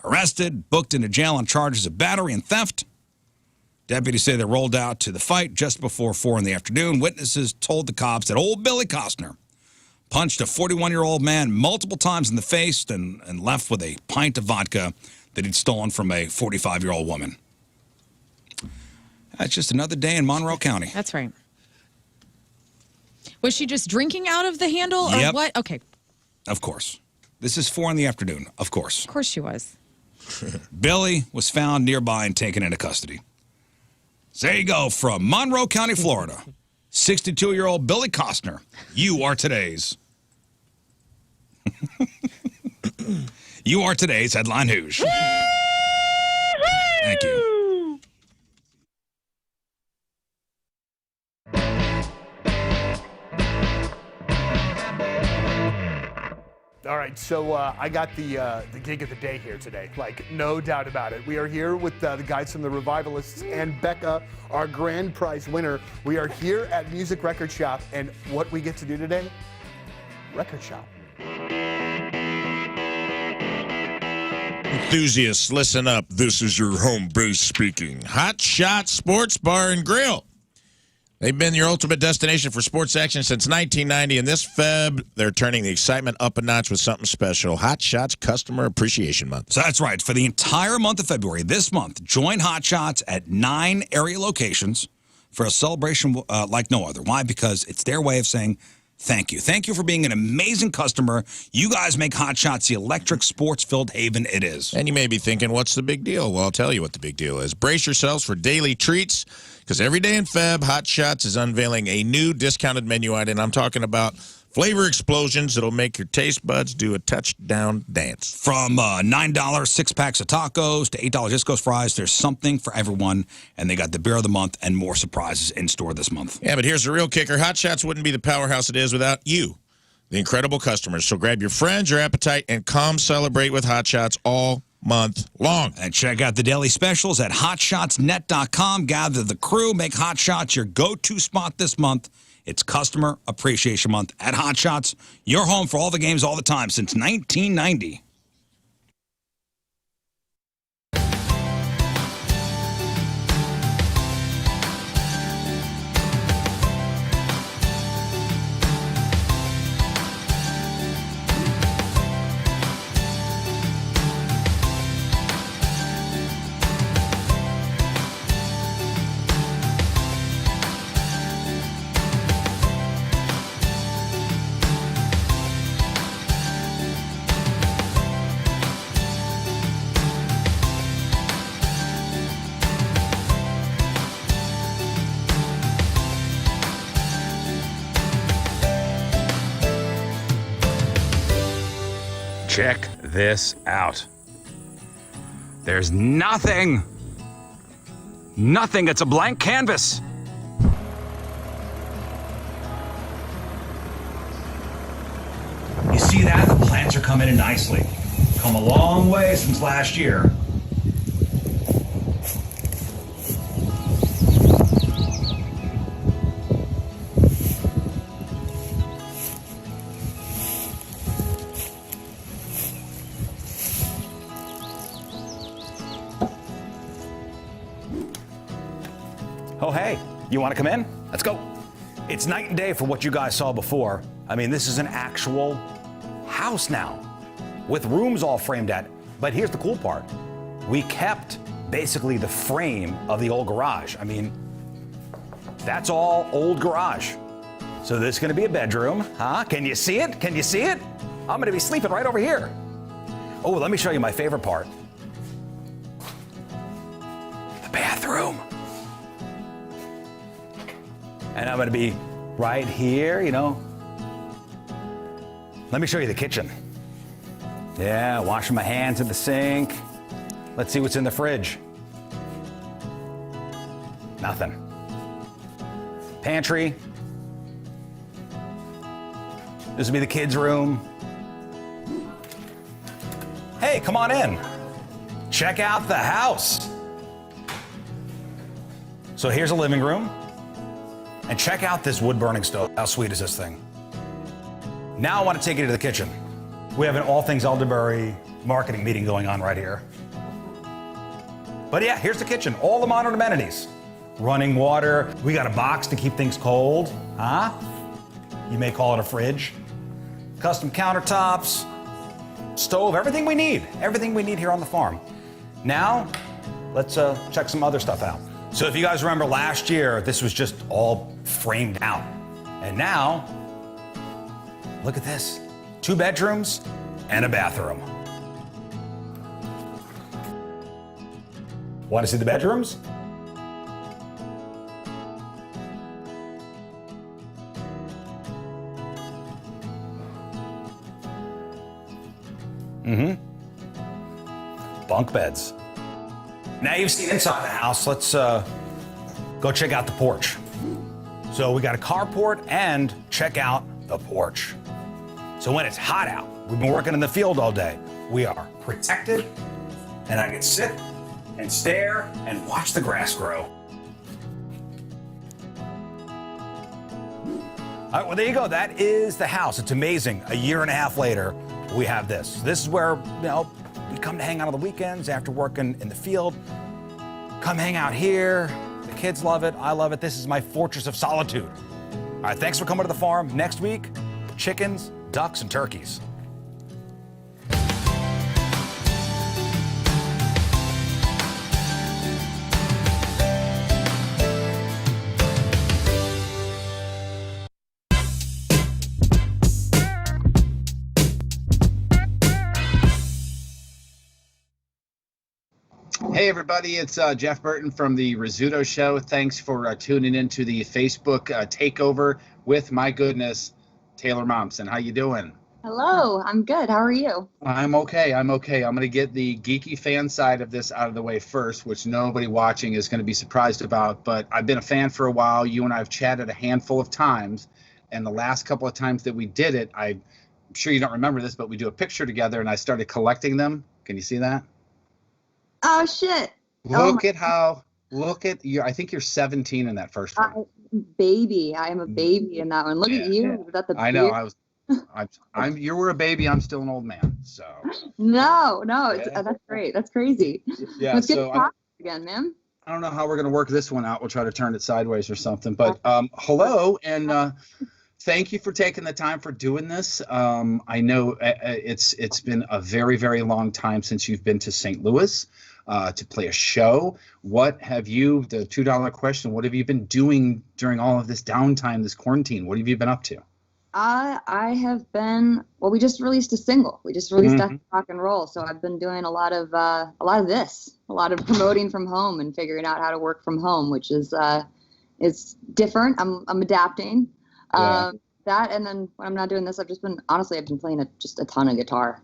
arrested, booked into jail on charges of battery and theft. Deputies say they rolled out to the fight just before 4 in the afternoon. Witnesses told the cops that old Billy Costner punched a 41-year-old man multiple times in the face and left with a pint of vodka that he'd stolen from a 45-year-old woman. That's just another day in Monroe County. That's right. Was she just drinking out of the handle or Yep. what? Okay. Of course. This is 4 in the afternoon, of course. Of course she was. Billy was found nearby and taken into custody. So there you go, from Monroe County, Florida. 62-year-old Billy Costner. You are today's. You are today's Headline Hooshe. Thank you. All right, so I got the gig of the day here today, like no doubt about it. We are here with the guys from the Revivalists and Becca, our grand prize winner. We are here at Music Record Shop, and what we get to do today? Record shop. Enthusiasts, listen up. This is your home base speaking. Hot Shot Sports Bar and Grill. They've been your ultimate destination for sports action since 1990, and this Feb, they're turning the excitement up a notch with something special. Hot Shots Customer Appreciation Month. So that's right. For the entire month of February, this month, join Hot Shots at 9 area locations for a celebration like no other. Why? Because it's their way of saying thank you. Thank you for being an amazing customer. You guys make Hot Shots the electric, sports-filled haven it is. And you may be thinking, what's the big deal? Well, I'll tell you what the big deal is. Brace yourselves for daily treats, because every day in Feb, Hot Shots is unveiling a new discounted menu item. I'm talking about flavor explosions that'll make your taste buds do a touchdown dance. From $9 six-packs of tacos to $8 Disco's fries, there's something for everyone, and they got the beer of the month and more surprises in store this month. Yeah, but here's the real kicker. Hot Shots wouldn't be the powerhouse it is without you, the incredible customers. So grab your friends, your appetite, and come celebrate with Hot Shots all month long. And check out the daily specials at hotshotsnet.com. Gather the crew. Make Hot Shots your go-to spot this month. It's Customer Appreciation Month at Hot Shots. Your home for all the games all the time since 1990. Check this out. There's nothing. Nothing. It's a blank canvas. You see that? The plants are coming in nicely. Come a long way since last year. Oh, hey, you want to come in? Let's go. It's night and day for what you guys saw before. I mean, this is an actual house now with rooms all framed at. But here's the cool part. We kept basically the frame of the old garage. I mean, that's all old garage. So this is going to be a bedroom, huh? Can you see it? Can you see it? I'm going to be sleeping right over here. Oh, let me show you my favorite part. The bathroom. And I'm going to be right here, you know. Let me show you the kitchen. Yeah, washing my hands at the sink. Let's see what's in the fridge. Nothing. Pantry. This would be the kids' room. Hey, come on in. Check out the house. So here's a living room. And check out this wood-burning stove. How sweet is this thing? Now I want to take you to the kitchen. We have an all things elderberry marketing meeting going on right here. But yeah, here's the kitchen. All the modern amenities. Running water. We got a box to keep things cold. Huh? You may call it a fridge. Custom countertops. Stove. Everything we need. Everything we need here on the farm. Now, let's check some other stuff out. So if you guys remember last year, this was just all framed out. And now, look at this. 2 bedrooms and a bathroom. Want to see the bedrooms? Bunk beds. Now you've seen inside the house, let's go check out the porch. So we got a carport and check out the porch. So when it's hot out, we've been working in the field all day, we are protected, and I can sit and stare and watch the grass grow. All right, well, there you go. That is the house. It's amazing. A year and a half later, we have this. This is where, we come to hang out on the weekends after working in the field. Come hang out here. The kids love it. I love it. This is my fortress of solitude. All right, thanks for coming to the farm. Next week, chickens, ducks, and turkeys. Hey everybody, it's Jeff Burton from the Rizzuto Show. Thanks for tuning into the Facebook takeover with, my goodness, Taylor Momsen. How you doing? Hello, I'm good. How are you? I'm okay. I'm going to get the geeky fan side of this out of the way first, which nobody watching is going to be surprised about. But I've been a fan for a while. You and I have chatted a handful of times. And the last couple of times that we did it, I'm sure you don't remember this, but we do a picture together and I started collecting them. Can you see that? Oh, shit. Look at you. I think you're 17 in that first one. Baby. I am a baby in that one. Look at you. Is that the I know. You were a baby. I'm still an old man. So. No. That's great. That's crazy. Yeah. Let's get so again, man. I don't know how we're going to work this one out. We'll try to turn it sideways or something. But hello, and thank you for taking the time for doing this. I know it's been a very, very long time since you've been to St. Louis. To play a show. What have you, the $2 question, what have you been doing during all of this downtime, this quarantine? What have you been up to? I have been, we just released a single. We just released Rock and Roll. So I've been doing a lot of this, a lot of promoting from home and figuring out how to work from home, which is different. I'm adapting. That, and then when I'm not doing this, I've been playing just a ton of guitar.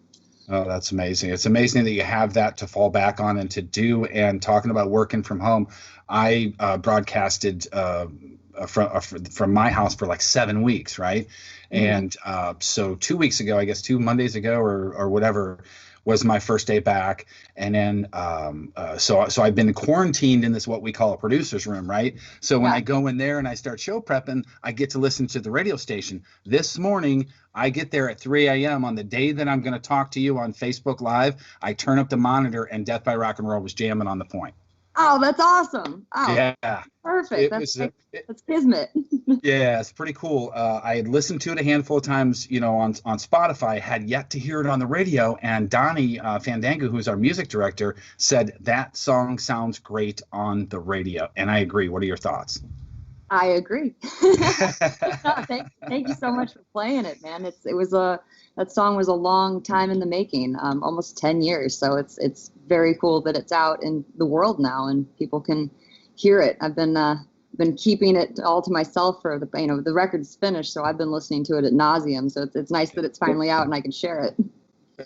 Oh, that's amazing. It's amazing that you have that to fall back on and to do. And talking about working from home, I broadcasted from my house for like 7 weeks, right? And so 2 weeks ago, I guess 2 Mondays ago or whatever, was my first day back. And then so I've been quarantined in this what we call a producer's room, right? So when I go in there and I start show prepping, I get to listen to the radio station. This morning, I get there at 3 a.m. on the day that I'm going to talk to you on Facebook Live. I turn up the monitor and Death by Rock and Roll was jamming on the point. Oh, that's awesome. Oh, yeah. Perfect. That's kismet. Yeah, it's pretty cool. I had listened to it a handful of times, on Spotify, had yet to hear it on the radio. And Donnie Fandango, who's our music director, said that song sounds great on the radio. And I agree. What are your thoughts? I agree. Thank you so much for playing it, man. That song was a long time in the making, almost 10 years. So it's very cool that it's out in the world now and people can hear it. I've been keeping it all to myself for the record's finished. So I've been listening to it ad nauseum. So it's nice that it's finally out and I can share it.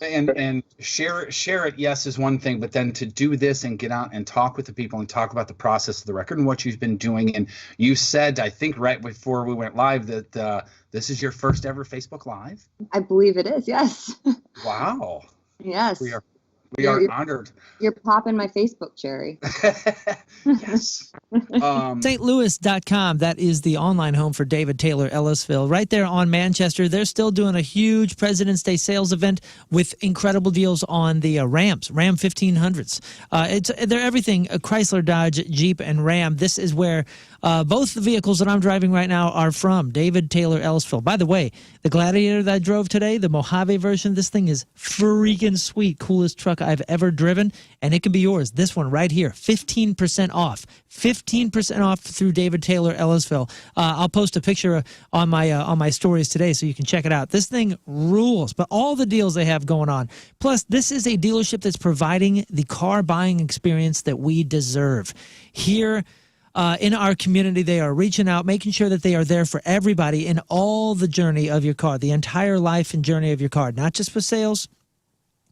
And share it, yes, is one thing, but then to do this and get out and talk with the people and talk about the process of the record and what you've been doing. And you said, I think right before we went live, that this is your first ever Facebook Live. I believe it is. Yes. Wow. Yes. We are honored. You're popping my Facebook cherry. Yes. StLouis.com. That is the online home for David Taylor Ellisville. Right there on Manchester. They're still doing a huge President's Day sales event with incredible deals on the Rams, Ram 1500s. They're everything, Chrysler, Dodge, Jeep, and Ram. This is where both the vehicles that I'm driving right now are from, David Taylor Ellisville. By the way, the Gladiator that I drove today, the Mojave version, this thing is freaking sweet. Coolest truck I've ever driven, and it can be yours. This one right here, 15% off. 15% off through David Taylor Ellisville. I'll post a picture on my stories today so you can check it out. This thing rules, but all the deals they have going on. Plus, this is a dealership that's providing the car buying experience that we deserve. Here in our community, they are reaching out, making sure that they are there for everybody in all the journey of your car, the entire life and journey of your car, not just with sales,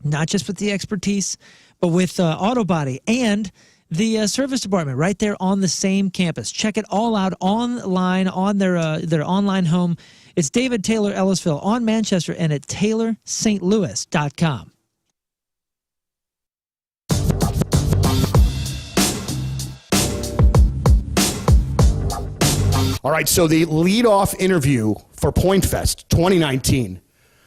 not just with the expertise, but with auto body and the service department right there on the same campus. Check it all out online on their online home. It's David Taylor Ellisville on Manchester and at TaylorSt.Louis.com. All right, so the lead-off interview for Point Fest 2019.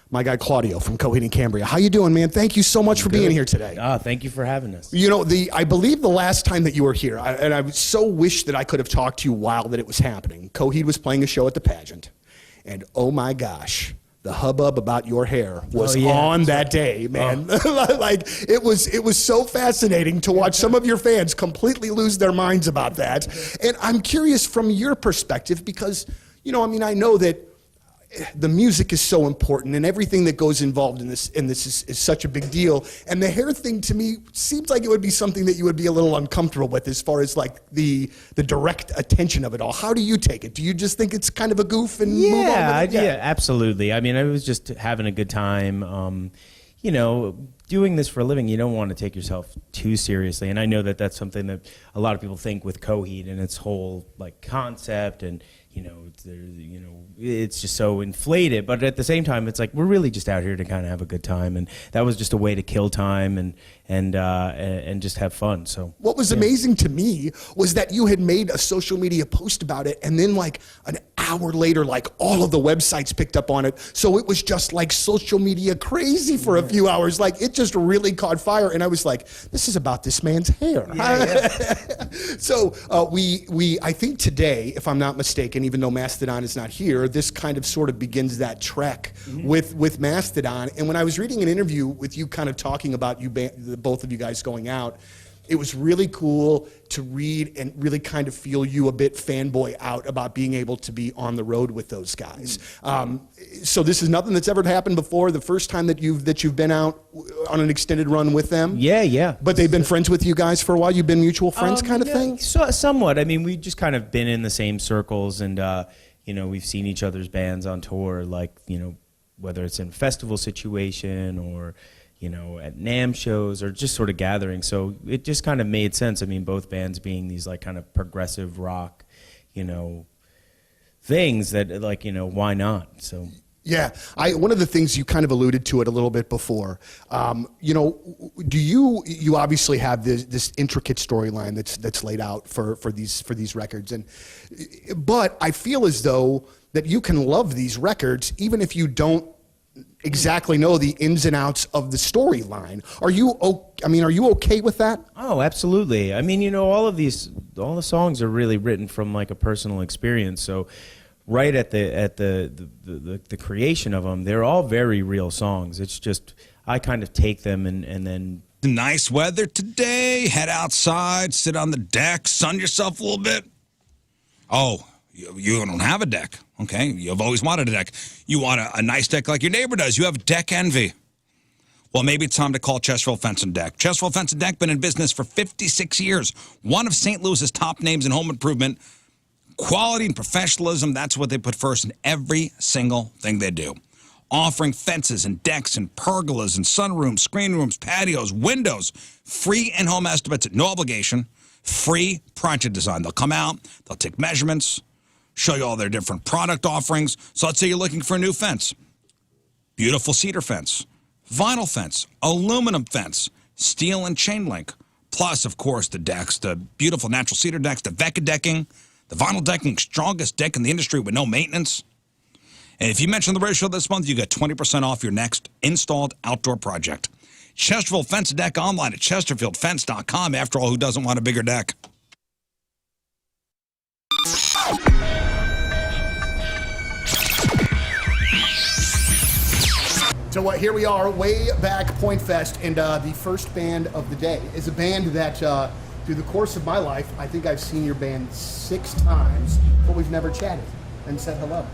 My guy Claudio from Coheed and Cambria. How you doing, man? Thank you so much for being here today. Thank you for having us. You know, I believe the last time that you were here, and I so wish that I could have talked to you while that it was happening. Coheed was playing a show at the pageant, and oh my gosh, the hubbub about your hair was on that day, man. Like it was so fascinating to watch some of your fans completely lose their minds about that. And I'm curious from your perspective because, you know, I mean, I know that the music is so important and everything that goes involved in this is such a big deal. And the hair thing to me seems like it would be something that you would be a little uncomfortable with as far as like the direct attention of it all. How do you take it? Do you just think it's kind of a goof and move on with it? Yeah, absolutely. I mean, I was just having a good time. You know, doing this for a living, you don't want to take yourself too seriously. And I know that that's something that a lot of people think with Coheed and its whole like concept and, it's just so inflated. But at the same time, it's like we're really just out here to kind of have a good time, and that was just a way to kill time and just have fun. So what was amazing to me was that you had made a social media post about it, and then like an hour later, like all of the websites picked up on it. So it was just like social media crazy for a few hours. Like it just really caught fire, and I was like, this is about this man's hair. So I think today, if I'm not mistaken, even though Mastodon is not here, this kind of sort of begins that trek with Mastodon. And when I was reading an interview with you kind of talking about both of you guys going out, it was really cool to read and really kind of feel you a bit fanboy out about being able to be on the road with those guys. So this is nothing that's ever happened before. The first time that you've been out on an extended run with them. Yeah. But they've been friends with you guys for a while. You've been mutual friends, kind of thing. So, somewhat. I mean, we've just kind of been in the same circles, and we've seen each other's bands on tour, like whether it's in a festival situation or at NAMM shows or just sort of gatherings. So it just kind of made sense. I mean, both bands being these like kind of progressive rock, things that like, why not? So. Yeah, one of the things you kind of alluded to it a little bit before. Do you obviously have this intricate storyline that's laid out for these records, but I feel as though that you can love these records even if you don't exactly know the ins and outs of the storyline. Are you okay with that? Oh, absolutely. I mean, all the songs are really written from like a personal experience. So right at the creation of them, they're all very real songs. It's just I kind of take them and then. Nice weather today. Head outside, sit on the deck, sun yourself a little bit. Oh, you don't have a deck, okay? You've always wanted a deck. You want a nice deck like your neighbor does. You have deck envy. Well, maybe it's time to call Chevelle Fence and Deck. Chevelle Fence and Deck been in business for 56 years. One of St. Louis's top names in home improvement. Quality and professionalism, that's what they put first in every single thing they do. offering fences and decks and pergolas and sunrooms, screen rooms, patios, windows, free in-home estimates at no obligation, free project design. They'll come out, they'll take measurements, show you all their different product offerings. So let's say you're looking for a new fence. Beautiful cedar fence, vinyl fence, aluminum fence, steel and chain link. Plus, of course, the decks, the beautiful natural cedar decks, the Vecca decking, the vinyl decking, strongest deck in the industry with no maintenance. And if you mention the ratio this month, you get 20% off your next installed outdoor project. Chesterfield Fence and Deck online at chesterfieldfence.com. After all, who doesn't want a bigger deck? So here we are, way back Point Fest, and the first band of the day is a band that, through the course of my life, I think I've seen your band 6 times, but we've never chatted and said hello.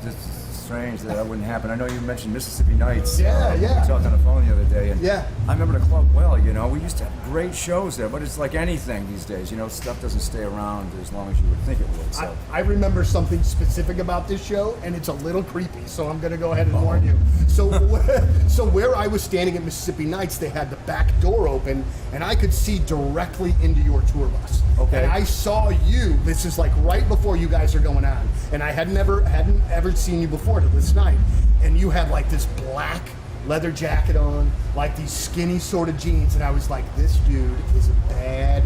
It's strange that wouldn't happen. I know you mentioned Mississippi Nights. Yeah. We talked on the phone the other day, and yeah. I remember the club well. You know, we used to have great shows there, but it's like anything these days. You know, stuff doesn't stay around as long as you would think it would. So. I remember something specific about this show, and it's a little creepy, so I'm going to go ahead and warn you. So where I was standing at Mississippi Nights, they had the back door open, and I could see directly into your tour bus. Okay. And I saw you. This is like right before you guys are going on, and I hadn't ever seen you before till this night. And you had like this black leather jacket on, like these skinny sort of jeans, and I was like, this dude is a bad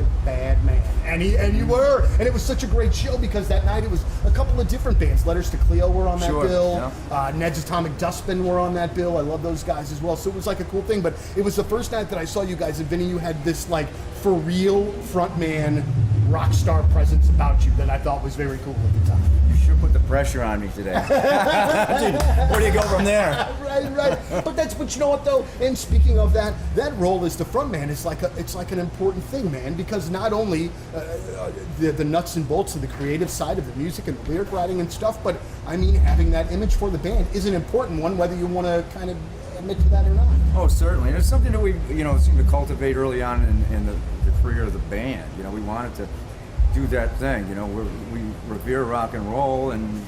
man. And you were, and it was such a great show because that night it was a couple of different bands. Letters to Cleo were on that bill. Yeah. Ned's Atomic Dustbin were on that bill. I love those guys as well. So it was like a cool thing. But it was the first night that I saw you guys, and Vinny, you had this like for real frontman rock star presence about you that I thought was very cool at the time. You sure put the pressure on me today. Where do you go from there? Right. But you know what though? And speaking of that role as the frontman is it's like an important thing, man, because not only the nuts and bolts of the creative side of the music and the lyric writing and stuff, but I mean having that image for the band is an important one, whether you want to kind of admit to that or not. Oh, certainly. And it's something that we, seem to cultivate early on in the career of the band. You know, we wanted to do that thing. You know, we revere rock and roll, and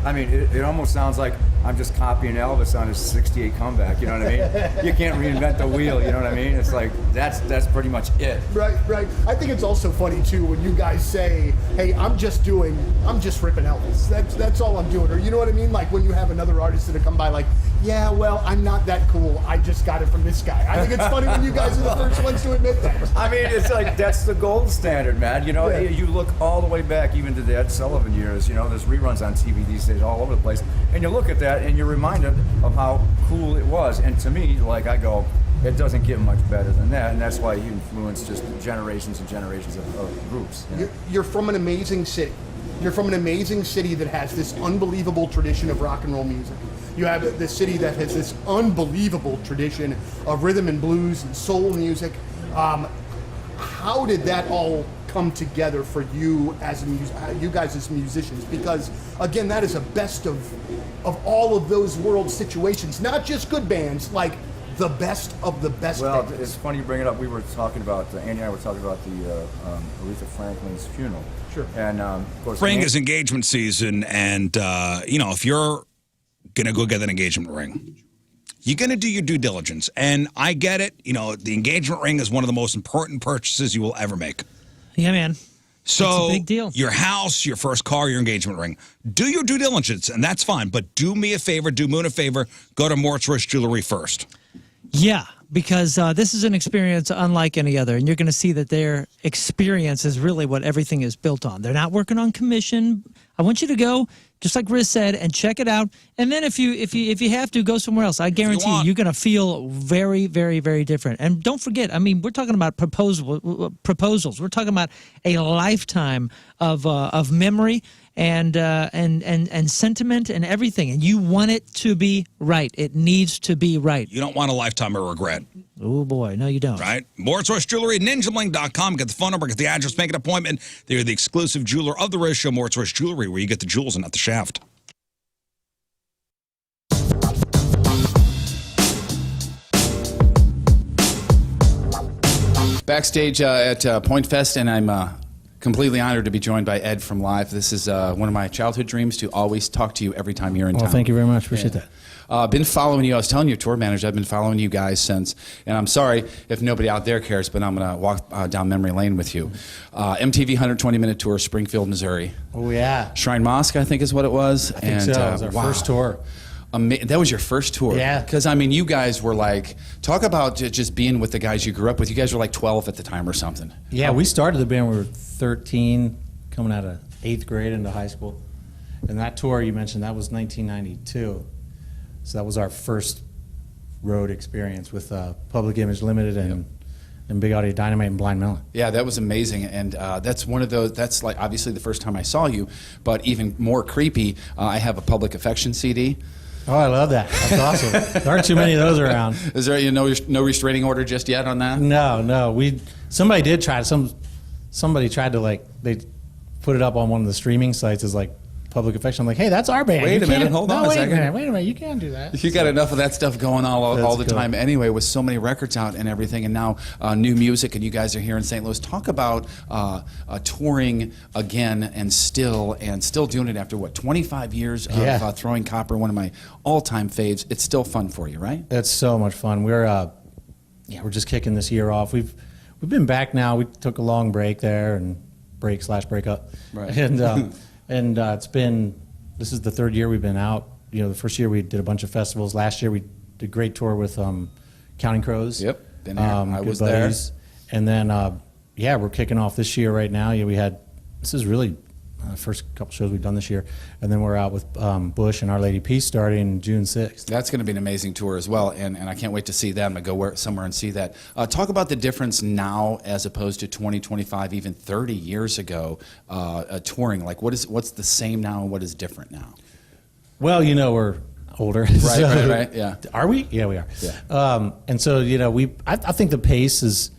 I mean, it almost sounds like I'm just copying Elvis on his '68 comeback. You know what I mean? You can't reinvent the wheel. You know what I mean? It's like that's pretty much it. Right. I think it's also funny too when you guys say, "Hey, I'm just ripping Elvis. That's all I'm doing." Or you know what I mean? Like when you have another artist that come by, like, "Yeah, well, I'm not that cool. I just got it from this guy." I think it's funny when you guys are the first ones to admit that. I mean, it's like that's the gold standard, man. You know, you look all the way back, even to the Ed Sullivan years. You know, there's reruns on TV these days all over the place, and you look at that and you're reminded of how cool it was. And to me, like I go, it doesn't get much better than that, and that's why he influenced just generations and generations of groups. You know? You're from an amazing city. You're from an amazing city that has this unbelievable tradition of rock and roll music. You have the city that has this unbelievable tradition of rhythm and blues and soul music. How did that all come together for you you guys as musicians? Because again, that is a best of all of those world situations, not just good bands, like the best of the best bands. Well, it's funny you bring it up. We were talking about, Andy and I were talking about the Aretha Franklin's funeral. Sure. And of course, Spring is engagement season, and if you're gonna go get an engagement ring, you're gonna do your due diligence. And I get it. The engagement ring is one of the most important purchases you will ever make. Yeah, man. So it's a big deal. Your house, your first car, your engagement ring. Do your due diligence, and that's fine. But do me a favor, do Moon a favor, go to Mort's Jewelry first. Yeah, because this is an experience unlike any other, and you're going to see that their experience is really what everything is built on. They're not working on commission. I want you to go, just like Riz said, and check it out. And then if you have to, go somewhere else. I guarantee you're going to feel very, very, very different. And don't forget, I mean, we're talking about proposals. We're talking about a lifetime of memory and sentiment and everything. And you want it to be right. It needs to be right. You don't want a lifetime of regret. Oh, boy. No, you don't. Right? Mort's Jewelry, ninjaling.com. Get the phone number, get the address, make an appointment. They're the exclusive jeweler of the Riz Show, Mort's Jewelry, where you get the jewels and not the shaft. Backstage at Point Fest, and I'm completely honored to be joined by Ed from Live. This is one of my childhood dreams, to always talk to you every time you're in town. Thank you very much. Appreciate that. Been following you. I was telling your tour manager, I've been following you guys since, and I'm sorry if nobody out there cares, but I'm going to walk down memory lane with you. MTV 120-minute tour, Springfield, Missouri. Oh, yeah. Shrine Mosque, I think is what it was. I think so. It was our first tour. That was your first tour? Yeah. Because, I mean, you guys were like, talk about just being with the guys you grew up with. You guys were like 12 at the time or something. Yeah, we started the band when we were 13, coming out of 8th grade into high school. And that tour you mentioned, that was 1992. So that was our first road experience with Public Image Limited and Big Audio Dynamite and Blind Melon. Yeah, that was amazing, and that's one of those. That's like obviously the first time I saw you, but even more creepy. I have a Public Affection CD. Oh, I love that. That's awesome. There aren't too many of those around. Is there no restraining order just yet on that? No. Somebody did try. Somebody tried to they put it up on one of the streaming sites as like Public Affection. I'm like, hey, that's our band. Wait a minute, hold on a second. Wait a minute, you can't do that. You got enough of that stuff going on all the time anyway, with so many records out and everything, and now new music, and you guys are here in St. Louis. Talk about touring again and still doing it after, what, 25 years of Throwing Copper, one of my all-time faves. It's still fun for you, right? It's so much fun. We're just kicking this year off. We've been back now. We took a long break there, and break/breakup. Right. And this is the third year we've been out. You know, the first year we did a bunch of festivals. Last year we did a great tour with Counting Crows. Yep, been there. I was buddies. There. And then, we're kicking off this year right now. This is really the first couple shows we've done this year. And then we're out with Bush and Our Lady Peace starting June 6th. That's going to be an amazing tour as well, and I can't wait to see that. I'm going to go somewhere and see that. Talk about the difference now as opposed to 20, 25, even 30 years ago touring. Like, what's the same now and what is different now? Well, we're older. Right, yeah. Are we? Yeah, we are. Yeah. And so, I think the pace is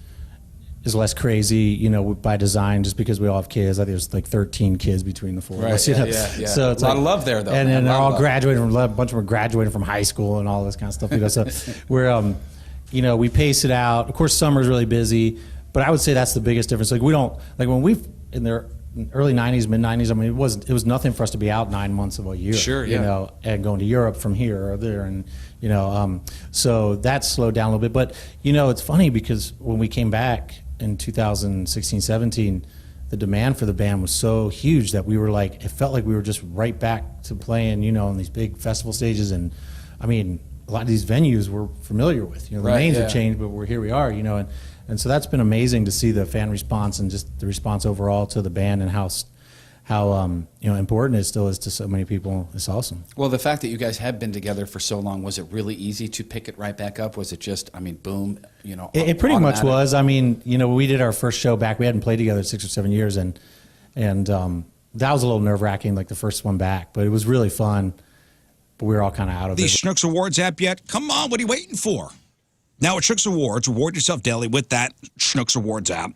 less crazy, by design, just because we all have kids. I think there's like 13 kids between the four of us. Yeah. So it's a lot of love there, though. And then they're all graduating from, a bunch of them are graduating from high school and all this kind of stuff. So we're, we pace it out. Of course, summer's really busy, but I would say that's the biggest difference. Like, we don't, like when we've, in the early 90s, mid 90s, I mean, it was nothing for us to be out 9 months of a year. Sure, yeah. And going to Europe from here or there. And, so that slowed down a little bit. But, it's funny because when we came back in 2016, 17, the demand for the band was so huge that we were like, it felt like we were just right back to playing, on these big festival stages. And I mean, a lot of these venues we're familiar with, the names have changed, but here we are, and so that's been amazing to see the fan response and just the response overall to the band and how important it still is to so many people. It's awesome. Well, the fact that you guys have been together for so long, was it really easy to pick it right back up? Was it just, boom, It pretty much was. I mean, we did our first show back. We hadn't played together 6 or 7 years, and that was a little nerve-wracking, like the first one back. But it was really fun. But we were all kind of out of it. The Schnucks Awards app yet? Come on, what are you waiting for? Now at Schnucks Awards, reward yourself daily with that Schnucks Awards app.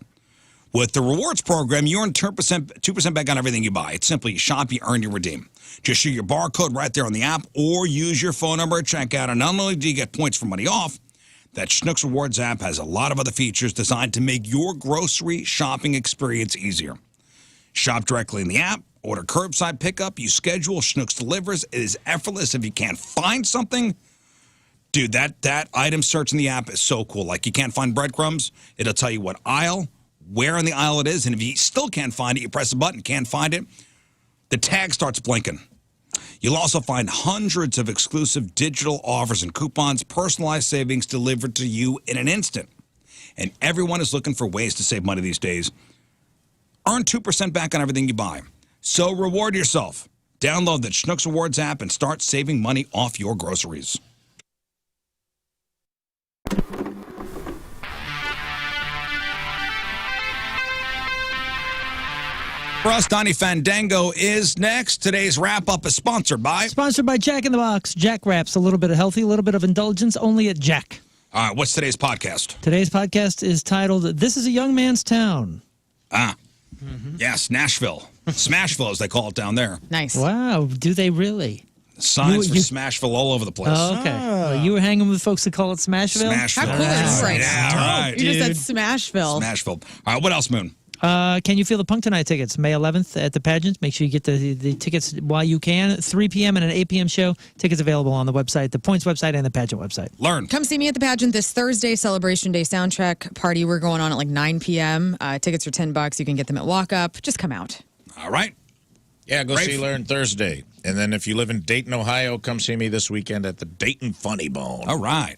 With the rewards program, you earn 2% back on everything you buy. It's simply shop, you earn, you redeem. Just shoot your barcode right there on the app or use your phone number at checkout. And not only do you get points for money off, that Schnucks Rewards app has a lot of other features designed to make your grocery shopping experience easier. Shop directly in the app, order curbside pickup, you schedule, Schnucks delivers. It is effortless. If you can't find something, dude, that item search in the app is so cool. Like, you can't find breadcrumbs, it'll tell you what aisle, where in the aisle it is, and if you still can't find it, you press a button, can't find it, the tag starts blinking. You'll also find hundreds of exclusive digital offers and coupons, personalized savings delivered to you in an instant. And everyone is looking for ways to save money these days. Earn 2% back on everything you buy. So reward yourself. Download the Schnucks Awards app and start saving money off your groceries. For us, Donnie Fandango is next. Today's wrap-up is sponsored by... Sponsored by Jack in the Box. Jack Wraps. A little bit of healthy, a little bit of indulgence, only at Jack. All right, what's today's podcast? Today's podcast is titled, This is a Young Man's Town. Yes, Nashville. Smashville, as they call it down there. Nice. Wow, do they really? Signs for Smashville all over the place. Oh, okay. Well, you were hanging with folks that call it Smashville? Smashville. How cool is this right now? Yeah, right. You just said Smashville. Smashville. All right, what else, Moon? Can You Feel the Punk Tonight tickets, May 11th at the pageant. Make sure you get the tickets while you can. 3 p.m. and an 8 p.m. show. Tickets available on the website, the Points website, and the pageant website. Learn. Come see me at the pageant this Thursday, Celebration Day soundtrack party. We're going on at like 9 p.m. Tickets are $10. You can get them at Walk Up. Just come out. All right. Yeah, go Rafe. see Lern Thursday. And then if you live in Dayton, Ohio, come see me this weekend at the Dayton Funny Bone. All right.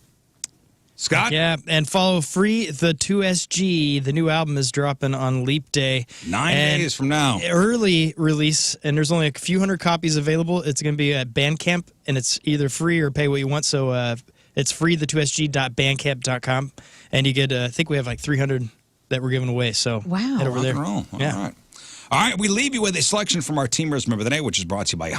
Scott? Yeah, and follow Free the 2SG. The new album is dropping on Leap Day. 9 days from now. Early release, and there's only a few hundred copies available. It's going to be at Bandcamp, and it's either free or pay what you want. So it's freethe2sg.bandcamp.com, and you get, I think we have like 300 that we're giving away. So head over there. Rock and roll. Yeah. All right. All right, we leave you with a selection from our Teamers Member of the Day, which is brought to you by